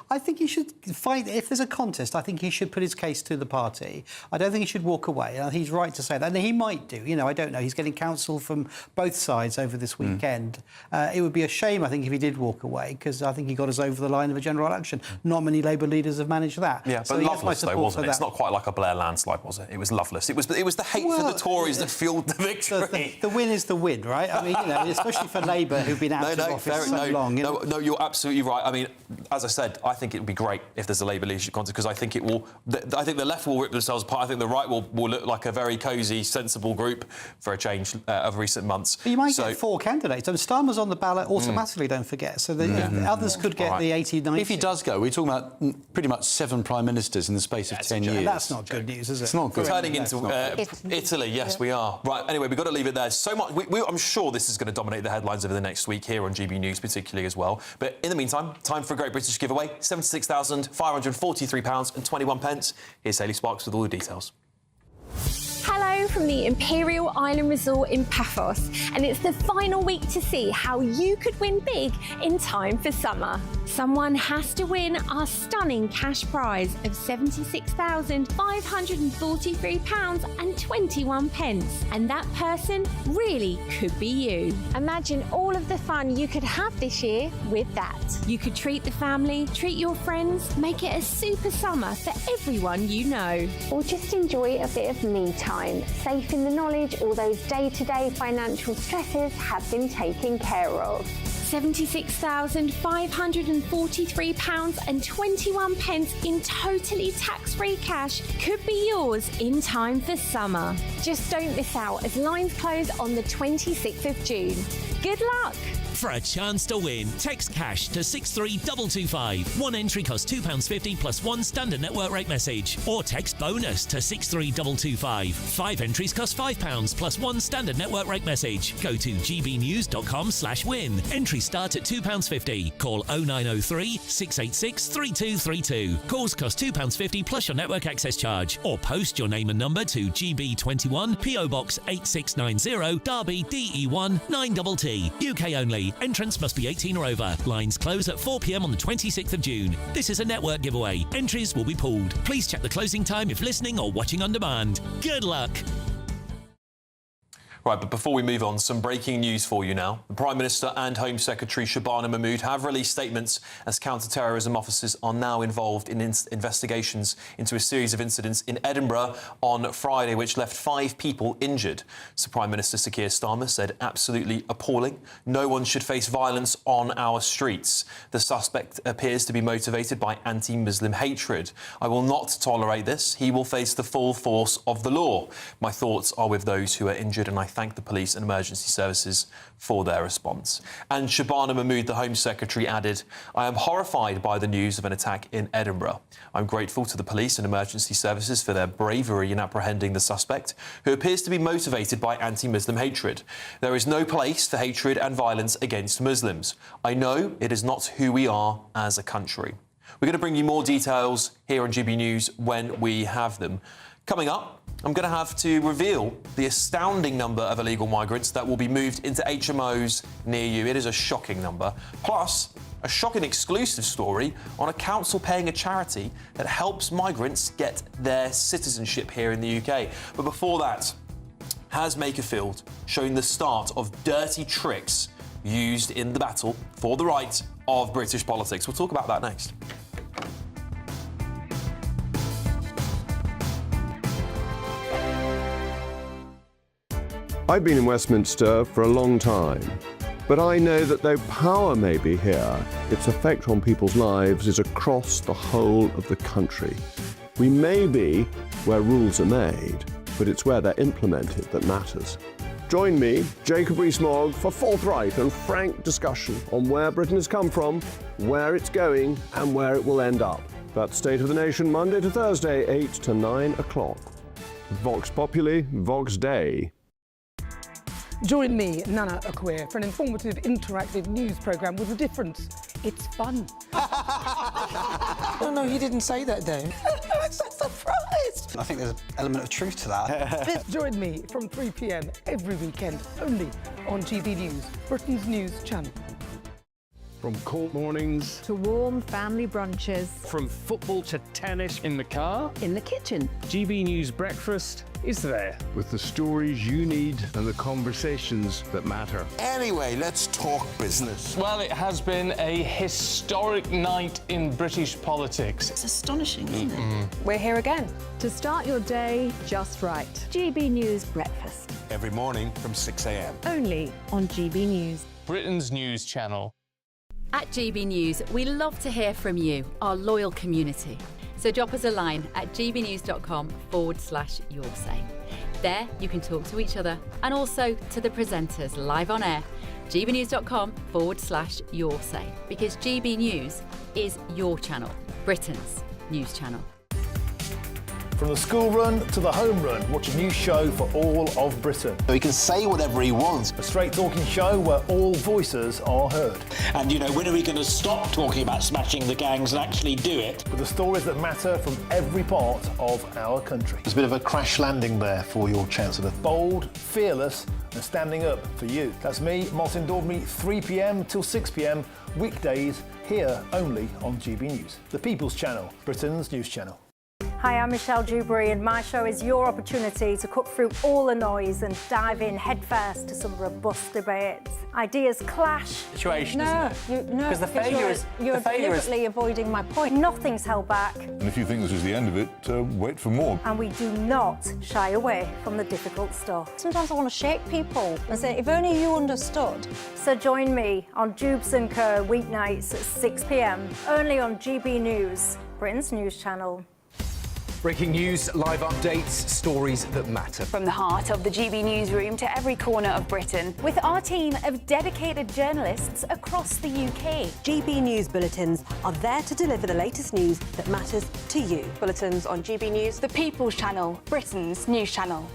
I think he should fight. If there's a contest, I think he should put his case to the party. I don't think he should walk away. He's right to say that. And he might do. You know, I don't know. He's getting counsel from both sides over this weekend. It would be a shame, I think, if he did walk away, because I think he got us over the line of a general election. Not many Labour leaders have managed that. Yeah, so but loveless, though, wasn't it? It's not quite like a Blair landslide, was it? It was loveless. It was the hate for the Tories that fuelled the victory. The win is the win, right? I mean, you know, especially for Labour, who've been out of office so long. No, you're absolutely right. I mean, as I said, I think it would be great if there's a Labour leadership contest, because I think it will. I think the left will rip themselves apart. I think the right will look like a very cosy, sensible group for a change of recent months. But you might get 4 candidates. And Starmer's on the ballot automatically, don't forget. So others could get the 80, 90. If he does go, we're talking about pretty much 7 prime ministers in the space of 10 years. That's not good news, is it? It's not good. Turning into Italy, yes, we are. Right, anyway, we've got to leave it there. So much. I'm sure this is going to dominate the headlines over the next week here on GB News particularly as well. But in the meantime, time for a great British giveaway, £76,543.21. Here's Hayley Sparks with all the details. Hello from the Imperial Island Resort in Paphos, and it's the final week to see how you could win big in time for summer. Someone has to win our stunning cash prize of £76,543.21, and that person really could be you. Imagine all of the fun you could have this year with that. You could treat the family, treat your friends, make it a super summer for everyone you know. Or just enjoy a bit of me time, safe in the knowledge all those day-to-day financial stresses have been taken care of. £76,543.21 in totally tax-free cash could be yours in time for summer. Just don't miss out as lines close on the 26th of June. Good luck! For a chance to win, text cash to 63225. One entry costs £2.50 plus one standard network rate message. Or text bonus to 63225. 5 entries cost £5 plus one standard network rate message. Go to gbnews.com/win. Entries start at £2.50. Call 0903 686 3232. Calls cost £2.50 plus your network access charge. Or post your name and number to GB21 PO Box 8690 Derby DE1 9TT. UK only. Entrance must be 18 or over. Lines close at 4 p.m. on the 26th of June. This is a network giveaway. Entries will be pooled. Please check the closing time if listening or watching on demand. Good luck. Right, but before we move on, some breaking news for you now. The Prime Minister and Home Secretary Shabana Mahmood have released statements as counter-terrorism officers are now involved in investigations into a series of incidents in Edinburgh on Friday, which left 5 people injured. So Prime Minister Sir Keir Starmer said, absolutely appalling. No one should face violence on our streets. The suspect appears to be motivated by anti-Muslim hatred. I will not tolerate this. He will face the full force of the law. My thoughts are with those who are injured, and I thanked the police and emergency services for their response. And Shabana Mahmood, the Home Secretary, added, "I am horrified by the news of an attack in Edinburgh. I'm grateful to the police and emergency services for their bravery in apprehending the suspect, who appears to be motivated by anti-Muslim hatred. There is no place for hatred and violence against Muslims. I know it is not who we are as a country." We're going to bring you more details here on GB News when we have them. Coming up, I'm going to have to reveal the astounding number of illegal migrants that will be moved into HMOs near you. It is a shocking number. Plus, a shocking exclusive story on a council paying a charity that helps migrants get their citizenship here in the UK. But before that, has Makerfield shown the start of dirty tricks used in the battle for the right of British politics? We'll talk about that next. I've been in Westminster for a long time, but I know that though power may be here, its effect on people's lives is across the whole of the country. We may be where rules are made, but it's where they're implemented that matters. Join me, Jacob Rees-Mogg, for forthright and frank discussion on where Britain has come from, where it's going, and where it will end up. That's State of the Nation, Monday to Thursday, 8 to 9 o'clock. Vox Populi, Vox Dei. Join me, Nana Akwe, for an informative, interactive news programme with a difference. It's fun. No, he didn't say that, though. I'm so surprised. I think there's an element of truth to that. Join me from 3 p.m. every weekend, only on GB News, Britain's news channel. From cold mornings to warm family brunches. From football to tennis in the car. In the kitchen. GB News Breakfast is there. With the stories you need and the conversations that matter. Anyway, let's talk business. Well, it has been a historic night in British politics. It's astonishing, isn't it? We're here again. To start your day just right. GB News Breakfast. Every morning from 6 a.m. Only on GB News. Britain's news channel. At GB News, we love to hear from you, our loyal community. So drop us a line at gbnews.com/yoursay. There you can talk to each other and also to the presenters live on air. gbnews.com/yoursay, because GB News is your channel, Britain's news channel. From the school run to the home run, watch a new show for all of Britain. So he can say whatever he wants. A straight-talking show where all voices are heard. And, you know, when are we going to stop talking about smashing the gangs and actually do it? With the stories that matter from every part of our country. There's a bit of a crash landing there for your Chancellor. Bold, fearless and standing up for you. That's me, Martin Daubney, 3 p.m. till 6 p.m, weekdays, here only on GB News. The People's Channel, Britain's news channel. Hi, I'm Michelle Dewberry and my show is your opportunity to cut through all the noise and dive in headfirst to some robust debates. Ideas clash. Situation, no, isn't it? No, because the failure is... You're deliberately avoiding my point. Nothing's held back. And if you think this is the end of it, wait for more. And we do not shy away from the difficult stuff. Sometimes I want to shake people and say, if only you understood. So join me on Dubes & Co weeknights at 6 p.m, only on GB News, Britain's news channel. Breaking news, live updates, stories that matter. From the heart of the GB newsroom to every corner of Britain, with our team of dedicated journalists across the UK. GB News bulletins are there to deliver the latest news that matters to you. Bulletins on GB News, the People's Channel, Britain's news channel.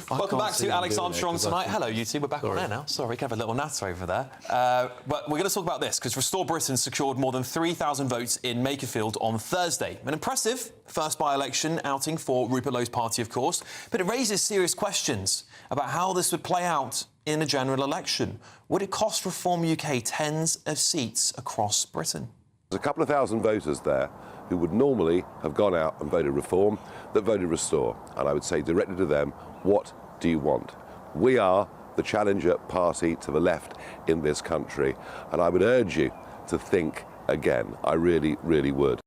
Welcome back to Alex Armstrong tonight. Hello, you two. We're back on air now. Sorry, we can have a little natter over there. But we're going to talk about this, because Restore Britain secured more than 3,000 votes in Makerfield on Thursday. An impressive first by-election outing for Rupert Lowe's party, of course, but it raises serious questions about how this would play out in a general election. Would it cost Reform UK tens of seats across Britain? There's a couple of thousand voters there who would normally have gone out and voted Reform that voted Restore. And I would say directly to them, what do you want? We are the challenger party to the left in this country, and I would urge you to think again. I really, really would.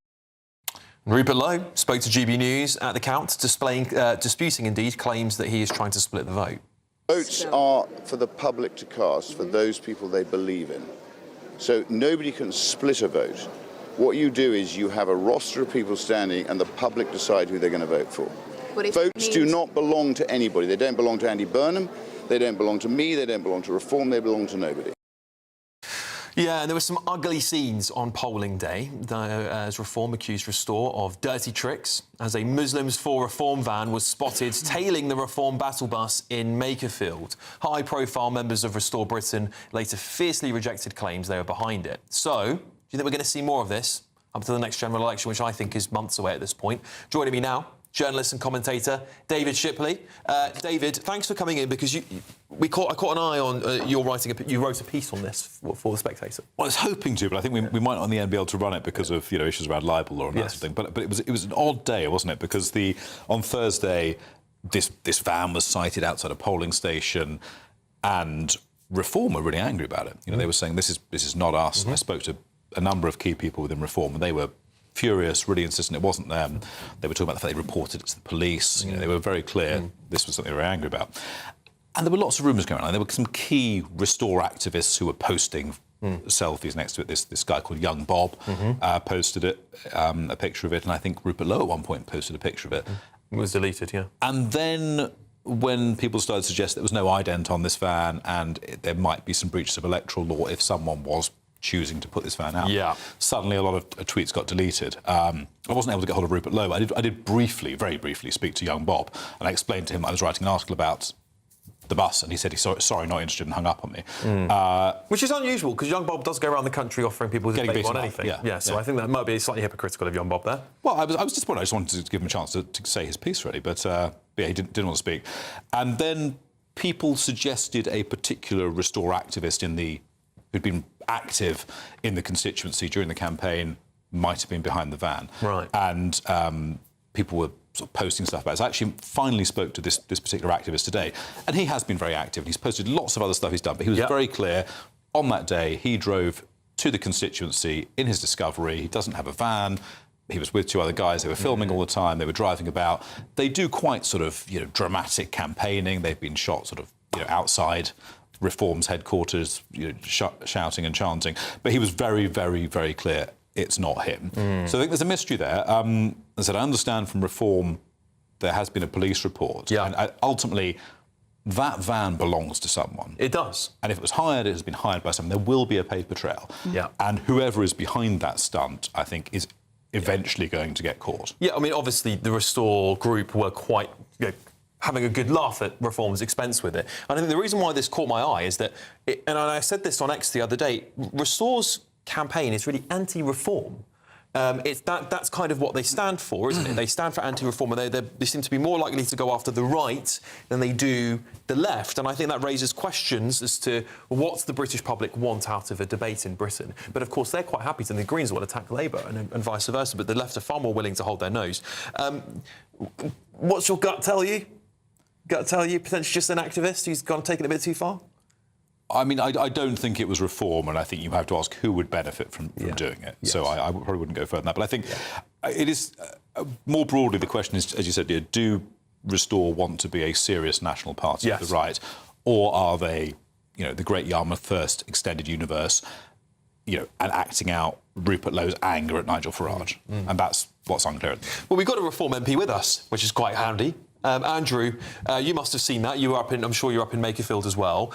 Rupert Lowe spoke to GB News at the count, disputing indeed claims that he is trying to split the vote. Votes are for the public to cast, for those people they believe in. So nobody can split a vote. What you do is you have a roster of people standing and the public decide who they're going to vote for. Votes do not belong to anybody. They don't belong to Andy Burnham, they don't belong to me, they don't belong to Reform, they belong to nobody. Yeah, and there were some ugly scenes on polling day as Reform accused Restore of dirty tricks as a Muslims for Reform van was spotted tailing the Reform battle bus in Makerfield. High-profile members of Restore Britain later fiercely rejected claims they were behind it. So, do you think we're going to see more of this up to the next general election, which I think is months away at this point? Joining me now, journalist and commentator David Shipley. David, thanks for coming in because I caught an eye on you wrote a piece on this for The Spectator. Well, I was hoping to, but I think we might not in the end be able to run it because of issues around libel or that sort of thing. But it was an odd day, wasn't it? Because on Thursday this van was sighted outside a polling station, and Reform were really angry about it. They were saying this is not us. I spoke to a number of key people within Reform, and they were furious, really insistent it wasn't them. They were talking about the fact they reported it to the police. They were very clear this was something they were angry about. And there were lots of rumours going on. There were some key Restore activists who were posting selfies next to it. This guy called Young Bob posted it, a picture of it, and I think Rupert Lowe at one point posted a picture of it. It was deleted, yeah. And then when people started to suggest there was no ident on this van and there might be some breaches of electoral law if someone was choosing to put this van out. Yeah. Suddenly a lot of tweets got deleted. I wasn't able to get hold of Rupert Lowe. I did briefly, very briefly, speak to Young Bob, and I explained to him I was writing an article about the bus, and he said he's sorry, not interested, and hung up on me. Which is unusual, because Young Bob does go around the country offering people to debate on anything. So I think that might be slightly hypocritical of Young Bob there. Well, I was disappointed. I just wanted to give him a chance to say his piece, really, but yeah, he didn't want to speak. And then people suggested a particular Restore activist who'd been active in the constituency during the campaign might have been behind the van. Right. And people were sort of posting stuff about it. So I actually finally spoke to this particular activist today, and he has been very active. He's posted lots of other stuff he's done, but he was very clear on that day. He drove to the constituency in his Discovery. He doesn't have a van. He was with two other guys. They were filming all the time. They were driving about. They do quite sort of dramatic campaigning. They've been shot sort of outside Reform's headquarters, shouting and chanting. But he was very, very, very clear it's not him. So I think there's a mystery there. As I said, I understand from Reform there has been a police report. Yeah. And ultimately, that van belongs to someone. It does. And if it was hired, it has been hired by someone. There will be a paper trail. Yeah. And whoever is behind that stunt, I think, is eventually going to get caught. Yeah, I mean, obviously, the Restore group were quite having a good laugh at Reform's expense with it. And I think the reason why this caught my eye is that, and I said this on X the other day, Restore's campaign is really anti-reform. That's kind of what they stand for, isn't it? They stand for anti-reform, and they seem to be more likely to go after the right than they do the left. And I think that raises questions as to what the British public want out of a debate in Britain. But of course, they're quite happy to, and the Greens will attack Labour and vice versa, but the left are far more willing to hold their nose. What's your gut tell you? Potentially just an activist who's taken it a bit too far? I mean, I don't think it was Reform, and I think you have to ask who would benefit from doing it. Yes. So I probably wouldn't go further than that. But I think it is, more broadly, the question is, as you said, do Restore want to be a serious national party of the right, or are they, the Great Yarmouth First extended universe, and acting out Rupert Lowe's anger at Nigel Farage? And that's what's unclear. Well, we've got a Reform MP with us, which is quite handy. Andrew, you must have seen that. I'm sure you're up in Makerfield as well.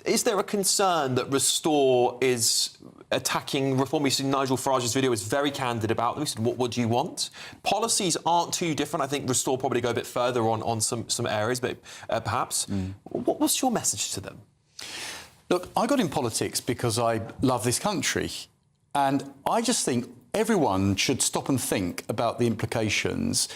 Is there a concern that Restore is attacking Reform? We've seen Nigel Farage's video is very candid about them. He said, what do you want? Policies aren't too different. I think Restore probably go a bit further on some areas, but perhaps. What's your message to them? Look, I got in politics because I love this country. And I just think everyone should stop and think about the implications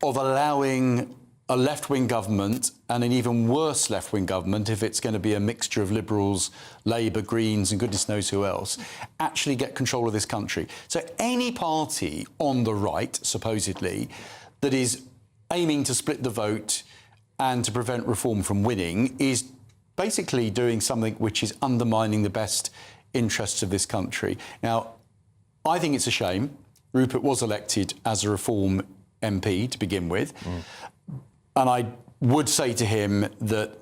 of allowing a left-wing government, and an even worse left-wing government, if it's going to be a mixture of Liberals, Labour, Greens and goodness knows who else, actually get control of this country. So any party on the right, supposedly, that is aiming to split the vote and to prevent Reform from winning is basically doing something which is undermining the best interests of this country. Now, I think it's a shame. Rupert was elected as a Reform MP to begin with. And I would say to him that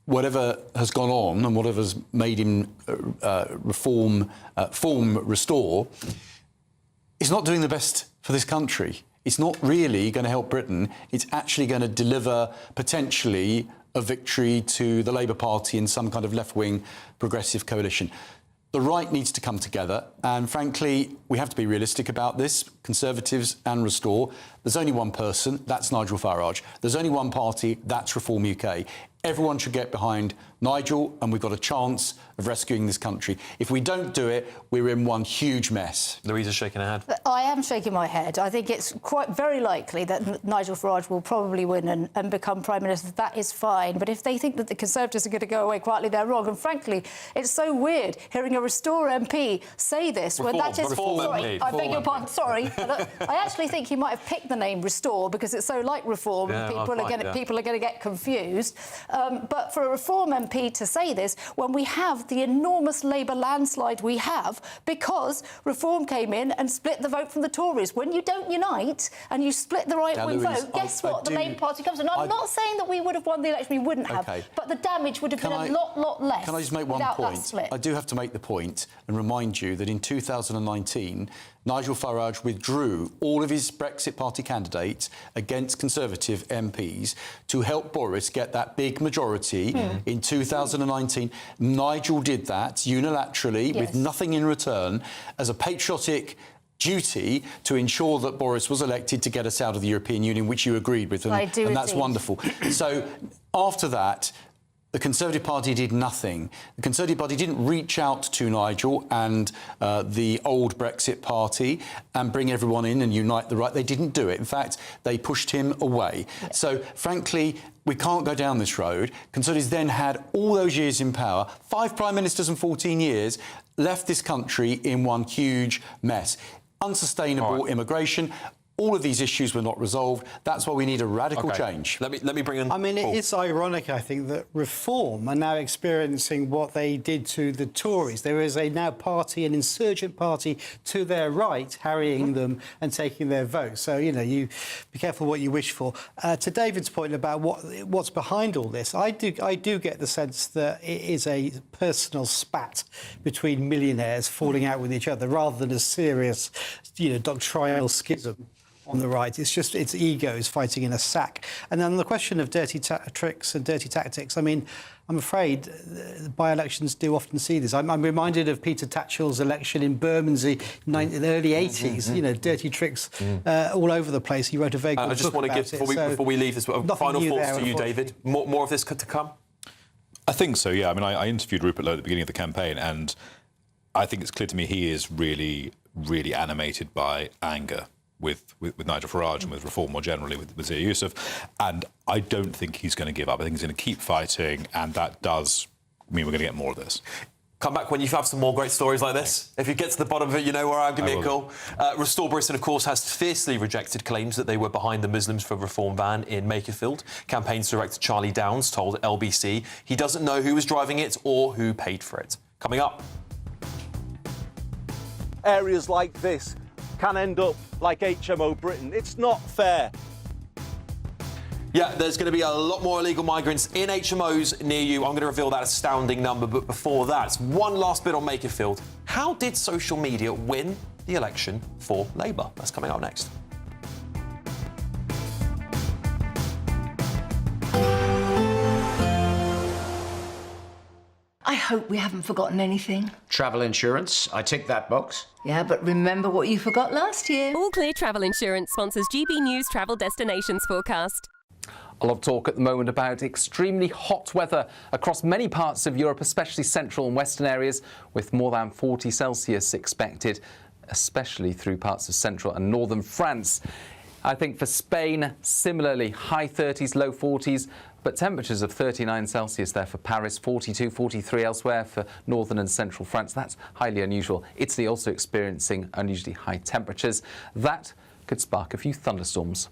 whatever has gone on and whatever's made him restore, is not doing the best for this country. It's not really going to help Britain. It's actually going to deliver, potentially, a victory to the Labour Party in some kind of left-wing progressive coalition. The right needs to come together, and frankly, we have to be realistic about this, Conservatives and Restore. There's only one person, that's Nigel Farage. There's only one party, that's Reform UK. Everyone should get behind Nigel, and we've got a chance of rescuing this country. If we don't do it, we're in one huge mess. Louisa's shaking her head. I am shaking my head. I think it's quite very likely that Nigel Farage will probably win and become Prime Minister. That is fine. But if they think that the Conservatives are going to go away quietly, they're wrong. And frankly, it's so weird hearing a Restore MP say this. Reform, when that is, Reform sorry, MP. I beg your pardon, sorry. I actually think he might have picked the name Restore because it's so like Reform, and people are going to get confused. But for a Reform MP to say this, when we have the enormous Labour landslide we have, because Reform came in and split the vote from the Tories. When you don't unite and you split the right-wing vote, guess what? The Labour Party comes in. I'm not saying that we would have won the election, we wouldn't have, but the damage would have been a lot less. Can I just make one point? I do have to make the point and remind you that in 2019, Nigel Farage withdrew all of his Brexit Party candidates against Conservative MPs to help Boris get that big majority in 2019. Nigel did that unilaterally with nothing in return as a patriotic duty to ensure that Boris was elected to get us out of the European Union, which you agreed with, and that's wonderful. So after that, the Conservative Party did nothing. The Conservative Party didn't reach out to Nigel and the old Brexit Party and bring everyone in and unite the right. They didn't do it. In fact, they pushed him away. Yeah. So, frankly, we can't go down this road. Conservatives then had all those years in power, 5 Prime Ministers in 14 years, left this country in one huge mess. Unsustainable immigration. All of these issues were not resolved. That's why we need a radical change. Let me bring in. I mean, it's ironic, I think, that Reform are now experiencing what they did to the Tories. There is a now party, an insurgent party to their right, harrying them and taking their vote. So, you know, you be careful what you wish for. To David's point about what's behind all this, I do get the sense that it is a personal spat between millionaires falling out with each other rather than a serious, you know, doctrinal schism on the right. It's just its egos fighting in a sack. And then on the question of dirty tricks and dirty tactics, I mean, I'm afraid by-elections do often see this. I'm reminded of Peter Tatchell's election in Bermondsey in the early 80s, you know, dirty tricks all over the place. He wrote a very good book about it. I just want to give, before we leave this, final thoughts to you, David. More of this to come? I think so, yeah. I mean, I interviewed Rupert Lowe at the beginning of the campaign, and I think it's clear to me he is really, really animated by anger with Nigel Farage and with Reform more generally, with Zia Youssef. And I don't think he's going to give up. I think he's going to keep fighting, and that does mean we're going to get more of this. Come back when you have some more great stories like this. If you get to the bottom of it, you know where I am. Give me a call. Restore Britain, of course, has fiercely rejected claims that they were behind the Muslims for Reform van in Makerfield. Campaigns director Charlie Downs told LBC he doesn't know who was driving it or who paid for it. Coming up. Areas like this can end up like HMO Britain. It's not fair. Yeah, there's going to be a lot more illegal migrants in HMOs near you. I'm going to reveal that astounding number. But before that, one last bit on Makerfield. How did social media win the election for Labour? That's coming up next. I hope we haven't forgotten anything. Travel insurance, I tick that box. Yeah, but remember what you forgot last year. All Clear Travel Insurance sponsors GB News Travel Destinations Forecast. A lot of talk at the moment about extremely hot weather across many parts of Europe, especially central and western areas, with more than 40 Celsius expected, especially through parts of central and northern France. I think for Spain, similarly, high 30s, low 40s, but temperatures of 39 Celsius there for Paris, 42, 43 elsewhere for northern and central France. That's highly unusual. Italy also experiencing unusually high temperatures. That could spark a few thunderstorms.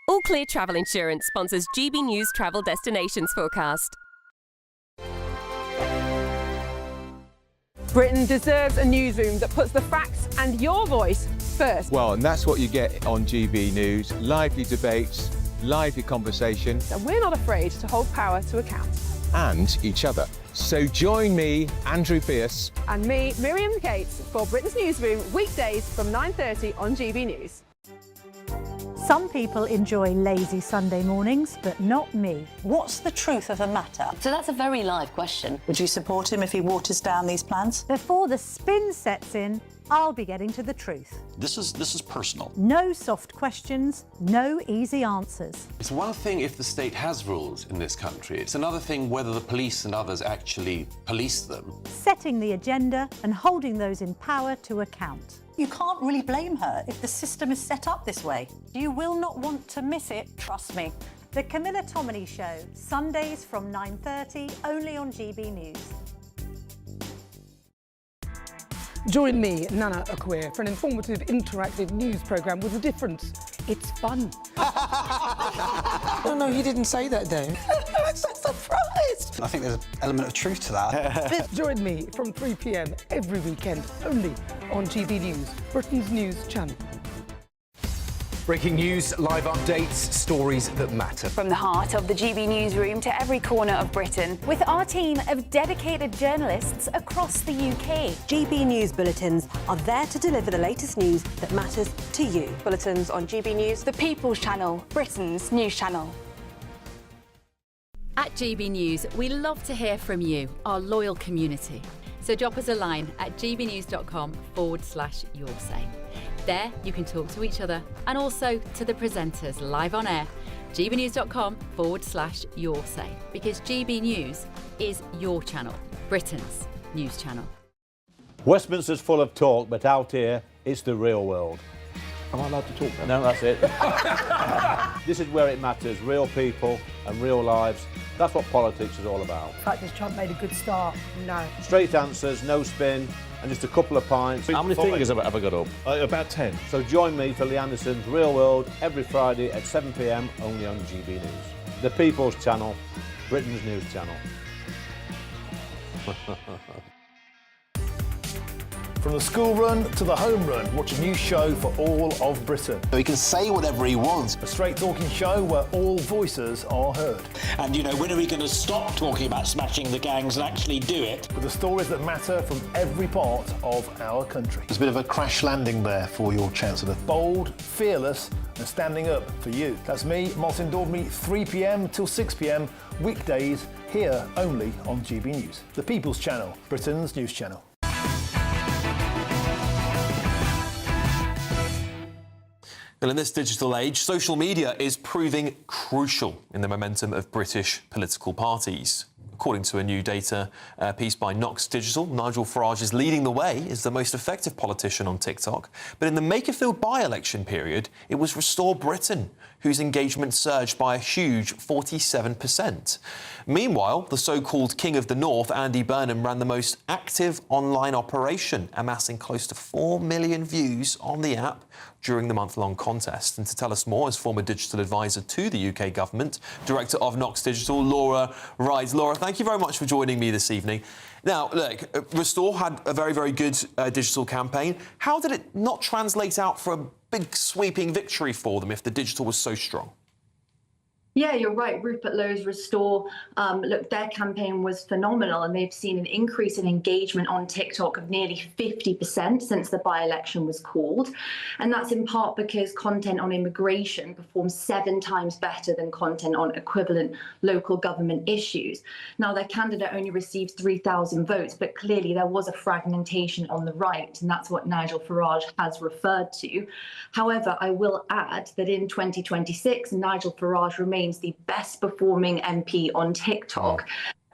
All Clear Travel Insurance sponsors GB News Travel Destinations Forecast. Britain deserves a newsroom that puts the facts and your voice first. Well, and that's what you get on GB News. Lively debates, lively conversation. And we're not afraid to hold power to account. And each other. So join me, Andrew Pierce. And me, Miriam Cates, for Britain's Newsroom, weekdays from 9:30 on GB News. Some people enjoy lazy Sunday mornings, but not me. What's the truth of the matter? So that's a very live question. Would you support him if he waters down these plans? Before the spin sets in, I'll be getting to the truth. This is personal. No soft questions, no easy answers. It's one thing if the state has rules in this country. It's another thing whether the police and others actually police them. Setting the agenda and holding those in power to account. You can't really blame her if the system is set up this way. You will not want to miss it, trust me. The Camilla Tominey Show, Sundays from 9:30, only on GB News. Join me, Nana Akwe, for an informative, interactive news programme with a difference. It's fun. No, he didn't say that, Dave. I'm so surprised. I think there's an element of truth to that. Join me from 3 p.m. every weekend, only on GB News, Britain's news channel. Breaking news, live updates, stories that matter. From the heart of the GB newsroom to every corner of Britain, with our team of dedicated journalists across the UK. GB News bulletins are there to deliver the latest news that matters to you. Bulletins on GB News, the People's Channel, Britain's news channel. At GB News, we love to hear from you, our loyal community. So drop us a line at gbnews.com/yoursay. There, you can talk to each other and also to the presenters live on air. gbnews.com/yoursay, because GB News is your channel, Britain's news channel. Westminster's full of talk, but out here, it's the real world. Am I allowed to talk then? No, that's it. This is where it matters, real people and real lives. That's what politics is all about. In fact, has Trump made a good start? No. Straight answers, no spin, and just a couple of pints. How many fingers have I got up? About 10. So join me for Lee Anderson's Real World every Friday at 7 p.m. only on GB News. The People's Channel, Britain's news channel. From the school run to the home run, watch a new show for all of Britain. He can say whatever he wants. A straight talking show where all voices are heard. And, when are we going to stop talking about smashing the gangs and actually do it? With the stories that matter from every part of our country. There's a bit of a crash landing there for your Chancellor. Bold, fearless and standing up for you. That's me, Martin Daubney, 3 p.m. till 6 p.m. weekdays here only on GB News. The People's Channel, Britain's news channel. Well, in this digital age, social media is proving crucial in the momentum of British political parties. According to a new data piece by Knox Digital, Nigel Farage is leading the way as the most effective politician on TikTok. But in the Makerfield by-election period, it was Restore Britain, whose engagement surged by a huge 47%. Meanwhile, the so-called King of the North, Andy Burnham, ran the most active online operation, amassing close to 4 million views on the app during the month-long contest. And to tell us more is former digital advisor to the UK government, director of Knox Digital, Laura Rides. Laura, thank you very much for joining me this evening. Now, look, Restore had a very, very good digital campaign. How did it not translate out for a big sweeping victory for them if the digital was so strong? Yeah, you're right. Rupert Lowe's Restore, look, their campaign was phenomenal, and they've seen an increase in engagement on TikTok of nearly 50% since the by-election was called. And that's in part because content on immigration performs 7 times better than content on equivalent local government issues. Now, their candidate only received 3,000 votes, but clearly there was a fragmentation on the right, and that's what Nigel Farage has referred to. However, I will add that in 2026, Nigel Farage remains the best performing MP on TikTok.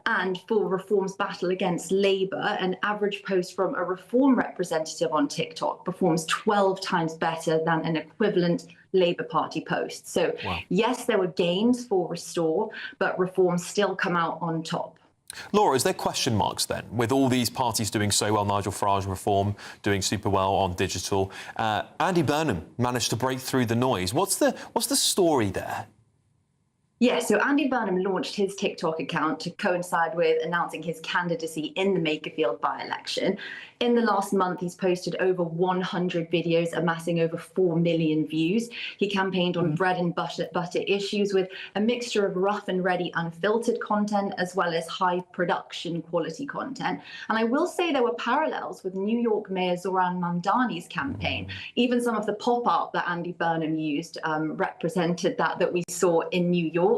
And for Reform's battle against Labour, an average post from a Reform representative on TikTok performs 12 times better than an equivalent Labour Party post. So, yes, there were gains for Restore, but Reform still come out on top. Laura, is there question marks then, with all these parties doing so well, Nigel Farage, Reform doing super well on digital? Andy Burnham managed to break through the noise. What's the story there? Yeah, so Andy Burnham launched his TikTok account to coincide with announcing his candidacy in the Makerfield by-election. In the last month, he's posted over 100 videos, amassing over 4 million views. He campaigned on bread and butter issues with a mixture of rough and ready unfiltered content as well as high production quality content. And I will say there were parallels with New York Mayor Zoran Mamdani's campaign. Even some of the pop art that Andy Burnham used represented that we saw in New York.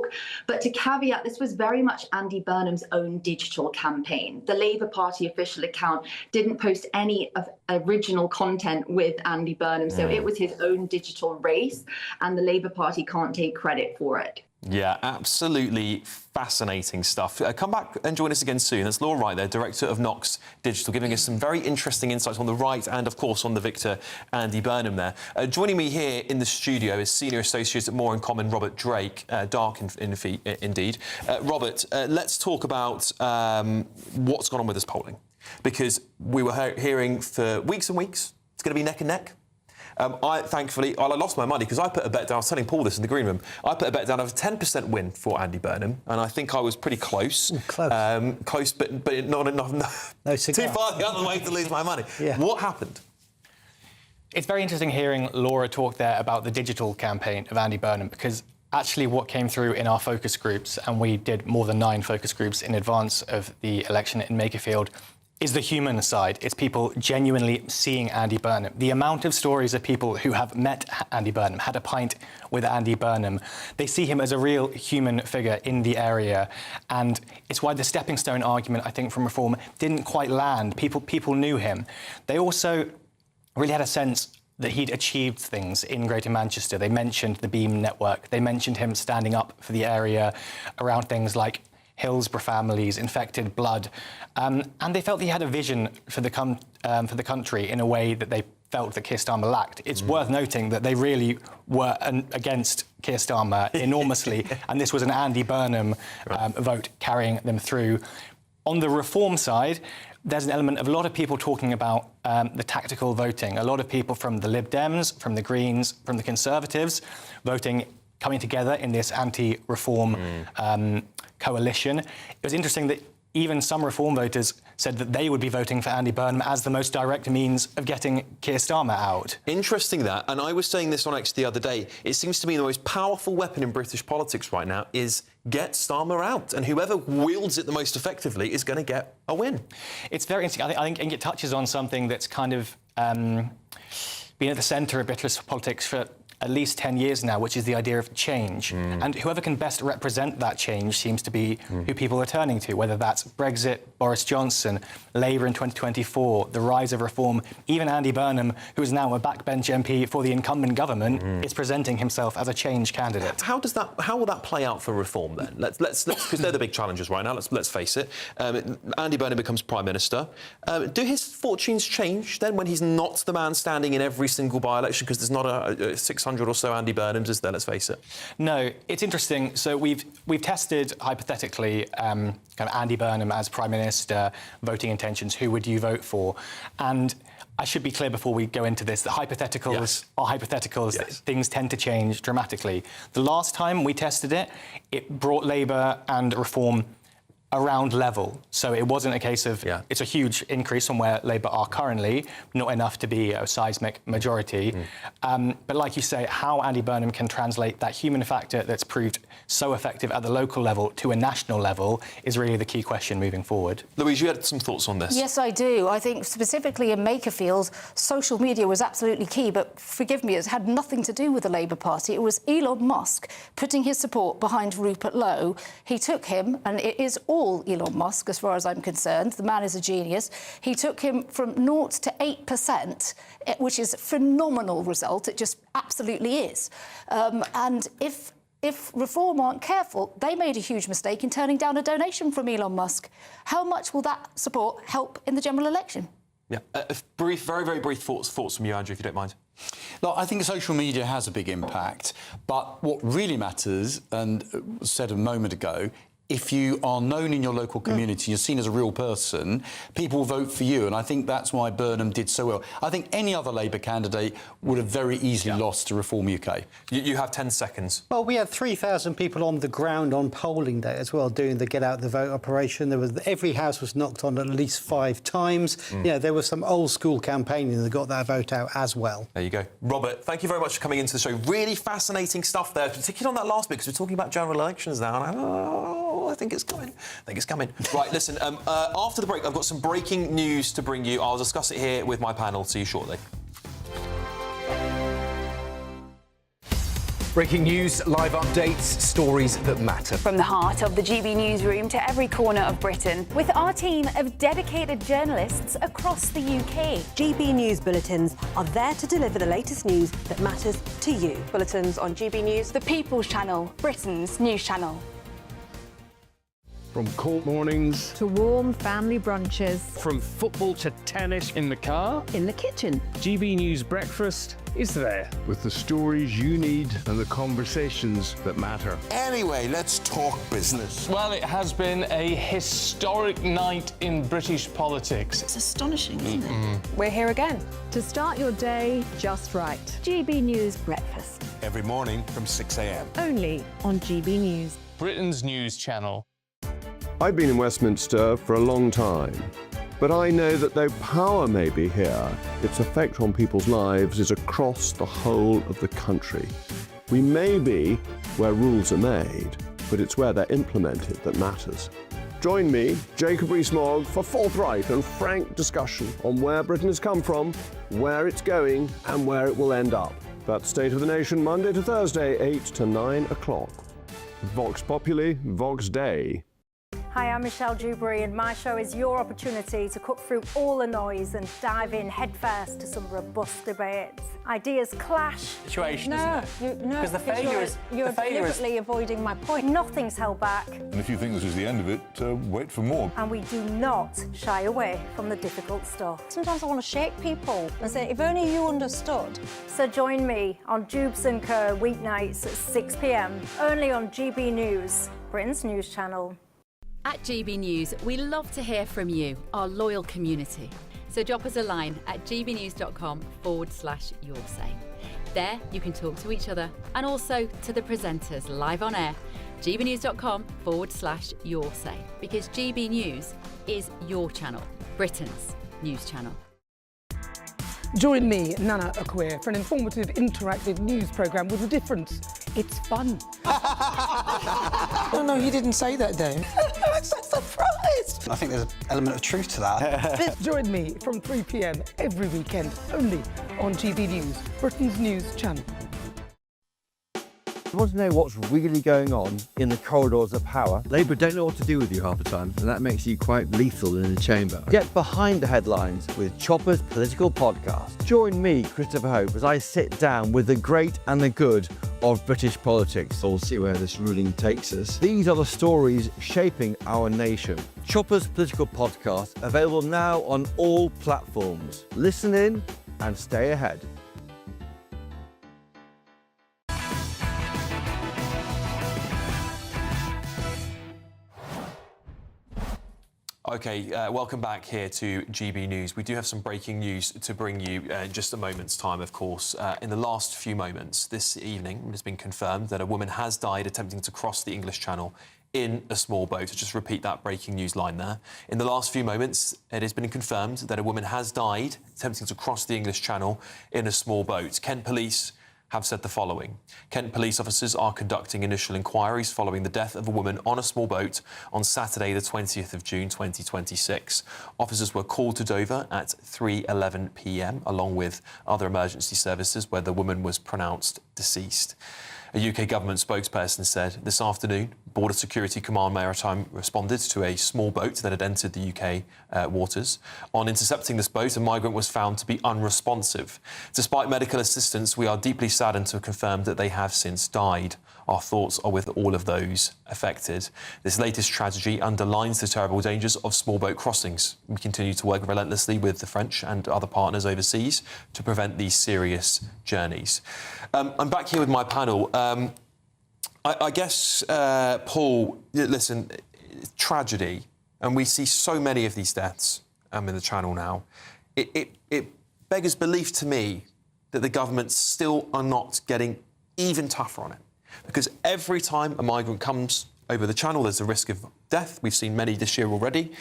But to caveat, this was very much Andy Burnham's own digital campaign. The Labour Party official account didn't post any of original content with Andy Burnham, so it was his own digital race, and the Labour Party can't take credit for it. Yeah, absolutely fascinating stuff. Come back and join us again soon. That's Laura Wright there, Director of Knox Digital, giving us some very interesting insights on the right and, of course, on the victor, Andy Burnham there. Joining me here in the studio is Senior Associate at More in Common, Robert Drake, dark indeed. Robert, let's talk about what's gone on with this polling, because we were hearing for weeks and weeks it's going to be neck and neck. Thankfully, I lost my money because I put a bet down. I was telling Paul this in the green room. I put a bet down of a 10% win for Andy Burnham, and I think I was pretty close. Close, but not enough. No cigar. Too far the other way to lose my money. Yeah. What happened? It's very interesting hearing Laura talk there about the digital campaign of Andy Burnham, because actually what came through in our focus groups, and we did more than 9 focus groups in advance of the election in Makerfield, is the human side. It's people genuinely seeing Andy Burnham. The amount of stories of people who have met Andy Burnham, had a pint with Andy Burnham, they see him as a real human figure in the area. And it's why the stepping stone argument, I think, from Reform didn't quite land. People knew him. They also really had a sense that he'd achieved things in Greater Manchester. They mentioned the Beam network. They mentioned him standing up for the area around things like Hillsborough families, infected blood, and they felt he had a vision for the country in a way that they felt that Keir Starmer lacked. It's worth noting that they really were against Keir Starmer enormously, and this was an Andy Burnham vote carrying them through. On the Reform side, there's an element of a lot of people talking about the tactical voting. A lot of people from the Lib Dems, from the Greens, from the Conservatives voting, coming together in this anti-reform coalition. It was interesting that even some Reform voters said that they would be voting for Andy Burnham as the most direct means of getting Keir Starmer out. Interesting that, and I was saying this on X the other day, it seems to me the most powerful weapon in British politics right now is get Starmer out, and whoever wields it the most effectively is going to get a win. It's very interesting. I think it touches on something that's kind of been at the centre of British politics for at least 10 years now, which is the idea of change. And whoever can best represent that change seems to be who people are turning to, whether that's Brexit, Boris Johnson, Labour in 2024, the rise of Reform. Even Andy Burnham, who is now a backbench MP for the incumbent government, is presenting himself as a change candidate. How will that play out for Reform then? Let's because they're the big challenges right now. Let's face it. Andy Burnham becomes Prime Minister. Do his fortunes change then when he's not the man standing in every single by-election, because there's not a 600 or so Andy Burnhams, is there? Let's face it. No, it's interesting. So we've tested hypothetically kind of Andy Burnham as Prime Minister, voting intentions. Who would you vote for? And I should be clear before we go into this that hypotheticals are hypotheticals. Yes. Things tend to change dramatically. The last time we tested it, it brought Labour and Reform around level. So it wasn't a case of it's a huge increase from where Labour are currently, not enough to be a seismic majority. But like you say, how Andy Burnham can translate that human factor that's proved so effective at the local level to a national level is really the key question moving forward. Louise, you had some thoughts on this? Yes, I do. I think specifically in Makerfield, social media was absolutely key, but forgive me, it had nothing to do with the Labour Party. It was Elon Musk putting his support behind Rupert Lowe. He took him, and it is all Elon Musk, as far as I'm concerned. The man is a genius. He took him from 0 to 8%, which is a phenomenal result. It just absolutely is. And if Reform aren't careful, they made a huge mistake in turning down a donation from Elon Musk. How much will that support help in the general election? Yeah, very, very brief thoughts from you, Andrew, if you don't mind. Look, I think social media has a big impact, but what really matters, and said a moment ago, if you are known in your local community, you're seen as a real person, people will vote for you. And I think that's why Burnham did so well. I think any other Labour candidate would have very easily lost to Reform UK. You have 10 seconds. Well, we had 3,000 people on the ground on polling day as well, doing the Get Out the Vote operation. Every house was knocked on at least 5 times. There was some old school campaigning that got that vote out as well. There you go. Robert, thank you very much for coming into the show. Really fascinating stuff there, particularly on that last bit, because we're talking about general elections now. And I think it's coming. Right, listen, after the break, I've got some breaking news to bring you. I'll discuss it here with my panel. See you shortly. Breaking news, live updates, stories that matter. From the heart of the GB newsroom to every corner of Britain, with our team of dedicated journalists across the UK. GB News bulletins are there to deliver the latest news that matters to you. Bulletins on GB News, the People's Channel, Britain's news channel. From court mornings to warm family brunches. From football to tennis in the car. In the kitchen. GB News Breakfast is there with the stories you need and the conversations that matter. Anyway, let's talk business. Well, it has been a historic night in British politics. It's astonishing, isn't it? We're here again to start your day just right. GB News Breakfast. Every morning from 6 a.m. Only on GB News. Britain's news channel. I've been in Westminster for a long time, but I know that though power may be here, its effect on people's lives is across the whole of the country. We may be where rules are made, but it's where they're implemented that matters. Join me, Jacob Rees-Mogg, for forthright and frank discussion on where Britain has come from, where it's going, and where it will end up. That's State of the Nation, Monday to Thursday, 8 to 9 o'clock. Vox Populi, Vox Dei. Hi, I'm Michelle Dewberry, and my show is your opportunity to cut through all the noise and dive in headfirst to some robust debates. Ideas clash. Situation, no, isn't it? No, because the failure is you're deliberately avoiding my point. Nothing's held back. And if you think this is the end of it, wait for more. And we do not shy away from the difficult stuff. Sometimes I want to shake people and say, if only you understood. So join me on Jubes and Co weeknights at 6 p.m. only on GB News, Britain's news channel. At GB News, we love to hear from you, our loyal community. So drop us a line at gbnews.com/yoursay. There you can talk to each other and also to the presenters live on air. gbnews.com/yoursay, because GB News is your channel, Britain's news channel. Join me, Nana Akweer, for an informative, interactive news programme with a difference. It's fun. No, he didn't say that, Dave. I'm so surprised. I think there's an element of truth to that. Join me from 3 p.m. every weekend, only on GB News, Britain's news channel. You want to know what's really going on in the corridors of power? Labour don't know what to do with you half the time, and that makes you quite lethal in the chamber. Get behind the headlines with Chopper's Political Podcast. Join me, Christopher Hope, as I sit down with the great and the good of British politics. We'll see where this ruling takes us. These are the stories shaping our nation. Chopper's Political Podcast, available now on all platforms. Listen in and stay ahead. OK, welcome back here to GB News. We do have some breaking news to bring you in just a moment's time, of course. In the last few moments, this evening, it has been confirmed that a woman has died attempting to cross the English Channel in a small boat. So just repeat that breaking news line there. In the last few moments, it has been confirmed that a woman has died attempting to cross the English Channel in a small boat. Kent Police have said the following. Kent police officers are conducting initial inquiries following the death of a woman on a small boat on Saturday, the 20th of June, 2026. Officers were called to Dover at 3:11 p.m, along with other emergency services, where the woman was pronounced deceased. A UK government spokesperson said this afternoon, Border Security Command Maritime responded to a small boat that had entered the UK waters. On intercepting this boat, a migrant was found to be unresponsive. Despite medical assistance, we are deeply saddened to confirm that they have since died. Our thoughts are with all of those affected. This latest tragedy underlines the terrible dangers of small boat crossings. We continue to work relentlessly with the French and other partners overseas to prevent these serious journeys. I'm back here with my panel. I guess, Paul, listen, tragedy, and we see so many of these deaths in the Channel now. It beggars belief to me that the government still are not getting even tougher on it. Because every time a migrant comes over the Channel, there's a risk of death. We've seen many this year already.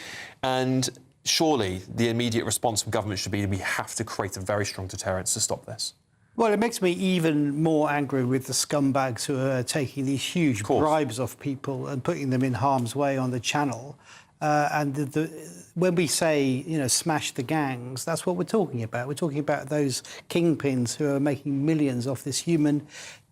And surely the immediate response from government should be we have to create a very strong deterrence to stop this. Well, it makes me even more angry with the scumbags who are taking these huge bribes off people and putting them in harm's way on the Channel. When we say, you know, smash the gangs, that's what we're talking about. We're talking about those kingpins who are making millions off this human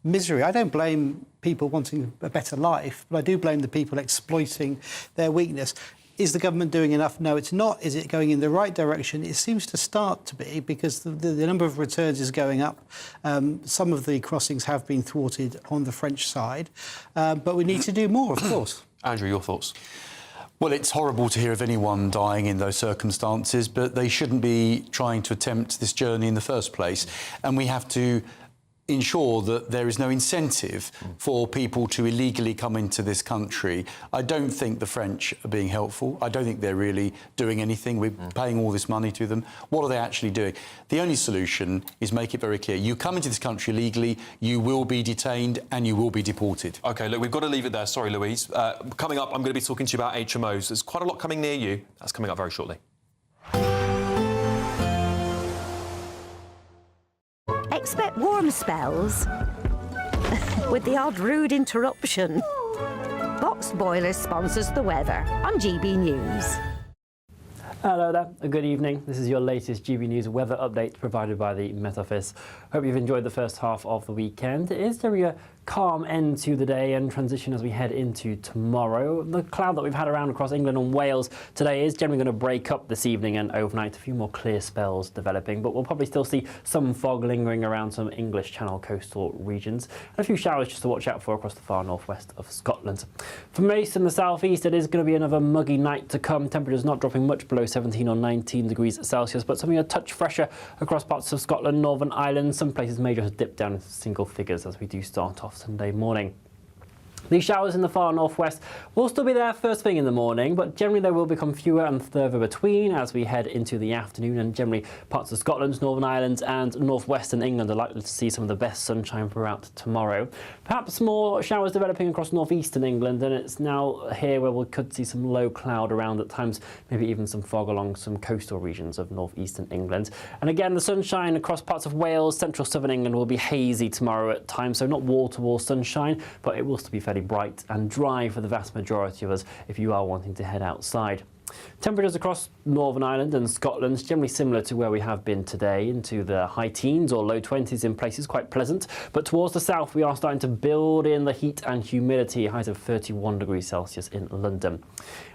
misery. I don't blame people wanting a better life, but I do blame the people exploiting their weakness. Is the government doing enough? No, it's not. Is it going in the right direction? It seems to start to be, because the number of returns is going up. Some of the crossings have been thwarted on the French side, but we need to do more, of course. Andrew, your thoughts? Well, it's horrible to hear of anyone dying in those circumstances, but they shouldn't be trying to attempt this journey in the first place. And we have to ensure that there is no incentive for people to illegally come into this country. I don't think the French are being helpful. I don't think they're really doing anything. We're paying all this money to them. What are they actually doing? The only solution is make it very clear. You come into this country illegally, you will be detained and you will be deported. OK, look, we've got to leave it there. Sorry, Louise. Coming up, I'm going to be talking to you about HMOs. There's quite a lot coming near you. That's coming up very shortly. Expect warm spells with the odd rude interruption. Box Boilers sponsors the weather on GB News. Hello there, a good evening. This is your latest GB News weather update provided by the Met Office. Hope you've enjoyed the first half of the weekend. It is generally a calm end to the day and transition as we head into tomorrow. The cloud that we've had around across England and Wales today is generally going to break up this evening and overnight. A few more clear spells developing, but we'll probably still see some fog lingering around some English Channel coastal regions and a few showers just to watch out for across the far northwest of Scotland. For most in the southeast, it is going to be another muggy night to come. Temperatures not dropping much below 17 or 19 degrees Celsius, but something a touch fresher across parts of Scotland, Northern Ireland. Some places may just dip down into single figures as we do start off Sunday morning. These showers in the far northwest will still be there first thing in the morning, but generally they will become fewer and further between as we head into the afternoon, and generally parts of Scotland, Northern Ireland and northwestern England are likely to see some of the best sunshine throughout tomorrow. Perhaps more showers developing across northeastern England, and it's now here where we could see some low cloud around at times, maybe even some fog along some coastal regions of northeastern England. And again, the sunshine across parts of Wales, central southern England will be hazy tomorrow at times, so not wall-to-wall sunshine, but it will still be fairly bright and dry for the vast majority of us if you are wanting to head outside. Temperatures across Northern Ireland and Scotland generally similar to where we have been today, into the high teens or low 20s in places, quite pleasant. But towards the south we are starting to build in the heat and humidity, highs of 31 degrees Celsius in London.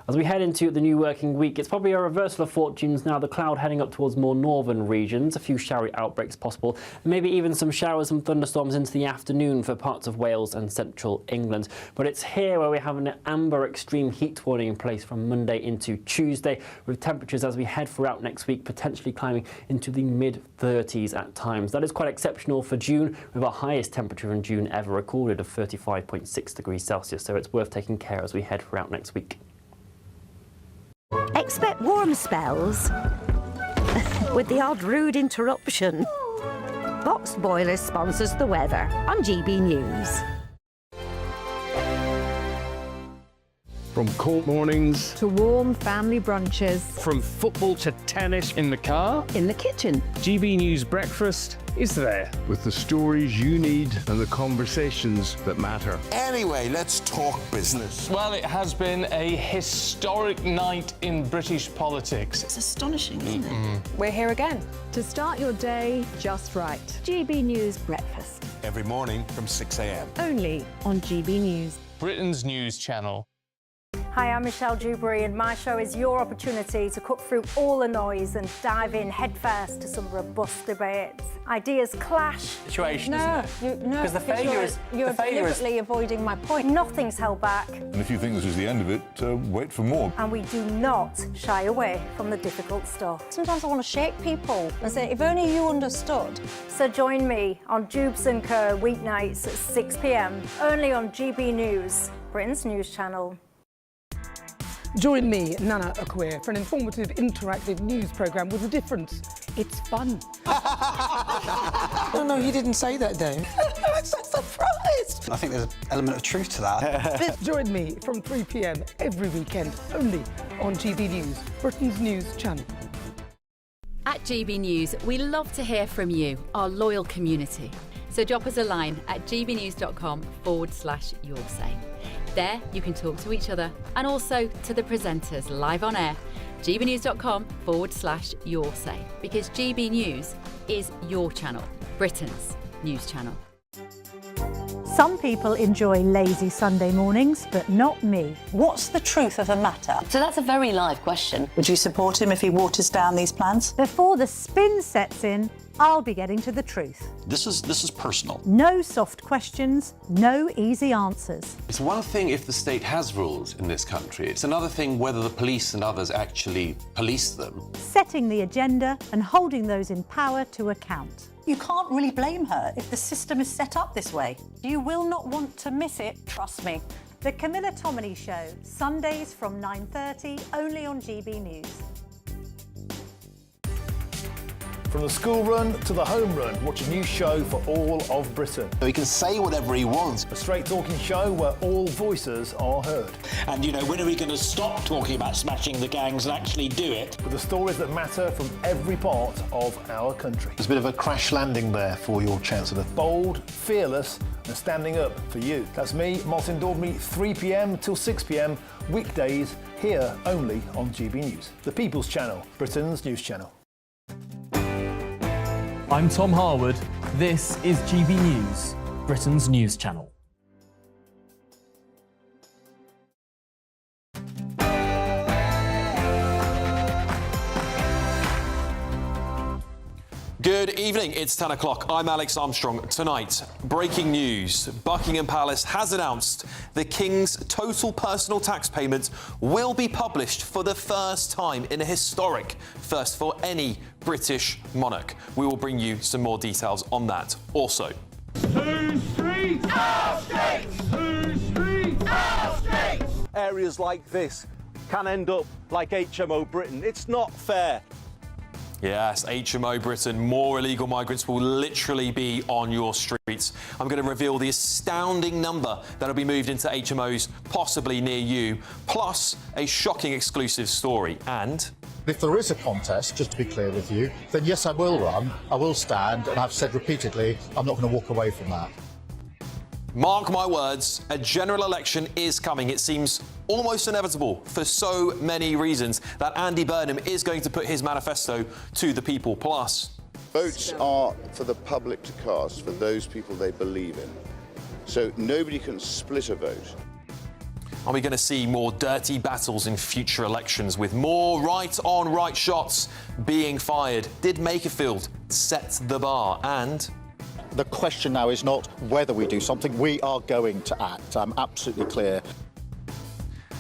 As we head into the new working week, it's probably a reversal of fortunes now, the cloud heading up towards more northern regions, a few showery outbreaks possible, and maybe even some showers and thunderstorms into the afternoon for parts of Wales and central England. But it's here where we have an amber extreme heat warning in place from Monday into Tuesday, with temperatures as we head throughout next week potentially climbing into the mid-30s at times. That is quite exceptional for June, with our highest temperature in June ever recorded of 35.6 degrees Celsius, so it's worth taking care as we head throughout next week. Expect warm spells with the odd rude interruption. Box Boilers sponsors the weather on GB News. From cold mornings to warm family brunches, from football to tennis, in the car, in the kitchen, GB News Breakfast is there with the stories you need and the conversations that matter. Anyway, let's talk business. Well, it has been a historic night in British politics. It's astonishing, isn't it? We're here again to start your day just right. GB News Breakfast. Every morning from 6 a.m. Only on GB News. Britain's news channel. Hi, I'm Michelle Dewberry, and my show is your opportunity to cut through all the noise and dive in headfirst to some robust debates. Ideas clash. Situation, No, isn't it? no, Because the failure is you're deliberately avoiding my point. Nothing's held back, And if you think this is the end of it, wait for more. and we do not shy away from the difficult stuff. Sometimes I want to shake people and say, if only you understood. So join me on Jubes and Co weeknights at 6 p.m. only on GB News, Britain's news channel. Join me, Nana Akweer, for an informative, interactive news programme with a difference. It's fun. No, he didn't say that, Dave. I'm so surprised. I think there's an element of truth to that. Join me from 3 p.m. every weekend, only on GB News, Britain's news channel. At GB News, we love to hear from you, our loyal community. So drop us a line at gbnews.com/yoursay. There you can talk to each other and also to the presenters live on air. gbnews.com/yoursay, because GB News is your channel, Britain's news channel. Some people enjoy lazy Sunday mornings, but not me. What's the truth of the matter? So that's a very live question. Would you support him if he waters down these plans? Before the spin sets in, I'll be getting to the truth. This is personal. No soft questions, no easy answers. It's one thing if the state has rules in this country. It's another thing whether the police and others actually police them. Setting the agenda and holding those in power to account. You can't really blame her if the system is set up this way. You will not want to miss it, trust me. The Camilla Tominey Show, Sundays from 9:30, only on GB News. From the school run to the home run, watch a new show for all of Britain. He can say whatever he wants. A straight talking show where all voices are heard. And, you know, when are we going to stop talking about smashing the gangs and actually do it? With the stories that matter from every part of our country. There's a bit of a crash landing there for your Chancellor. Bold, fearless and standing up for you. That's me, Martin Daubney, 3 p.m. till 6 p.m, weekdays, here only on GB News. The People's Channel, Britain's news channel. I'm Tom Harwood. This is GB News, Britain's news channel. Good evening, it's 10 o'clock. I'm Alex Armstrong. Tonight, breaking news. Buckingham Palace has announced the King's total personal tax payments will be published for the first time in a historic first for any British monarch. We will bring you some more details on that. Also, Two streets, our streets! Two streets, our streets! Areas like this can end up like HMO Britain. It's not fair. yes, HMO Britain, more illegal migrants will literally be on your streets. I'm going to reveal the astounding number that will be moved into HMOs, possibly near you, plus a shocking exclusive story. And if there is a contest, just to be clear with you, then yes, I will run, I will stand, and I've said repeatedly, I'm not going to walk away from that. mark my words, a general election is coming. It seems almost inevitable for so many reasons that Andy Burnham is going to put his manifesto to the people. Plus, votes are for the public to cast, for those people they believe in. So nobody can split a vote. are we going to see more dirty battles in future elections with more right-on-right shots being fired? Did Makerfield set the bar? And The question now is not whether we do something, we are going to act. I'm absolutely clear.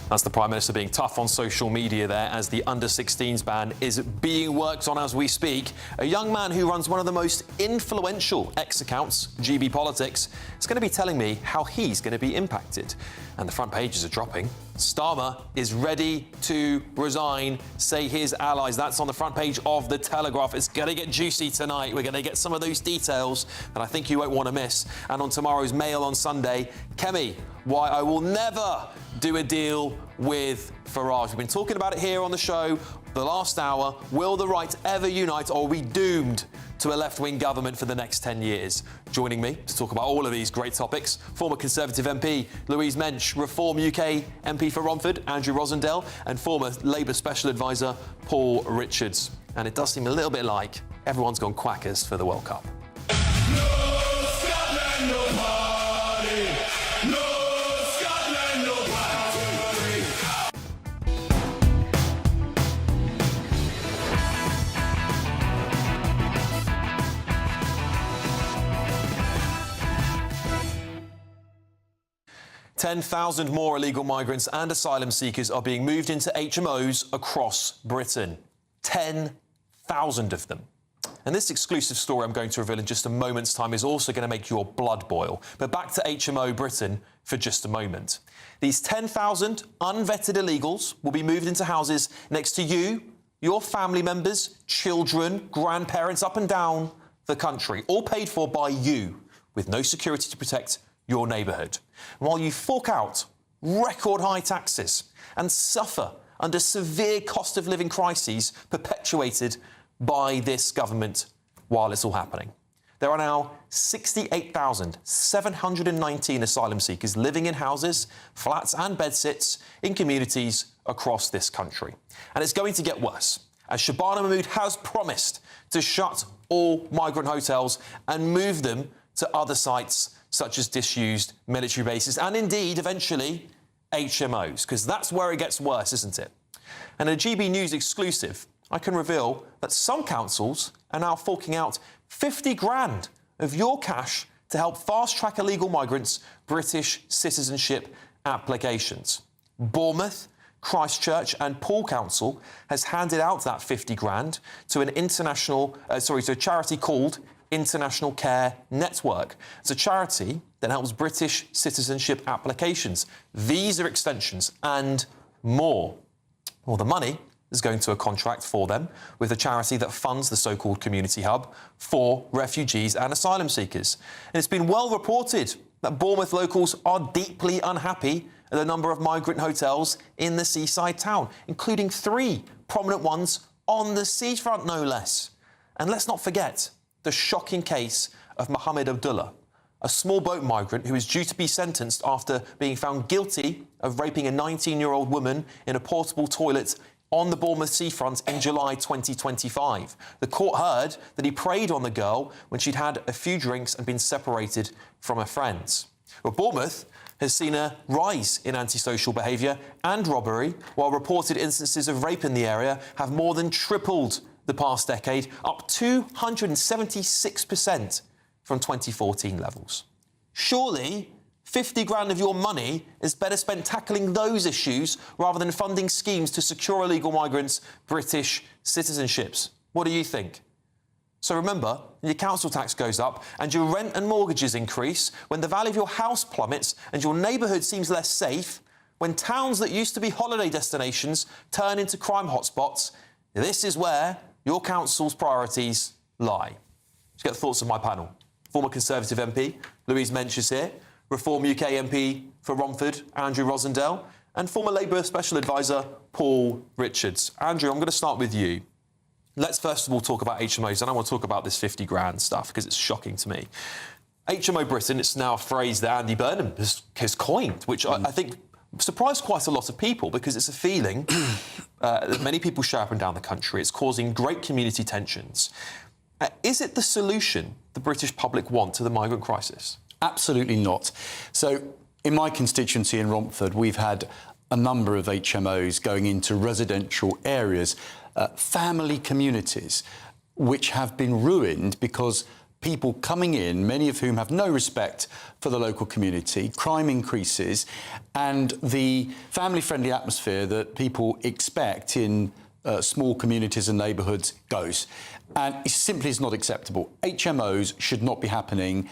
that's the Prime Minister being tough on social media there as the under-16s ban is being worked on as we speak. A young man who runs one of the most influential X accounts, GB Politics, is going to be telling me how he's going to be impacted. And the front pages are dropping. Starmer is ready to resign, say his allies. That's on the front page of The Telegraph. It's going to get juicy tonight. We're going to get some of those details that I think you won't want to miss. And on tomorrow's Mail on Sunday, Kemi, why I will never do a deal with Farage. We've been talking about it here on the show the last hour. Will the right ever unite, or are we doomed to a left-wing government for the next 10 years? Joining me to talk about all of these great topics, former Conservative MP Louise Mensch, Reform UK MP for Romford Andrew Rosendale, and former Labour Special Advisor Paul Richards. And it does seem a little bit like everyone's gone quackers for the World Cup. 10,000 more illegal migrants and asylum seekers are being moved into HMOs across Britain. 10,000 of them. And this exclusive story I'm going to reveal in just a moment's time is also going to make your blood boil. But back to HMO Britain for just a moment. These 10,000 unvetted illegals will be moved into houses next to you, your family members, children, grandparents, up and down the country, all paid for by you, with no security to protect your neighbourhood. While you fork out record high taxes and suffer under severe cost of living crises perpetuated by this government while it's all happening. There are now 68,719 asylum seekers living in houses, flats and bedsits in communities across this country. And it's going to get worse, as Shabana Mahmood has promised to shut all migrant hotels and move them to other sites such as disused military bases and indeed, eventually, HMOs, because that's where it gets worse, isn't it? And a GB News exclusive, I can reveal that some councils are now forking out 50 grand of your cash to help fast-track illegal migrants' British citizenship applications. Bournemouth, Christchurch and Poole Council has handed out that 50 grand to an to a charity called International Care Network. It's a charity that helps British citizenship applications, visa extensions and more. Well, the money is going to a contract for them with a charity that funds the so-called community hub for refugees and asylum seekers. And it's been well reported that Bournemouth locals are deeply unhappy at the number of migrant hotels in the seaside town, including 3 prominent ones on the seafront, no less. And let's not forget the shocking case of Mohammed Abdullah, a small boat migrant who is due to be sentenced after being found guilty of raping a 19-year-old woman in a portable toilet on the Bournemouth seafront in July 2025. The court heard that he preyed on the girl when she'd had a few drinks and been separated from her friends. Well, Bournemouth has seen a rise in antisocial behaviour and robbery, while reported instances of rape in the area have more than tripled the past decade, up 276% from 2014 levels. Surely 50 grand of your money is better spent tackling those issues rather than funding schemes to secure illegal migrants' British citizenships. What do you think? So remember, your council tax goes up and your rent and mortgages increase, when the value of your house plummets and your neighbourhood seems less safe, when towns that used to be holiday destinations turn into crime hotspots, this is where your council's priorities lie. Let's get the thoughts of my panel. Former Conservative MP Louise Mensch is here, Reform UK MP for Romford, Andrew Rosendale, and former Labour Special Advisor Paul Richards. Andrew, I'm going to start with you. Let's first of all talk about HMOs, and I want to talk about this 50 grand stuff because it's shocking to me. HMO Britain, it's now a phrase that Andy Burnham has coined, which I think surprised quite a lot of people because it's a feeling that many people share up and down the country. It's causing great community tensions. Is it the solution the British public want to the migrant crisis? Absolutely not. So, in my constituency in Romford, we've had a number of HMOs going into residential areas, family communities, which have been ruined because people coming in, many of whom have no respect for the local community, crime increases, and the family-friendly atmosphere that people expect in small communities and neighbourhoods goes. And it simply is not acceptable. HMOs should not be happening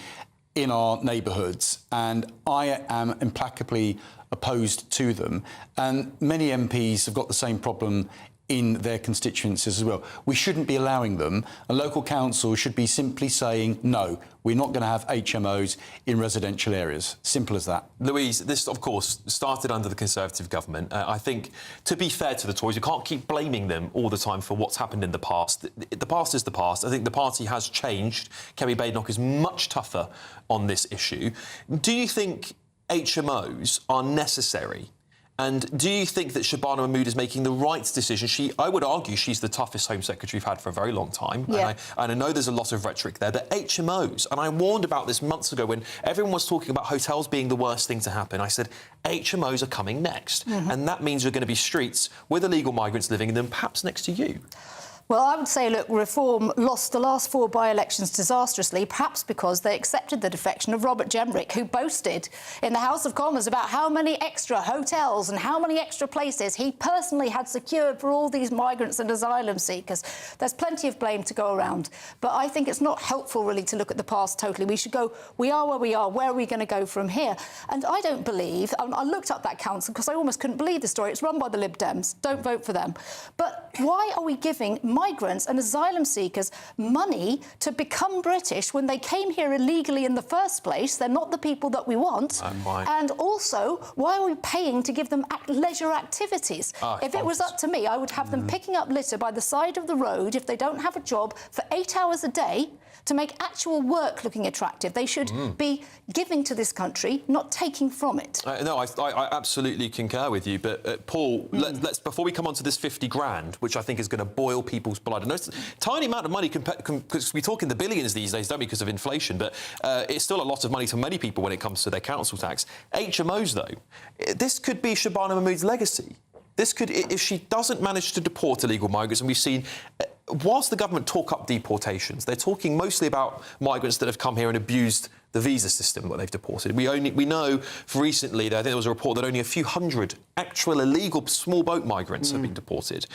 in our neighbourhoods, and I am implacably opposed to them. And many MPs have got the same problem in their constituencies as well. We shouldn't be allowing them, and local councils should be simply saying, no, we're not going to have HMOs in residential areas. Simple as that. Louise, this, of course, started under the Conservative government. I think, to be fair to the Tories, you can't keep blaming them all the time for what's happened in the past. The past is the past. I think the party has changed. Kemi Badenoch is much tougher on this issue. Do you think HMOs are necessary? And do you think that Shabana Mahmood is making the right decision? I would argue she's the toughest Home Secretary we've had for a very long time. Yeah. And I know there's a lot of rhetoric there, but HMOs, and I warned about this months ago when everyone was talking about hotels being the worst thing to happen. I said, HMOs are coming next. And that means you're going to be streets with illegal migrants living in them, perhaps next to you. Well, I would say, look, Reform lost the last 4 by-elections disastrously, perhaps because they accepted the defection of Robert Jenrick, who boasted in the House of Commons about how many extra hotels and how many extra places he personally had secured for all these migrants and asylum seekers. There's plenty of blame to go around, but I think it's not helpful, really, to look at the past totally. We should go, we are where we are, where are we going to go from here? And I don't believe, I looked up that council because I almost couldn't believe the story. It's run by the Lib Dems. Don't vote for them. But why are we giving migrants and asylum seekers money to become British when they came here illegally in the first place? They're not the people that we want. And also, why are we paying to give them leisure activities? If it was up to me, I would have them picking up litter by the side of the road if they don't have a job for 8 hours a day to make actual work looking attractive. They should be giving to this country, not taking from it. No, I absolutely concur with you. But, Paul, let's before we come on to this 50 grand, which I think is going to boil people's blood. I know it's a tiny amount of money, because we talk in the billions these days, don't we, because of inflation, but it's still a lot of money to many people when it comes to their council tax. HMOs, though, this could be Shabana Mahmood's legacy. This could, if she doesn't manage to deport illegal migrants, and we've seen... Whilst the government talk up deportations, they're talking mostly about migrants that have come here and abused the visa system that they've deported. We know for recently, I think there was a report that only a few hundred actual illegal small boat migrants have been deported.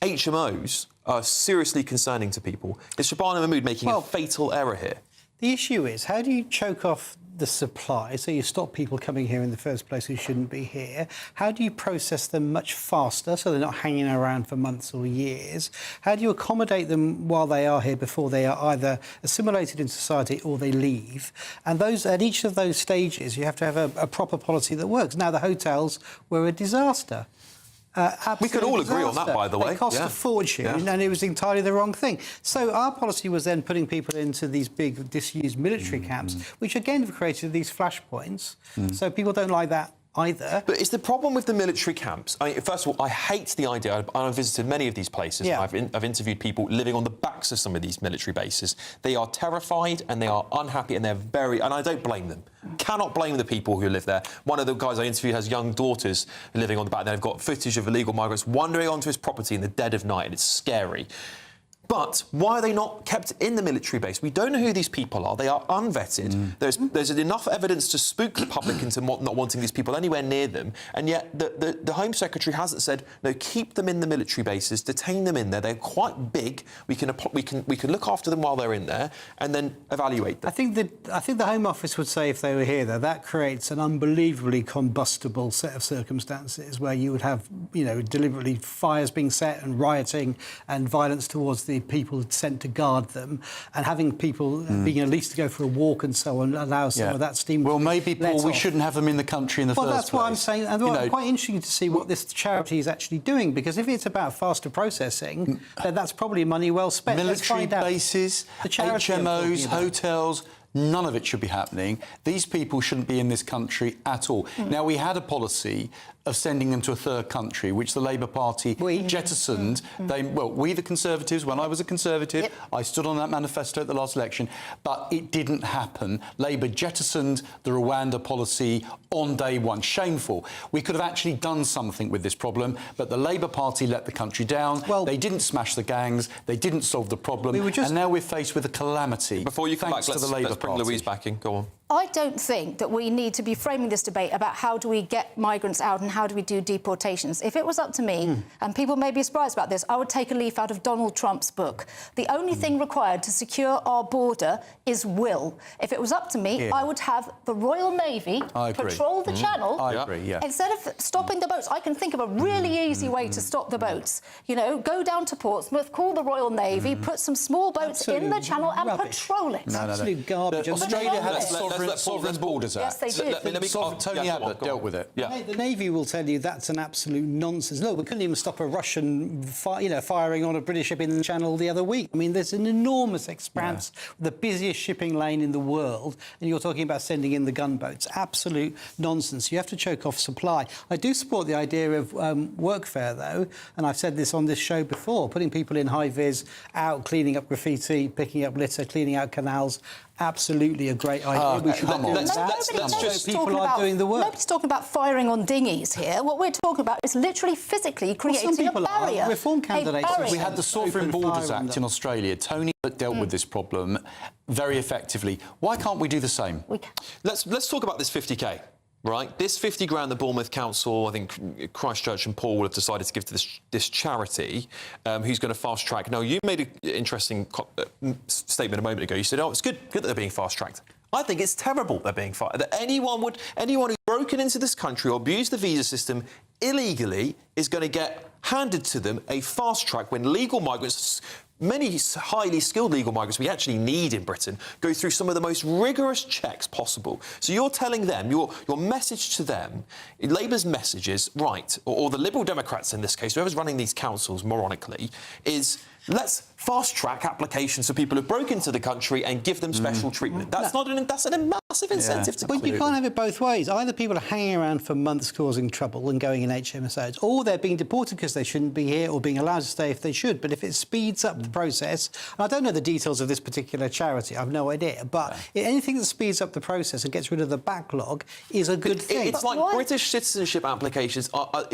HMOs are seriously concerning to people. Is Shabana Mahmood making a fatal error here? The issue is, how do you choke off the supply, so you stop people coming here in the first place who shouldn't be here? How do you process them much faster so they're not hanging around for months or years? How do you accommodate them while they are here before they are either assimilated in society or they leave? And at each of those stages, you have to have a proper policy that works. Now, the hotels were a disaster. We could all agree on that, by the way. They cost a fortune, and it was entirely the wrong thing. So our policy was then putting people into these big, disused military camps, which again have created these flashpoints. So people don't like that either. But is the problem with the military camps? I mean, first of all, I hate the idea. I've visited many of these places. Yeah. I've interviewed people living on the backs of some of these military bases. They are terrified and they are unhappy and they're and I don't blame them. Cannot blame the people who live there. One of the guys I interviewed has young daughters living on the back. They've got footage of illegal migrants wandering onto his property in the dead of night, and it's scary. But why are they not kept in the military base? We don't know who these people are. They are unvetted. There's enough evidence to spook the public into not wanting these people anywhere near them. And yet the Home Secretary hasn't said, no, keep them in the military bases, detain them in there. They're quite big. We can look after them while they're in there and then evaluate them. I think the Home Office would say if they were here, though, that creates an unbelievably combustible set of circumstances where you would have, deliberately fires being set and rioting and violence towards the people sent to guard them, and having people being released to go for a walk and so on allows some of that steam. Well, maybe, Paul, we shouldn't have them in the country in the first place. Well, that's what I'm saying. And it's quite interesting to see what this charity is actually doing, because if it's about faster processing, then that's probably money well spent. Military bases, HMOs, hotels. None of it should be happening. These people shouldn't be in this country at all. Now, we had a policy of sending them to a third country, which the Labour Party jettisoned. We, the Conservatives, when I was a Conservative, I stood on that manifesto at the last election, but it didn't happen. Labour jettisoned the Rwanda policy on day one. Shameful. We could have actually done something with this problem, but the Labour Party let the country down. Well, they didn't smash the gangs. They didn't solve the problem. And now we're faced with a calamity. Before you come back, let's bring Louise back in. Go on. I don't think that we need to be framing this debate about how do we get migrants out and how do we do deportations. If it was up to me, and people may be surprised about this, I would take a leaf out of Donald Trump's book. The only thing required to secure our border is will. If it was up to me, I would have the Royal Navy patrol the channel. I agree, yeah. Instead of stopping the boats, I can think of a really easy way to stop the boats. Go down to Portsmouth, call the Royal Navy, put some small boats in the channel and patrol it. Absolute garbage. Australia had sovereign borders Act. Yes, they did. Tony Abbott dealt with it. The Navy will tell you that's an absolute nonsense. Look, we couldn't even stop a Russian firing on a British ship in the Channel the other week. I mean, there's an enormous expanse, the busiest shipping lane in the world, and you're talking about sending in the gunboats. Absolute nonsense. You have to choke off supply. I do support the idea of workfare, though, and I've said this on this show before, putting people in high-vis, out cleaning up graffiti, picking up litter, cleaning out canals. absolutely a great idea. We should do that. People are doing the work. Nobody's talking about firing on dinghies here. What we're talking about is literally physically creating a barrier. Reform candidates. We had the Sovereign Borders Act in Australia. Tony dealt with this problem very effectively. Why can't we do the same? We can. Let's talk about this 50k. Right, this 50 grand the Bournemouth Council, I think Christchurch and Paul have decided to give to this charity, who's going to fast track. Now, you made an interesting statement a moment ago. You said, "Oh, it's good that they're being fast tracked." I think it's terrible they're being fast. That anyone who's broken into this country or abused the visa system illegally is going to get handed to them a fast track when legal migrants. Many highly skilled legal migrants we actually need in Britain go through some of the most rigorous checks possible. So you're telling them, your message to them, Labour's message is, right, or the Liberal Democrats in this case, whoever's running these councils, moronically, is let's fast-track applications for people who broke into the country and give them special treatment. That's that's a massive incentive to. But you can't have it both ways. Either people are hanging around for months causing trouble and going in HMSOs, or they're being deported because they shouldn't be here or being allowed to stay if they should. But if it speeds up the process, and I don't know the details of this particular charity, I've no idea, but anything that speeds up the process and gets rid of the backlog is a good thing. It's like British citizenship applications are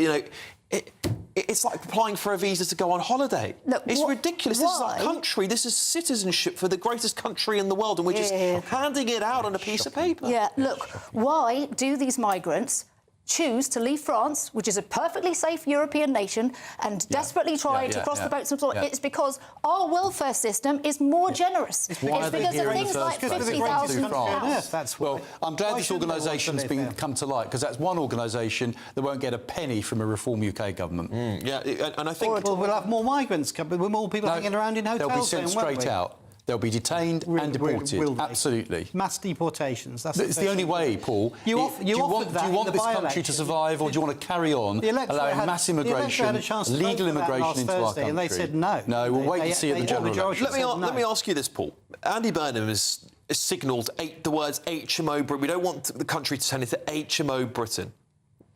it's like applying for a visa to go on holiday. Look, it's ridiculous. This is our country. This is citizenship for the greatest country in the world, and we're just handing it out on a piece of paper. Yeah, look, why do these migrants choose to leave France, which is a perfectly safe European nation, and desperately try to cross the boats? It's because our welfare system is more generous. It's because of things like 50,000 France. Well, I'm glad this organisation's come to light, because that's one organisation that won't get a penny from a Reform UK government. And I think... Well, we'll have more migrants coming, with more people hanging around in hotels. They'll be sent straight out. They'll be detained and deported. Absolutely. Mass deportations. It's the only way, Paul. Do you want this country to survive, or do you want to carry on allowing mass immigration, legal immigration into our country? And they said no. No, we'll wait and see at the general election. Let me ask you this, Paul. Andy Burnham has signalled the words HMO Britain. We don't want the country to turn into HMO Britain.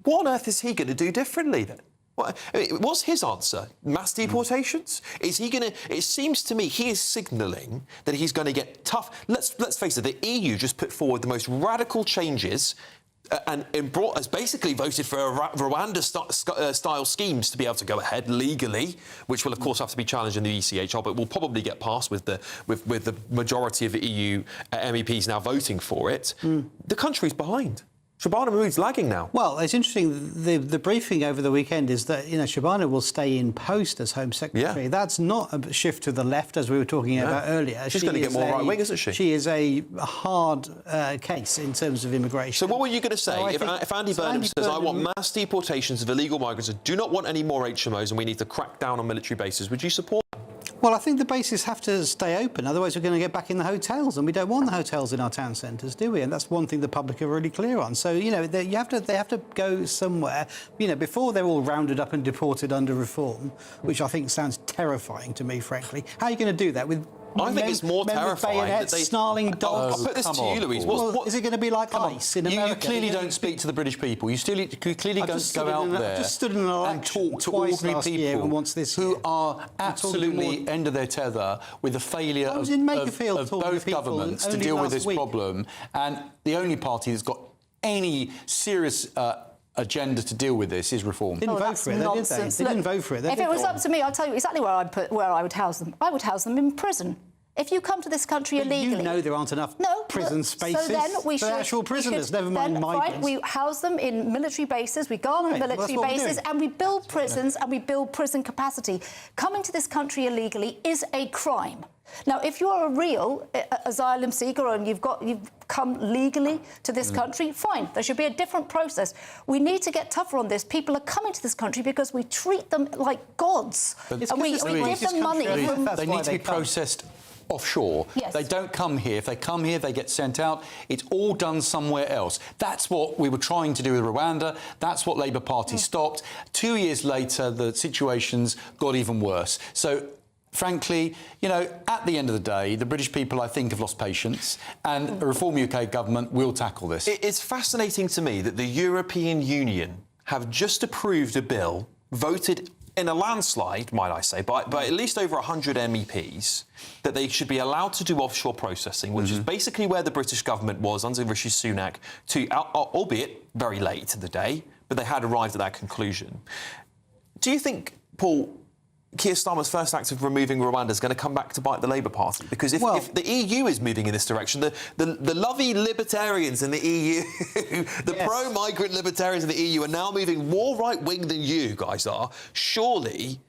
What on earth is he going to do differently then? What's his answer? Mass deportations? Is he going to... It seems to me he is signalling that he's going to get tough... Let's face it, the EU just put forward the most radical changes and has basically voted for Rwanda-style schemes to be able to go ahead legally, which will, of course, have to be challenged in the ECHR, but will probably get passed with the majority of the EU MEPs now voting for it. The country's behind. Shabana Mahmood's lagging now. Well, it's interesting. The briefing over the weekend is that Shabana will stay in post as Home Secretary. Yeah. That's not a shift to the left, as we were talking about earlier. She's going to get more right wing, isn't she? She is a hard case in terms of immigration. So what were you going to say if Andy Burnham says, I want mass deportations of illegal migrants, I do not want any more HMOs, and we need to crack down on military bases? Would you support that? Well, I think the bases have to stay open, otherwise we're going to get back in the hotels, and we don't want the hotels in our town centres, do we? And that's one thing the public are really clear on. So, they have to go somewhere, before they're all rounded up and deported under reform, which I think sounds terrifying to me, frankly. How are you going to do that with... I think it's more terrifying that they... snarling dogs. I'll put this to you, Louise. Is it going to be like ICE in America? You clearly don't speak to the British people. You clearly don't go out there and talk to ordinary people who are absolutely end of their tether with the failure of both governments to deal with this problem. And the only party that's got any serious... agenda to deal with this is reform. Didn't vote for it, did they? They didn't vote for it. If it was up to me, I'll tell you exactly where I would house them. I would house them in prison. If you come to this country illegally... You know there aren't enough prison spaces for actual prisoners, never mind migrants. We house them in military bases, we garner military bases, and we build prisons and we build prison capacity. Coming to this country illegally is a crime. Now, if you're a real asylum seeker and you've come legally to this country, fine. There should be a different process. We need to get tougher on this. People are coming to this country because we treat them like gods. And we give them money. They need to be processed offshore. Yes. They don't come here. If they come here, they get sent out. It's all done somewhere else. That's what we were trying to do with Rwanda. That's what Labour Party stopped. 2 years later, the situations got even worse. So, frankly, at the end of the day, the British people, I think, have lost patience, and a Reform UK government will tackle this. It's fascinating to me that the European Union have just approved a bill, voted in a landslide, might I say, by at least over 100 MEPs, that they should be allowed to do offshore processing, which is basically where the British government was under Rishi Sunak, albeit very late in the day, but they had arrived at that conclusion. Do you think, Paul, Keir Starmer's first act of removing Rwanda is going to come back to bite the Labour Party? Because if the EU is moving in this direction, the lovey libertarians in the EU, the pro-migrant libertarians in the EU are now moving more right-wing than you guys are. Surely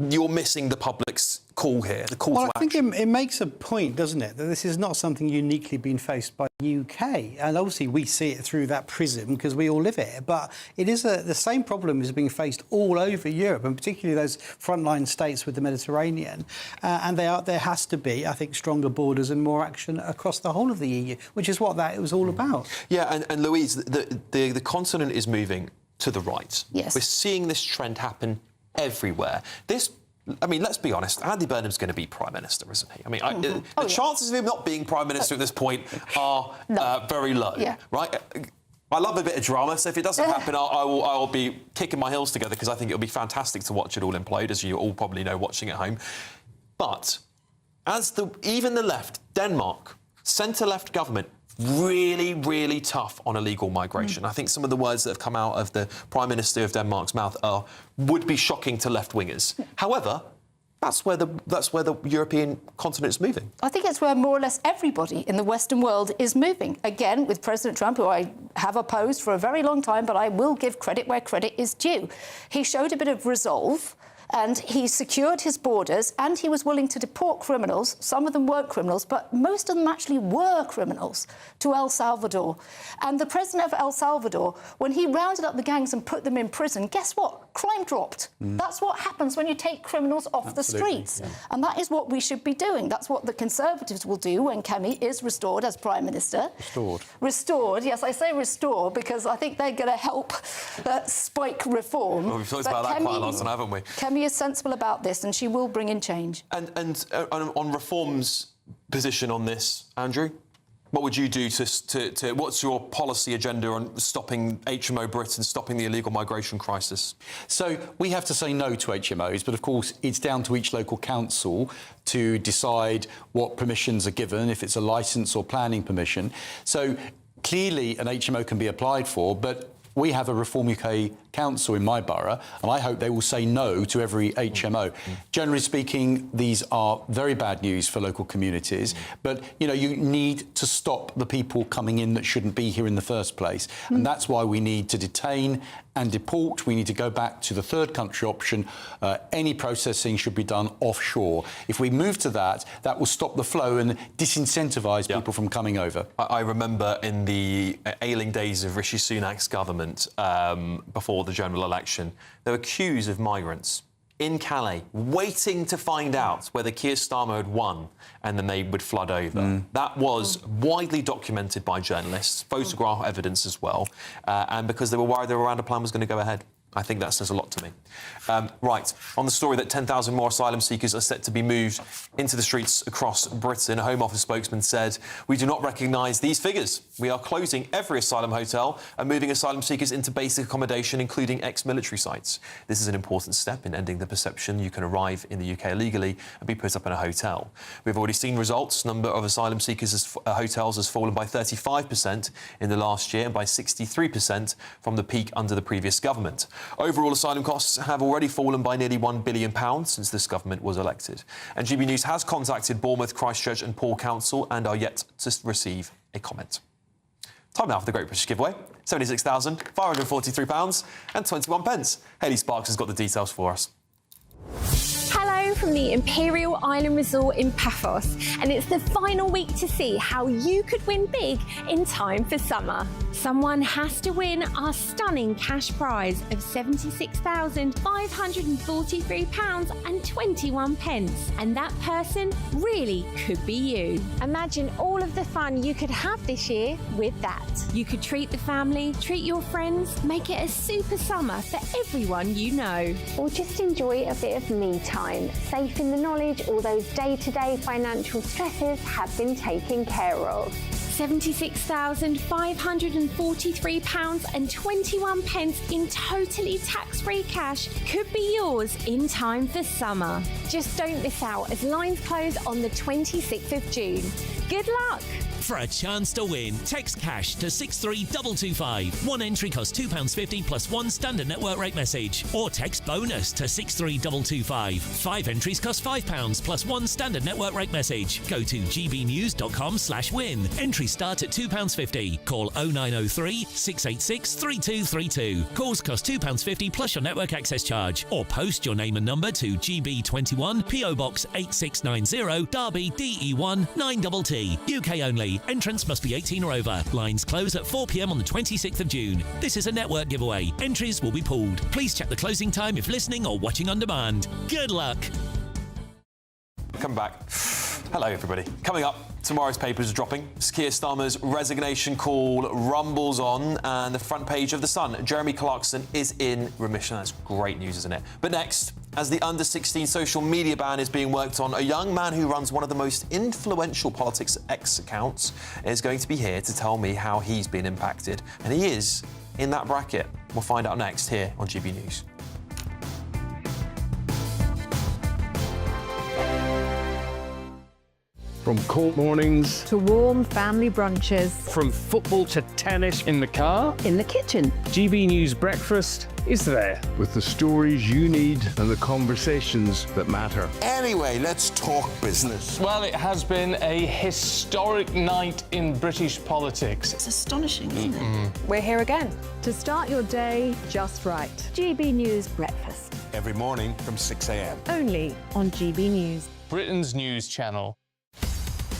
you're missing the public's call here, the call to action. I think it makes a point, doesn't it, that this is not something uniquely being faced by the UK. And obviously we see it through that prism because we all live here. But it is the same problem is being faced all over Europe, and particularly those frontline states with the Mediterranean. And there has to be, I think, stronger borders and more action across the whole of the EU, which is what it was all about. Yeah, and Louise, the continent is moving to the right. Yes. We're seeing this trend happen everywhere. Let's be honest, Andy Burnham's going to be Prime Minister, isn't he? I mean, the chances of him not being Prime Minister at this point are very low, right? I love a bit of drama, so if it doesn't happen, I will be kicking my heels together because I think it'll be fantastic to watch it all implode, as you all probably know watching at home. But even the left, Denmark, centre-left government, really, really tough on illegal migration. I think some of the words that have come out of the Prime Minister of Denmark's mouth would be shocking to left-wingers. However, that's where the European continent is moving. I think it's where more or less everybody in the Western world is moving. Again, with President Trump, who I have opposed for a very long time, but I will give credit where credit is due. He showed a bit of resolve, and he secured his borders, and he was willing to deport criminals. Some of them weren't criminals, but most of them actually were criminals, to El Salvador. And the president of El Salvador, when he rounded up the gangs and put them in prison, guess what? Crime dropped. That's what happens when you take criminals off the streets. Yeah. And that is what we should be doing. That's what the Conservatives will do when Kemi is restored as Prime Minister. Restored, yes, I say restore because I think they're going to help spike reform. Well, we've talked about that quite a lot, haven't we? Kemi is sensible about this, and she will bring in change. And on Reform's position on this, Andrew, what would you do to what's your policy agenda on stopping HMO Britain, stopping the illegal migration crisis? So we have to say no to HMOs, but of course it's down to each local council to decide what permissions are given, if it's a licence or planning permission. So clearly an HMO can be applied for, but we have a Reform UK council in my borough, and I hope they will say no to every HMO. Generally speaking, these are very bad news for local communities, but, you need to stop the people coming in that shouldn't be here in the first place. And that's why we need to detain and deport. We need to go back to the third country option. Any processing should be done offshore. If we move to that, that will stop the flow and disincentivise people from coming over. I remember in the ailing days of Rishi Sunak's government, before the general election, there were queues of migrants in Calais waiting to find out whether Keir Starmer had won, and then they would flood over. That was widely documented by journalists, photograph evidence as well, and because they were worried the Rwanda plan was going to go ahead. I think that says a lot to me. Right, on the story that 10,000 more asylum seekers are set to be moved into the streets across Britain, a Home Office spokesman said, "We do not recognise these figures. We are closing every asylum hotel and moving asylum seekers into basic accommodation, including ex-military sites. This is an important step in ending the perception you can arrive in the UK illegally and be put up in a hotel. We've already seen results. Number of asylum seekers hotels has fallen by 35% in the last year and by 63% from the peak under the previous government. Overall asylum costs have already fallen by nearly £1 billion since this government was elected. And GB News has contacted Bournemouth, Christchurch and Paul Council and are yet to receive a comment. Time now for the Great British Giveaway. £76,543 and 21 pence. Hayley Sparks has got the details for us. Hello from the Imperial Island Resort in Paphos, and it's the final week to see how you could win big in time for summer. Someone has to win our stunning cash prize of £76,543 and 21 pence, and that person really could be you. Imagine all of the fun you could have this year with that. You could treat the family, treat your friends, make it a super summer for everyone you know. Or just enjoy a bit of me time, safe in the knowledge all those day-to-day financial stresses have been taken care of. £76,543.21 in totally tax-free cash could be yours in time for summer. Just don't miss out as lines close on the 26th of June. Good luck! For a chance to win, text cash to 63225. One entry costs £2.50 plus one standard network rate message. Or text bonus to 63225. 5 entries cost £5 plus one standard network rate message. Go to gbnews.com/win. Entries start at £2.50. Call 0903 686 3232. Calls cost £2.50 plus your network access charge. Or post your name and number to GB21 PO Box 8690 Derby DE1 9TT. UK only. Entrance must be 18 or over. Lines close at 4 p.m. on the 26th of June. This is a network giveaway. Entries will be pulled. Please check the closing time if listening or watching on demand. Good luck. Come back. Hello, everybody. Coming up, tomorrow's papers are dropping. Keir Starmer's resignation call rumbles on, and the front page of The Sun. Jeremy Clarkson is in remission. That's great news, isn't it? But next, as the under-16 social media ban is being worked on, a young man who runs one of the most influential politics X accounts is going to be here to tell me how he's been impacted. And he is in that bracket. We'll find out next here on GB News. From court mornings to warm family brunches. From football to tennis. In the car. In the kitchen. GB News Breakfast is there. With the stories you need and the conversations that matter. Anyway, let's talk business. Well, it has been a historic night in British politics. It's astonishing, isn't it? We're here again to start your day just right. GB News Breakfast. Every morning from 6 a.m. Only on GB News. Britain's news channel.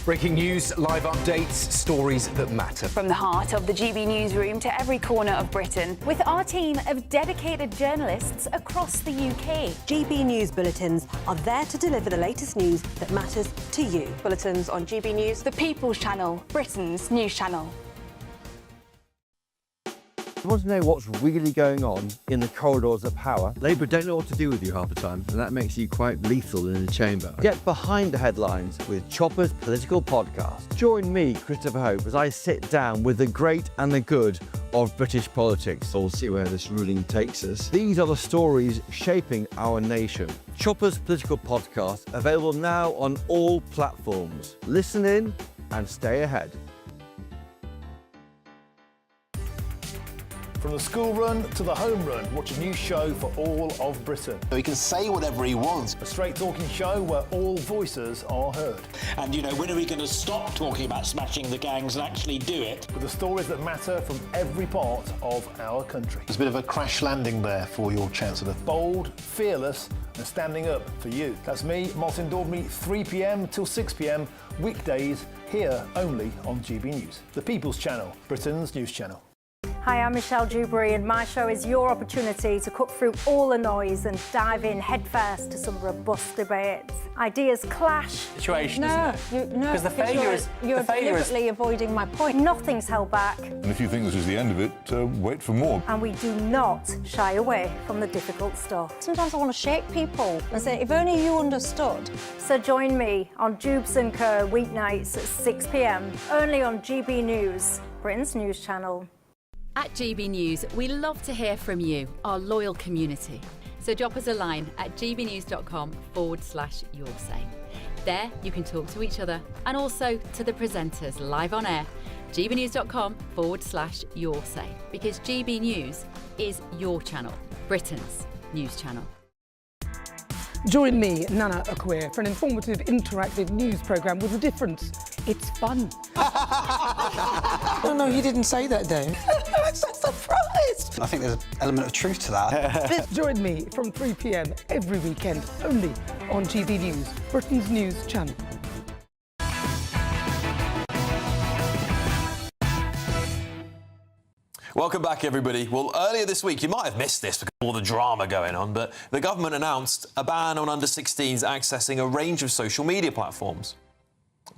Breaking news, live updates, stories that matter. From the heart of the GB newsroom to every corner of Britain. With our team of dedicated journalists across the UK. GB News bulletins are there to deliver the latest news that matters to you. Bulletins on GB News, the People's Channel, Britain's news channel. You want to know what's really going on in the corridors of power? Labour don't know what to do with you half the time, and that makes you quite lethal in the chamber. Get behind the headlines with Chopper's Political Podcast. Join me, Christopher Hope, as I sit down with the great and the good of British politics. We'll see where this ruling takes us. These are the stories shaping our nation. Chopper's Political Podcast, available now on all platforms. Listen in and stay ahead. From the school run to the home run, watch a new show for all of Britain. He can say whatever he wants. A straight-talking show where all voices are heard. And, you know, when are we going to stop talking about smashing the gangs and actually do it? With the stories that matter from every part of our country. There's a bit of a crash landing there for your Chancellor. Bold, fearless and standing up for you. That's me, Martin Daubney, 3 p.m. till 6 p.m, weekdays, here only on GB News. The People's Channel, Britain's news channel. Hi, I'm Michelle Dewberry, and my show is your opportunity to cut through all the noise and dive in headfirst to some robust debates. Ideas clash. Situation, no, isn't it? No, Because the failure is you're deliberately avoiding my point. Nothing's held back. And if you think this is the end of it, wait for more. And we do not shy away from the difficult stuff. Sometimes I want to shake people and say, if only you understood. So join me on Jubes and Co weeknights at 6 p.m, only on GB News, Britain's news channel. At GB News, we love to hear from you, our loyal community. So drop us a line at gbnews.com/yoursay. There you can talk to each other and also to the presenters live on air. gbnews.com/yoursay, because GB News is your channel, Britain's news channel. Join me, Nana Akwe, for an informative, interactive news programme with a difference. It's fun. No, he didn't say that, Dave. I'm so surprised. I think there's an element of truth to that. Join me from 3 p.m. every weekend, only on GB News, Britain's news channel. Welcome back, everybody. Well, earlier this week, you might have missed this because of all the drama going on, but the government announced a ban on under-16s accessing a range of social media platforms.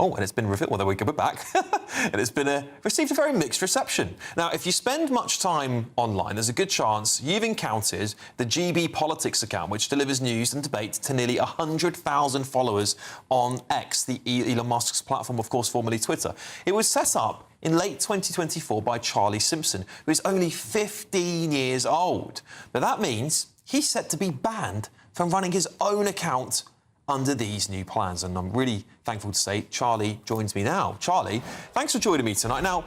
Oh, and it's been revealed. Well, there we go, we're back. And it's been received a very mixed reception. Now, if you spend much time online, there's a good chance you've encountered the GB Politics account, which delivers news and debate to nearly 100,000 followers on X, the Elon Musk's platform, of course, formerly Twitter. It was set up in late 2024 by Charlie Simpson, who is only 15 years old. But that means he's set to be banned from running his own account under these new plans. And I'm really thankful to say Charlie joins me now. Charlie, thanks for joining me tonight. Now,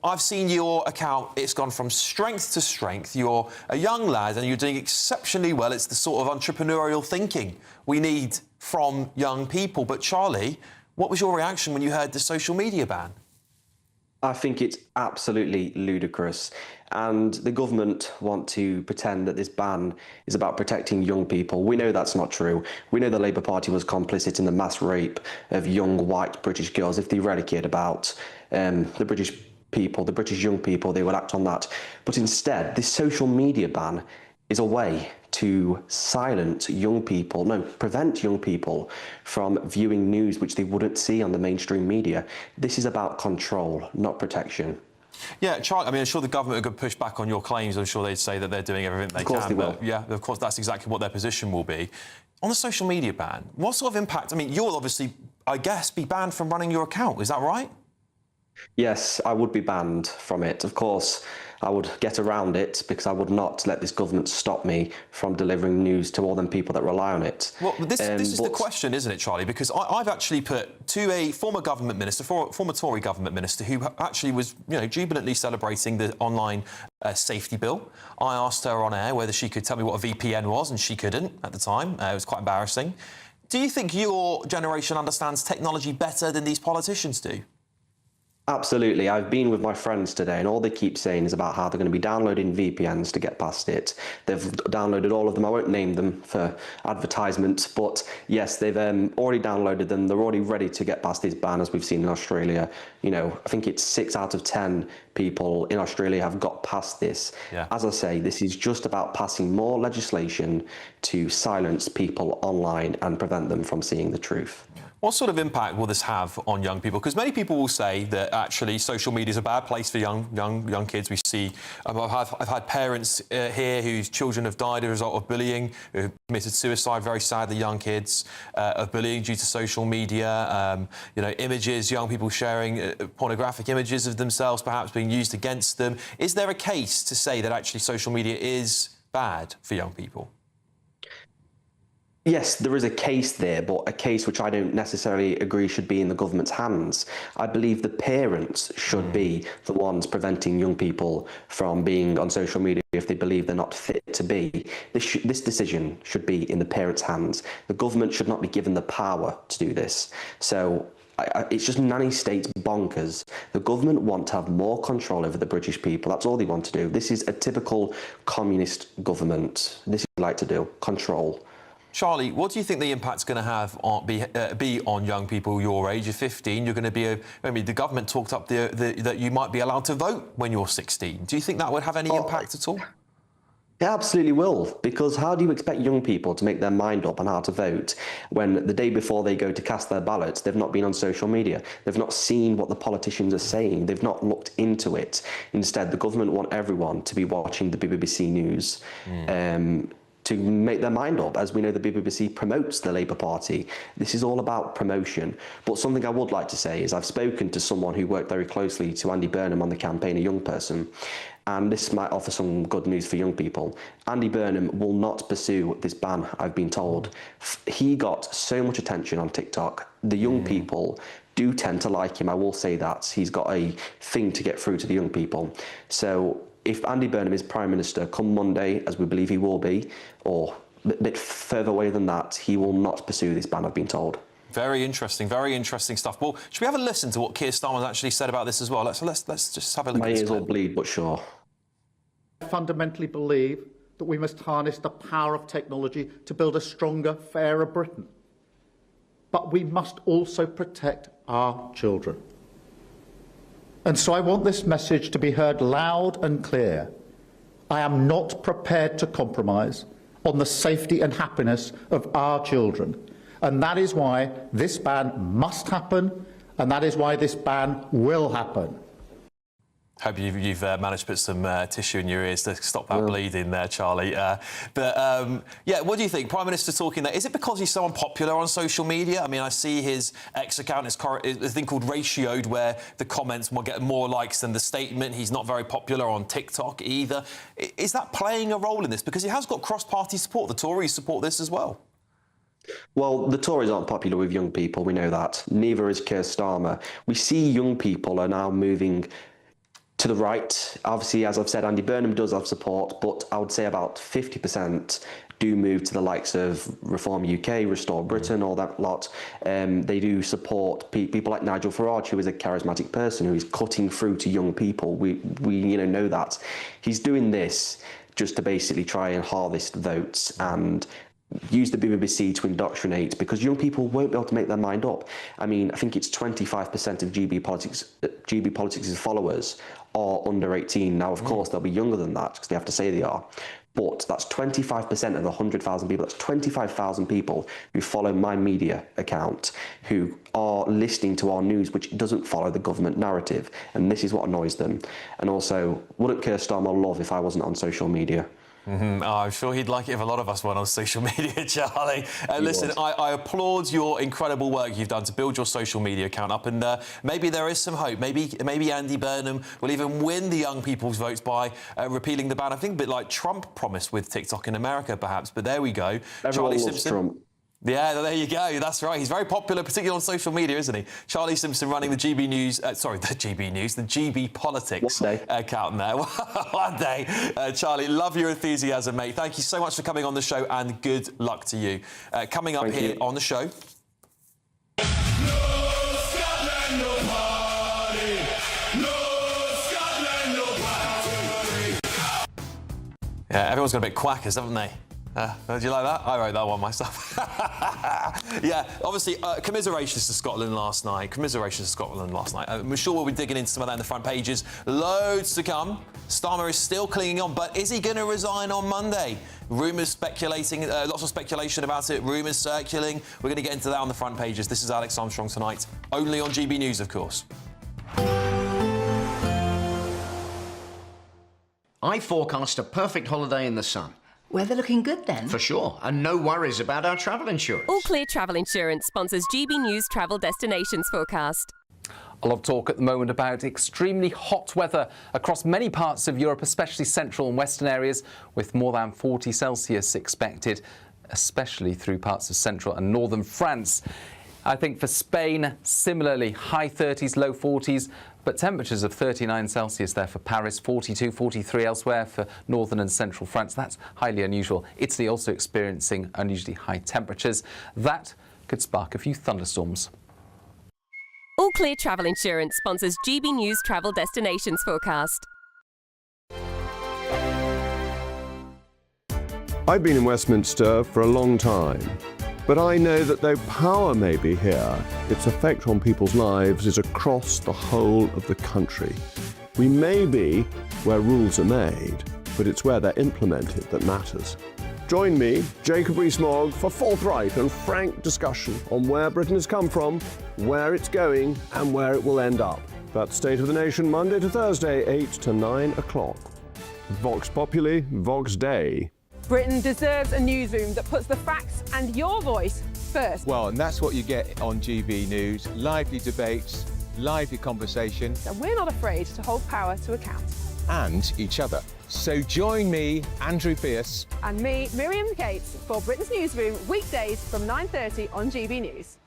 I've seen your account. It's gone from strength to strength. You're a young lad and you're doing exceptionally well. It's the sort of entrepreneurial thinking we need from young people. But Charlie, what was your reaction when you heard the social media ban? I think it's absolutely ludicrous. And the government want to pretend that this ban is about protecting young people. We know that's not true. We know the Labour Party was complicit in the mass rape of young white British girls. If they really cared about the British people, the British young people, they would act on that. But instead, this social media ban is a way to silence young people, prevent young people from viewing news which they wouldn't see on the mainstream media. This is about control, not protection. Yeah, Charlie, I mean, I'm sure the government could push back on your claims. I'm sure they'd say that they're doing everything they can. Of course they will. Yeah, of course, that's exactly what their position will be. On the social media ban, what sort of impact? I mean, you'll obviously, I guess, be banned from running your account. Is that right? Yes, I would be banned from it. Of course, I would get around it because I would not let this government stop me from delivering news to all them people that rely on it. Well, this is the question, isn't it, Charlie? Because I've actually put to a former government minister, former Tory government minister, who actually was, jubilantly celebrating the online safety bill. I asked her on air whether she could tell me what a VPN was, and she couldn't at the time. It was quite embarrassing. Do you think your generation understands technology better than these politicians do? Absolutely. I've been with my friends today and all they keep saying is about how they're going to be downloading VPNs to get past it. They've downloaded all of them. I won't name them for advertisement, but yes, they've already downloaded them. They're already ready to get past this ban, as we've seen in Australia. I think it's 6 out of 10 people in Australia have got past this. Yeah. As I say, this is just about passing more legislation to silence people online and prevent them from seeing the truth. What sort of impact will this have on young people? Because many people will say that actually social media is a bad place for young kids. We see, I've had parents here whose children have died as a result of bullying, who have committed suicide, very sadly, young kids, of bullying due to social media. Images, young people sharing pornographic images of themselves, perhaps being used against them. Is there a case to say that actually social media is bad for young people? Yes, there is a case there, but a case which I don't necessarily agree should be in the government's hands. I believe the parents should be the ones preventing young people from being on social media if they believe they're not fit to be. This decision should be in the parents' hands. The government should not be given the power to do this. So it's just nanny states bonkers. The government want to have more control over the British people. That's all they want to do. This is a typical communist government. This is what they like to do, control. Charlie, what do you think the impact's going to have be on young people your age? You're 15. You're going to be the government talked up that you might be allowed to vote when you're 16. Do you think that would have any impact at all? It absolutely will, because how do you expect young people to make their mind up on how to vote when the day before they go to cast their ballots, they've not been on social media, they've not seen what the politicians are saying, they've not looked into it. Instead, the government want everyone to be watching the BBC News. To make their mind up. As we know, the BBC promotes the Labour Party. This is all about promotion. But something I would like to say is I've spoken to someone who worked very closely to Andy Burnham on the campaign, a young person, and this might offer some good news for young people. Andy Burnham will not pursue this ban, I've been told. He got so much attention on TikTok. The young people do tend to like him, I will say that. He's got a thing to get through to the young people. So if Andy Burnham is Prime Minister come Monday, as we believe he will be, or a bit further away than that, he will not pursue this ban, I've been told. Very interesting stuff. Well, should we have a listen to what Keir Starmer's actually said about this as well? Let's just have a look. My ears will bleed, but sure. I fundamentally believe that we must harness the power of technology to build a stronger, fairer Britain. But we must also protect our children. And so I want this message to be heard loud and clear. I am not prepared to compromise on the safety and happiness of our children. And that is why this ban must happen, and that is why this ban will happen. Hope you've managed to put some tissue in your ears to stop that bleeding there, Charlie. Yeah, what do you think? Prime Minister talking there. Is it because he's so unpopular on social media? I mean, I see his X account is a thing called ratioed, where the comments will get more likes than the statement. He's not very popular on TikTok either. Is that playing a role in this? Because he has got cross-party support. The Tories support this as well. Well, the Tories aren't popular with young people. We know that. Neither is Keir Starmer. We see young people are now moving to the right. Obviously, as I've said, Andy Burnham does have support, but I would say about 50% do move to the likes of Reform UK, Restore Britain, all that lot. They do support people like Nigel Farage, who is a charismatic person who is cutting through to young people. We know that. He's doing this just to basically try and harvest votes and use the BBC to indoctrinate, because young people won't be able to make their mind up. I mean, I think it's 25% of GB Politics' followers are under 18. Now, of course, they'll be younger than that because they have to say they are. But that's 25% of the 100,000 people. That's 25,000 people who follow my media account, who are listening to our news, which doesn't follow the government narrative. And this is what annoys them. And also, wouldn't Keir Starmer love if I wasn't on social media? Oh, I'm sure he'd like it if a lot of us went on social media, Charlie. Listen, I applaud your incredible work you've done to build your social media account up, and maybe there is some hope. Maybe Andy Burnham will even win the young people's votes by repealing the ban. I think a bit like Trump promised with TikTok in America, perhaps. But there we go. Everyone Charlie loves Simpson. Trump. Yeah, there you go. That's right. He's very popular, particularly on social media, isn't he? Charlie Simpson running the GB News, the GB Politics account there. One day. Charlie, love your enthusiasm, mate. Thank you so much for coming on the show, and good luck to you. Coming up here on the show. Yeah, everyone's got a bit quackers, haven't they? Do you like that? I wrote that one myself. Yeah, obviously, commiserations to Scotland last night. I'm sure we'll be digging into some of that in the front pages. Loads to come. Starmer is still clinging on, but is he going to resign on Monday? Rumours speculating, lots of speculation about it, rumours circulating. We're going to get into that on the front pages. This is Alex Armstrong Tonight, only on GB News, of course. I forecast a perfect holiday in the sun. Weather looking good then? For sure, and no worries about our travel insurance. All Clear Travel Insurance sponsors GB News Travel Destinations Forecast. A lot of talk at the moment about extremely hot weather across many parts of Europe, especially central and western areas, with more than 40 Celsius expected, especially through parts of central and northern France. I think for Spain, similarly, high 30s, low 40s, but temperatures of 39 Celsius there for Paris, 42, 43 elsewhere for northern and central France. That's highly unusual. Italy also experiencing unusually high temperatures. That could spark a few thunderstorms. All Clear Travel Insurance sponsors GB News Travel Destinations Forecast. I've been in Westminster for a long time, but I know that though power may be here, its effect on people's lives is across the whole of the country. We may be where rules are made, but it's where they're implemented that matters. Join me, Jacob Rees-Mogg, for forthright and frank discussion on where Britain has come from, where it's going, and where it will end up. That's State of the Nation, Monday to Thursday, 8 to 9 o'clock. Vox Populi, Vox Dei. Britain deserves a newsroom that puts the facts and your voice first. Well, and that's what you get on GB News. Lively debates, lively conversation. And we're not afraid to hold power to account. And each other. So join me, Andrew Pearce. And me, Miriam Gates, for Britain's Newsroom, weekdays from 9:30 on GB News.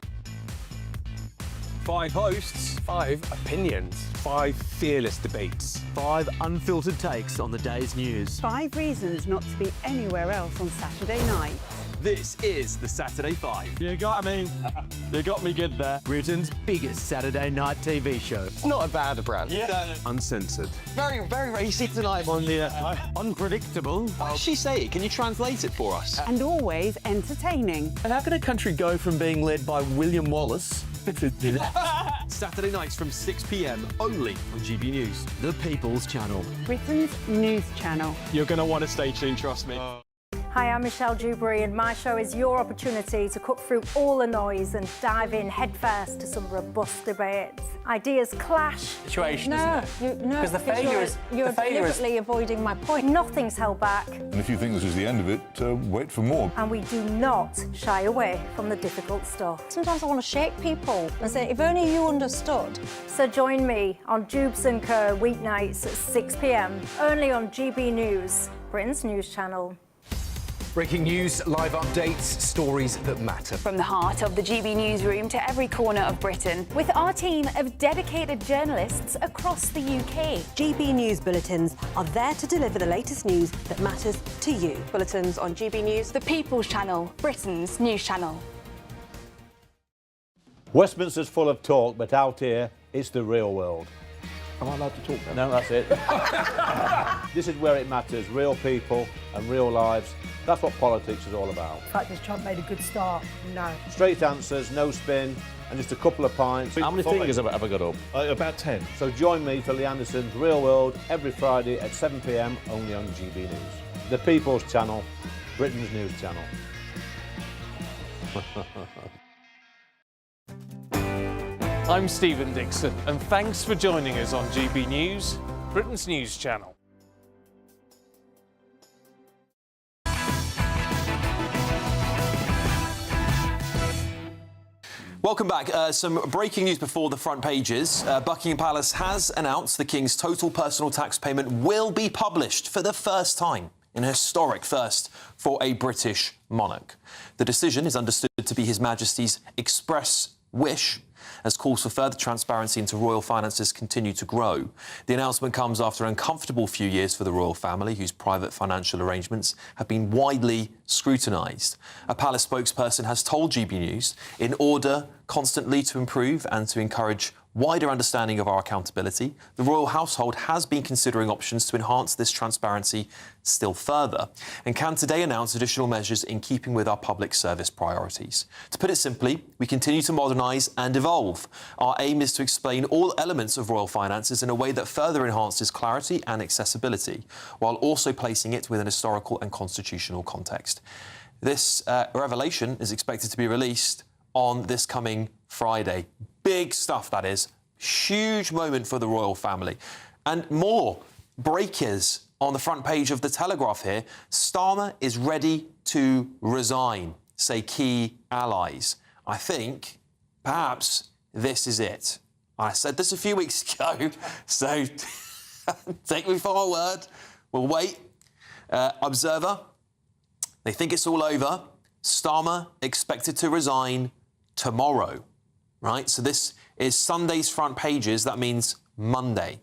5 hosts, 5 opinions, 5 fearless debates, 5 unfiltered takes on the day's news. 5 reasons not to be anywhere else on Saturday night. This is the Saturday 5. You got me. You got me good there. Britain's biggest Saturday night TV show. It's not a bad brand. Yeah. Uncensored. Very, very racy tonight. On the unpredictable. What did she say? Can you translate it for us? And always entertaining. And how can a country go from being led by William Wallace to Saturday nights from 6 p.m. only on GB News. The People's Channel. Britain's news channel. You're going to want to stay tuned, trust me. Hi, I'm Michelle Dewberry, and my show is your opportunity to cut through all the noise and dive in headfirst to some robust debates. Ideas clash. Situation, Because the failure is you're deliberately avoiding my point. Nothing's held back, And if you think this is the end of it, wait for more. and we do not shy away from the difficult stuff. Sometimes I want to shake people and say, if only you understood. So join me on Jubes and Co weeknights at 6 p.m. only on GB News, Britain's news channel. Breaking news, live updates, stories that matter. From the heart of the GB newsroom to every corner of Britain, with our team of dedicated journalists across the UK. GB News bulletins are there to deliver the latest news that matters to you. Bulletins on GB News, the People's Channel, Britain's news channel. Westminster's full of talk, but out here, it's the real world. Am I allowed to talk then? No, that's it. This is where it matters, real people and real lives. That's what politics is all about. The fact that Trump made a good start, no. Straight answers, no spin, and just a couple of pints. How many fingers have I got up? About 10. So join me for Lee Anderson's Real World every Friday at 7 p.m. only on GB News. The People's Channel, Britain's news channel. I'm Stephen Dixon, and thanks for joining us on GB News, Britain's news channel. Welcome back. Some breaking news before the front pages. Buckingham Palace has announced the King's total personal tax payment will be published for the first time, an historic first for a British monarch. The decision is understood to be His Majesty's express wish, as calls for further transparency into royal finances continue to grow. The announcement comes after an uncomfortable few years for the royal family, whose private financial arrangements have been widely scrutinised. A palace spokesperson has told GB News, in order constantly to improve and to encourage wider understanding of our accountability, the royal household has been considering options to enhance this transparency still further and can today announce additional measures in keeping with our public service priorities. To put it simply, we continue to modernise and evolve. Our aim is to explain all elements of royal finances in a way that further enhances clarity and accessibility, while also placing it within historical and constitutional context. This revelation is expected to be released on this coming Friday. Big stuff, that is. Huge moment for the royal family. And more breakers on the front page of The Telegraph here. Starmer is ready to resign, say key allies. I think perhaps this is it. I said this a few weeks ago, so take me for my word. We'll wait. Observer, they think it's all over. Starmer expected to resign tomorrow. Right, so this is Sunday's front pages. That means Monday.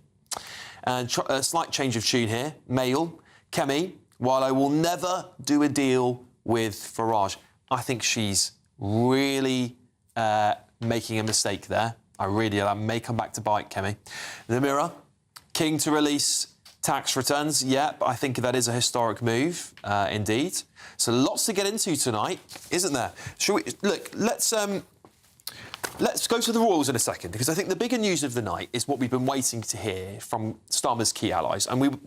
And a slight change of tune here. Mail, Kemi, while I will never do a deal with Farage, I think she's really making a mistake there. That may come back to bite Kemi. The Mirror, King to release tax returns. Yep, I think that is a historic move, indeed. So lots to get into tonight, isn't there? Shall we look? Let's go to the Royals in a second, because I think the bigger news of the night is what we've been waiting to hear from Starmer's key allies. And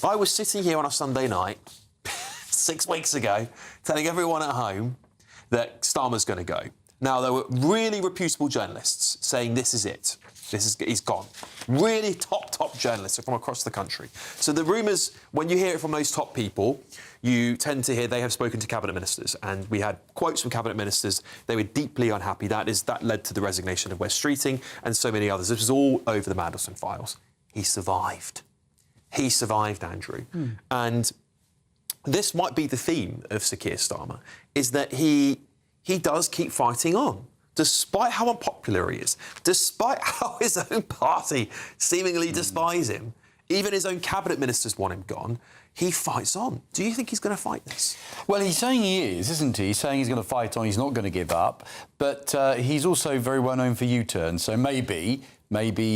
I was sitting here on a Sunday night 6 weeks ago telling everyone at home that Starmer's going to go. Now, there were really reputable journalists saying this is it. He's gone. Really top journalists from across the country. So the rumours, when you hear it from those top people, you tend to hear they have spoken to cabinet ministers. And we had quotes from cabinet ministers. They were deeply unhappy. That led to the resignation of Wes Streeting and so many others. This was all over the Mandelson files. He survived. He survived, Andrew. And this might be the theme of Sir Keir Starmer, is that he does keep fighting on. Despite how unpopular he is, despite how his own party seemingly despise him, even his own cabinet ministers want him gone, he fights on. Do you think he's going to fight this? Well, he's saying he is, isn't he? He's saying he's going to fight on, he's not going to give up. But he's also very well known for U-turns. So maybe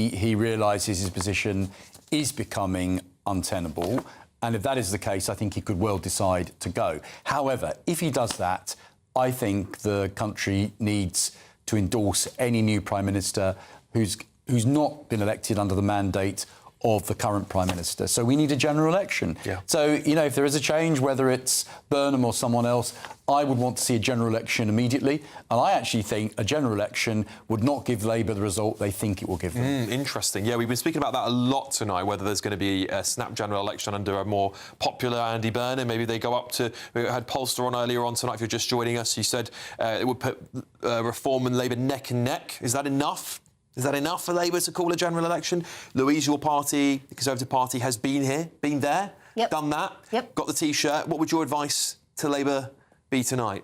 he realises his position is becoming untenable. And if that is the case, I think he could well decide to go. However, if he does that, I think the country needs to endorse any new Prime Minister who's not been elected under the mandate of the current Prime Minister. So we need a general election. So, you know, if there is a change, whether it's Burnham or someone else, I would want to see a general election immediately. And I actually think a general election would not give Labour the result they think it will give them. Interesting. Yeah, we've been speaking about that a lot tonight, whether there's going to be a snap general election under a more popular Andy Burnham. Maybe they go up to... We had Polster on earlier on tonight, if you're just joining us. He said it would put Reform and Labour neck and neck. Is that enough? Is that enough for Labour to call a general election? Louise, your party, the Conservative Party, has been here, been there, done that, got the T-shirt. What would your advice to Labour be tonight?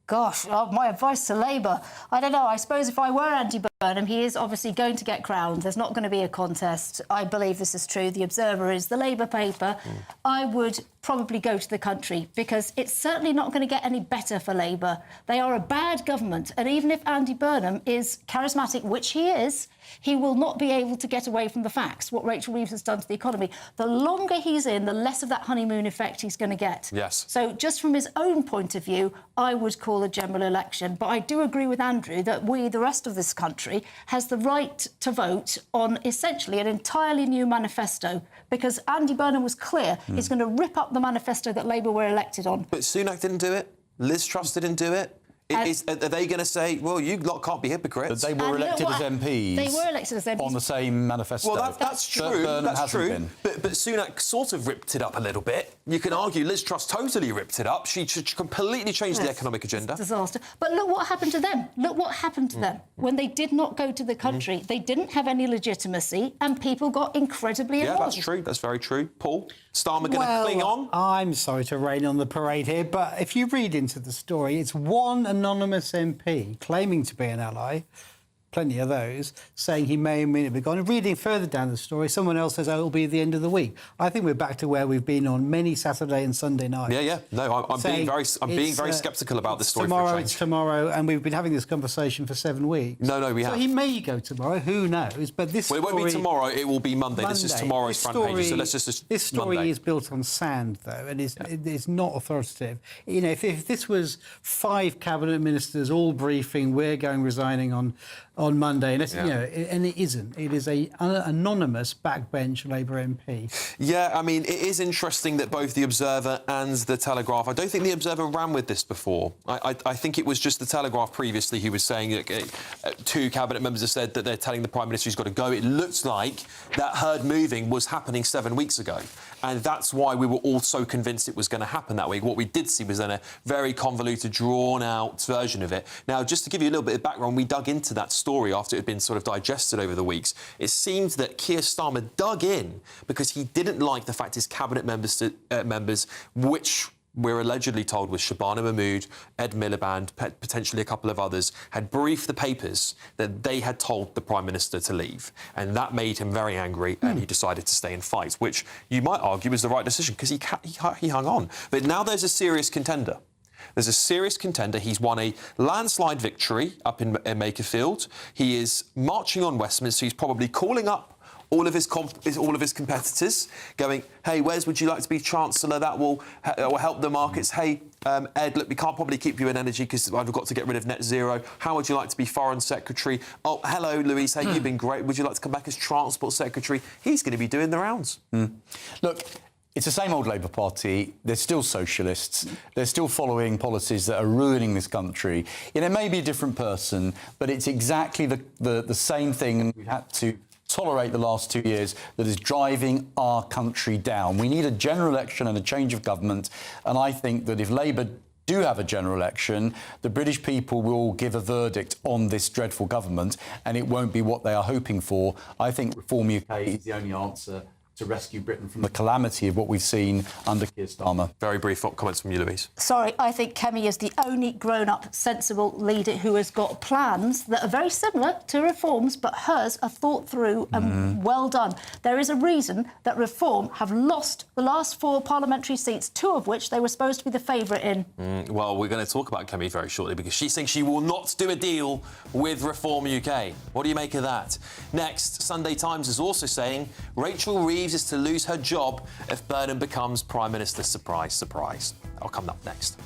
Gosh, my advice to Labour, I don't know. I suppose if I were Andy Burnham, he is obviously going to get crowned. There's not going to be a contest. I believe this is true. The Observer is the Labour paper. I would probably go to the country because it's certainly not going to get any better for Labour. They are a bad government. And even if Andy Burnham is charismatic, which he is, he will not be able to get away from the facts, what Rachel Reeves has done to the economy. The longer he's in, the less of that honeymoon effect he's going to get. Yes. So just from his own point of view, I would call a general election. But I do agree with Andrew that we, the rest of this country, has the right to vote on essentially an entirely new manifesto because Andy Burnham was clear he's going to rip up the manifesto that Labour were elected on. But Sunak didn't do it. Liz Truss didn't do it. Are they going to say, well, you lot can't be hypocrites? But they were elected as MPs. They were elected as MPs. On the same manifesto. Well, that's true. That's true. But Sunak sort of ripped it up a little bit. You can argue Liz Truss totally ripped it up. She completely changed the economic agenda. Disaster. But look what happened to them. Look what happened to them. When they did not go to the country, they didn't have any legitimacy and people got incredibly involved. Yeah, that's true. That's very true. Paul, Starmer going to cling on? I'm sorry to rain on the parade here, but if you read into the story, it's one anonymous MP claiming to be an ally, plenty of those, saying he may or may not be gone. And reading further down the story, someone else says, oh, it'll be the end of the week. I think we're back to where we've been on many Saturday and Sunday nights. Yeah. No, I'm being very sceptical about this story. It's tomorrow, and we've been having this conversation for 7 weeks. No, we have. So he may go tomorrow, who knows? But this Well, it won't be tomorrow, it will be Monday. This is tomorrow's front page, so let's just... This story Monday. is built on sand, though, and it's not authoritative. You know, if this was 5 cabinet ministers all briefing, we're resigning on Monday, and you know, and it isn't. It is an anonymous backbench Labour MP. Yeah, I mean, it is interesting that both the Observer and the Telegraph... I don't think the Observer ran with this before. I think it was just the Telegraph previously who was saying that 2 cabinet members have said that they're telling the Prime Minister he's got to go. It looks like that herd moving was happening 7 weeks ago. And that's why we were all so convinced it was going to happen that week. What we did see was then a very convoluted, drawn-out version of it. Now, just to give you a little bit of background, we dug into that story after it had been sort of digested over the weeks. It seemed that Keir Starmer dug in because he didn't like the fact his cabinet members, which we're allegedly told was Shabana Mahmood, Ed Miliband, potentially a couple of others, had briefed the papers that they had told the Prime Minister to leave. And that made him very angry, and he decided to stay and fight, which you might argue was the right decision because he hung on. But now there's a serious contender. There's a serious contender. He's won a landslide victory up in Makerfield. He is marching on Westminster. He's probably calling up all of his competitors, going, hey, Wes, would you like to be Chancellor? That will help the markets. Hey, Ed, look, we can't probably keep you in energy because I've got to get rid of net zero. How would you like to be Foreign Secretary? Oh, hello, Louise. Hey, you've been great. Would you like to come back as Transport Secretary? He's going to be doing the rounds. Look, it's the same old Labour Party. They're still socialists. They're still following policies that are ruining this country. You know, maybe a different person, but it's exactly the same thing, and we've had to tolerate the last 2 years that is driving our country down. We need a general election and a change of government, and I think that if Labour do have a general election, the British people will give a verdict on this dreadful government, and it won't be what they are hoping for. I think Reform UK is the only answer to rescue Britain from the calamity of what we've seen under Keir Starmer. Very brief comments from you, Louise. Sorry, I think Kemi is the only grown-up, sensible leader who has got plans that are very similar to Reform's, but hers are thought through and well done. There is a reason that Reform have lost the last 4 parliamentary seats, 2 of which they were supposed to be the favourite in. Well, we're going to talk about Kemi very shortly because she's saying she will not do a deal with Reform UK. What do you make of that? Next, Sunday Times is also saying Rachel Reeves is to lose her job if Burnham becomes Prime Minister. Surprise, surprise. I'll come up next.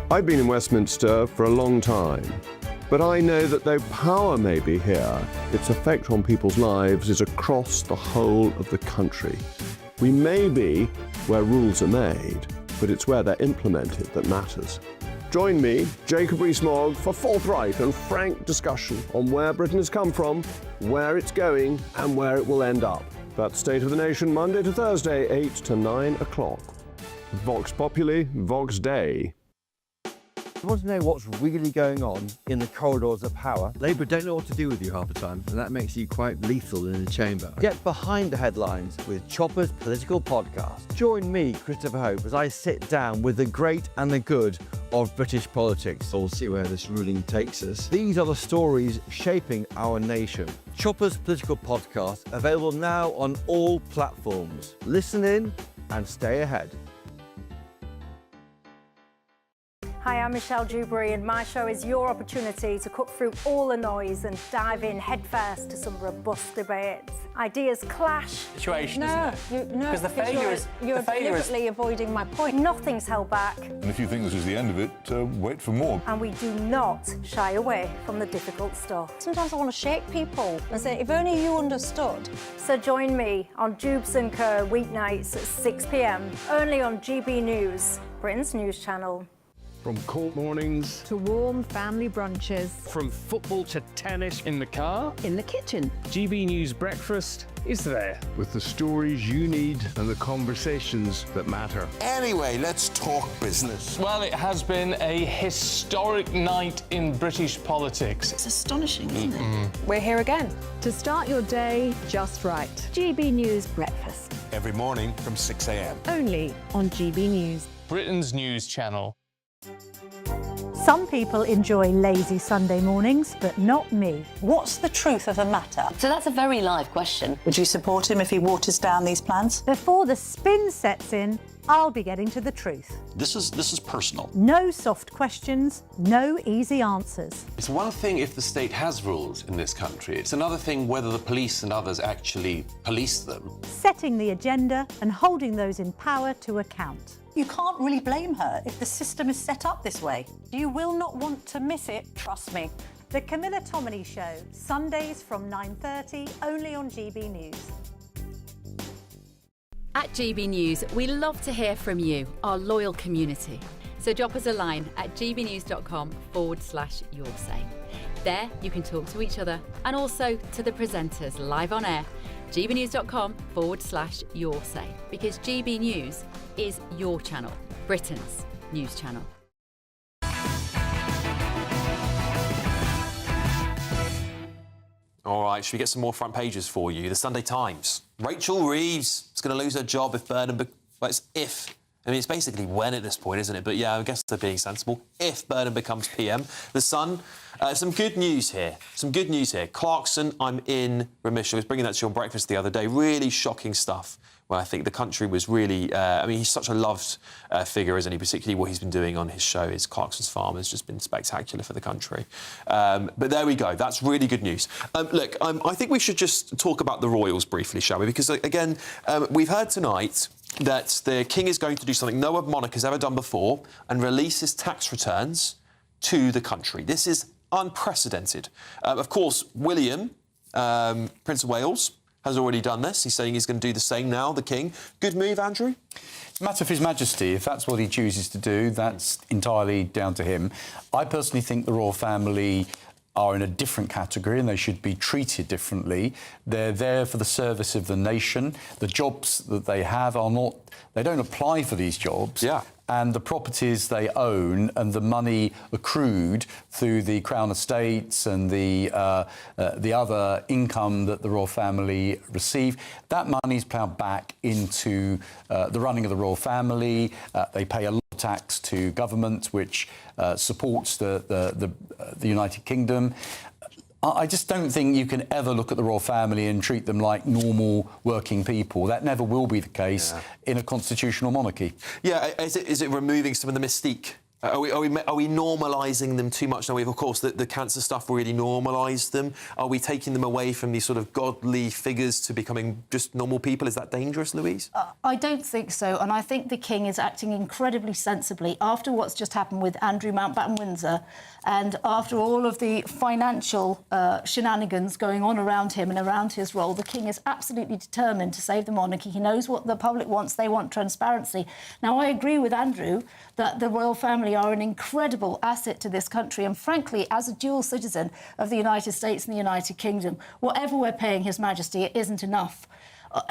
I've been in Westminster for a long time, but I know that though power may be here, its effect on people's lives is across the whole of the country. We may be where rules are made, but it's where they're implemented that matters. Join me, Jacob Rees-Mogg, for forthright and frank discussion on where Britain has come from, where it's going, and where it will end up. That's State of the Nation, Monday to Thursday, 8 to 9 o'clock. Vox Populi, Vox Dei. You want to know what's really going on in the corridors of power? Labour don't know what to do with you half the time, and that makes you quite lethal in the chamber. Get behind the headlines with Chopper's Political Podcast. Join me, Christopher Hope, as I sit down with the great and the good of British politics. We'll see where this ruling takes us. These are the stories shaping our nation. Chopper's Political Podcast, available now on all platforms. Listen in and stay ahead. Hi, I'm Michelle Dewberry, and my show is your opportunity to cut through all the noise and dive in headfirst to some robust debates. Ideas clash. Situation, no, isn't it? No, Because the failure is you're deliberately avoiding my point. Nothing's held back. And if you think this is the end of it, wait for more. And we do not shy away from the difficult stuff. Sometimes I want to shake people and say, if only you understood. So join me on Jubes and Co weeknights at 6 p.m, only on GB News, Britain's news channel. From court mornings to warm family brunches. From football to tennis. In the car. In the kitchen. GB News Breakfast is there. With the stories you need and the conversations that matter. Anyway, let's talk business. Well, it has been a historic night in British politics. It's astonishing, isn't it? We're here again. To start your day just right. GB News Breakfast. Every morning from 6 a.m. Only on GB News. Britain's news channel. Some people enjoy lazy Sunday mornings, but not me. What's the truth of the matter? So that's a very live question. Would you support him if he waters down these plans? Before the spin sets in, I'll be getting to the truth. This is personal. No soft questions, no easy answers. It's one thing if the state has rules in this country. It's another thing whether the police and others actually police them. Setting the agenda and holding those in power to account. You can't really blame her if the system is set up this way. You will not want to miss it, trust me. The Camilla Tominey Show, Sundays from 9:30, only on GB News. At GB News, we love to hear from you, our loyal community. So drop us a line at gbnews.com/yoursay. There you can talk to each other and also to the presenters live on air. gbnews.com/yoursay, because GB News is your channel, Britain's news channel. All right, should we get some more front pages for you? The Sunday Times. Rachel Reeves is going to lose her job if Burnham... Well, it's if. I mean, it's basically when at this point, isn't it? But yeah, I guess they're being sensible. If Burnham becomes PM. The Sun, some good news here. Clarkson, I'm in remission. I was bringing that to you on breakfast the other day. Really shocking stuff. Well, I think the country was really... I mean, he's such a loved figure, isn't he? Particularly what he's been doing on his show, his Clarkson's Farm, has just been spectacular for the country. But there we go. That's really good news. Look, I think we should just talk about the royals briefly, shall we? Because, again, we've heard tonight that the King is going to do something no other monarch has ever done before and release his tax returns to the country. This is unprecedented. Of course, William, Prince of Wales, has already done this. He's saying he's going to do the same now, the King. Good move, Andrew? It's a matter for His Majesty. If that's what he chooses to do, that's entirely down to him. I personally think the royal family are in a different category and they should be treated differently. They're there for the service of the nation. The jobs that they have are not... They don't apply for these jobs. Yeah. And the properties they own and the money accrued through the Crown Estates and the other income that the royal family receive, that money is ploughed back into the running of the royal family. They pay a lot of tax to government, which supports the United Kingdom. I just don't think you can ever look at the royal family and treat them like normal working people. That never will be the case in a constitutional monarchy. Yeah, is it removing some of the mystique Are we normalising them too much now? Of course, the cancer stuff really normalised them. Are we taking them away from these sort of godly figures to becoming just normal people? Is that dangerous, Louise? I don't think so, and I think the King is acting incredibly sensibly after what's just happened with Andrew Mountbatten-Windsor, and after all of the financial shenanigans going on around him and around his role. The King is absolutely determined to save the monarchy. He knows what the public wants. They want transparency. Now, I agree with Andrew that the royal family are an incredible asset to this country, and frankly, as a dual citizen of the United States and the United Kingdom, whatever we're paying His Majesty, it isn't enough.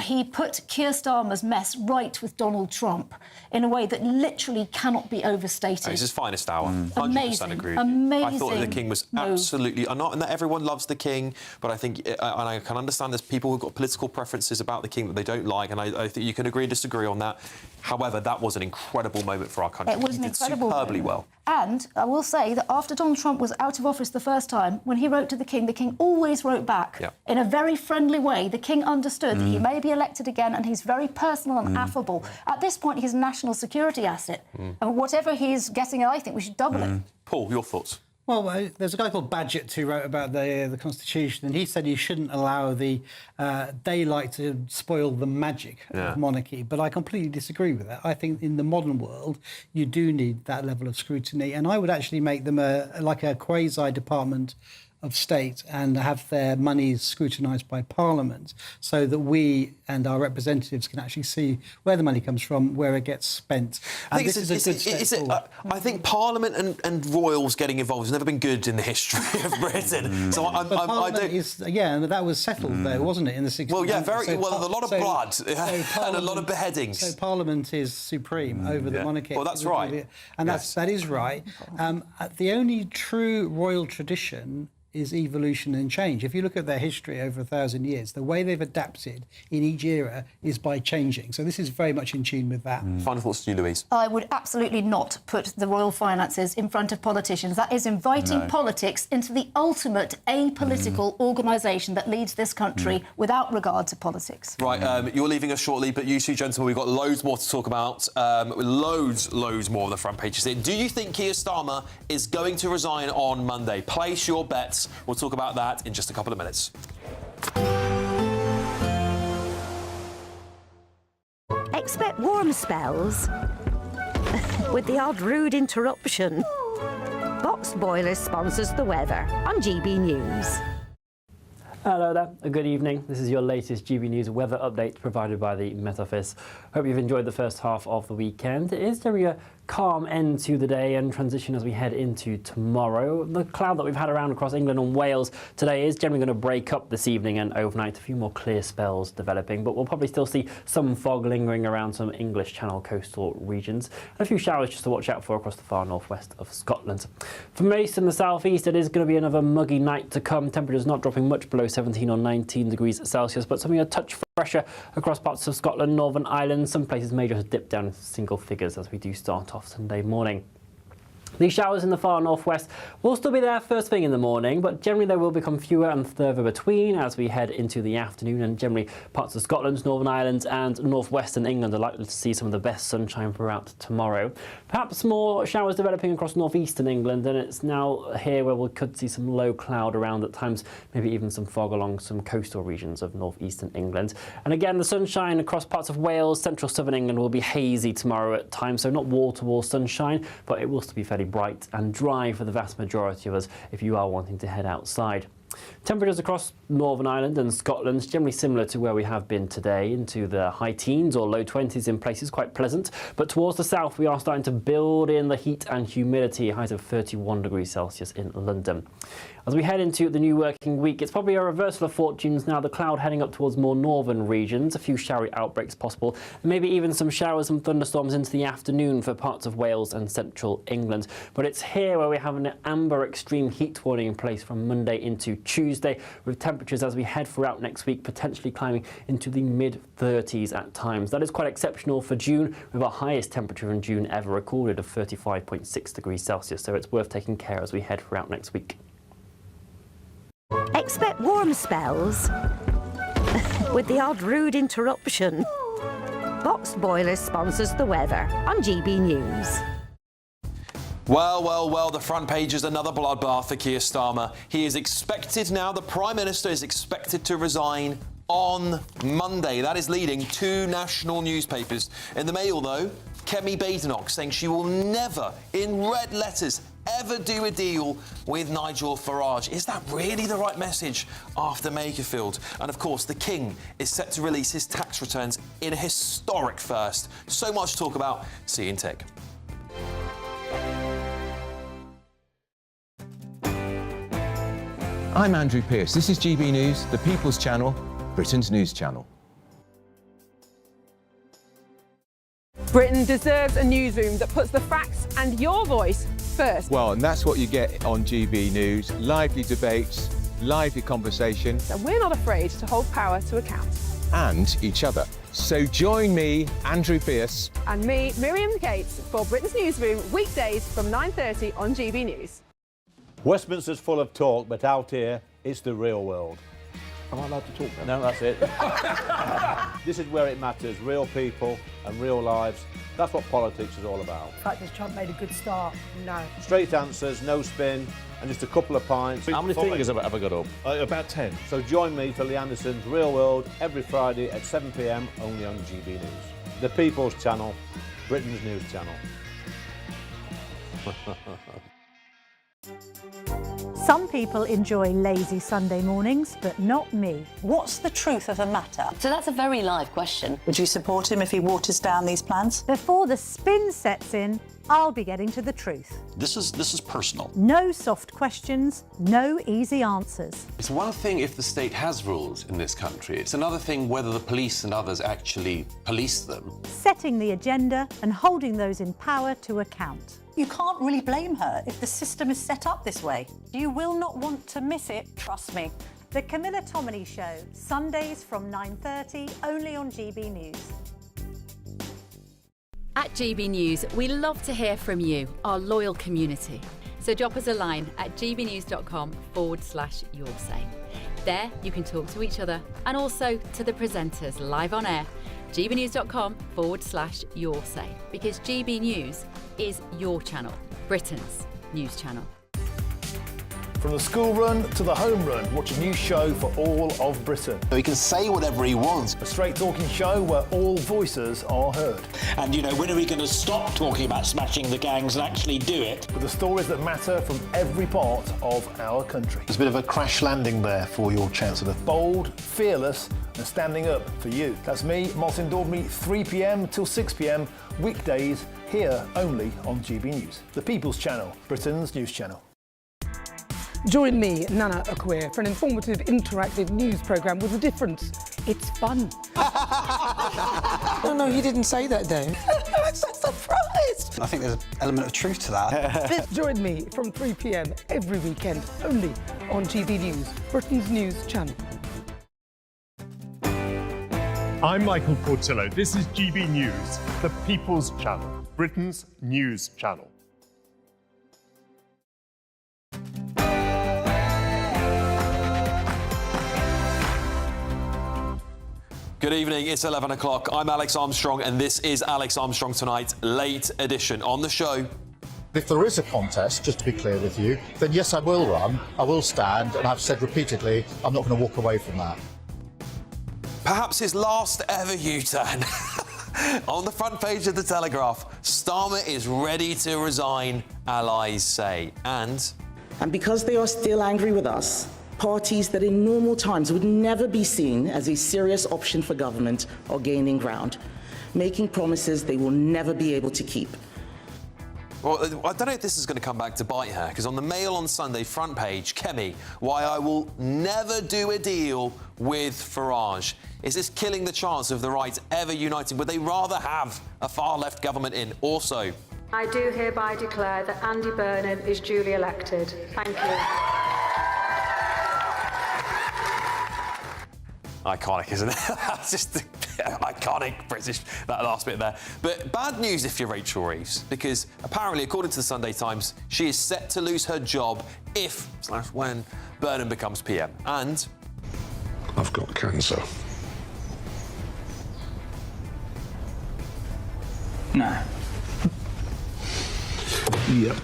He put Keir Starmer's mess right with Donald Trump in a way that literally cannot be overstated. It's his finest hour. 100% Amazing, agree. amazing. I thought the King was absolutely... And that everyone loves the King, but I think... And I can understand there's people who've got political preferences about the King that they don't like, and I think you can agree and disagree on that. However, that was an incredible moment for our country. It was an incredible superbly moment. well. And I will say that after Donald Trump was out of office the first time, when he wrote to the King always wrote back in a very friendly way. The King understood that he may be elected again, and he's very personal and affable. At this point, he's a national security asset. And whatever he's getting, I think we should double it. Paul, your thoughts? Well, there's a guy called Badgett who wrote about the Constitution, and he said you shouldn't allow the daylight to spoil the magic of monarchy. But I completely disagree with that. I think in the modern world, you do need that level of scrutiny, and I would actually make them like a quasi-department of state and have their monies scrutinised by Parliament so that we and our representatives can actually see where the money comes from, where it gets spent. And this is a good step forward. I think Parliament and royals getting involved has never been good in the history of Britain. So I don't... and that was settled though, wasn't it, in the 60s? Well, yeah, a lot of blood and a lot of beheadings. So Parliament is supreme over the monarchy. Well, that's right. And that is right. The only true royal tradition is evolution and change. If you look at their history over 1,000 years, the way they've adapted in each era is by changing. So this is very much in tune with that. Final thoughts to you, Louise? I would absolutely not put the royal finances in front of politicians. That is inviting politics into the ultimate apolitical organisation that leads this country without regard to politics. Right, you're leaving us shortly, but you two gentlemen, we've got loads more to talk about. Loads more on the front pages here. Do you think Keir Starmer is going to resign on Monday? Place your bets. We'll talk about that in just a couple of minutes. Expect warm spells with the odd rude interruption. Box Boilers sponsors the weather on GB News. Hello there, good evening. This is your latest GB News weather update provided by the Met Office. Hope you've enjoyed the first half of the weekend. It is generally a calm end to the day and transition as we head into tomorrow. The cloud that we've had around across England and Wales today is generally going to break up this evening and overnight. A few more clear spells developing, but we'll probably still see some fog lingering around some English Channel coastal regions and a few showers just to watch out for across the far northwest of Scotland. For most in the southeast, it is going to be another muggy night to come. Temperatures not dropping much below 17 or 19 degrees Celsius, but something a touch fresher across parts of Scotland, Northern Ireland. Some places may just dip down into single figures as we do start off Sunday morning. These showers in the far northwest will still be there first thing in the morning, but generally they will become fewer and further between as we head into the afternoon, and generally parts of Scotland, Northern Ireland and northwestern England are likely to see some of the best sunshine throughout tomorrow. Perhaps more showers developing across northeastern England, and it's now here where we could see some low cloud around at times, maybe even some fog along some coastal regions of northeastern England. And again, the sunshine across parts of Wales, central southern England will be hazy tomorrow at times, so not wall-to-wall sunshine, but it will still be fairly bright and dry for the vast majority of us if you are wanting to head outside. Temperatures across Northern Ireland and Scotland generally similar to where we have been today, into the high teens or low 20s in places, quite pleasant. But towards the south we are starting to build in the heat and humidity, highs of 31 degrees Celsius in London. As we head into the new working week, it's probably a reversal of fortunes now, the cloud heading up towards more northern regions, a few showery outbreaks possible, and maybe even some showers and thunderstorms into the afternoon for parts of Wales and central England. But it's here where we have an amber extreme heat warning in place from Monday into Tuesday, with temperatures as we head throughout next week potentially climbing into the mid-30s at times. That is quite exceptional for June, with our highest temperature in June ever recorded of 35.6 degrees Celsius, so it's worth taking care as we head throughout next week. Expect warm spells with the odd rude interruption. Box Boilers sponsors the weather on GB News. Well, the front page is another bloodbath for Keir Starmer. He is expected now, the Prime Minister is expected to resign on Monday. That is leading 2 national newspapers. In the Mail, though, Kemi Badenoch saying she will never, in red letters, ever do a deal with Nigel Farage. Is that really the right message after Makerfield? And of course, the King is set to release his tax returns in a historic first. So much to talk about. See you in tech. I'm Andrew Pearce. This is GB News, the People's Channel, Britain's news channel. Britain deserves a newsroom that puts the facts and your voice first. Well, and that's what you get on GB News. Lively debates, lively conversation. And we're not afraid to hold power to account. And each other. So join me, Andrew Pearce. And me, Miriam Gates, for Britain's Newsroom, weekdays from 9:30 on GB News. Westminster's full of talk, but out here, it's the real world. Am I allowed to talk then? No, that's it. This is where it matters. Real people and real lives. That's what politics is all about. The fact has Trump made a good start? No. Straight answers, no spin, and just a couple of pints. How many fingers have I got up? About 10. So join me for Lee Anderson's Real World every Friday at 7 p.m. only on GB News. The People's Channel, Britain's news channel. Some people enjoy lazy Sunday mornings, but not me. What's the truth of the matter? So that's a very live question. Would you support him if he waters down these plans? Before the spin sets in, I'll be getting to the truth. This is personal. No soft questions, no easy answers. It's one thing if the state has rules in this country. It's another thing whether the police and others actually police them. Setting the agenda and holding those in power to account. You can't really blame her if the system is set up this way. You will not want to miss it, trust me. The Camilla Tominey Show, Sundays from 9:30, only on GB News. At GB News, we love to hear from you, our loyal community. So drop us a line at gbnews.com/yoursay. There you can talk to each other and also to the presenters live on air. gbnews.com/yoursay, because GB News is your channel, Britain's news channel. From the school run to the home run, watch a new show for all of Britain. So he can say whatever he wants. A straight talking show where all voices are heard. And, you know, when are we going to stop talking about smashing the gangs and actually do it? With the stories that matter from every part of our country. There's a bit of a crash landing there for your Chancellor. Bold, fearless and standing up for you. That's me, Martin Daubney, 3 p.m. till 6 p.m, weekdays, here only on GB News. The People's Channel, Britain's news channel. Join me, Nana Akweer, for an informative, interactive news programme with a difference. It's fun. No, he didn't say that, Dave. I'm so surprised. I think there's an element of truth to that. Join me from 3 p.m. every weekend, only on GB News, Britain's news channel. I'm Michael Portillo. This is GB News, the People's Channel, Britain's news channel. Good evening, it's 11 o'clock. I'm Alex Armstrong, and this is Alex Armstrong Tonight, late edition. On the show. If there is a contest, just to be clear with you, then yes, I will run, I will stand, and I've said repeatedly, I'm not going to walk away from that. Perhaps his last ever U-turn. On the front page of the Telegraph, Starmer is ready to resign, allies say. And because they are still angry with us, parties that in normal times would never be seen as a serious option for government are gaining ground, making promises they will never be able to keep. Well, I don't know if this is going to come back to bite her, because on the Mail on Sunday front page, Kemi, why I will never do a deal with Farage. Is this killing the chance of the right ever uniting? Would they rather have a far-left government in? Also, I do hereby declare that Andy Burnham is duly elected. Thank you. iconic, isn't it? That's just iconic British, that last bit there. But bad news if you're Rachel Reeves, because apparently, according to the Sunday Times, she is set to lose her job if/when Burnham becomes PM. And I've got cancer. No. Yep.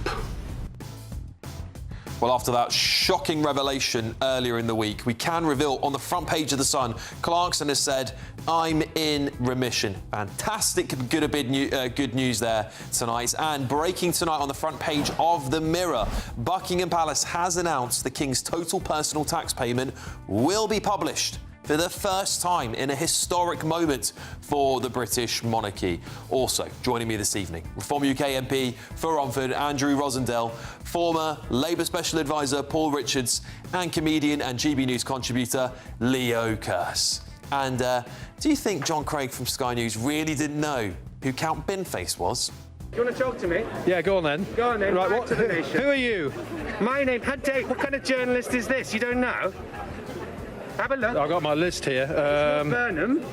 Well, after that shocking revelation earlier in the week, we can reveal on the front page of The Sun, Clarkson has said, I'm in remission. Fantastic good news there tonight. And breaking tonight on the front page of The Mirror, Buckingham Palace has announced the King's total personal tax payment will be published for the first time in a historic moment for the British monarchy. Also, joining me this evening, Reform UK MP for Romford, Andrew Rosendale, former Labour Special Advisor Paul Richards, and comedian and GB News contributor Leo Kearse. And do you think John Craig from Sky News really didn't know who Count Binface was? Do you want to talk to me? Yeah, go on then. Go on then. Right, Back to the nation. Who are you? My name, what kind of journalist is this? You don't know? Have a look. I've got my list here. Burnham.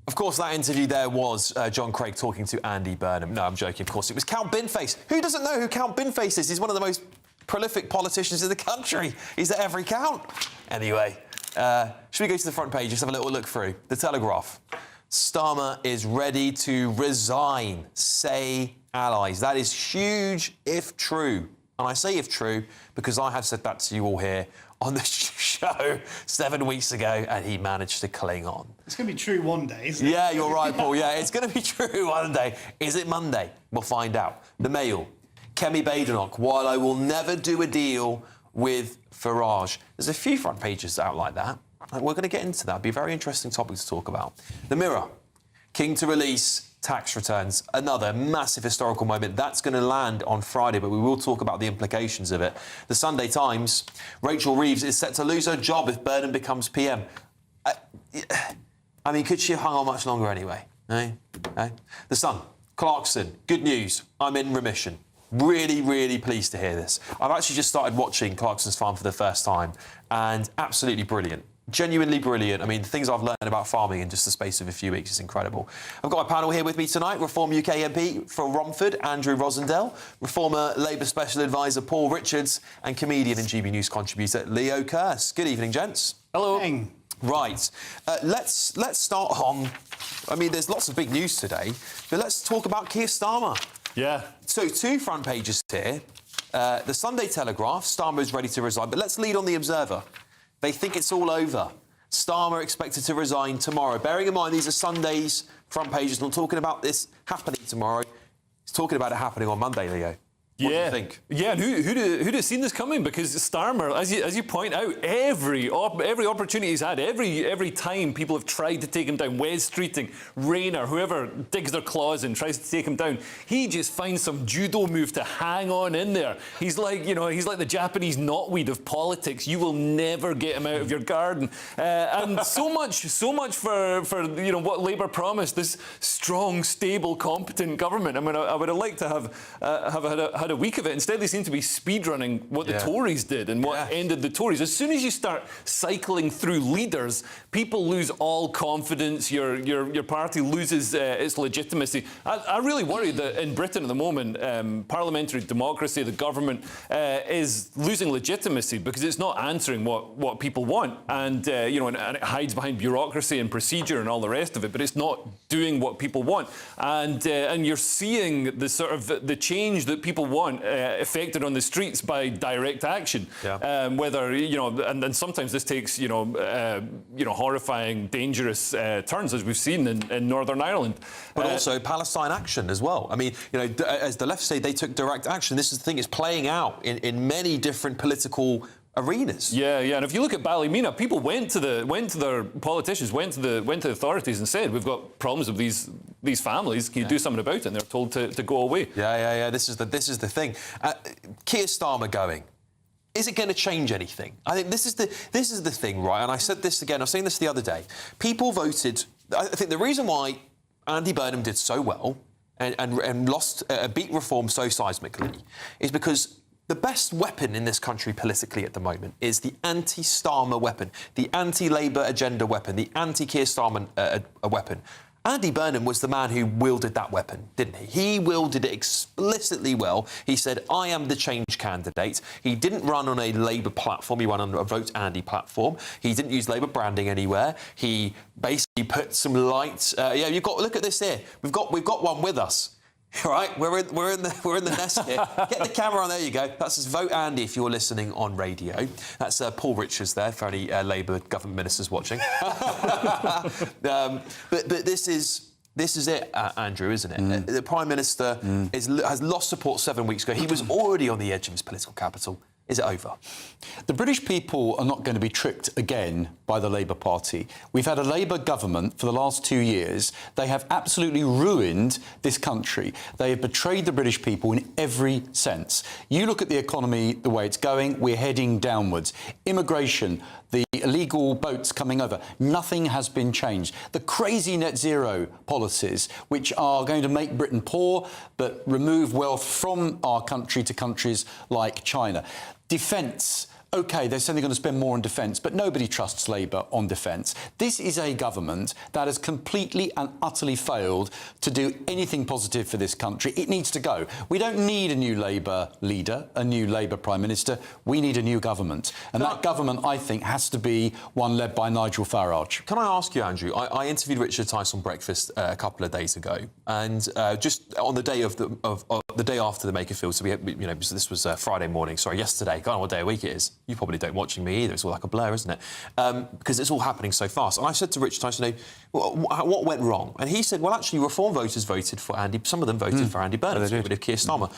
Of course, that interview there was John Craig talking to Andy Burnham. No, I'm joking. Of course, it was Count Binface. Who doesn't know who Count Binface is? He's one of the most prolific politicians in the country. He's at every count. Anyway, should we go to the front page? Just have a little look through. The Telegraph. Starmer is ready to resign, say allies. That is huge if true. And I say if true because I have said that to you all here on the show 7 weeks ago, and he managed to cling on. It's going to be true one day, isn't it? Yeah, you're right, Paul. Yeah, it's going to be true one day. Is it Monday? We'll find out. The Mail. Kemi Badenoch, while I will never do a deal with Farage. There's a few front pages out like that. We're going to get into that. It'll be a very interesting topic to talk about. The Mirror. King to release tax returns. Another massive historical moment. That's going to land on Friday, but we will talk about the implications of it. The Sunday Times. Rachel Reeves is set to lose her job if Burnham becomes PM. I mean, could she have hung on much longer anyway? Eh? The Sun. Clarkson. Good news. I'm in remission. Really, really pleased to hear this. I've actually just started watching Clarkson's Farm for the first time, and absolutely brilliant. Genuinely brilliant. I mean, the things I've learned about farming in just the space of a few weeks is incredible. I've got my panel here with me tonight. Reform UK MP for Romford, Andrew Rosendale, Reformer Labour Special Advisor Paul Richards, and comedian and GB News contributor Leo Kearse. Good evening, gents. Hello. Right. Let's start on... I mean, there's lots of big news today, but let's talk about Keir Starmer. Yeah. So, two front pages here. The Sunday Telegraph, Starmer is ready to resign, but let's lead on the Observer. They think it's all over. Starmer expected to resign tomorrow. Bearing in mind, these are Sunday's front pages. Not talking about this happening tomorrow. He's talking about it happening on Monday, Leo. What do you think? Yeah, and who'd have seen this coming? Because Starmer, as you point out, every opportunity he's had, every time people have tried to take him down, Wes Streeting, Rayner, whoever digs their claws in, tries to take him down, he just finds some judo move to hang on in there. He's like, he's like the Japanese knotweed of politics. You will never get him out of your garden. And so much for what Labour promised, this strong, stable, competent government. I mean, I would have liked to have had a week of it. Instead, they seem to be speedrunning what the Tories did and what ended the Tories. As soon as you start cycling through leaders, people lose all confidence. Your party loses its legitimacy. I really worry that in Britain at the moment, parliamentary democracy, the government is losing legitimacy because it's not answering what people want, and and it hides behind bureaucracy and procedure and all the rest of it. But it's not doing what people want, and you're seeing the sort of the change that people want affected on the streets by direct action. Whether and sometimes this takes horrifying, dangerous turns, as we've seen in Northern Ireland. But also Palestine action as well. I mean, as the left say, they took direct action. This is the thing; it's playing out in many different political arenas. Yeah, and if you look at Ballymena, people went to their politicians, went to the authorities and said, "We've got problems with these families. Can you do something about it?" And they're told to go away. Yeah. This is the thing. Keir Starmer going. Is it going to change anything? I think this is the thing, right? And I said this again. I was saying this the other day. People voted. I think the reason why Andy Burnham did so well and beat Reform so seismically is because the best weapon in this country politically at the moment is the anti-Starmer weapon, the anti-Labour agenda weapon, the anti-Keir Starmer weapon. Andy Burnham was the man who wielded that weapon, didn't he? He wielded it explicitly well. He said, I am the change candidate. He didn't run on a Labour platform. He ran on a Vote Andy platform. He didn't use Labour branding anywhere. He basically put some lights... you've got... Look at this here. We've got one with us. All right, we're in the nest here. Get the camera on. There you go. That's just Vote Andy if you're listening on radio. That's Paul Richards there for any Labour government ministers watching. But this is it, Andrew, isn't it? The Prime Minister has lost support 7 weeks ago. He was already on the edge of his political capital. Is it over? The British people are not going to be tricked again by the Labour Party. We've had a Labour government for the last 2 years. They have absolutely ruined this country. They have betrayed the British people in every sense. You look at the economy, the way it's going, we're heading downwards. Immigration, the illegal boats coming over, nothing has been changed. The crazy net zero policies, which are going to make Britain poor but remove wealth from our country to countries like China. Defence. OK, they're saying they're going to spend more on defence, but nobody trusts Labour on defence. This is a government that has completely and utterly failed to do anything positive for this country. It needs to go. We don't need a new Labour leader, a new Labour Prime Minister. We need a new government. And that government, I think, has to be one led by Nigel Farage. Can I ask you, Andrew, I interviewed Richard Tice on Breakfast a couple of days ago, and just on the day of the day after the Makerfield, so we had, this was Friday morning, yesterday, I don't know what day of the week it is. You probably don't watching me either. It's all like a blur, isn't it? Because it's all happening so fast. And I said to Richard Tyson, what went wrong? And he said, well, actually, Reform voters voted for Andy. Some of them voted for Andy Burnham, to get rid of Keir Starmer.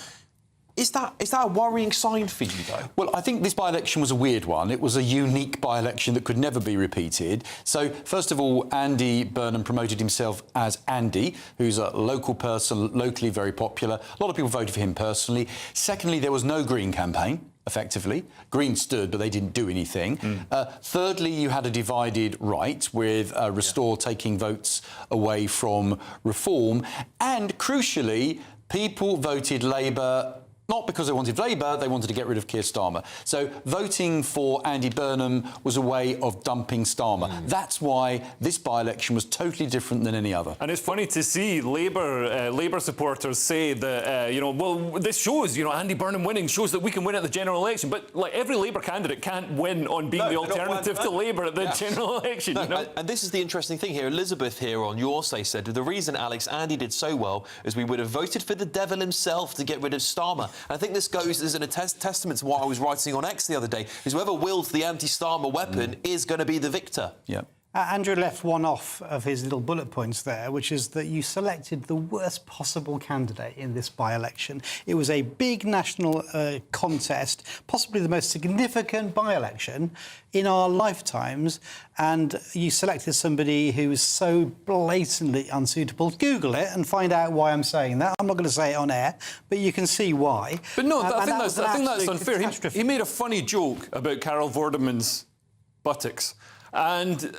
Is that a worrying sign for you, though? Well, I think this by-election was a weird one. It was a unique by-election that could never be repeated. So, first of all, Andy Burnham promoted himself as Andy, who's a local person, locally very popular. A lot of people voted for him personally. Secondly, there was no Green campaign. Effectively. Greens stood, but they didn't do anything. Thirdly, you had a divided right, with Restore taking votes away from Reform. And crucially, people voted Labour, not because they wanted Labour, they wanted to get rid of Keir Starmer. So voting for Andy Burnham was a way of dumping Starmer. That's why this by-election was totally different than any other. And it's funny to see Labour supporters say that, well, this shows, Andy Burnham winning shows that we can win at the general election. But, like, every Labour candidate can't win on being the alternative to Labour at the general election, And this is the interesting thing here. Elizabeth here on Your Say said, the reason, Alex, Andy did so well is we would have voted for the devil himself to get rid of Starmer. And I think this goes as a testament to what I was writing on X the other day, is whoever wields the anti-Starmer weapon is going to be the victor. Yeah. Andrew left one off of his little bullet points there, which is that you selected the worst possible candidate in this by-election. It was a big national contest, possibly the most significant by-election in our lifetimes, and you selected somebody who was so blatantly unsuitable. Google it and find out why I'm saying that. I'm not going to say it on air, but you can see why. But no, I think that's unfair. He made a funny joke about Carol Vorderman's buttocks. And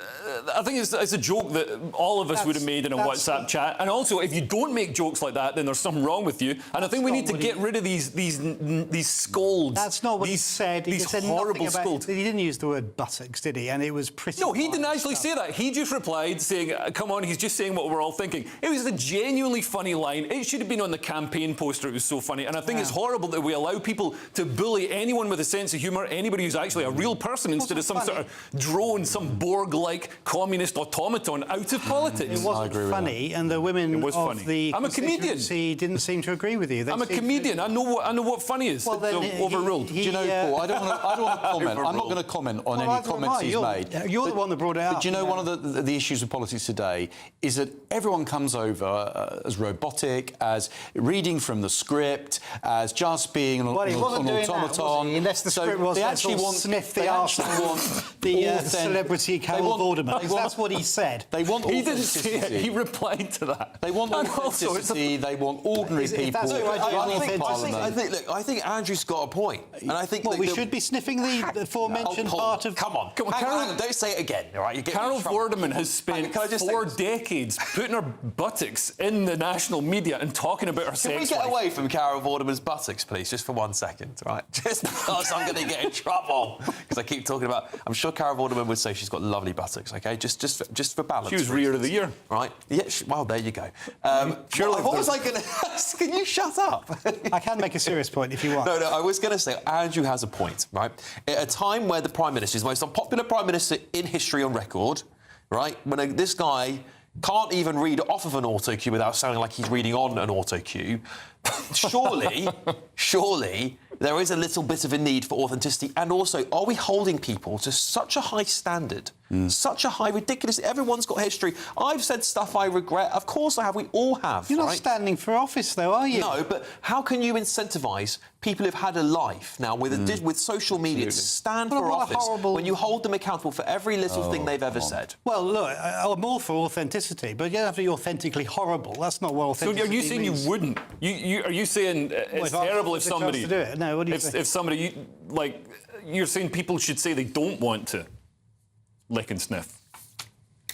I think it's a joke that all of us would have made in a WhatsApp chat. And also, if you don't make jokes like that, then there's something wrong with you. And I think we need to get rid of these scolds. That's not what he said. He said horrible scolds. He didn't use the word buttocks, did he? And it was pretty... No, he didn't actually say that. He just replied saying, come on, he's just saying what we're all thinking. It was a genuinely funny line. It should have been on the campaign poster. It was so funny. And I think it's horrible that we allow people to bully anyone with a sense of humour, anybody who's actually a real person, instead of some sort of drone, some Borg-like communist automaton out of politics. It wasn't funny, and the women of the I'm a comedian. Didn't seem to agree with you. I'm a comedian. I know what funny is. Well, then overruled. Do you know, Paul, I don't want to comment. I'm not going to comment on any comments he's made. You're the one that brought it up. But do you know, one of the issues of politics today is that everyone comes over as robotic, as reading from the script, as just being an automaton. Unless the script was, they actually want sniff the arse the celebrity Carol Vorderman. That's what he said. They want he didn't say it. He replied to that. They want authenticity. They want ordinary people. I think Andrew's got a point, and I think we should be sniffing the aforementioned part of. Come on, hang on, don't say it again. All right, Carol Vorderman has spent 4 decades putting her buttocks in the national media and talking about her sex life. Can we get away from Carol Vorderman's buttocks, please, just for 1 second, right? Just because I'm going to get in trouble because I keep talking about. I'm sure Carol Vorderman would say she's got lovely buttocks. Okay, just for balance. She was Rear of the Year, right? Yeah. Well, there you go. What was I going to ask? Can you shut up? I can make a serious point if you want. No. I was going to say Andrew has a point, right? At a time where the Prime Minister is the most unpopular Prime Minister in history on record, right? When this guy can't even read off of an auto cue without sounding like he's reading on an auto cue. Surely there is a little bit of a need for authenticity. And also, are we holding people to such a high standard, such a high, ridiculous... Everyone's got history. I've said stuff I regret. Of course I have. We all have. You're not standing for office, though, are you? No, but how can you incentivise people who've had a life now with social media to stand for office when you hold them accountable for every little thing they've ever said? Well, look, I'm all for authenticity, but you don't have to be authentically horrible. That's not what authenticity So are you saying means. you wouldn't? Are you saying it's terrible if somebody... To do it? No, what do you if somebody, you're saying people should say they don't want to lick and sniff.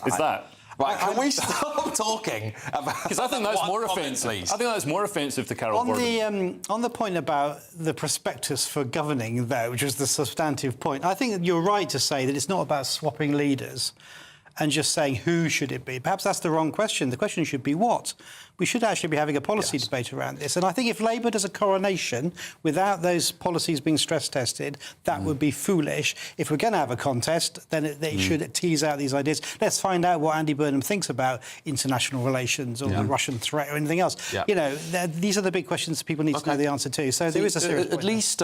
Is that... Right, can we stop talking about... Because I think that's more offensive. I think that's more offensive to Carol Gordon. On the point about the prospectus for governing, though, which is the substantive point, I think you're right to say that it's not about swapping leaders and just saying who should it be. Perhaps that's the wrong question. The question should be what? We should actually be having a policy debate around this. And I think if Labour does a coronation without those policies being stress-tested, that would be foolish. If we're going to have a contest, then they should tease out these ideas. Let's find out what Andy Burnham thinks about international relations or the Russian threat or anything else. Yeah. You know, these are the big questions that people need to know the answer to. So there is a serious point. At least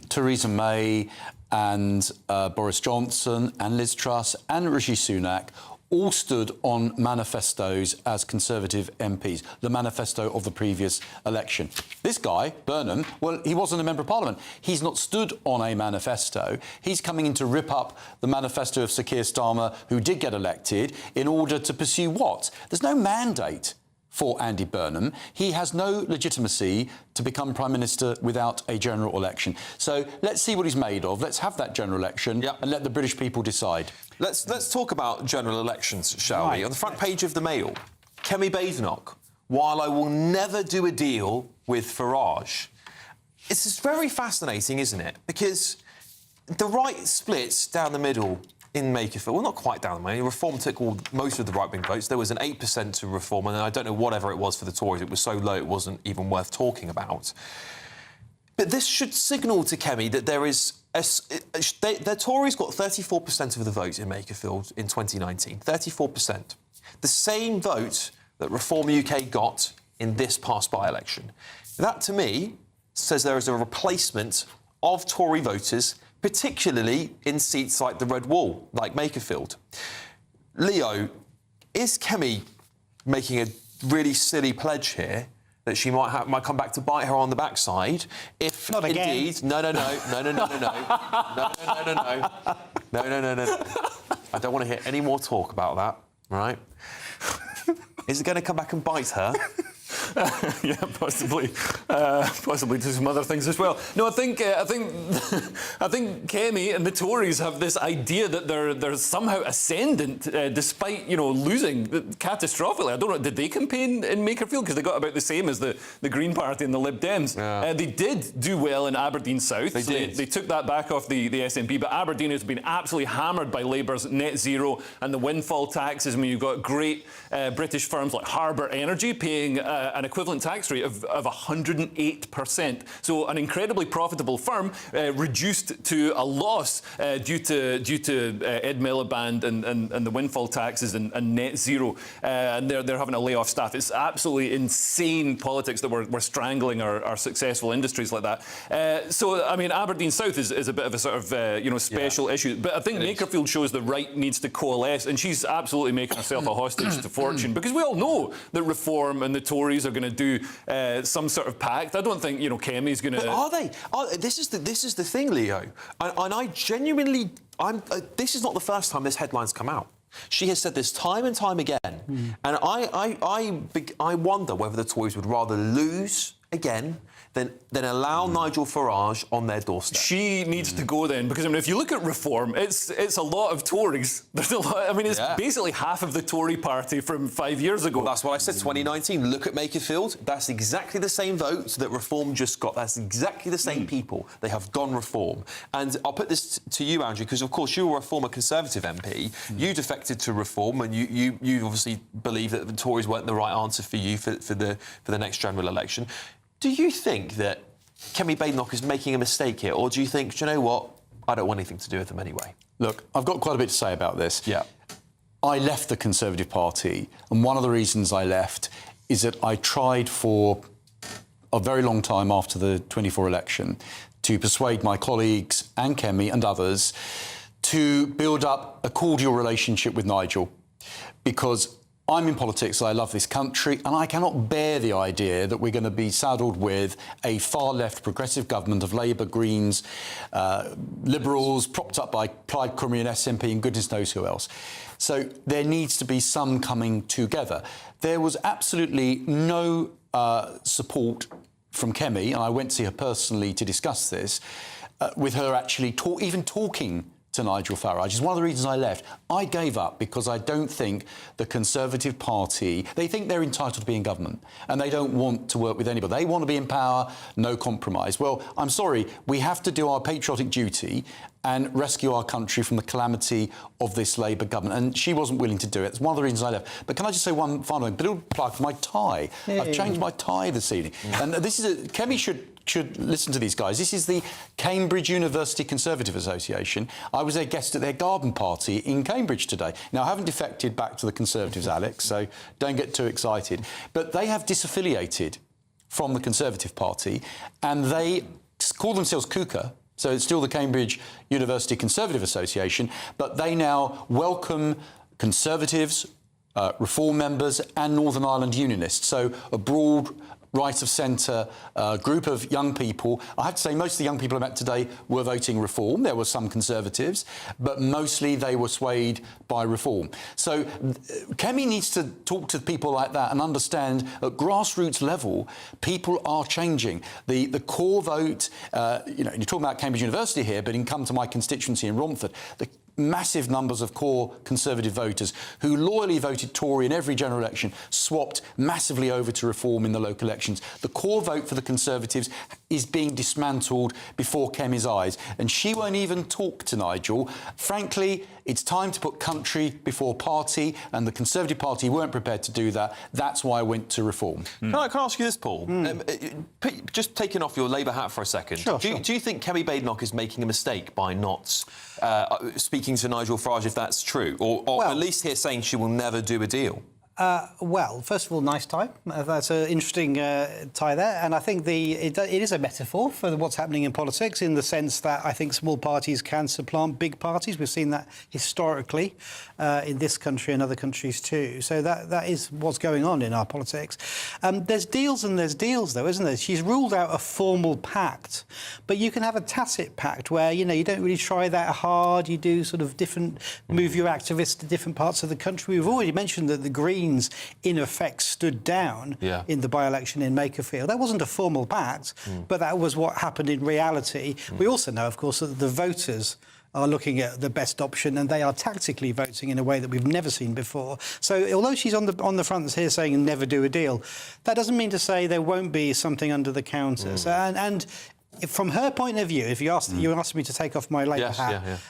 Theresa May and Boris Johnson and Liz Truss and Rishi Sunak all stood on manifestos as Conservative MPs, the manifesto of the previous election. This guy, Burnham, well, he wasn't a Member of Parliament. He's not stood on a manifesto. He's coming in to rip up the manifesto of Sir Keir Starmer, who did get elected, in order to pursue what? There's no mandate for Andy Burnham. He has no legitimacy to become Prime Minister without a general election. So let's see what he's made of. Let's have that general election and let the British people decide. Let's talk about general elections, shall we? On the front page of the Mail, Kemi Badenoch, while I will never do a deal with Farage. It's very fascinating, isn't it? Because the right splits down the middle in Makerfield. Well, not quite down the middle. Reform took most of the right-wing votes. There was an 8% to Reform, and then I don't know whatever it was for the Tories. It was so low it wasn't even worth talking about. But this should signal to Kemi that there is... the Tories got 34% of the vote in Makerfield in 2019. 34%. The same vote that Reform UK got in this past by-election. That, to me, says there is a replacement of Tory voters, particularly in seats like the Red Wall, like Makerfield. Leo, is Kemi making a really silly pledge here that she might come back to bite her on the backside if not again. Indeed, no. No. I don't want to hear any more talk about that, right? Is it going to come back and bite her? Yeah, possibly to some other things as well. No, I think Kemi and the Tories have this idea that they're somehow ascendant, despite losing catastrophically. I don't know. Did they campaign in Makerfield because they got about the same as the Green Party and the Lib Dems? Yeah. They did do well in Aberdeen South. They did. They took that back off the SNP, but Aberdeen has been absolutely hammered by Labour's net zero and the windfall taxes. I mean, you've got great British firms like Harbour Energy paying an equivalent tax rate of 108%. So an incredibly profitable firm reduced to a loss due to Ed Miliband and the windfall taxes and net zero. And they're having to lay off staff. It's absolutely insane politics that we're strangling our successful industries like that. So, I mean, Aberdeen South is a bit of a sort of, special issue. But I think Makerfield shows the right needs to coalesce, and she's absolutely making herself a hostage to fortune, because we all know that Reform and the Tories are going to do some sort of pact. I don't think Kemi's going to. But are they? This is the thing, Leo. And I genuinely, this is not the first time this headline's come out. She has said this time and time again, and I wonder whether the Tories would rather lose again, then allow Nigel Farage on their doorstep. She needs to go then, because I mean, if you look at reform, it's a lot of Tories. There's a lot. I mean, it's basically half of the Tory party from 5 years ago. Well, that's what I said. 2019. Look at Makerfield. That's exactly the same votes that Reform just got. That's exactly the same people. They have gone Reform. And I'll put this to you, Andrew, because of course you were a former Conservative MP. You defected to Reform, and you obviously believe that the Tories weren't the right answer for you for the next general election. Do you think that Kemi Badenoch is making a mistake here, or do you think, do you know what, I don't want anything to do with them anyway? Look, I've got quite a bit to say about this. Yeah. I left the Conservative Party, and one of the reasons I left is that I tried for a very long time after the 24 election to persuade my colleagues and Kemi and others to build up a cordial relationship with Nigel, because I'm in politics, I love this country, and I cannot bear the idea that we're going to be saddled with a far-left progressive government of Labour, Greens, Liberals, propped up by Plaid Cymru and SNP and goodness knows who else. So there needs to be some coming together. There was absolutely no support from Kemi, and I went to see her personally to discuss this, with her actually even talking to Nigel Farage. Is one of the reasons I left. I gave up because I don't think the Conservative Party, they think they're entitled to be in government and they don't want to work with anybody. They want to be in power, no compromise. Well, I'm sorry, we have to do our patriotic duty and rescue our country from the calamity of this Labour government. And she wasn't willing to do it. It's one of the reasons I left. But can I just say one final thing? Little plug, my tie. I've changed my tie this evening. And this is Kemi should listen to these guys. This is the Cambridge University Conservative Association. I was their guest at their garden party in Cambridge today. Now, I haven't defected back to the Conservatives, Alex, so don't get too excited. But they have disaffiliated from the Conservative Party, and they call themselves KUKA, so it's still the Cambridge University Conservative Association, but they now welcome Conservatives, Reform members and Northern Ireland Unionists, so a broad right-of-centre group of young people. I have to say most of the young people I met today were voting Reform. There were some Conservatives, but mostly they were swayed by Reform. So Kemi needs to talk to people like that and understand at grassroots level, people are changing. The core vote, you know, you're talking about Cambridge University here, but you can come to my constituency in Romford. The massive numbers of core Conservative voters who loyally voted Tory in every general election swapped massively over to Reform in the local elections. The core vote for the Conservatives is being dismantled before Kemi's eyes, and she won't even talk to Nigel. Frankly, it's time to put country before party, and the Conservative Party weren't prepared to do that. That's why I went to Reform. Can I ask you this, Paul? Just taking off your Labour hat for a second. Sure, do you think Kemi Badenoch is making a mistake by not speaking to Nigel Farage, if that's true, or well, at least here saying she will never do a deal? Well, first of all, nice tie. That's an interesting tie there. And I think it is a metaphor for what's happening in politics, in the sense that I think small parties can supplant big parties. We've seen that historically in this country and other countries too. So that is what's going on in our politics. There's deals and there's deals, though, isn't there? She's ruled out a formal pact, but you can have a tacit pact where, you know, you don't really try that hard. You do sort of move your activists to different parts of the country. We've already mentioned that the Greens in effect stood down in the by-election in Makerfield. That wasn't a formal pact, but that was what happened in reality. We also know, of course, that the voters are looking at the best option, and they are tactically voting in a way that we've never seen before. So although she's on the front here saying never do a deal, that doesn't mean to say there won't be something under the counter. And from her point of view, if you asked me to take off my Labour hat,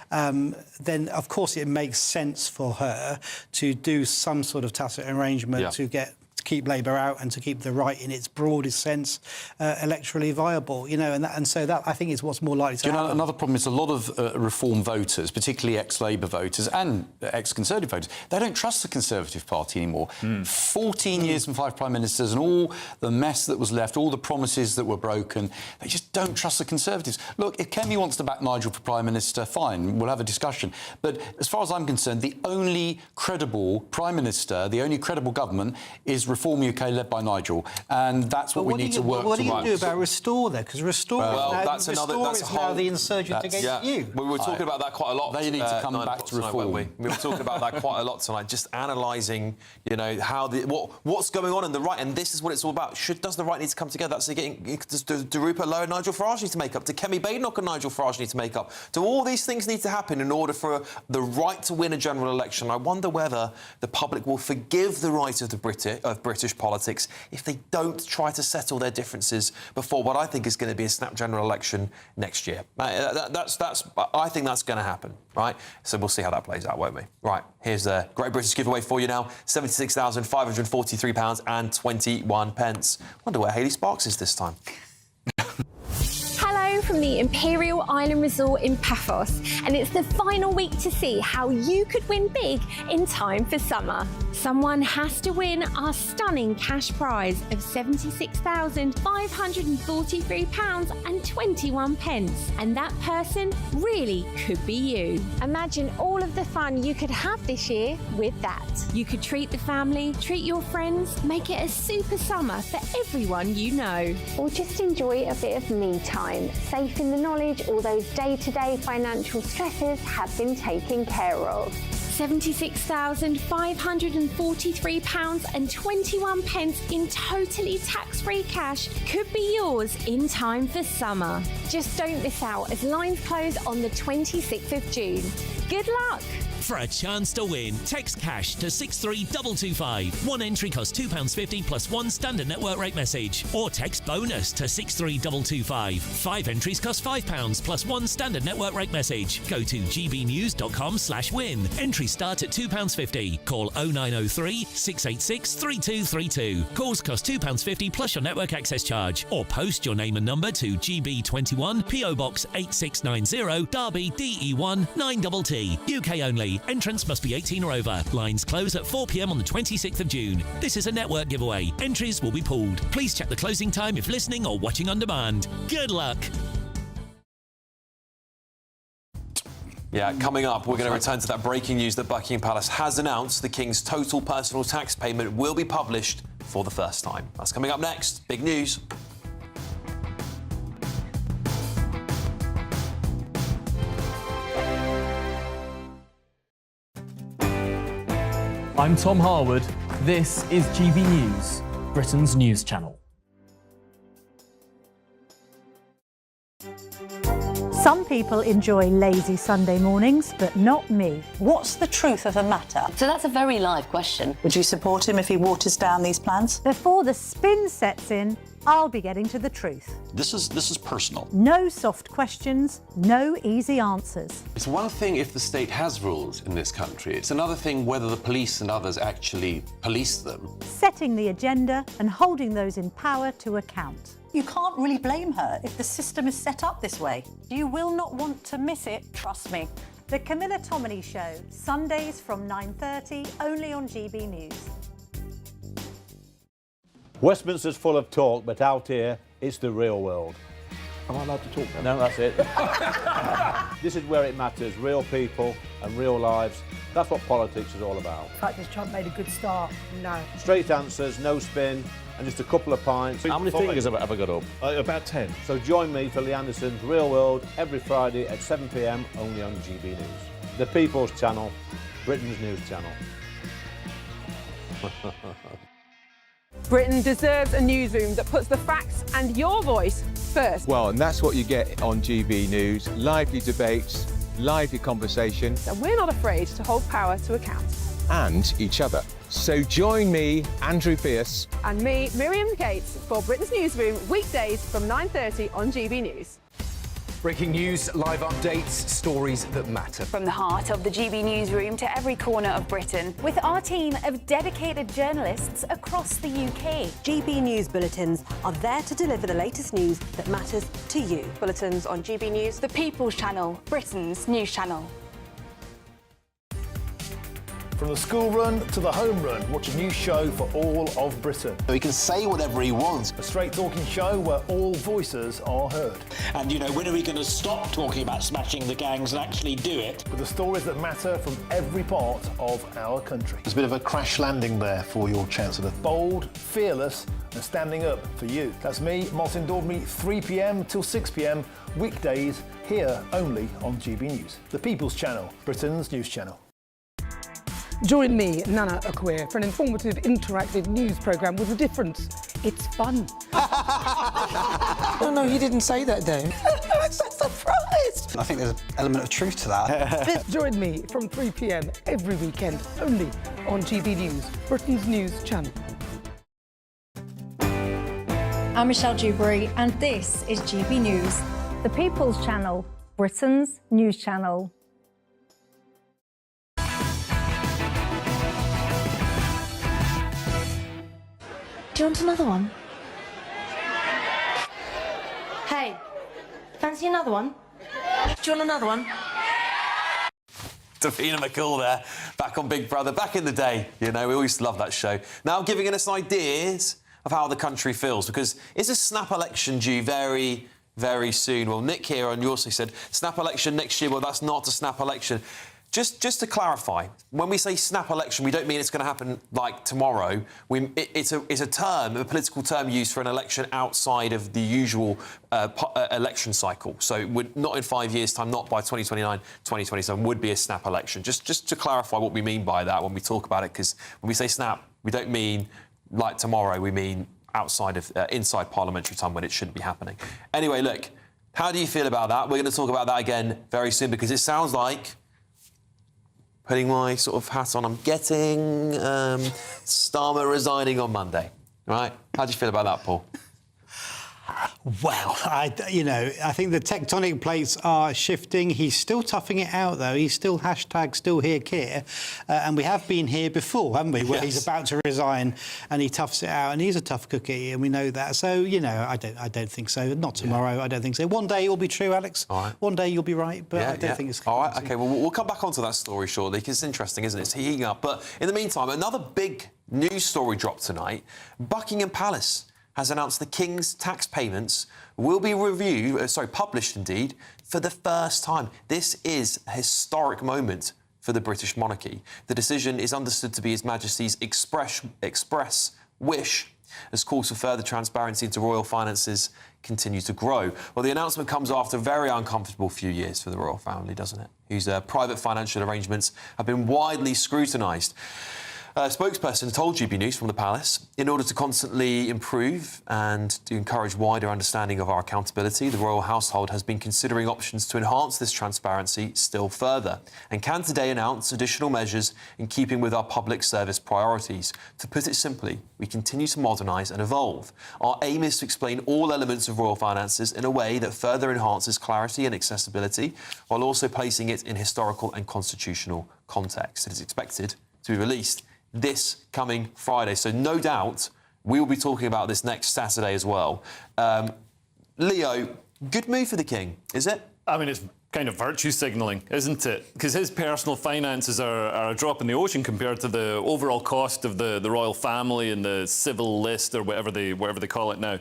then of course it makes sense for her to do some sort of tacit arrangement to keep Labour out and to keep the right in its broadest sense electorally viable, you know, and so that I think is what's more likely to happen. You know, another problem is a lot of Reform voters, particularly ex-Labour voters and ex-Conservative voters, they don't trust the Conservative Party anymore. 14 years and 5 Prime Ministers and all the mess that was left, all the promises that were broken, they just don't trust the Conservatives. Look, if Kemi wants to back Nigel for Prime Minister, fine, we'll have a discussion. But as far as I'm concerned, the only credible Prime Minister, the only credible government is Reform UK, led by Nigel, and that's what we need to work. What do you do about Restore there? Because Restore is now the insurgent against you. We were talking about that quite a lot. They need to come back to Reform. We were talking about that quite a lot tonight, just analysing, you know, how what's going on in the right, and this is what it's all about. Does the right need to come together? That's do Rupert Lowe and Nigel Farage need to make up? Do Kemi Badenoch and Nigel Farage need to make up? Do all these things need to happen in order for the right to win a general election? I wonder whether the public will forgive the right of British politics if they don't try to settle their differences before what I think is going to be a snap general election next year. I think that's going to happen, right? So we'll see how that plays out, won't we? Right, here's the Great British giveaway for you now. £76,543.21. Wonder where Hayley Sparks is this time. Hello from the Imperial Island Resort in Paphos, and it's the final week to see how you could win big in time for summer. Someone has to win our stunning cash prize of £76,543.21, and that person really could be you. Imagine all of the fun you could have this year with that. You could treat the family, treat your friends, make it a super summer for everyone you know. Or just enjoy a bit of me time, safe in the knowledge all those day-to-day financial stresses have been taken care of. £76,543.21 in totally tax-free cash could be yours in time for summer. Just don't miss out as lines close on the 26th of June. Good luck! For a chance to win, text cash to 63225. One entry costs £2.50 plus one standard network rate message. Or text bonus to 63225. 5 entries cost £5 plus one standard network rate message. Go to gbnews.com/win. Entries start at £2.50. Call 0903 686 3232. Calls cost £2.50 plus your network access charge. Or post your name and number to GB21 PO Box 8690 Derby DE1 9TT. UK only. Entrance must be 18 or over. Lines close at 4 p.m. on the 26th of June. This is a network giveaway. Entries will be pooled. Please check the closing time if listening or watching on demand. Good luck. Yeah, coming up, we're going to return to that breaking news that Buckingham Palace has announced the King's total personal tax payment will be published for the first time. That's coming up next. Big news. I'm Tom Harwood. This is GB News, Britain's news channel. Some people enjoy lazy Sunday mornings, but not me. What's the truth of the matter? So that's a very live question. Would you support him if he waters down these plans? Before the spin sets in, I'll be getting to the truth. This is personal. No soft questions, no easy answers. It's one thing if the state has rules in this country. It's another thing whether the police and others actually police them. Setting the agenda and holding those in power to account. You can't really blame her if the system is set up this way. You will not want to miss it, trust me. The Camilla Tominey Show, Sundays from 9:30, only on GB News. Westminster's full of talk, but out here, it's the real world. Am I allowed to talk now? No, that's it. This is where it matters, real people and real lives. That's what politics is all about. The fact is Trump made a good start. No. Straight answers, no spin, and just a couple of pints. How many fingers have I got up? About 10. So join me for Lee Anderson's Real World every Friday at 7 p.m. only on GB News. The People's Channel, Britain's news channel. Britain deserves a newsroom that puts the facts and your voice first. Well, and that's what you get on GB News. Lively debates, lively conversation. And we're not afraid to hold power to account. And each other. So join me, Andrew Pierce. And me, Miriam Gates, for Britain's Newsroom, weekdays from 9:30 on GB News. Breaking news, live updates, stories that matter. From the heart of the GB Newsroom to every corner of Britain. With our team of dedicated journalists across the UK. GB News bulletins are there to deliver the latest news that matters to you. Bulletins on GB News, the People's Channel, Britain's news channel. From the school run to the home run, watch a new show for all of Britain. So he can say whatever he wants. A straight-talking show where all voices are heard. And, you know, when are we going to stop talking about smashing the gangs and actually do it? With the stories that matter from every part of our country. There's a bit of a crash landing there for your Chancellor. Bold, fearless and standing up for you. That's me, Martin Dordme, 3 p.m. till 6 p.m, weekdays, here only on GB News. The People's Channel, Britain's news channel. Join me, Nana Akweer, for an informative, interactive news programme with a difference. It's fun. No, you didn't say that, Dave. I'm so surprised. I think there's an element of truth to that. Join me from 3 p.m. every weekend, only on GB News, Britain's news channel. I'm Michelle Dewberry, and this is GB News, the People's Channel, Britain's news channel. Do you want another one? Hey, fancy another one? Do you want another one? Davina McCall there, back on Big Brother, back in the day. You know, we always loved that show. Now giving us ideas of how the country feels, because is a snap election due very, very soon? Well, Nick here on yours said, snap election next year. Well, that's not a snap election. Just to clarify, when we say snap election, we don't mean it's going to happen like tomorrow. It's a term, a political term used for an election outside of the usual election cycle. So not in 5 years' time, not by 2029, 2027, would be a snap election. Just to clarify what we mean by that when we talk about it, because when we say snap, we don't mean like tomorrow, we mean outside of, inside parliamentary time when it shouldn't be happening. Anyway, look, how do you feel about that? We're going to talk about that again very soon, because it sounds like, putting my sort of hat on, I'm getting Starmer resigning on Monday, right? How do you feel about that, Paul? Well, I think the tectonic plates are shifting. He's still toughing it out, though. He's still still here, Keir. And we have been here before, haven't we? Where he's about to resign and he toughs it out. And he's a tough cookie, and we know that. So, I don't think so. Not tomorrow, I don't think so. One day it will be true, Alex. All right. One day you'll be right, but I don't think it's... All right, OK, well, we'll come back onto that story shortly, because it's interesting, isn't it? It's heating up. But in the meantime, another big news story dropped tonight. Buckingham Palace has announced the King's tax payments will be published indeed, for the first time. This is a historic moment for the British monarchy. The decision is understood to be His Majesty's express wish as calls for further transparency into royal finances continue to grow. Well, the announcement comes after a very uncomfortable few years for the royal family, doesn't it? Whose private financial arrangements have been widely scrutinised. A spokesperson told GB News from the Palace, in order to constantly improve and to encourage wider understanding of our accountability, the royal household has been considering options to enhance this transparency still further, and can today announce additional measures in keeping with our public service priorities. To put it simply, we continue to modernise and evolve. Our aim is to explain all elements of royal finances in a way that further enhances clarity and accessibility, while also placing it in historical and constitutional context. It is expected to be released this coming Friday. So no doubt we will be talking about this next Saturday as well. Leo, good move for the King, is it? I mean, it's kind of virtue signalling, isn't it? Because his personal finances are a drop in the ocean compared to the overall cost of the royal family and the civil list, or whatever they call it now.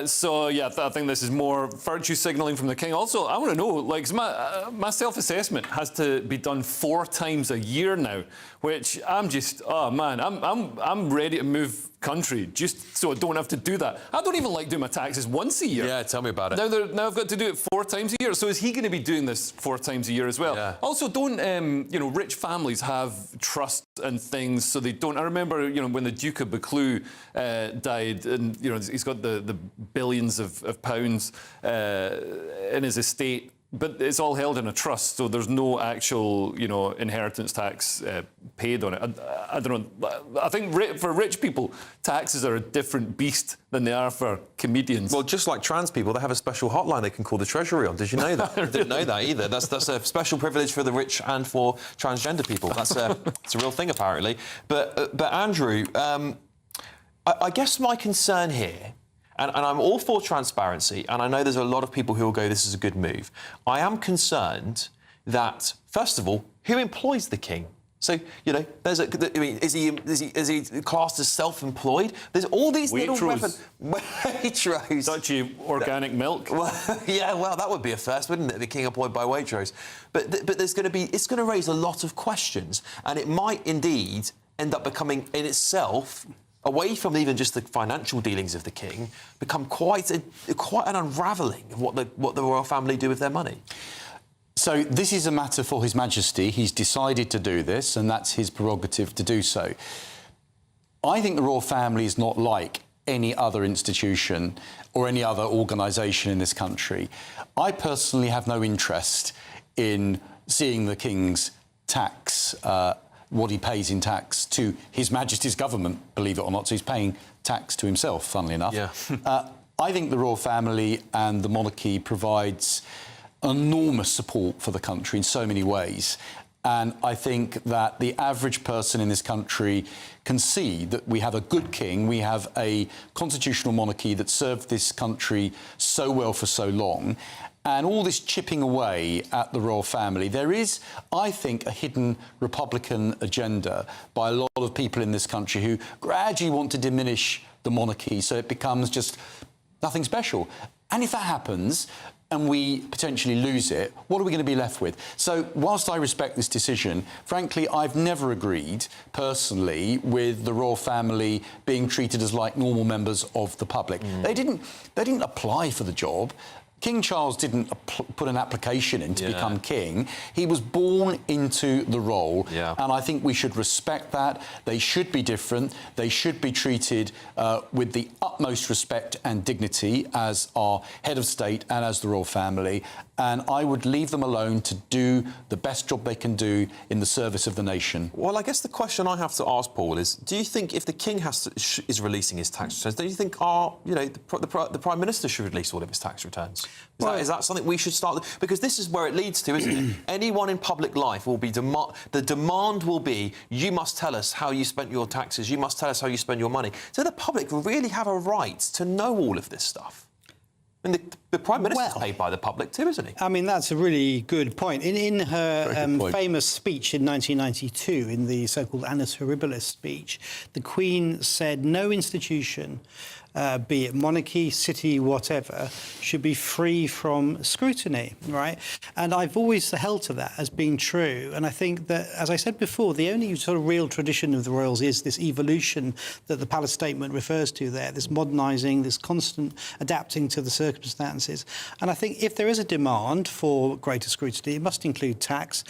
So yeah, I think this is more virtue signalling from the King. Also, I want to know, like, my self-assessment has to be done 4 times a year now, which I'm just, oh man, I'm ready to move country just so I don't have to do that. I don't even like doing my taxes once a year. Yeah, tell me about it. Now I've got to do it 4 times a year. So is he going to be doing this 4 times a year as well? Yeah. Also, don't rich families have trusts and things, so they don't. I remember, when the Duke of Buccleuch died, and he's got the billions of pounds in his estate. But it's all held in a trust, so there's no actual, inheritance tax paid on it. I don't know. I think for rich people, taxes are a different beast than they are for comedians. Well, just like trans people, they have a special hotline they can call the Treasury on. Did you know that? I didn't know that either. That's a special privilege for the rich and for transgender people. It's a real thing, apparently. But Andrew, I guess my concern here, and I'm all for transparency, and I know there's a lot of people who will go, this is a good move. I am concerned that, first of all, who employs the King? So, you know, there's a... I mean, is he classed as self-employed? There's all these little... Waitrose. Duchy organic milk. Well, yeah, well, that would be a first, wouldn't it? The king appointed by Waitrose. But there's going to be... It's going to raise a lot of questions, and it might indeed end up becoming, in itself, away from even just the financial dealings of the king, become quite an unravelling of what the royal family do with their money. So this is a matter for His Majesty. He's decided to do this, and that's his prerogative to do so. I think the royal family is not like any other institution or any other organisation in this country. I personally have no interest in seeing the king's tax, what he pays in tax to His Majesty's government, believe it or not. So he's paying tax to himself, funnily enough. Yeah. I think the royal family and the monarchy provides enormous support for the country in so many ways. And I think that the average person in this country can see that we have a good king, we have a constitutional monarchy that served this country so well for so long, and all this chipping away at the royal family. There is, I think, a hidden Republican agenda by a lot of people in this country who gradually want to diminish the monarchy so it becomes just nothing special. And if that happens, and we potentially lose it, what are we going to be left with? So, whilst I respect this decision, frankly, I've never agreed, personally, with the royal family being treated as like normal members of the public. They didn't apply for the job. King Charles didn't put an application in to become king. He was born into the role, and I think we should respect that. They should be different. They should be treated with the utmost respect and dignity as our head of state and as the royal family. And I would leave them alone to do the best job they can do in the service of the nation. Well, I guess the question I have to ask, Paul, is: do you think if the king is releasing his tax returns, do you think the Prime Minister should release all of his tax returns? Is that something we should start? Because this is where it leads to, isn't it? Anyone in public life will be the demand will be: you must tell us how you spent your taxes. You must tell us how you spend your money. So the public really have a right to know all of this stuff. I mean, the Prime Minister's paid by the public too, isn't he? I mean, that's a really good point. In her famous speech in 1992, in the so-called Annus Horribilis speech, the Queen said no institution, be it monarchy, city, whatever, should be free from scrutiny, right? And I've always held to that as being true. And I think that, as I said before, the only sort of real tradition of the royals is this evolution that the Palace Statement refers to there, this modernising, this constant adapting to the circumstances. And I think if there is a demand for greater scrutiny, it must include tax.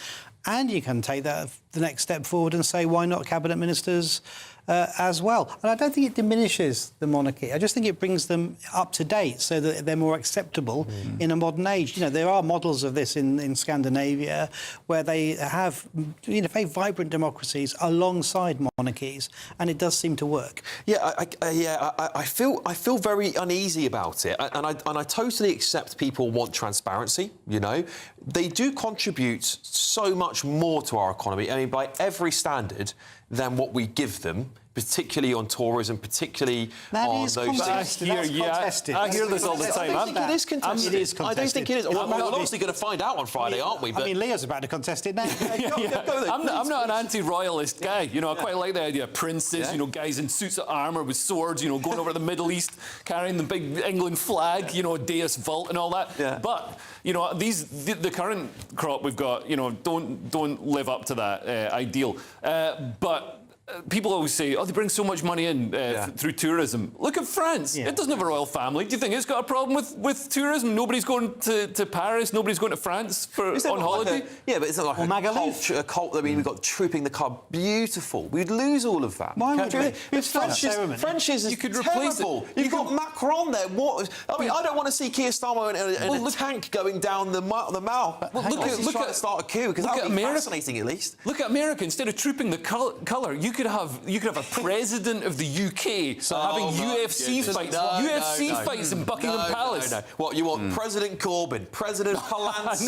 And you can take that the next step forward and say, why not cabinet ministers as well? And I don't think it diminishes the monarchy. I just think it brings them up to date so that they're more acceptable in a modern age. You know, there are models of this in Scandinavia where they have, you know, very vibrant democracies alongside monarchies, and it does seem to work. Yeah, I feel very uneasy about it, and I totally accept people want transparency. You know, they do contribute so much more to our economy. I mean, by every standard, than what we give them, particularly on tourism, particularly on those things. I hear this all the time. I think it is contested. It is contested. I don't think it is. Well, we're obviously going to find out on Friday, aren't we? But I mean, Leo's about to contest it now. I'm not an anti-royalist guy. You know, I quite like the idea of princes, you know, guys in suits of armour with swords, you know, going over to the Middle East, carrying the big England flag, you know, Deus Vult and all that. Yeah. But, you know, the current crop we've got, you know, don't live up to that ideal. But people always say, oh, they bring so much money in through tourism. Look at France. It doesn't have a royal family. Do you think it's got a problem with tourism? Nobody's going to Paris. Nobody's going to France on holiday. But it's not like a cult. I mean, we've got Trooping the Colour. Beautiful. We'd lose all of that. Why would you? French is you could replace it. You've got Macron there. What? I mean, I don't want to see Keir Starmer in a tank going down the mall. Well, look at start a coup, because that would be fascinating at least. Look at America. Instead of trooping the colour, you could have a president of the UK having UFC fights. Fights in Buckingham Palace. No. What you want? President Corbyn, President Polanski.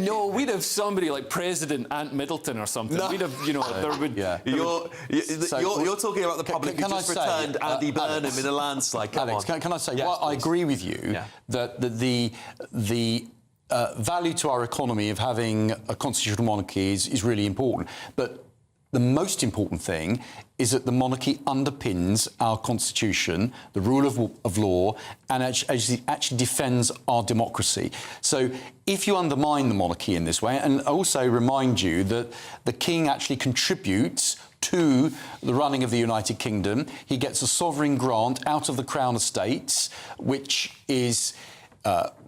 No, we'd have somebody like President Ant Middleton or something. No. We'd have, you know, there would. Yeah. You're talking about the public who just returned Andy Burnham in a landslide. Alex, can I say? Well, I agree with you that the value to our economy of having a constitutional monarchy is really important. But the most important thing is that the monarchy underpins our constitution, the rule of law, and actually defends our democracy. So if you undermine the monarchy in this way, and also remind you that the king actually contributes to the running of the United Kingdom, he gets a sovereign grant out of the Crown Estates, which is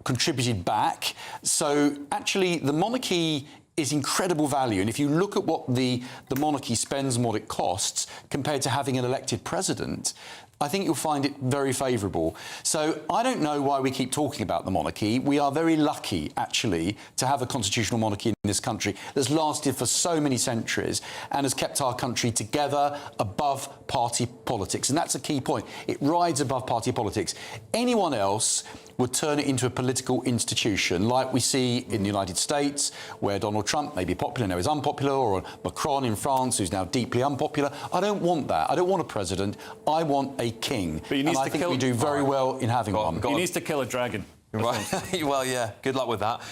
contributed back. So actually the monarchy is incredible value. And if you look at what the monarchy spends and what it costs compared to having an elected president, I think you'll find it very favourable. So I don't know why we keep talking about the monarchy. We are very lucky, actually, to have a constitutional monarchy in this country that's lasted for so many centuries and has kept our country together above party politics. And that's a key point. It rides above party politics. Anyone else would turn it into a political institution like we see in the United States, where Donald Trump may be popular, now is unpopular, or Macron in France, who's now deeply unpopular. I don't want that. I don't want a president. I want a king. But he needs and I think we do very well in having one. He needs to kill a dragon. Well, yeah, good luck with that.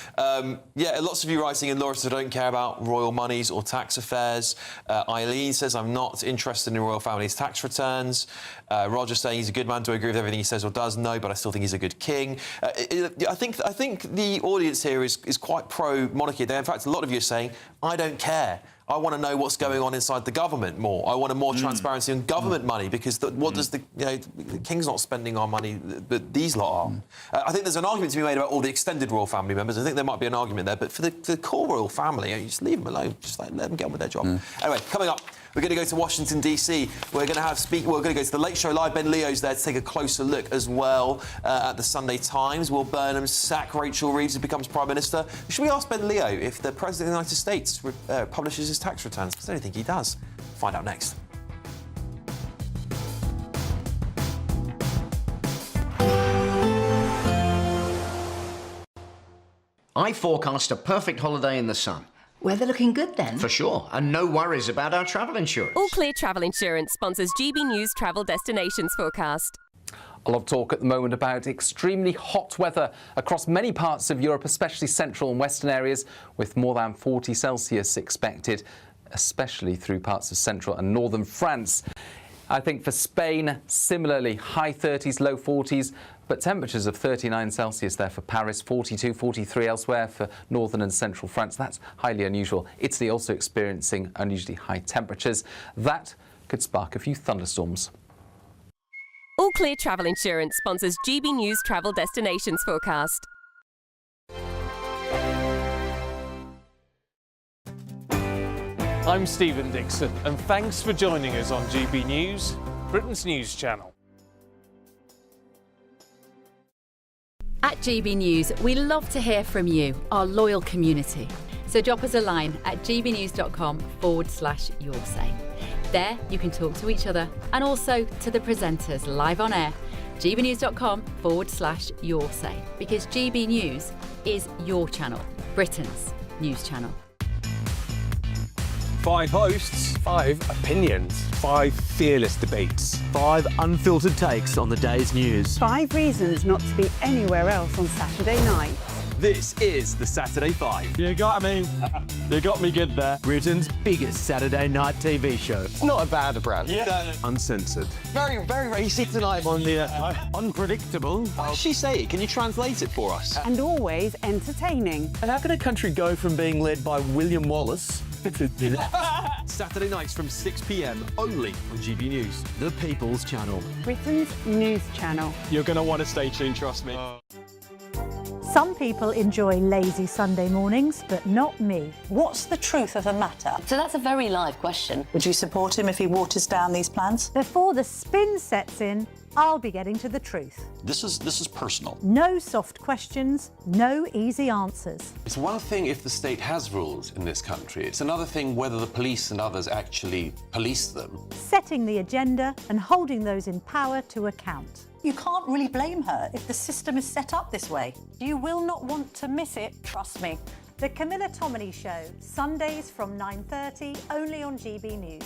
Yeah, lots of you writing in, Laura says, I don't care about royal monies or tax affairs. Eileen says, I'm not interested in royal family's tax returns. Roger saying he's a good man. Do I agree with everything he says or does? No, but I still think he's a good king. I think the audience here is quite pro-monarchy. In fact, a lot of you are saying, I don't care. I want to know what's going on inside the government more. I want more transparency on government money, because what does the king's not spending our money, but these lot are. I think there's an argument to be made about all the extended royal family members. I think there might be an argument there, but for the core royal family, you just leave them alone. Just let them get on with their job. Anyway, coming up, we're going to go to Washington, D.C. We're going to go to the Late Show Live. Ben Leo's there to take a closer look as well at the Sunday Times. Will Burnham sack Rachel Reeves who becomes Prime Minister? Should we ask Ben Leo if the President of the United States publishes his tax returns? I don't think he does. Find out next. I forecast a perfect holiday in the sun. Weather looking good then? For sure, and no worries about our travel insurance. All Clear Travel Insurance sponsors GB News Travel Destinations Forecast. A lot of talk at the moment about extremely hot weather across many parts of Europe, especially central and western areas, with more than 40 Celsius expected, especially through parts of central and northern France. I think for Spain, similarly, high 30s, low 40s, but temperatures of 39 Celsius there for Paris, 42, 43 elsewhere for northern and central France. That's highly unusual. Italy also experiencing unusually high temperatures. That could spark a few thunderstorms. All Clear Travel Insurance sponsors GB News Travel Destinations Forecast. I'm Stephen Dixon, and thanks for joining us on GB News, Britain's news channel. At GB News, we love to hear from you, our loyal community. So drop us a line at gbnews.com/yoursay. There you can talk to each other and also to the presenters live on air. gbnews.com/yoursay, because GB News is your channel, Britain's news channel. 5 hosts, 5 opinions, 5 fearless debates, 5 unfiltered takes on the day's news. 5 reasons not to be anywhere else on Saturday night. This is the Saturday 5. You got me. You got me good there. Britain's biggest Saturday night TV show. It's not a bad brand. Yeah. Uncensored. Very, very racist tonight. On the unpredictable. What does she say? Can you translate it for us? And always entertaining. And how can a country go from being led by William Wallace Saturday nights from 6 p.m. only on GB News. The People's Channel. Britain's news channel. You're going to want to stay tuned, trust me. Some people enjoy lazy Sunday mornings, but not me. What's the truth of the matter? So that's a very live question. Would you support him if he waters down these plans? Before the spin sets in, I'll be getting to the truth. This is personal. No soft questions, no easy answers. It's one thing if the state has rules in this country. It's another thing whether the police and others actually police them. Setting the agenda and holding those in power to account. You can't really blame her if the system is set up this way. You will not want to miss it, trust me. The Camilla Tominey Show, Sundays from 9:30, only on GB News.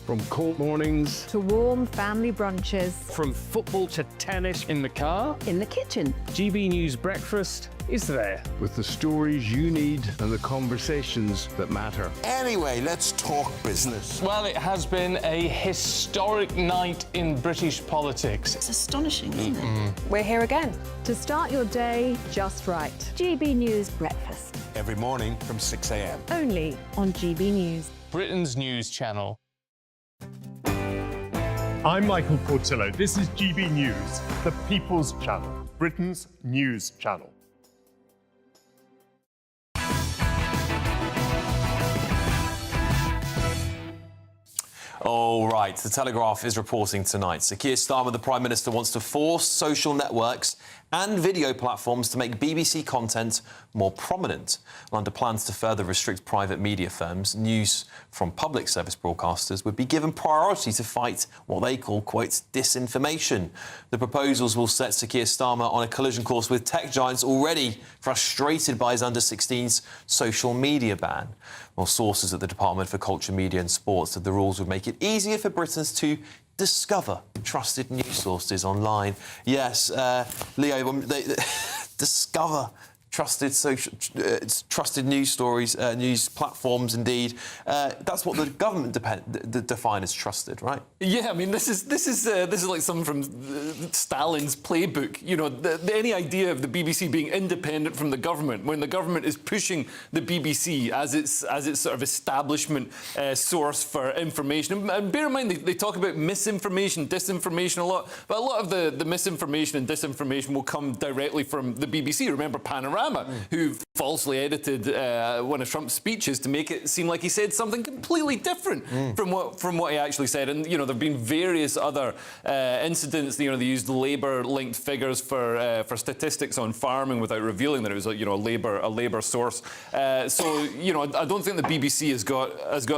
From cold mornings to warm family brunches. From football to tennis. In the car. In the kitchen. GB News Breakfast is there. With the stories you need and the conversations that matter. Anyway, let's talk business. Well, it has been a historic night in British politics. It's astonishing, isn't it? We're here again. To start your day just right. GB News Breakfast. Every morning from 6 a.m. Only on GB News. Britain's news channel. I'm Michael Portillo. This is GB News, the People's Channel, Britain's news channel. All right, The Telegraph is reporting tonight. Sir Keir Starmer, the Prime Minister, wants to force social networks and video platforms to make BBC content more prominent. And under plans to further restrict private media firms, news from public service broadcasters would be given priority to fight what they call, quote, disinformation. The proposals will set Sir Keir Starmer on a collision course with tech giants already frustrated by his under-16s social media ban. Well, sources at the Department for Culture, Media and Sports said the rules would make it easier for Britons to discover trusted news sources online. Yes, Leo, discover trusted news stories, news platforms. Indeed, that's what the government define as trusted, right? Yeah, I mean, this is like something from Stalin's playbook. You know, any idea of the BBC being independent from the government when the government is pushing the BBC as its sort of establishment source for information. And bear in mind, they talk about misinformation, disinformation a lot, but a lot of the misinformation and disinformation will come directly from the BBC. Remember Panorama, who falsely edited one of Trump's speeches to make it seem like he said something completely different from what he actually said. And you know, there've been various other incidents. You know, they used Labour-linked figures for statistics on farming without revealing that it was a Labour source. So you know, I don't think the BBC has got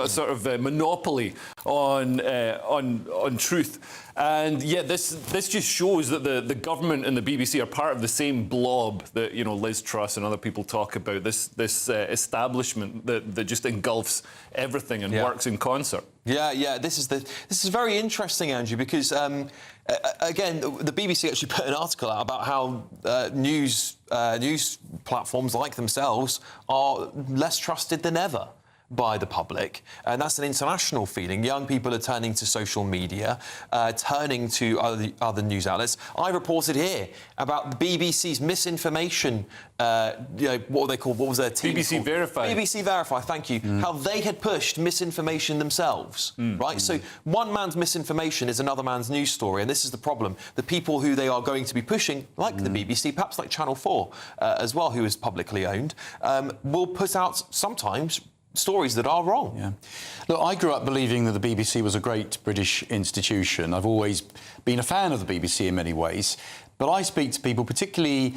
a sort of monopoly on truth. And yet, this just shows that the government and the BBC are part of the same blob that, you know, Liz Truss and other people talk about. This establishment that just engulfs everything and works in concert. Yeah. This is very interesting, Andrew, because again, the BBC actually put an article out about how news platforms like themselves are less trusted than ever by the public, and that's an international feeling. Young people are turning to social media, turning to other news outlets. I reported here about the BBC's misinformation. What were they called? What was their team BBC called? Verify. BBC Verify. Thank you. How they had pushed misinformation themselves, right? So one man's misinformation is another man's news story, and this is the problem. The people who they are going to be pushing, like the BBC, perhaps like Channel 4 as well, who is publicly owned, will put out sometimes stories that are wrong. Yeah. Look, I grew up believing that the BBC was a great British institution. I've always been a fan of the BBC in many ways, but I speak to people, particularly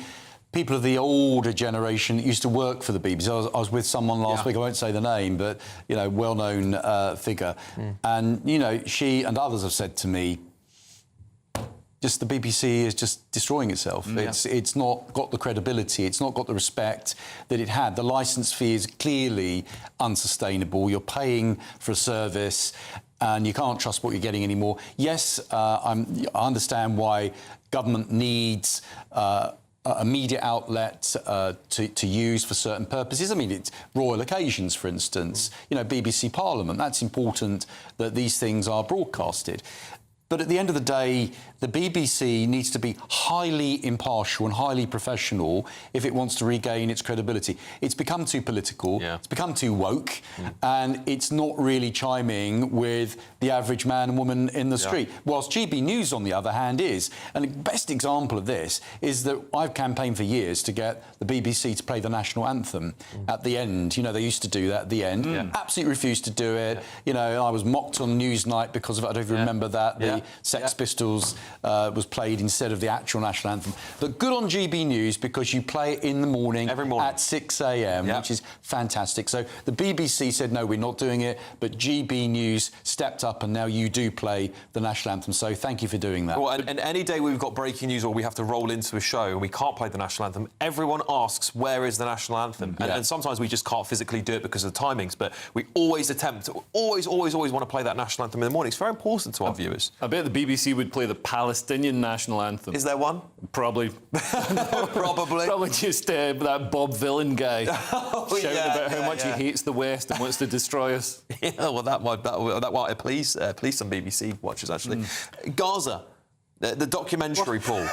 people of the older generation that used to work for the BBC. I was with someone last week, I won't say the name, but, you know, well-known figure. And, you know, she and others have said to me, just the BBC is just destroying itself. It's not got the credibility, it's not got the respect that it had. The licence fee is clearly unsustainable. You're paying for a service and you can't trust what you're getting anymore. Yes, I understand why government needs a media outlet to use for certain purposes. I mean, it's royal occasions, for instance. You know, BBC Parliament, that's important that these things are broadcasted. But at the end of the day, the BBC needs to be highly impartial and highly professional if it wants to regain its credibility. It's become too political, it's become too woke, and it's not really chiming with the average man and woman in the street. Whilst GB News, on the other hand, is. And the best example of this is that I've campaigned for years to get the BBC to play the national anthem at the end. You know, they used to do that at the end. Absolutely refused to do it. You know, I was mocked on Newsnight because of it. I don't even remember that. Sex Pistols was played instead of the actual national anthem. But good on GB News, because you play it in the morning, every morning at 6 a.m, which is fantastic. So the BBC said, no, we're not doing it, but GB News stepped up, and now you do play the national anthem. So thank you for doing that. Well, and any day we've got breaking news or we have to roll into a show and we can't play the national anthem, everyone asks, where is the national anthem? And sometimes we just can't physically do it because of the timings, but we always attempt, always want to play that national anthem in the morning. It's very important to our viewers. I bet the BBC would play the Palestinian national anthem. Is there one? Probably. Probably. Probably just that Bob Villain guy shouting about how much he hates the West and wants to destroy us. Yeah, well, that might please some BBC watchers, actually. Gaza. The documentary, Paul.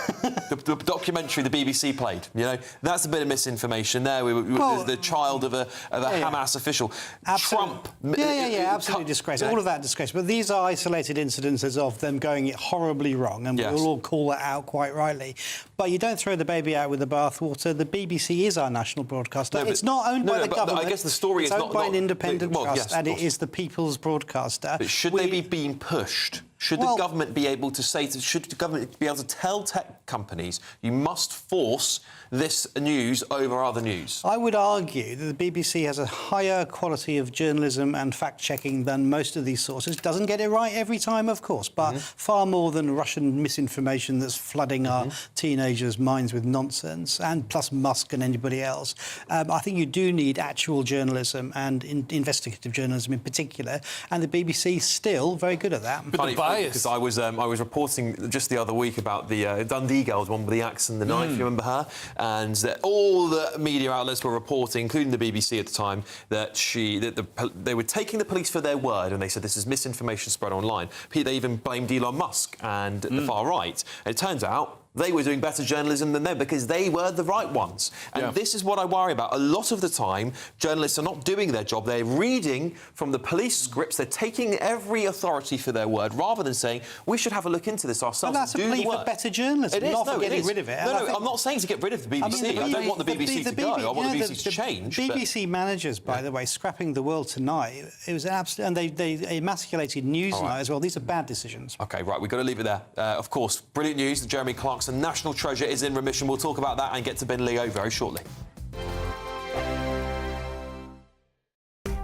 the documentary the BBC played. You know, that's a bit of misinformation there. The child of a Hamas official. Trump. Absolutely disgraceful. All of that disgraceful. But these are isolated incidences of them going horribly wrong, and we'll all call it out quite rightly. But you don't throw the baby out with the bathwater. The BBC is our national broadcaster. It's not owned by the government. I guess the story is owned by an independent trust, and it is the people's broadcaster. But should they be being pushed? Should the government be able to say, should the government be able to tell tech companies, you must force this news over other news? I would argue that the BBC has a higher quality of journalism and fact-checking than most of these sources. Doesn't get it right every time, of course, but far more than Russian misinformation that's flooding our teenagers' minds with nonsense, and plus Musk and anybody else. I think you do need actual journalism and investigative journalism in particular, and the BBC is still very good at that. But because I was reporting just the other week about the Dundee girl, the one with the axe and the knife. You remember her? And all the media outlets were reporting, including the BBC at the time, that they were taking the police for their word, and they said this is misinformation spread online. They even blamed Elon Musk and the far right. And it turns out they were doing better journalism than them because they were the right ones. And this is what I worry about. A lot of the time, journalists are not doing their job. They're reading from the police scripts. They're taking every authority for their word rather than saying, we should have a look into this ourselves. And that's a plea for better journalism, not for getting rid of it. No, I'm not saying to get rid of the BBC. I don't want the BBC to go. I want the BBC to change. BBC managers, by the way, scrapping the world tonight, it was an absolute... And they emasculated Newsnight as well. These are bad decisions. OK, right, we've got to leave it there. Of course, brilliant news. The Jeremy Clarkson National Treasure is in remission. We'll talk about that and get to Ben Leo very shortly.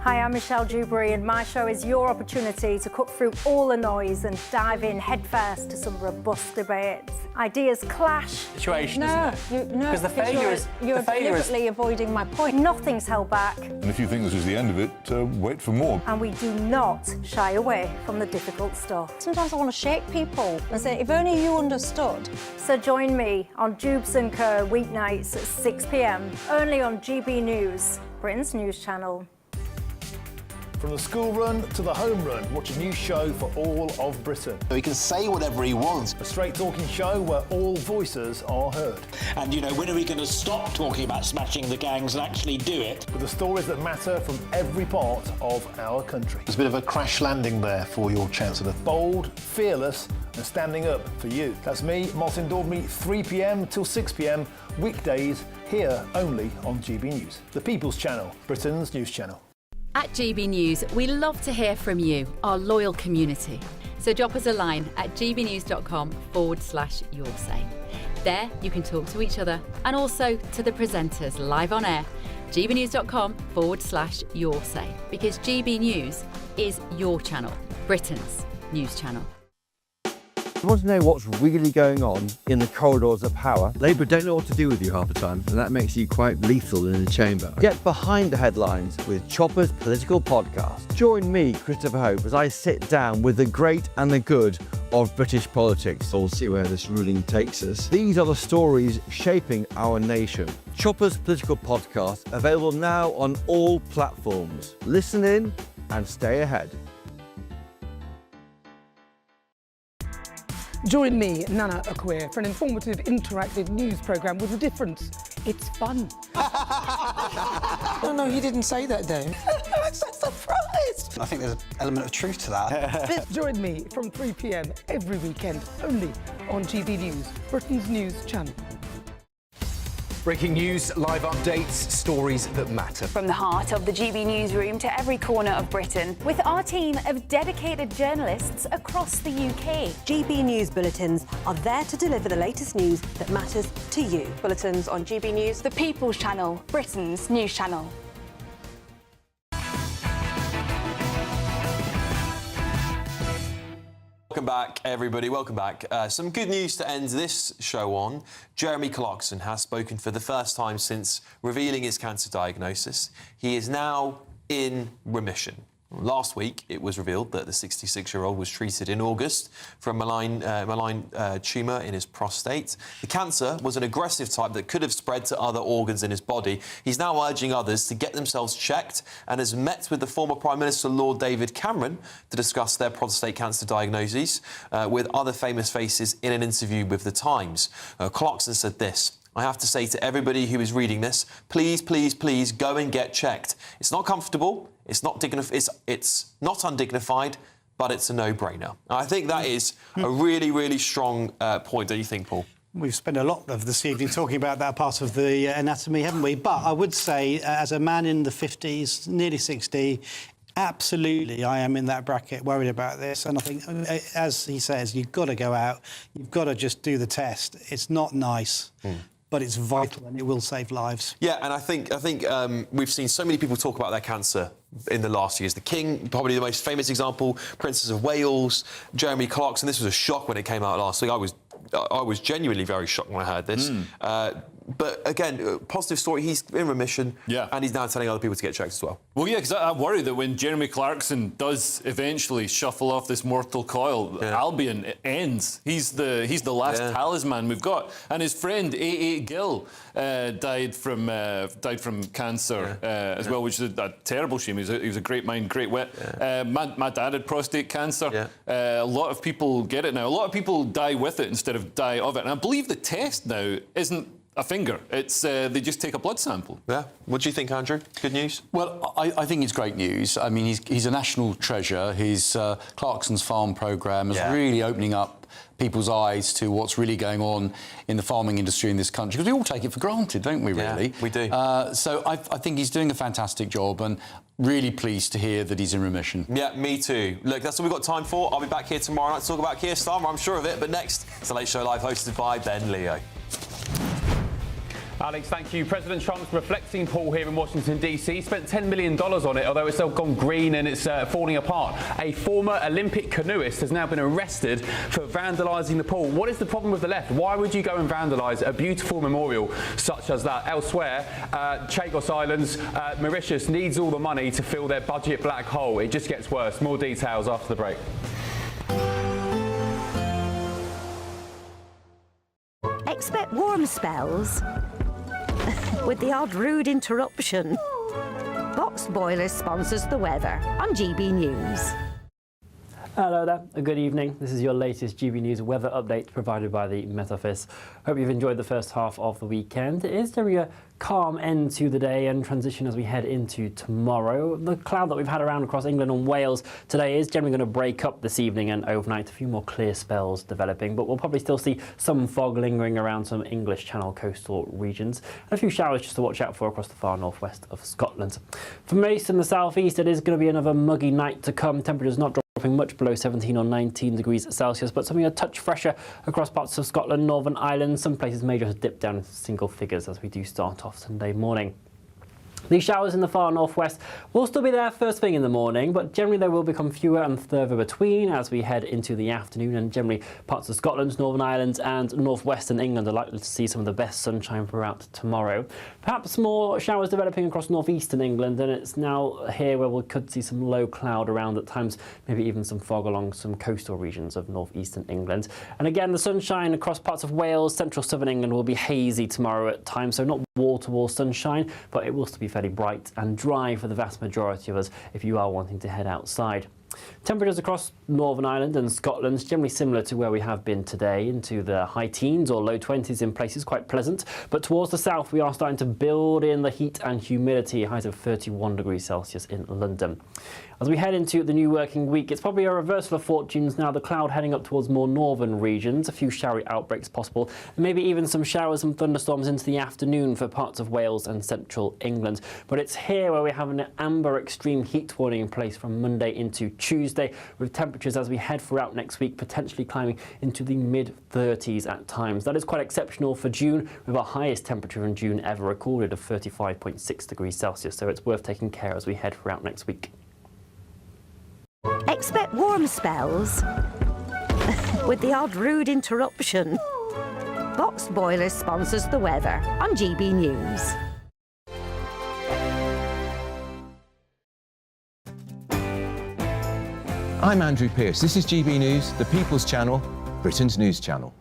Hi, I'm Michelle Dewberry, and my show is your opportunity to cut through all the noise and dive in headfirst to some robust debates. Ideas clash. Situation, isn't it? Because the failure is... You're deliberately avoiding my point. Nothing's held back. And if you think this is the end of it, wait for more. And we do not shy away from the difficult stuff. Sometimes I want to shake people and say, if only you understood. So join me on Jubes & Co weeknights at 6 p.m, only on GB News, Britain's news channel. From the school run to the home run, watch a new show for all of Britain. So he can say whatever he wants. A straight talking show where all voices are heard. And, you know, when are we going to stop talking about smashing the gangs and actually do it? With the stories that matter from every part of our country. There's a bit of a crash landing there for your Chancellor. Bold, fearless and standing up for you. That's me, Martin Daubney, 3 p.m. till 6 p.m, weekdays, here only on GB News. The People's Channel, Britain's news channel. At GB News, we love to hear from you, our loyal community. So drop us a line at gbnews.com/your say. There you can talk to each other and also to the presenters live on air. gbnews.com/your say, because GB News is your channel, Britain's news channel. You want to know what's really going on in the corridors of power? Labour don't know what to do with you half the time, and that makes you quite lethal in the chamber. Get behind the headlines with Chopper's Political Podcast. Join me, Christopher Hope, as I sit down with the great and the good of British politics. We'll see where this ruling takes us. These are the stories shaping our nation. Chopper's Political Podcast, available now on all platforms. Listen in and stay ahead. Join me, Nana Akweer, for an informative, interactive news programme with a difference. It's fun. No, he didn't say that, Dave. I'm so surprised. I think there's an element of truth to that. Join me from 3 p.m. every weekend, only on GB News, Britain's news channel. Breaking news, live updates, stories that matter. From the heart of the GB newsroom to every corner of Britain, with our team of dedicated journalists across the UK. GB News bulletins are there to deliver the latest news that matters to you. Bulletins on GB News, the People's Channel, Britain's news channel. Welcome back, everybody. Welcome back. Some good news to end this show on. Jeremy Clarkson has spoken for the first time since revealing his cancer diagnosis. He is now in remission. Last week, it was revealed that the 66-year-old was treated in August for a malign tumour in his prostate. The cancer was an aggressive type that could have spread to other organs in his body. He's now urging others to get themselves checked and has met with the former Prime Minister, Lord David Cameron, to discuss their prostate cancer diagnoses with other famous faces in an interview with The Times. Clarkson said this: "I have to say to everybody who is reading this, please, please, please go and get checked. It's not comfortable, it's not undignified, but it's a no-brainer." I think that is a really, really strong point, don't you think, Paul? We've spent a lot of this evening talking about that part of the anatomy, haven't we? But I would say, as a man in the 50s, nearly 60, absolutely, I am in that bracket worried about this. And I think, as he says, you've got to go out, you've got to just do the test. It's not nice. But it's vital and it will save lives. Yeah, and I think we've seen so many people talk about their cancer in the last years. The King, probably the most famous example, Princess of Wales, Jeremy Clarkson. This was a shock when it came out last week. I was genuinely very shocked when I heard this. But again, positive story. He's in remission, and he's now telling other people to get checked as well. Well, yeah, because I worry that when Jeremy Clarkson does eventually shuffle off this mortal coil, Albion ends. He's the last talisman we've got. And his friend A.A. Gill died from cancer as well, which is a terrible shame. He was a great mind, great wit. My dad had prostate cancer. A lot of people get it now. A lot of people die with it instead of die of it. And I believe the test now isn't a finger. It's they just take a blood sample. Yeah. What do you think, Andrew? Good news? Well, I think it's great news. I mean, he's a national treasure. His Clarkson's Farm programme is really opening up people's eyes to what's really going on in the farming industry in this country, because we all take it for granted, don't we, really? Yeah, we do. So I think he's doing a fantastic job, and really pleased to hear that he's in remission. Yeah, me too. Look, that's all we've got time for. I'll be back here tomorrow night to talk about Keir Starmer, I'm sure of it. But next, it's The Late Show Live, hosted by Ben Leo. Alex, thank you. President Trump's reflecting pool here in Washington, D.C. spent $10 million on it, although it's all gone green and it's falling apart. A former Olympic canoeist has now been arrested for vandalising the pool. What is the problem with the left? Why would you go and vandalise a beautiful memorial such as that? Elsewhere, Chagos Islands, Mauritius needs all the money to fill their budget black hole. It just gets worse. More details after the break. Expect warm spells with the odd rude interruption. Boxed Boiler sponsors the weather on GB News. Hello there, good evening. This is your latest GB News weather update provided by the Met Office. Hope you've enjoyed the first half of the weekend. It is generally a calm end to the day and transition as we head into tomorrow. The cloud that we've had around across England and Wales today is generally going to break up this evening and overnight. A few more clear spells developing, but we'll probably still see some fog lingering around some English Channel coastal regions. And a few showers just to watch out for across the far northwest of Scotland. For most in the southeast, it is going to be another muggy night to come. Temperatures not dropping much below 17 or 19 degrees Celsius, but something a touch fresher across parts of Scotland, Northern Ireland. Some places may just dip down into single figures as we do start off Sunday morning. These showers in the far northwest will still be there first thing in the morning, but generally they will become fewer and further between as we head into the afternoon, and generally parts of Scotland, Northern Ireland and northwestern England are likely to see some of the best sunshine throughout tomorrow. Perhaps more showers developing across northeastern England, and it's now here where we could see some low cloud around at times, maybe even some fog along some coastal regions of northeastern England. And again, the sunshine across parts of Wales, central southern England will be hazy tomorrow at times, so not wall-to-wall sunshine, but it will still be fairly bright and dry for the vast majority of us if you are wanting to head outside. Temperatures across Northern Ireland and Scotland generally similar to where we have been today, into the high teens or low 20s in places, quite pleasant. But towards the south we are starting to build in the heat and humidity, highs of 31 degrees Celsius in London. As we head into the new working week, it's probably a reversal of fortunes now, the cloud heading up towards more northern regions, a few showery outbreaks possible, and maybe even some showers and thunderstorms into the afternoon for parts of Wales and central England. But it's here where we have an amber extreme heat warning in place from Monday into Tuesday, with temperatures as we head throughout next week potentially climbing into the mid-30s at times. That is quite exceptional for June, with our highest temperature in June ever recorded of 35.6 degrees Celsius, so it's worth taking care as we head throughout next week. Expect warm spells with the odd rude interruption. Boxed Boiler sponsors the weather on GB News. I'm Andrew Pearce. This is GB News, the People's Channel, Britain's news channel.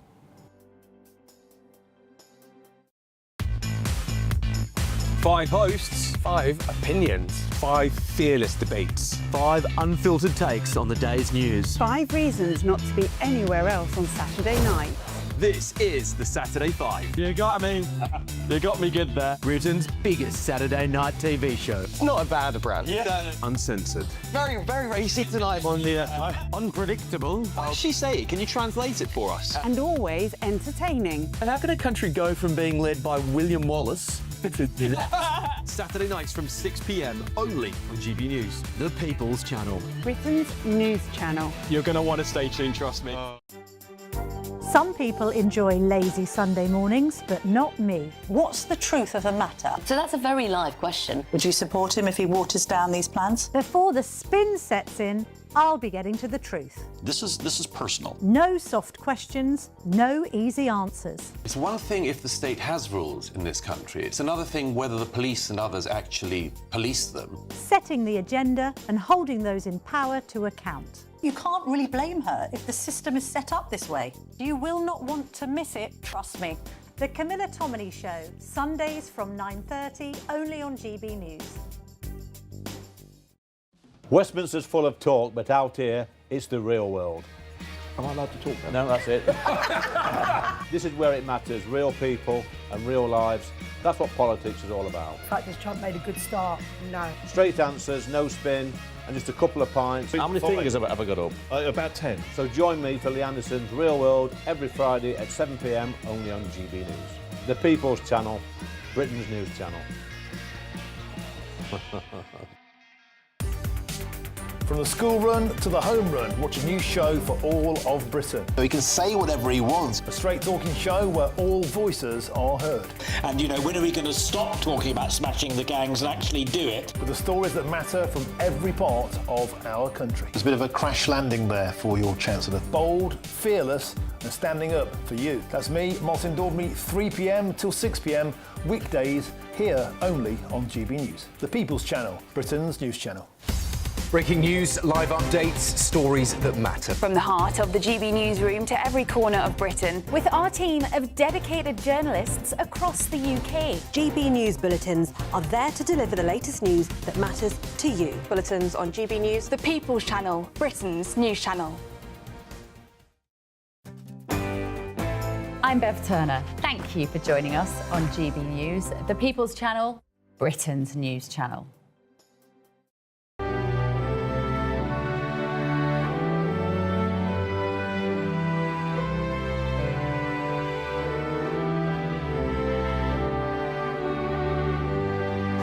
5 hosts, 5 opinions, 5 fearless debates, 5 unfiltered takes on the day's news. 5 reasons not to be anywhere else on Saturday night. This is the Saturday 5. You got me good there. Britain's biggest Saturday night TV show. It's not a bad brand. Yeah. Uncensored. Very, very racy tonight. On the unpredictable. What did she say? Can you translate it for us? And always entertaining. And how can a country go from being led by William Wallace Saturday nights from 6 p.m. only on GB News, the People's Channel. Britain's news channel. You're going to want to stay tuned, trust me. Some people enjoy lazy Sunday mornings, but not me. What's the truth of the matter? So that's a very live question. Would you support him if he waters down these plans? Before the spin sets in, I'll be getting to the truth. This is personal. No soft questions, no easy answers. It's one thing if the state has rules in this country. It's another thing whether the police and others actually police them. Setting the agenda and holding those in power to account. You can't really blame her if the system is set up this way. You will not want to miss it, trust me. The Camilla Tominey Show, Sundays from 9:30, only on GB News. Westminster's full of talk, but out here, it's the real world. Am I allowed to talk now? No, that's it. This is where it matters, real people and real lives. That's what politics is all about. The fact has Trump made a good start? No. Straight answers, no spin, and just a couple of pints. How many fingers have I got up? About 10. So join me for Lee Anderson's Real World every Friday at 7 p.m. only on GB News. The People's Channel, Britain's news channel. From the school run to the home run, watch a new show for all of Britain. So he can say whatever he wants. A straight talking show where all voices are heard. And, you know, when are we going to stop talking about smashing the gangs and actually do it? With the stories that matter from every part of our country. There's a bit of a crash landing there for your Chancellor. Bold, fearless and standing up for you. That's me, Martin Dordme, 3 p.m. till 6 p.m. weekdays here only on GB News. The People's Channel, Britain's news channel. Breaking news, live updates, stories that matter. From the heart of the GB newsroom to every corner of Britain, with our team of dedicated journalists across the UK. GB News bulletins are there to deliver the latest news that matters to you. Bulletins on GB News, the People's Channel, Britain's news channel. I'm Bev Turner. Thank you for joining us on GB News, the People's Channel, Britain's news channel.